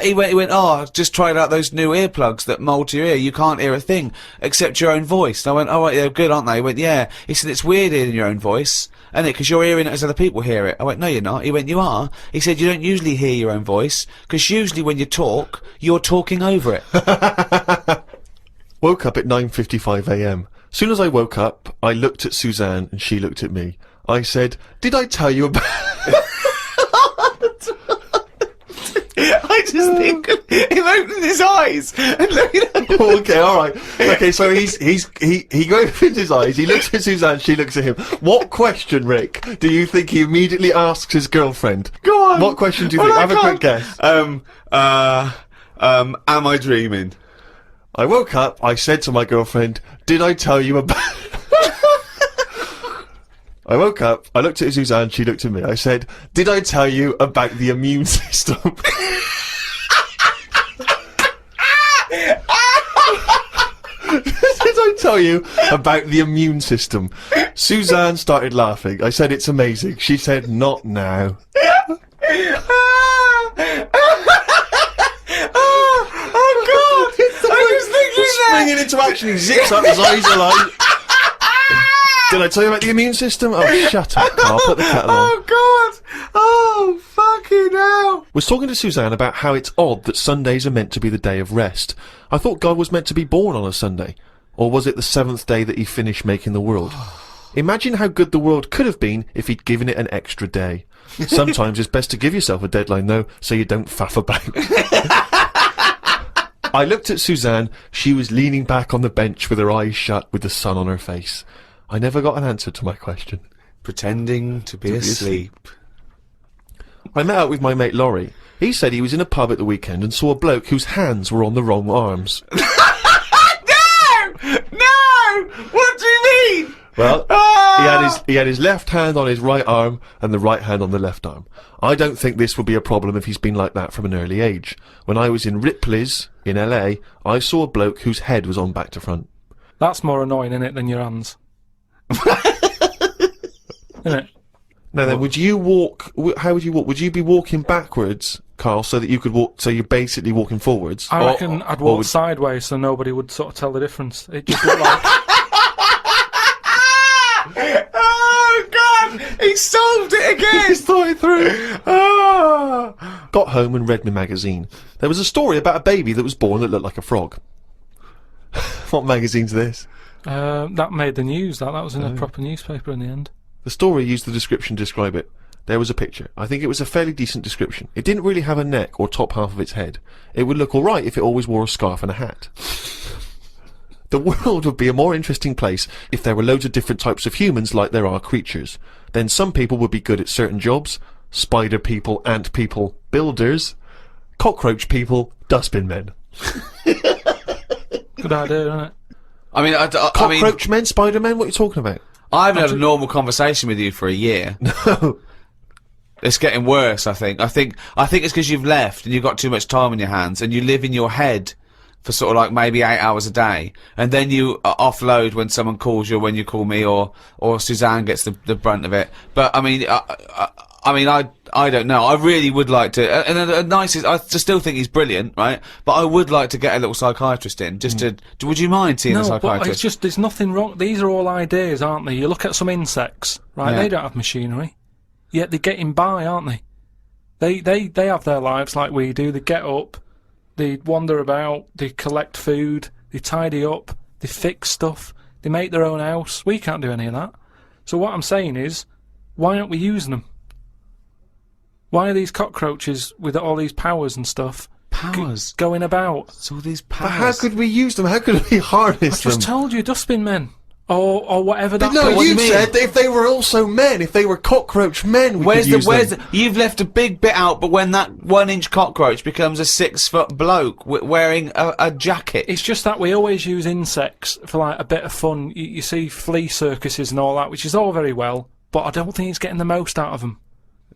He went, oh, I've just tried out those new earplugs that mould to your ear. You can't hear a thing except your own voice. And I went, oh, right, they're good, aren't they? He went, yeah. He said, it's weird hearing your own voice, isn't it? Because you're hearing it as other people hear it. I went, no, you're not. He went, you are. He said, you don't usually hear your own voice, because usually when you talk, you're talking over it. Woke up at 9:55 a.m. Soon as I woke up, I looked at Suzanne and she looked at me. I said, did I tell you about... I just think of him opening his eyes and looking at Okay, alright. Okay, so he opens his eyes, he looks at Suzanne, she looks at him. What question, Rick, do you think he immediately asks his girlfriend? Go on. What question do you Well, think? I Have a quick can't- guess. Am I dreaming? I woke up, I said to my girlfriend, did I tell you about... I woke up, I looked at Suzanne, she looked at me, I said, did I tell you about the immune system? Did I tell you about the immune system? Suzanne started laughing. I said, it's amazing. She said, not now. Oh God! I was thinking that. Springing into action, he zips up, his eyes are like... Did I tell you about the immune system? Oh, shut up, Carl. Put the kettle on. Oh God! Oh fucking hell! Was talking to Suzanne about how it's odd that Sundays are meant to be the day of rest. I thought God was meant to be born on a Sunday. Or was it the 7th day that he finished making the world? Imagine how good the world could have been if he'd given it an extra day. Sometimes it's best to give yourself a deadline, though, so you don't faff about. I looked at Suzanne. She was leaning back on the bench with her eyes shut with the sun on her face. I never got an answer to my question. Pretending to be asleep. I met up with my mate Laurie. He said he was in a pub at the weekend and saw a bloke whose hands were on the wrong arms. No! No! What do you mean? Well, he had his left hand on his right arm and the right hand on the left arm. I don't think this will be a problem if he's been like that from an early age. When I was in Ripley's in LA, I saw a bloke whose head was on back to front. That's more annoying, innit, than your hands. Innit? Now then, would you walk? How would you walk? Would you be walking backwards, Carl, so that you could walk? So you're basically walking forwards. I reckon I'd walk sideways so nobody would sort of tell the difference. It just looked like. Oh God! He solved it again. He's thought it through. Ah. Got home and read my magazine. There was a story about a baby that was born that looked like a frog. What magazine's this? That made the news. That was in a proper newspaper in the end. The story used the description to describe it. There was a picture. I think it was a fairly decent description. It didn't really have a neck or top half of its head. It would look alright if it always wore a scarf and a hat. The world would be a more interesting place if there were loads of different types of humans like there are creatures. Then some people would be good at certain jobs. Spider people, ant people, builders. Cockroach people, dustbin men. Good idea, isn't it? I mean, Cockroach men, spider men, what are you talking about? I haven't had a normal conversation with you for a year. No. It's getting worse, I think. I think it's because you've left and you've got too much time on your hands and you live in your head for sort of like maybe 8 hours a day, and then you offload when someone calls you, or when you call me, or Suzanne gets the brunt of it. But I mean, I don't know. I really would like to. And the nicest, I still think he's brilliant, right? But I would like to get a little psychiatrist in, just to. Would you mind seeing a No, but psychiatrist? it's just there's nothing wrong. These are all ideas, aren't they? You look at some insects, right? Yeah. They don't have machinery, yet they're getting by, aren't they? They have their lives like we do. They get up, they wander about, they collect food, they tidy up, they fix stuff, they make their own house. We can't do any of that. So what I'm saying is, why aren't we using them? Why are these cockroaches with all these powers and stuff Powers? going about? It's all these But powers. how could we use them? How could we harness I just them? told you, dustbin men. Or whatever that No, person you is. said that if they were also men, if they were cockroach men, we could use them. You've left a big bit out, but when that 1-inch cockroach becomes a 6-foot bloke wearing a jacket. It's just that we always use insects for like a bit of fun. You see flea circuses and all that, which is all very well, but I don't think it's getting the most out of them.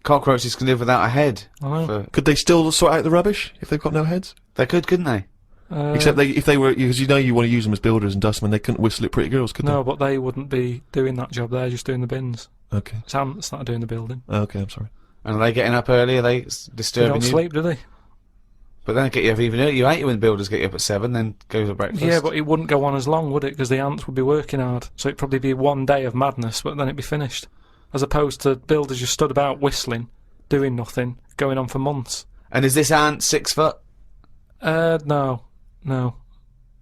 Cockroaches can live without a head. I know. Could they still sort out the rubbish if they've got no heads? They could, couldn't they? Except if they were, because you know you want to use them as builders and dustmen, they couldn't whistle at pretty girls, could No, but they wouldn't be doing that job. They're just doing the bins. they? Okay. It's ants that are doing the building. Okay, I'm sorry. And are they getting up early? Are they They disturbing don't you? sleep, do they? But then get you up even earlier. You hate it when builders get you up at 7, then go to breakfast. Yeah, but it wouldn't go on as long, would it? Because the ants would be working hard. So it'd probably be one day of madness, but then it'd be finished. As opposed to builders just stood about whistling, doing nothing, going on for months. And is this ant 6 foot? No.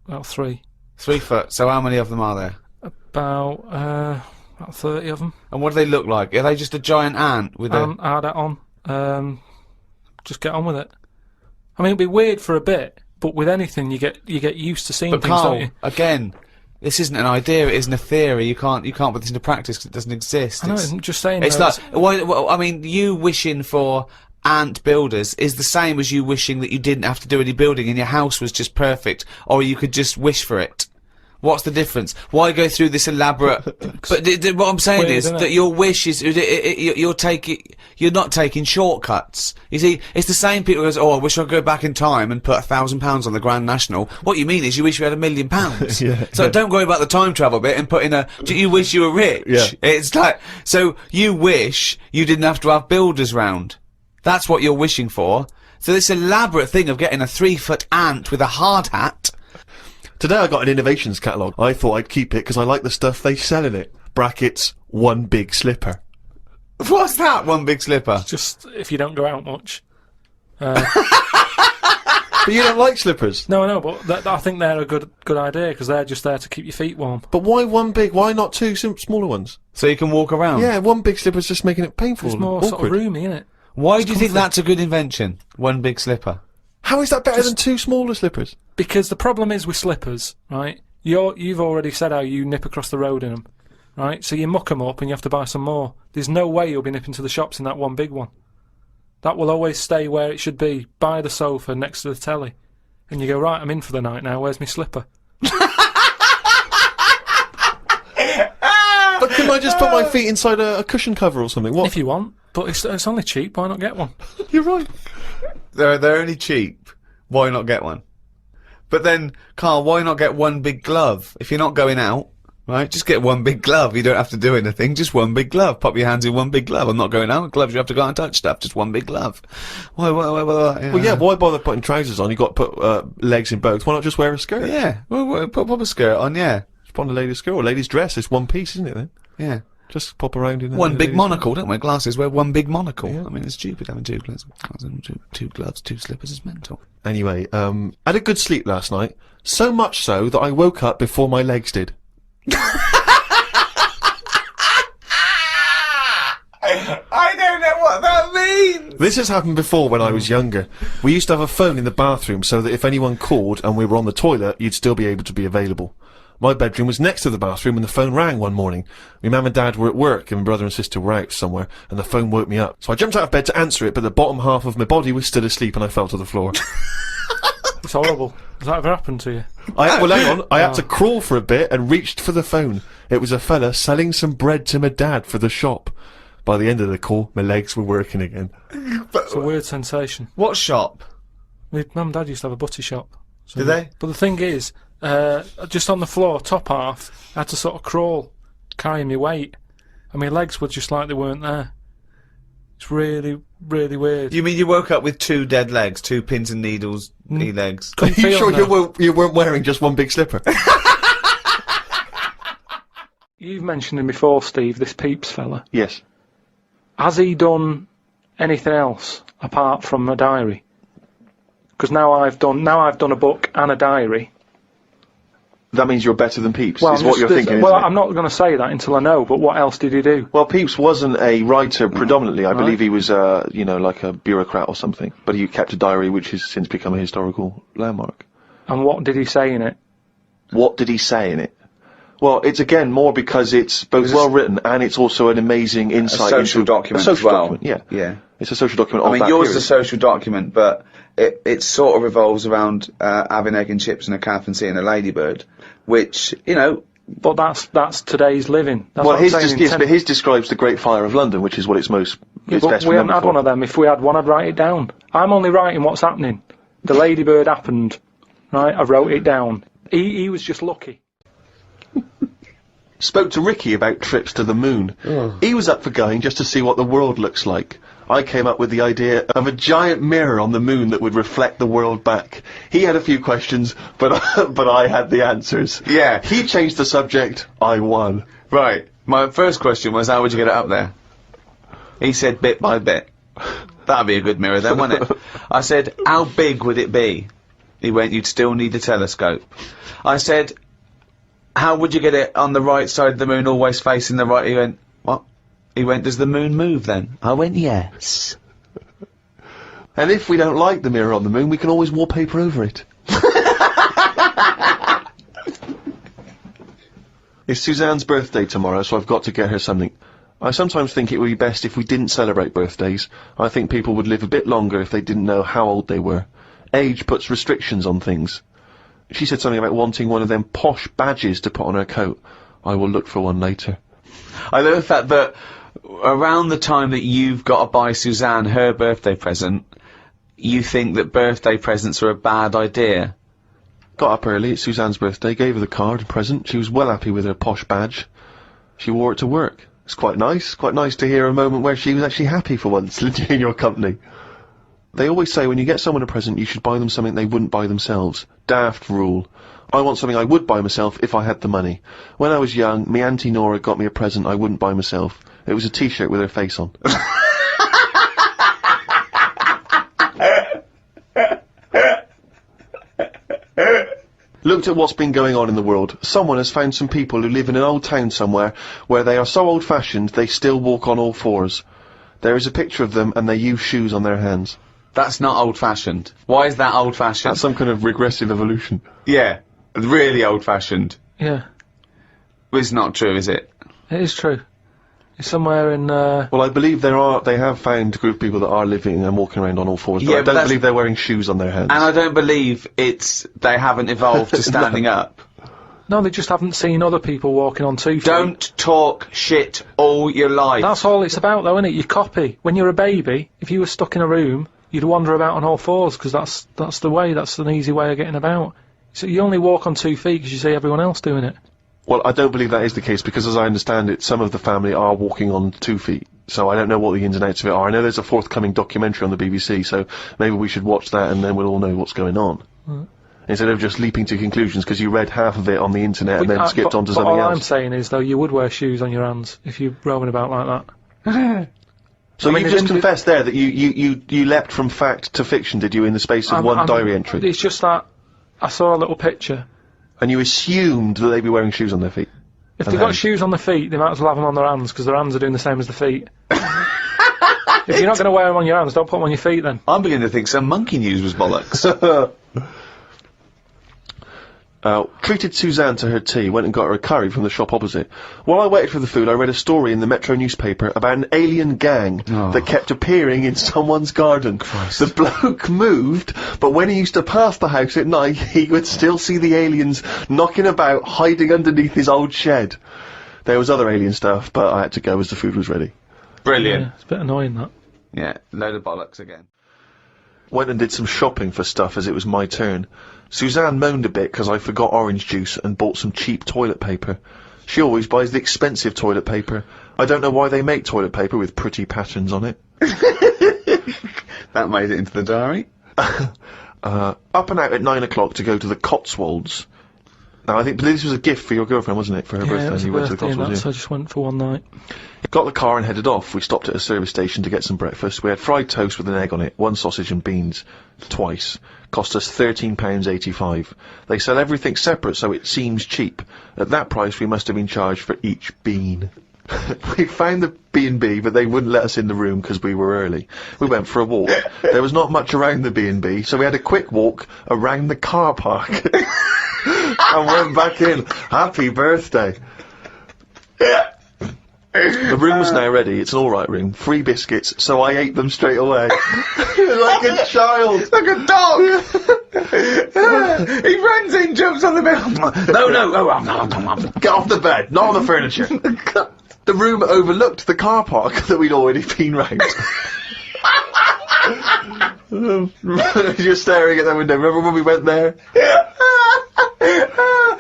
About 3. 3 foot. So how many of them are there? About 30 of them. And what do they look like? Are they just a giant ant with a... Add that on. Just get on with it. I mean, it'd be weird for a bit, but with anything, you get used to seeing But things, don't Karl, you? again, this isn't an idea. It isn't a theory. You can't put this into practice because it doesn't exist. I know. I'm just saying. It's though, like, well, I mean, you wishing for ant builders is the same as you wishing that you didn't have to do any building and your house was just perfect, or you could just wish for it. What's the difference? Why go through this elaborate? But what I'm saying Weird, is isn't that it? your wish is you're not taking shortcuts. You see, it's the same people who goes, "Oh, I wish I could go back in time and put £1,000 on the Grand National." What you mean is you wish you had £1 million. Yeah, So yeah. don't worry about the time travel bit and put in a. Do you wish you were rich? Yeah. It's like so you wish you didn't have to have builders round. That's what you're wishing for. So this elaborate thing of getting a 3-foot ant with a hard hat. Today I got an innovations catalogue. I thought I'd keep it because I like the stuff they sell in it. Brackets, one big slipper. What's that? One big slipper. Just if you don't go out much. But you don't like slippers. No, I know, but I think they're a good idea because they're just there to keep your feet warm. But why one big? Why not two smaller ones? So you can walk around. Yeah, one big slipper's just making it painful. It's and more awkward. sort of roomy, isn't it? Why do you think comfy. that's a good invention? One big slipper. How is that better than two smaller slippers? Because the problem is with slippers, right? You've already said how you nip across the road in them, right? So you muck them up and you have to buy some more. There's no way you'll be nipping to the shops in that one big one. That will always stay where it should be, by the sofa next to the telly. And you go, right, I'm in for the night now, where's my slipper? But couldn't I just put my feet inside a cushion cover or something? What? If you want, but it's only cheap, why not get one? You're right. They're only cheap. Why not get one? But then, Karl, why not get one big glove? If you're not going out, right, just get one big glove. You don't have to do anything, just one big glove. Pop your hands in one big glove. I'm not going out. Gloves, you have to go out and touch stuff. Just one big glove. Why? Well, yeah, why bother putting trousers on? You've got to put legs in both. Why not just wear a skirt? Yeah, pop a skirt on, yeah. Just put on a lady's skirt or a lady's dress. It's one piece, isn't it then? Yeah. Just pop around in One a big lady's- monocle, don't wear glasses, wear one big monocle. Yeah. I mean, it's stupid having two gloves. Two gloves, two slippers is mental. Anyway, had a good sleep last night. So much so that I woke up before my legs did. I don't know what that means! This has happened before when I was younger. We used to have a phone in the bathroom so that if anyone called and we were on the toilet, you'd still be able to be available. My bedroom was next to the bathroom and the phone rang one morning. My mum and dad were at work and my brother and sister were out somewhere and the phone woke me up. So I jumped out of bed to answer it, but the bottom half of my body was still asleep and I fell to the floor. It's horrible. Has that ever happened to you? Well, hang on. I had to crawl for a bit and reached for the phone. It was a fella selling some bread to my dad for the shop. By the end of the call, my legs were working again. It's a weird sensation. What shop? My mum and dad used to have a butty shop. So Did they? But the thing is, just on the floor, top half, I had to sort of crawl, carrying my weight, and my legs were just like they weren't there. It's really, really weird. You mean you woke up with two dead legs, two pins and needles, knee legs? Are Couldn't you feel sure them. you weren't wearing just one big slipper? You've mentioned him before, Steve, this Peeps fella. Yes. Has he done anything else apart from a diary? Because now I've done a book and a diary. That means you're better than Peeps, Well, is what you're thinking, well, isn't it? I'm not going to say that until I know. But what else did he do? Well, Peeps wasn't a writer predominantly. I believe he was, like a bureaucrat or something. But he kept a diary which has since become a historical landmark. And what did he say in it? What did he say in it? Well, it's again more because it's both well written and it's also an amazing insight social into document a social as well. document. Yeah, Yeah. it's a social document. I of mean, that yours period. is a social document, but it sort of revolves around having egg and chips and a calf and seeing a ladybird, which, you know... But that's today's living. That's Well, what I'm saying in but his describes the Great Fire of London, which is what it's most. Yeah, it's but best we haven't remembered had for. one of them. If we had one, I'd write it down. I'm only writing what's happening. The ladybird happened, right? I wrote it down. He was just lucky. Spoke to Ricky about trips to the moon. He was up for going just to see what the world looks like. I came up with the idea of a giant mirror on the moon that would reflect the world back. He had a few questions, but I had the answers. Yeah. He changed the subject. I won. Right. My first question was, how would you get it up there? He said bit by bit. That'd be a good mirror then, wouldn't it? I said, how big would it be? He went, you'd still need a telescope. I said, how would you get it on the right side of the moon, always facing the right? He went, what? He went, does the moon move then? I went, yes. And if we don't like the mirror on the moon, we can always wallpaper over it. It's Suzanne's birthday tomorrow, so I've got to get her something. I sometimes think it would be best if we didn't celebrate birthdays. I think people would live a bit longer if they didn't know how old they were. Age puts restrictions on things. She said something about wanting one of them posh badges to put on her coat. I will look for one later. I love the fact that around the time that you've got to buy Suzanne her birthday present, you think that birthday presents are a bad idea. Got up early, it's Suzanne's birthday, gave her the card and present. She was well happy with her posh badge. She wore it to work. It's quite nice to hear a moment where she was actually happy for once in your company. They always say when you get someone a present, you should buy them something they wouldn't buy themselves. Daft rule. I want something I would buy myself if I had the money. When I was young, me Auntie Nora got me a present I wouldn't buy myself. It was a t-shirt with her face on. Looked at what's been going on in the world. Someone has found some people who live in an old town somewhere where they are so old-fashioned they still walk on all fours. There is a picture of them and they use shoes on their hands. That's not old-fashioned. Why is that old-fashioned? That's some kind of regressive evolution. Yeah, really old-fashioned. Yeah, But it's not true, is it? it is true. It's somewhere in, Well, I believe they have found a group of people that are living and walking around on all fours, but Yeah, I but don't that's- believe they're wearing shoes on their hands. And I don't believe they haven't evolved to standing up. no, they just haven't seen other people walking on 2 feet. Don't talk shit all your life. That's all it's about, though, isn't it? You copy. When you're a baby, if you were stuck in a room, you'd wander about on all fours, because that's the way, that's an easy way of getting about. So you only walk on 2 feet because you see everyone else doing it. Well, I don't believe that is the case, because as I understand it, some of the family are walking on 2 feet. So I don't know what the ins and outs of it are. I know there's a forthcoming documentary on the BBC, so maybe we should watch that and then we'll all know what's going on. Instead of just leaping to conclusions because you read half of it on the internet and then skipped on to something all I'm else. saying is, though, you would wear shoes on your hands if you're roaming about like that. So I mean, you it just didn't- confessed there that you leapt from fact to fiction, did you, in the space of one diary entry? It's just that I saw a little picture. And you assumed that they'd be wearing shoes on their feet? If And they've got hands. shoes on the feet, they might as well have them on their hands, because their hands are doing the same as the feet. If you're not going to wear them on your hands, don't put them on your feet then. I'm beginning to think some monkey news was bollocks. Treated Suzanne to her tea, went and got her a curry from the shop opposite. While I waited for the food, I read a story in the Metro newspaper about an alien gang that kept appearing in someone's garden. The bloke moved, but when he used to pass the house at night, he would still see the aliens knocking about, hiding underneath his old shed. There was other alien stuff, but I had to go as the food was ready. Brilliant. Yeah, it's a bit annoying, that. Yeah, load of bollocks again. Went and did some shopping for stuff as it was my turn. Suzanne moaned a bit because I forgot orange juice and bought some cheap toilet paper. She always buys the expensive toilet paper. I don't know why they make toilet paper with pretty patterns on it. That made it into the diary. Up and out at 9 o'clock to go to the Cotswolds. Now, I think this was a gift for your girlfriend, wasn't it, for her Yeah, birthday? it was a You went to the birthday and Cotswolds, that, so I just went for one night. Got the car and headed off. We stopped at a service station to get some breakfast. We had fried toast with an egg on it, 1 sausage and beans. Twice. Cost us £13.85. They sell everything separate, so it seems cheap. At that price, we must have been charged for each bean. We found the B&B, but they wouldn't let us in the room because we were early. We went for a walk. There was not much around the B&B, so we had a quick walk around the car park. And went back in. Happy birthday. The room was now ready. It's an alright room. 3 biscuits, so I ate them straight away. Like a child. Like a dog! He runs in, jumps on the bed. No. Get off the bed, not on the furniture. The room overlooked the car park that we'd already been round. You're staring at that window. Remember when we went there?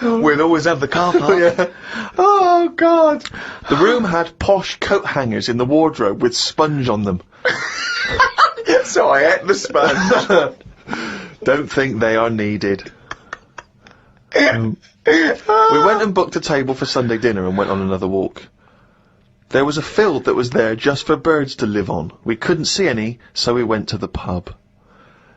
We'll always have the car park. Yeah. Oh, God. The room had posh coat hangers in the wardrobe with sponge on them. So I ate the sponge. Don't think they are needed. We went and booked a table for Sunday dinner and went on another walk. There was a field that was there just for birds to live on. We couldn't see any, so we went to the pub.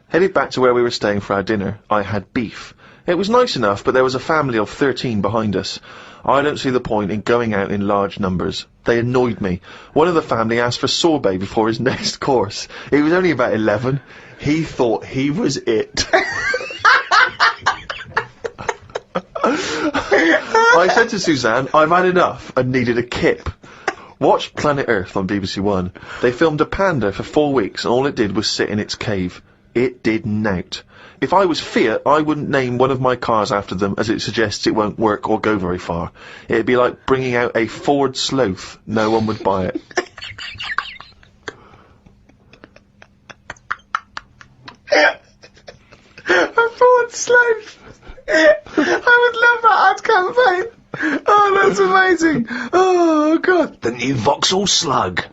Headed back to where we were staying for our dinner, I had beef. It was nice enough, but there was a family of 13 behind us. I don't see the point in going out in large numbers. They annoyed me. One of the family asked for sorbet before his next course. He was only about 11. He thought he was it. I said to Suzanne, I've had enough and needed a kip. Watched Planet Earth on BBC One. They filmed a panda for 4 weeks and all it did was sit in its cave. It did nout. If I was Fiat, I wouldn't name one of my cars after them, as it suggests it won't work or go very far. It'd be like bringing out a Ford Sloth. No one would buy it. A Ford Sloth. I would love that ad campaign. Oh, that's amazing. Oh, God. The new Vauxhall Slug.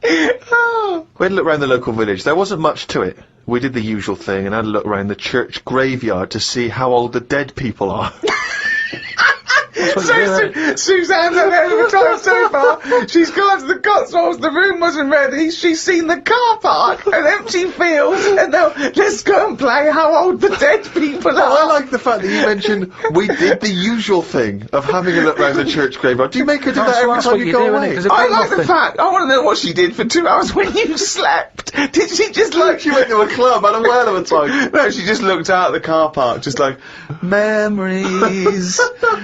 Oh. We had a look round the local village. There wasn't much to it. We did the usual thing and had a look round the church graveyard to see how old the dead people are. Suzanne's had a hell of a time so far. She's gone to the Cotswolds, the room wasn't ready, she's seen the car park, an empty field, and now let's go and play how old the dead people are. I like the fact that you mentioned we did the usual thing of having a look round the church graveyard. Do you make her do that every That's time what you you go do, away? innit? 'Cause I like the nothing. fact, I want to know what she did for 2 hours when you slept. Did she just like... She went to a club, had a whale of a time. No, she just looked out at the car park, just like, memories.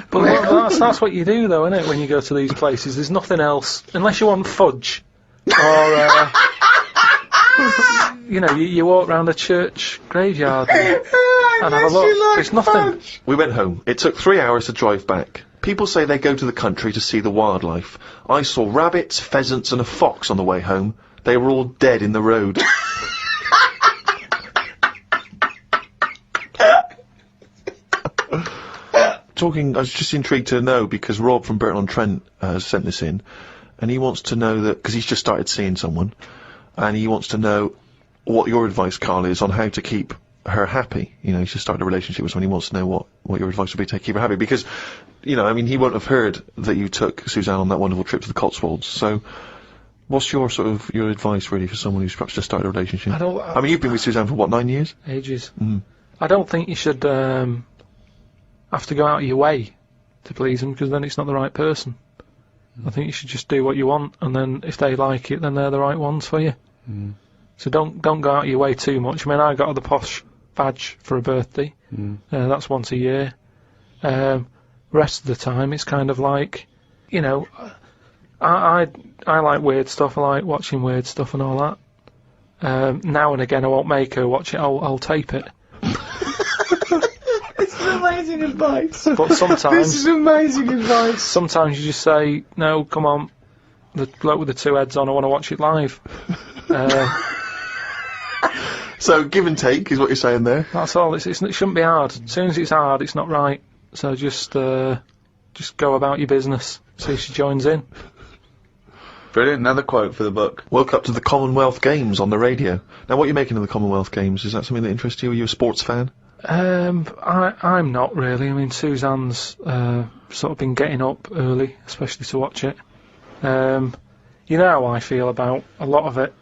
But that's what you do, though, isn't it? When you go to these places, there's nothing else unless you want fudge, or you know, you walk round a church graveyard and have a look. There's nothing. We went home. It took 3 hours to drive back. People say they go to the country to see the wildlife. I saw rabbits, pheasants and a fox on the way home. They were all dead in the road. I was just intrigued to know, because Rob from Burton-on-Trent sent this in, and he wants to know that, because he's just started seeing someone, and he wants to know what your advice, Karl, is on how to keep her happy. You know, he's just started a relationship with someone, he wants to know what your advice would be to keep her happy, because, you know, I mean, he won't have heard that you took Suzanne on that wonderful trip to the Cotswolds, so what's your your advice, really, for someone who's perhaps just started a relationship? I mean, you've been with Suzanne for, what, 9 years? Ages. Mm. I don't think you should have to go out of your way to please them, because then it's not the right person. I think you should just do what you want, and then if they like it, then they're the right ones for you. So don't go out of your way too much. I mean, I got the posh badge for a birthday. That's once a year. Rest of the time, it's kind of like, you know, I like weird stuff. I like watching weird stuff and all that. Now and again, I won't make her watch it. I'll tape it. This is amazing advice. But sometimes This is amazing advice. sometimes you just say, no, come on, the bloke with the 2 heads on, I want to watch it live. So, give and take is what you're saying there. That's all. It shouldn't be hard. As soon as it's hard, it's not right. So just go about your business. See if she joins in. Brilliant, another quote for the book. Woke up to the Commonwealth Games on the radio. Now, what are you making of the Commonwealth Games? Is that something that interests you? Are you a sports fan? I'm not really. I mean, Suzanne's sort of been getting up early, especially to watch it. You know how I feel about a lot of it.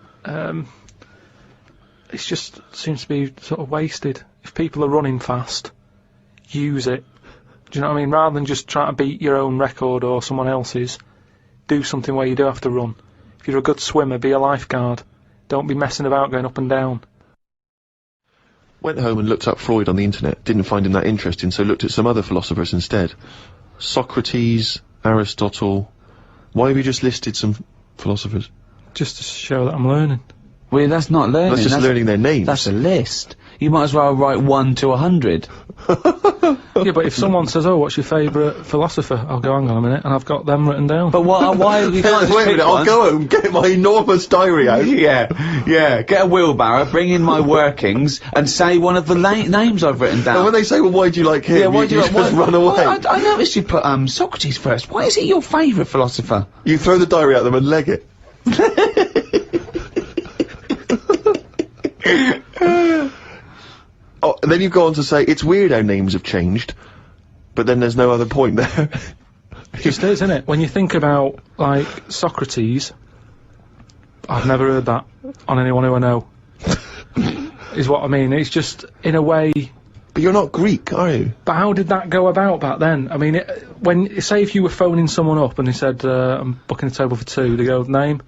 It just seems to be sort of wasted. If people are running fast, use it. Do you know what I mean? Rather than just trying to beat your own record or someone else's, do something where you do have to run. If you're a good swimmer, be a lifeguard. Don't be messing about going up and down. Went home and looked up Freud on the internet. Didn't find him that interesting, so looked at some other philosophers instead. Socrates, Aristotle. Why have you just listed some philosophers? Just to show that I'm learning. Well, that's not learning. That's just learning their names. That's a list. You might as well write 1 to 100. Yeah, but if someone says, "Oh, what's your favourite philosopher?" I'll go, "Hang on a minute," and I've got them written down. But why you can't just Wait a pick minute, I'll one? go home, get my enormous diary out. Yeah. Get a wheelbarrow, bring in my workings, and say one of the names I've written down. And when they say, well, why do you like him? why do you just like, run away. Well, I noticed you put Socrates first. Why is he your favourite philosopher? You throw the diary at them and leg it. Oh, and then you go on to say, it's weird how names have changed, but then there's no other point there. It just is, isn't it? When you think about, like, Socrates, I've never heard that on anyone who I know. Is what I mean. It's just, in a way... But you're not Greek, are you? But how did that go about back then? I mean, say if you were phoning someone up and they said, I'm booking a table for 2, they go, name?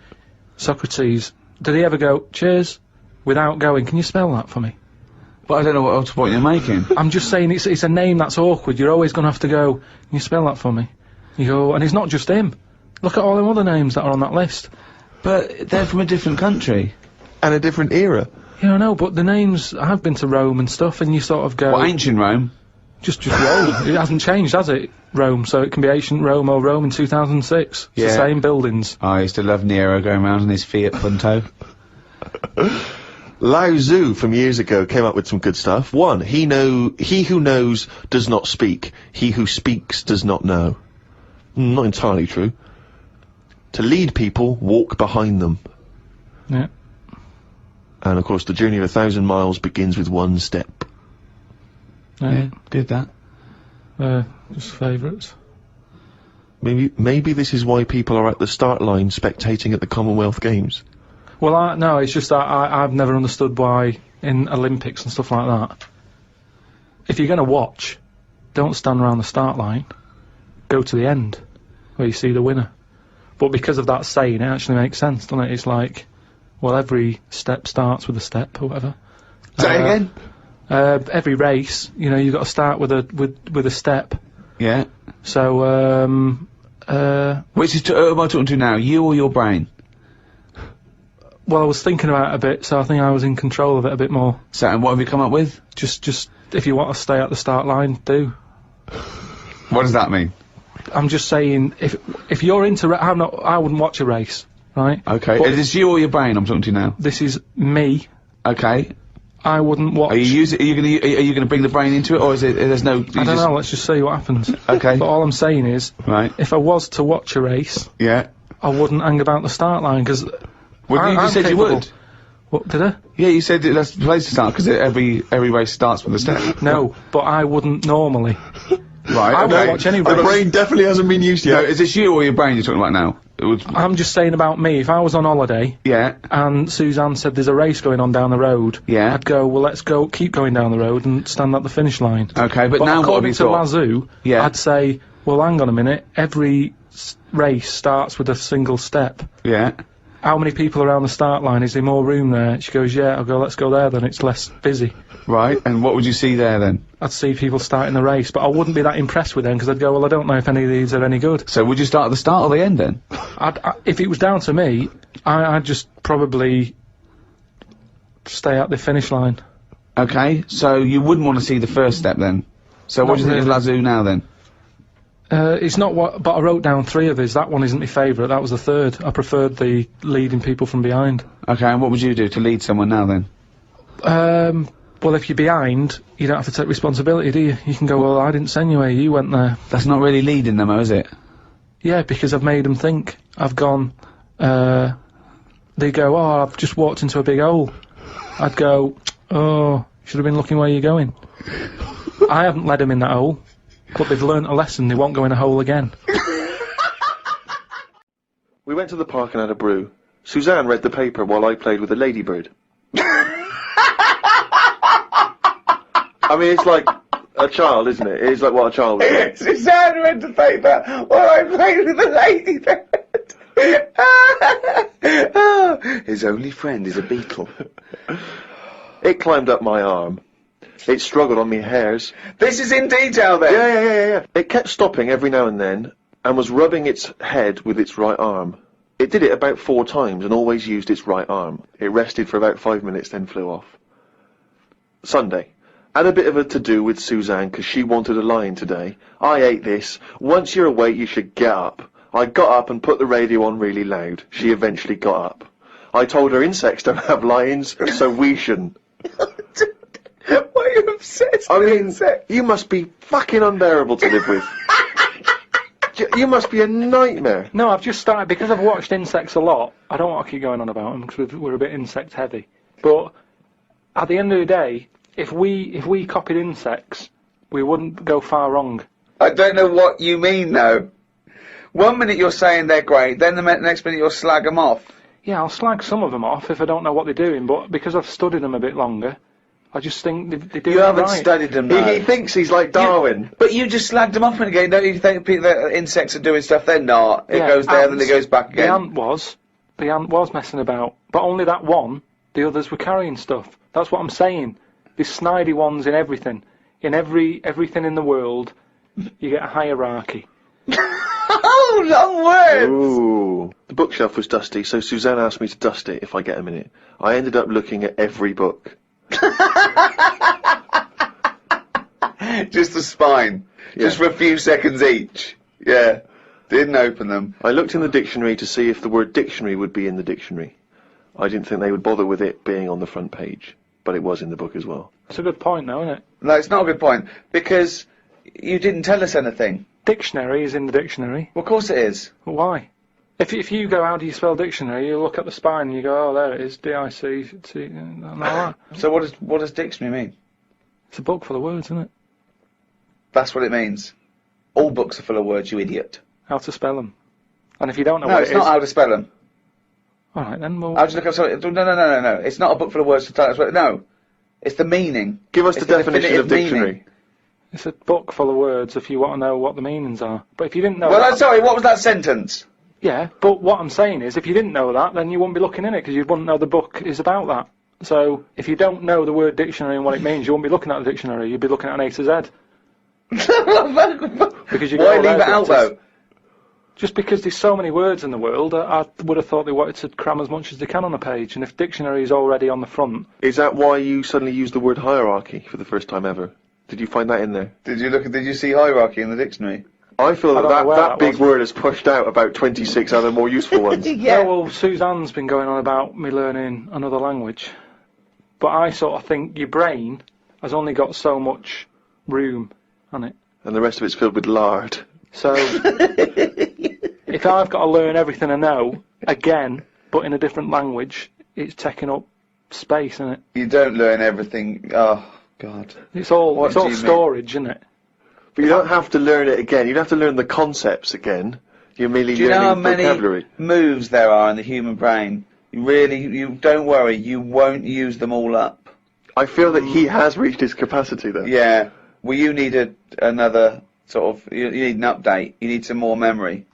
Socrates. Did he ever go, cheers? Without going, can you spell that for me? But I don't know what point you're making. I'm just saying it's a name that's awkward. You're always going to have to go, can you spell that for me? You go, and it's not just him. Look at all them other names that are on that list. But they're from a different country. and a different era. Yeah, I know, but the names, I've been to Rome and stuff, and you sort of go... What, ancient Rome? Just Rome. It hasn't changed, has it? Rome, so it can be ancient Rome or Rome in 2006. It's the same buildings. I used to love Nero going around in his Fiat Punto. Lao Tzu from years ago came up with some good stuff. One, he who knows does not speak. He who speaks does not know. Not entirely true. To lead people, walk behind them. Yeah. And of course, the journey of 1,000 miles begins with one step. Yeah, did that. Just favourites. Maybe this is why people are at the start line spectating at the Commonwealth Games. Well, no, it's just that I've never understood why in Olympics and stuff like that, if you're going to watch, don't stand around the start line, go to the end, where you see the winner. But because of that saying, it actually makes sense, doesn't it? It's like, well, every step starts with a step, or whatever. Say again? Every race, you know, you've got to start with a step. Yeah. So, Which is, who am I talking to now, you or your brain? well, I was thinking about it a bit, so I think I was in control of it a bit more. So, and what have you come up with? Just if you want to stay at the start line, do. What does that mean? I'm just saying, if you're into, I wouldn't watch a race, right? Okay. But Is this you or your brain I'm talking to now? this is me. Okay. I wouldn't watch. Are you gonna bring the brain into it, or is it? There's no. I don't know. Let's just see what happens. Okay. But all I'm saying is, Right. if I was to watch a race, Yeah. I wouldn't hang about the start line because. Well, you just said you would. What did I? Yeah, you said that's the place to start because every race starts with a step. No, but I wouldn't normally. Right. I Okay. won't watch any The race. brain definitely hasn't been used No, yet. is this you or your brain you're talking about now? It was, I'm just saying about me. If I was on holiday yeah. and Suzanne said there's a race going on down the road, Yeah. I'd go, well, let's go, keep going down the road and stand at the finish line. Okay, but now what have according you to thought? Lazoo, Yeah. I'd say, well, hang on a minute. Every race starts with a single step. Yeah. How many people around the start line? Is there more room there? She goes, yeah. I'll go, let's go there then. It's less busy. Right. And what would you see there then? I'd see people starting the race, but I wouldn't be that impressed with them because I'd go, well, I don't know if any of these are any good. So would you start at the start or the end then? If it was down to me, I'd just probably stay at the finish line. Okay. So you wouldn't want to see the first step then. So what Not do you think of really. Lazoo now then? It's not what, but I wrote down 3 of his. That one isn't my favourite. That was the 3rd. I preferred the leading people from behind. Okay. And what would you do to lead someone now then? Well, if you're behind, you don't have to take responsibility, do you? You can go, well, I didn't send you here. You went there. That's not really leading them, though, is it? Yeah, because I've made them think. I've gone, they go, oh, I've just walked into a big hole. I'd go, oh, should have been looking where you're going. I haven't led them in that hole, but they've learnt a lesson. They won't go in a hole again. We went to the park and had a brew. Suzanne read the paper while I played with a ladybird. I mean, it's like a child, isn't it? It's like what a child would do. Suzanne read the paper while I played with the ladybird. Oh, his only friend is a beetle. It climbed up my arm. It struggled on me hairs. This is in detail then. Yeah. It kept stopping every now and then and was rubbing its head with its right arm. It did it about 4 times and always used its right arm. It rested for about 5 minutes, then flew off. Sunday. Had a bit of a to-do with Suzanne because she wanted a lion today. I ate this. Once you're awake, you should get up. I got up and put the radio on really loud. She eventually got up. I told her insects don't have lions, so we shouldn't. Why are you obsessed I with mean, insects? you must be fucking unbearable to live with. You must be a nightmare. No, I've just started, because I've watched insects a lot, I don't want to keep going on about them because we're a bit insect heavy. But at the end of the day, if we copied insects, we wouldn't go far wrong. I don't know what you mean though. 1 minute you're saying they're great, then the next minute you'll slag them off. Yeah, I'll slag some of them off if I don't know what they're doing, but because I've studied them a bit longer, I just think they do You it haven't right. studied them though. He thinks he's like Darwin. But you just slagged them off again. Don't you think that insects are doing stuff? They're not. It Yeah, goes there, then ants. it goes back The again. ant was messing about, but only that one. The others were carrying stuff. That's what I'm saying. There's snidey ones in everything. In everything in the world, you get a hierarchy. Oh Oh, long words! Ooh. The bookshelf was dusty, so Suzanne asked me to dust it if I get a minute. I ended up looking at every book. Just the spine. Just for a few seconds each. Yeah. Didn't open them. I looked in the dictionary to see if the word dictionary would be in the dictionary. I didn't think they would bother with it being on the front page, but it was in the book as well. It's a good point, though, isn't it? No, it's not a good point, because you didn't tell us anything. Dictionary is in the dictionary. Well, of course it is. Well, why? If you go, how do you spell dictionary? You look at the spine and you go, oh, there it is, D-I-C-C, and all that. So what does dictionary mean? It's a book full of words, isn't it? That's what it means. All books are full of words, you idiot. How to spell them. And if you don't know No, what it's it not is... how to spell them. Alright, then we'll... I'll just look up something. No. It's not a book full of words to tell us what. No. It's the meaning. Give us It's the definition of definitive dictionary. meaning. It's a book full of words if you want to know what the meanings are. But if you didn't know Well, that... I'm sorry, what was that sentence? Yeah, but what I'm saying is, if you didn't know that, then you wouldn't be looking in it, because you wouldn't know the book is about that. So, if you don't know the word dictionary and what it means, you wouldn't be looking at the dictionary, you'd be looking at an A to Z. Because you go, Why oh, leave there's it out, letters. though? Just because there's so many words in the world, I would have thought they wanted to cram as much as they can on a page, and if dictionary is already on the front... Is that why you suddenly used the word hierarchy for the first time ever? Did you find that in there? Did you see hierarchy in the dictionary? I feel I don't know that where that that big was. word has pushed out about 26 other more useful ones. Yeah, well, Suzanne's been going on about me learning another language, but I sort of think your brain has only got so much room on it. And the rest of it's filled with lard. So, if I've got to learn everything I know, again, but in a different language, it's taking up space, isn't it? You don't learn everything. Oh, God. It's all What do you mean? storage, isn't it? But you don't have to learn it again. You don't have to learn the concepts again. You're merely Do you know how learning many vocabulary. moves there are in the human brain? You don't worry, you won't use them all up. I feel that he has reached his capacity, though. Yeah. Well, you need another sort of, you need an update. You need some more memory.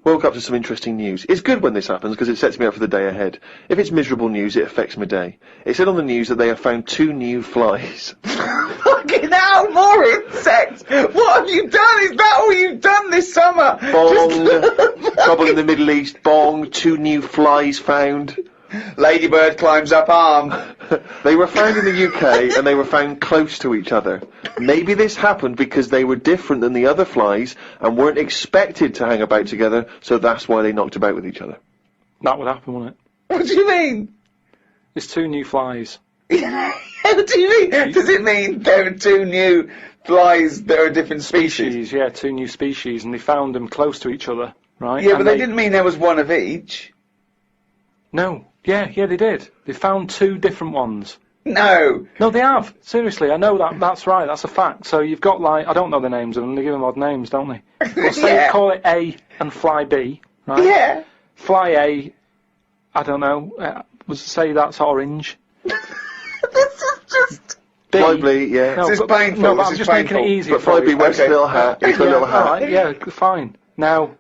Woke up to some interesting news. It's good when this happens because it sets me up for the day ahead. If it's miserable news, it affects my day. It said on the news that they have found 2 new flies. Fucking hell, more insects! What have you done? Is that all you've done this summer? Bong! Trouble in the Middle East. Bong! 2 new flies found. Ladybird climbs up arm. They were found in the UK and they were found close to each other. Maybe this happened because they were different than the other flies and weren't expected to hang about together, so that's why they knocked about with each other. That would happen, wouldn't it? What do you mean? There's 2 new flies. What do you mean? Does it mean there are 2 new flies that are different species? Yeah, 2 new species, and they found them close to each other, right? Yeah, And but they didn't mean there was one of each. No. Yeah, they did. They found 2 different ones. No. No, they have. Seriously, I know that. That's right. That's a fact. So you've got, like, I don't know the names of them. They give them odd names, don't they? Well, say Yeah. call it A and Fly B, right? Yeah. Fly A, I don't know. Say that's orange. This is just... B. Fly B, yeah. No, This is but, painful, No, but this I'm is just making it painful. easier But for Fly B you. wears a Okay. little hat into a little hat. Alright, yeah, fine. Now,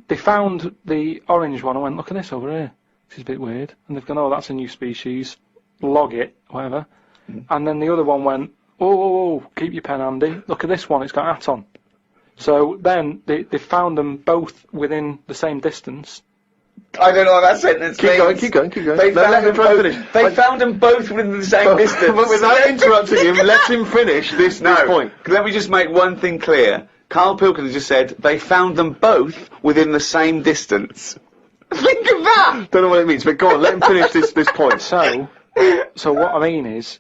they found the orange one and went, look at this over here. This is a bit weird. And they've gone, oh, that's a new species. Log it, whatever. And then the other one went, oh, keep your pen handy. Look at this one, it's got a hat on. So then they found them both within the same distance. I don't know what that sentence Keep means. going, keep going. They No, found let him them try and both. finish. They found them both within the same distance. But without interrupting him, let him finish this point. Let me just make one thing clear. Karl Pilkins just said they found them both within the same distance. Think of that! Don't know what it means, but go on, let him finish this point. So what I mean is,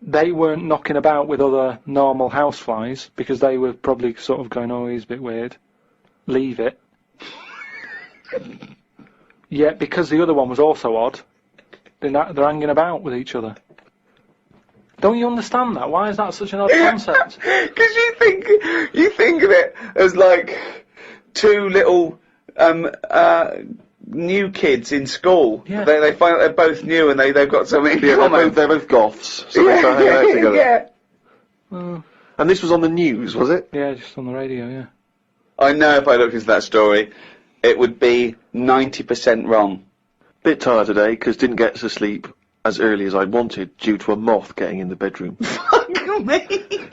they weren't knocking about with other normal houseflies because they were probably sort of going, oh, he's a bit weird. Leave it. Yet, because the other one was also odd, they're hanging about with each other. Don't you understand that? Why is that such an odd concept? Because you think of it as like 2 little new kids in school. Yeah. They find out they're both new and they've got something in Yeah, common. they're both goths, so they start hanging out together. Yeah. And this was on the news, was it? Yeah, just on the radio, yeah. I know if I looked into that story, it would be 90% wrong. Bit tired today, because didn't get to sleep as early as I'd wanted due to a moth getting in the bedroom. Fuck me.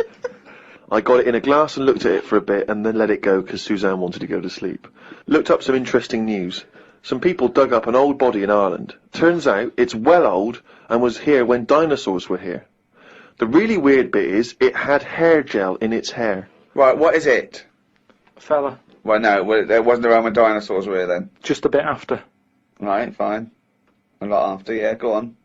I got it in a glass and looked at it for a bit and then let it go because Suzanne wanted to go to sleep. Looked up some interesting news. Some people dug up an old body in Ireland. Turns out it's well old and was here when dinosaurs were here. The really weird bit is it had hair gel in its hair. Right, what is it? Fella, Well, no, there wasn't around when dinosaurs were here then. just a bit after. Right, fine. A lot after, yeah, go on.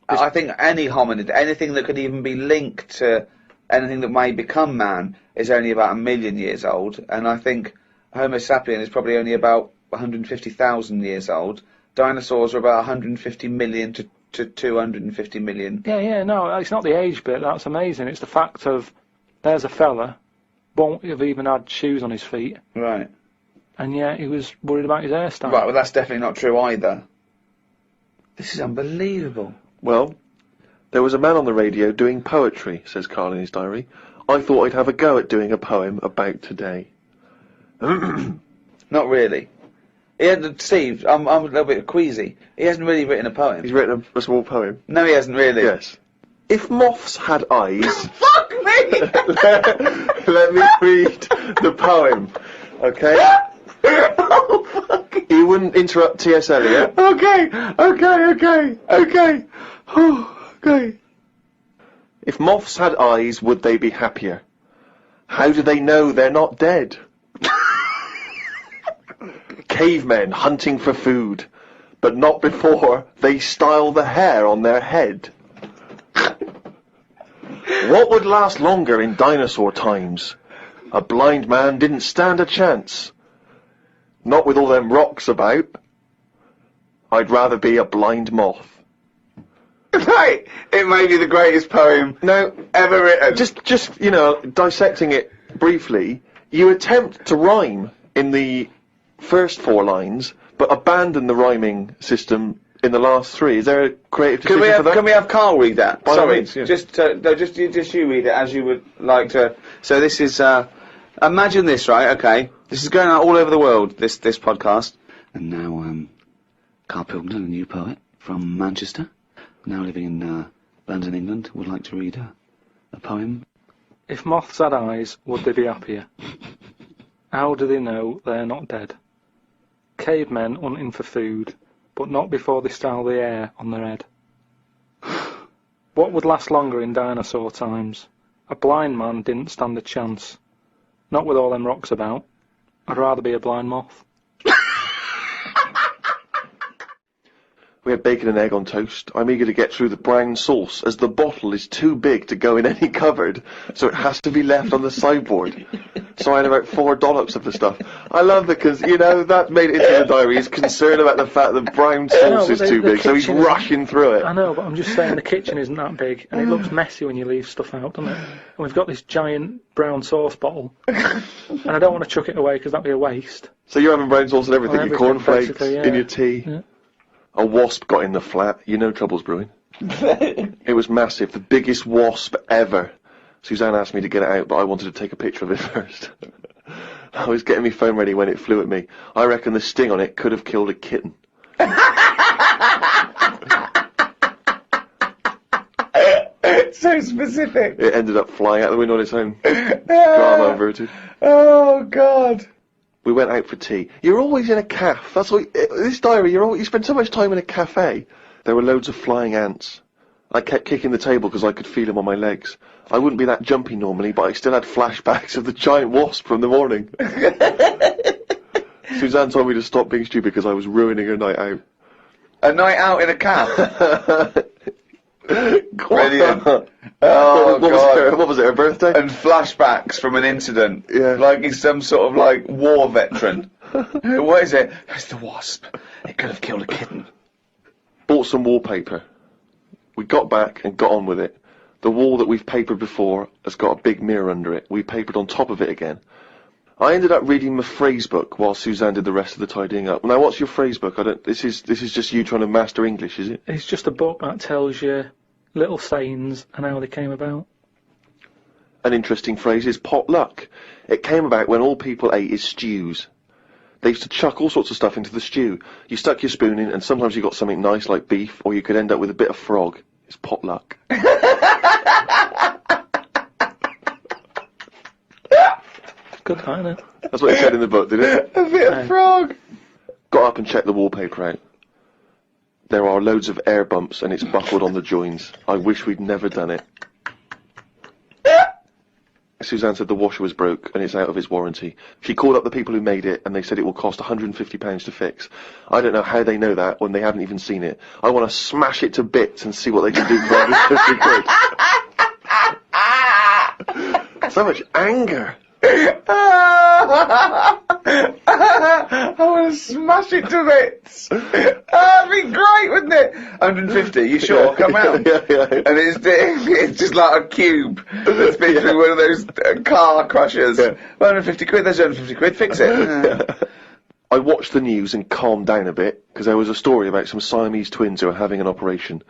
I think any hominid, anything that could even be linked to anything that may become man, is only about 1 million years old, and I think Homo sapien is probably only about 150,000 years old. Dinosaurs are about 150 million to 250 million. Yeah, no, it's not the age bit, that's amazing. It's the fact of, there's a fella, won't have even had shoes on his feet, Right. and yet he was worried about his hairstyle. Right, well that's definitely not true either. This is unbelievable. Well, there was a man on the radio doing poetry, says Karl in his diary. I thought I'd have a go at doing a poem about today. Not really. Steve, I'm a little bit queasy. He hasn't really written a poem. He's written a small poem. No, he hasn't really. Yes. If moths had eyes... Fuck me! Let me read the poem, okay? Oh, fuck. You wouldn't interrupt T.S. Eliot. Okay. Okay. If moths had eyes, would they be happier? How do they know they're not dead? Cavemen hunting for food, but not before they style the hair on their head. What would last longer in dinosaur times? A blind man didn't stand a chance. Not with all them rocks about. I'd rather be a blind moth. Right, it may be the greatest poem Now, ever written. just you know, dissecting it briefly, you attempt to rhyme in the first 4 lines, but abandon the rhyming system in the last 3. Is there a creative decision for that? Can we have Karl read that? By all Sorry, means, yeah. just you read it as you would like to. So this is imagine this, right? Okay, this is going out all over the world. This podcast. And now Karl Pilkington, a new poet from Manchester, now living in London, England, would like to read a poem. If moths had eyes, would they be happier? How do they know they're not dead? Cavemen hunting for food, but not before they style the hair on their head. What would last longer in dinosaur times? A blind man didn't stand a chance. Not with all them rocks about. I'd rather be a blind moth. We had bacon and egg on toast. I'm eager to get through the brown sauce, as the bottle is too big to go in any cupboard, so it has to be left on the sideboard. So I had about 4 dollops of the stuff. I love it because, you know, that made it into the diary. He's concerned about the fact that brown sauce is too big, so he's rushing through it. I know, but I'm just saying the kitchen isn't that big, and it looks messy when you leave stuff out, doesn't it? And we've got this giant brown sauce bottle, and I don't want to chuck it away because that'd be a waste. So you're having brown sauce and everything, your cornflakes, basically, yeah. in your tea. Yeah. A wasp got in the flat. You know trouble's brewing. It was massive, the biggest wasp ever. Suzanne asked me to get it out, but I wanted to take a picture of it first. I was getting my phone ready when it flew at me. I reckon the sting on it could have killed a kitten. So specific. It ended up flying out the window on its own. Drama averted. Oh God. We went out for tea. You're always in a cafe. That's what this diary. You spend so much time in a cafe. There were loads of flying ants. I kept kicking the table because I could feel them on my legs. I wouldn't be that jumpy normally, but I still had flashbacks of the giant wasp from the morning. Suzanne told me to stop being stupid because I was ruining her night out. A night out in a cab. Brilliant. Oh, God. What was it, her birthday? And flashbacks from an incident. Yeah. Like he's some sort of, like, war veteran. What is it? It's the wasp. It could have killed a kitten. Bought some wallpaper. We got back and got on with it. The wall that we've papered before has got a big mirror under it. We papered on top of it again. I ended up reading my phrase book while Suzanne did the rest of the tidying up. Now, what's your phrase book? This is just you trying to master English, is it? It's just a book that tells you little sayings and how they came about. An interesting phrase is potluck. It came about when all people ate is stews. They used to chuck all sorts of stuff into the stew. You stuck your spoon in, and sometimes you got something nice like beef, or you could end up with a bit of frog. It's potluck. Good, isn't it? That's what it said in the book, did it? A bit of frog. Got up and checked the wallpaper out. There are loads of air bumps and it's buckled on the joins. I wish we'd never done it. Suzanne said the washer was broke and it's out of its warranty. She called up the people who made it and they said it will cost £150 to fix. I don't know how they know that when they haven't even seen it. I want to smash it to bits and see what they can do for 150 quid. So much anger. I want to smash it to bits. That'd be great, wouldn't it? 150, you sure? Come round. Yeah. And it's just like a cube that's been through one of those car crushers. Yeah. 150 quid, there's 150 quid, fix it. I watched the news and calmed down a bit, because there was a story about some Siamese twins who are having an operation.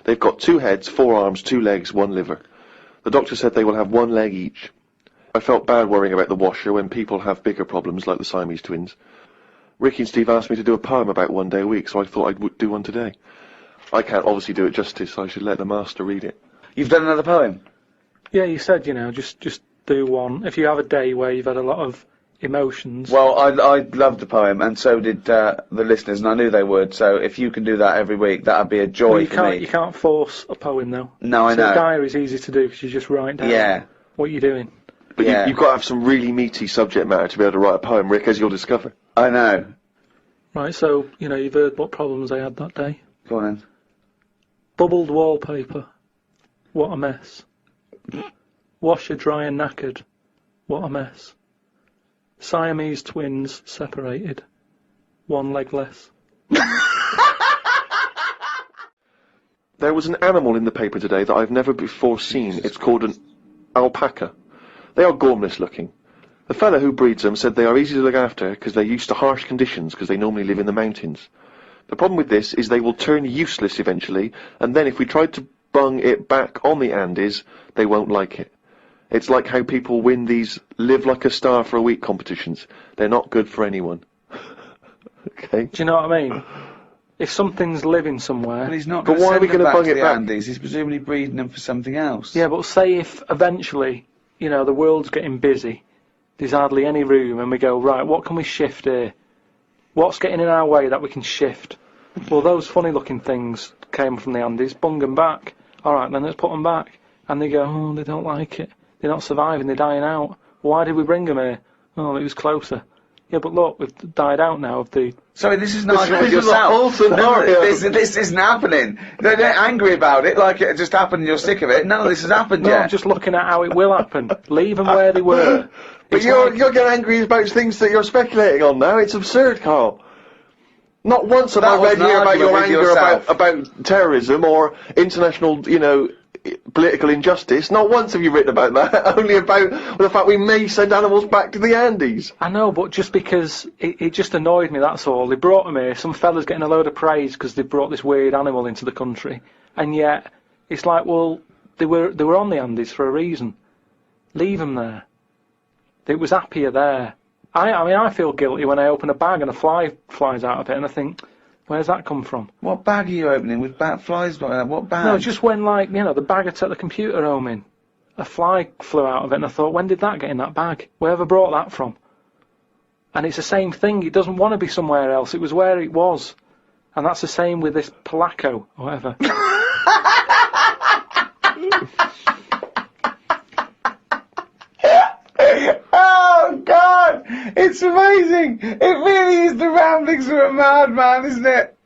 They've got 2 heads, 4 arms, 2 legs, 1 liver. The doctor said they will have 1 leg each. I felt bad worrying about the washer when people have bigger problems like the Siamese twins. Ricky and Steve asked me to do a poem about one day a week, so I thought I'd do one today. I can't obviously do it justice, so I should let the master read it. You've done another poem? Yeah, you said, just do one. If you have a day where you've had a lot of emotions. Well, I loved the poem, and so did the listeners, and I knew they would, so if you can do that every week, that'd be a joy for me. You can't force a poem, though. No, I know. So a diary's easy to do, because you just write down what you're doing. But Yeah. you've got to have some really meaty subject matter to be able to write a poem, Rick, as you'll discover. I know. Right, so, you've heard what problems I had that day. Go on then. Bubbled wallpaper. What a mess. Washer dry and knackered. What a mess. Siamese twins separated. 1 leg less. There was an animal in the paper today that I've never before seen. It's called an alpaca. They are gormless looking. The fellow who breeds them said they are easy to look after because they're used to harsh conditions because they normally live in the mountains. The problem with this is they will turn useless eventually, and then if we tried to bung it back on the Andes, they won't like it. It's like how people win these live like a star for a week competitions. They're not good for anyone. Okay? Do you know what I mean? If something's living somewhere... But he's not But going to why are we send them gonna back bung to it the back? Andes. He's presumably breeding them for something else. Yeah, but say if eventually, the world's getting busy, there's hardly any room, and we go, right, what can we shift here? What's getting in our way that we can shift? Well, those funny-looking things came from the Andes, bung them back. All right, then let's put them back. And they go, oh, they don't like it. They're not surviving, they're dying out. Why did we bring them here? Oh, it was closer. Yeah, but look, we've died out now of the... Sorry, this is an argument with This is a yourself. whole scenario. This isn't happening. They're angry about it, like it just happened and you're sick of it. None of this has happened No, yet. I'm just looking at how it will happen. Leave them where they were. But It's you're like- getting angry about things that you're speculating on now. It's absurd, Karl. Not once have That I was read an here about argument your with anger yourself. about terrorism or international, political injustice. Not once have you written about that. Only about the fact we may send animals back to the Andes. I know, but just because it just annoyed me, that's all. They brought them here, some fella's getting a load of praise because they brought this weird animal into the country, and yet it's like, well, they were on the Andes for a reason. Leave them there. It was happier there. I mean, I feel guilty when I open a bag and a fly flies out of it, and I think, where's that come from? What bag are you opening with flies? What bag? No, just when, like, the bag I took the computer home in, a fly flew out of it, and I thought, when did that get in that bag? Whoever brought that from? And it's the same thing. It doesn't want to be somewhere else. It was where it was. And that's the same with this Polaco, or whatever. Oh, God! It's amazing! It really is the ramblings of a madman, isn't it?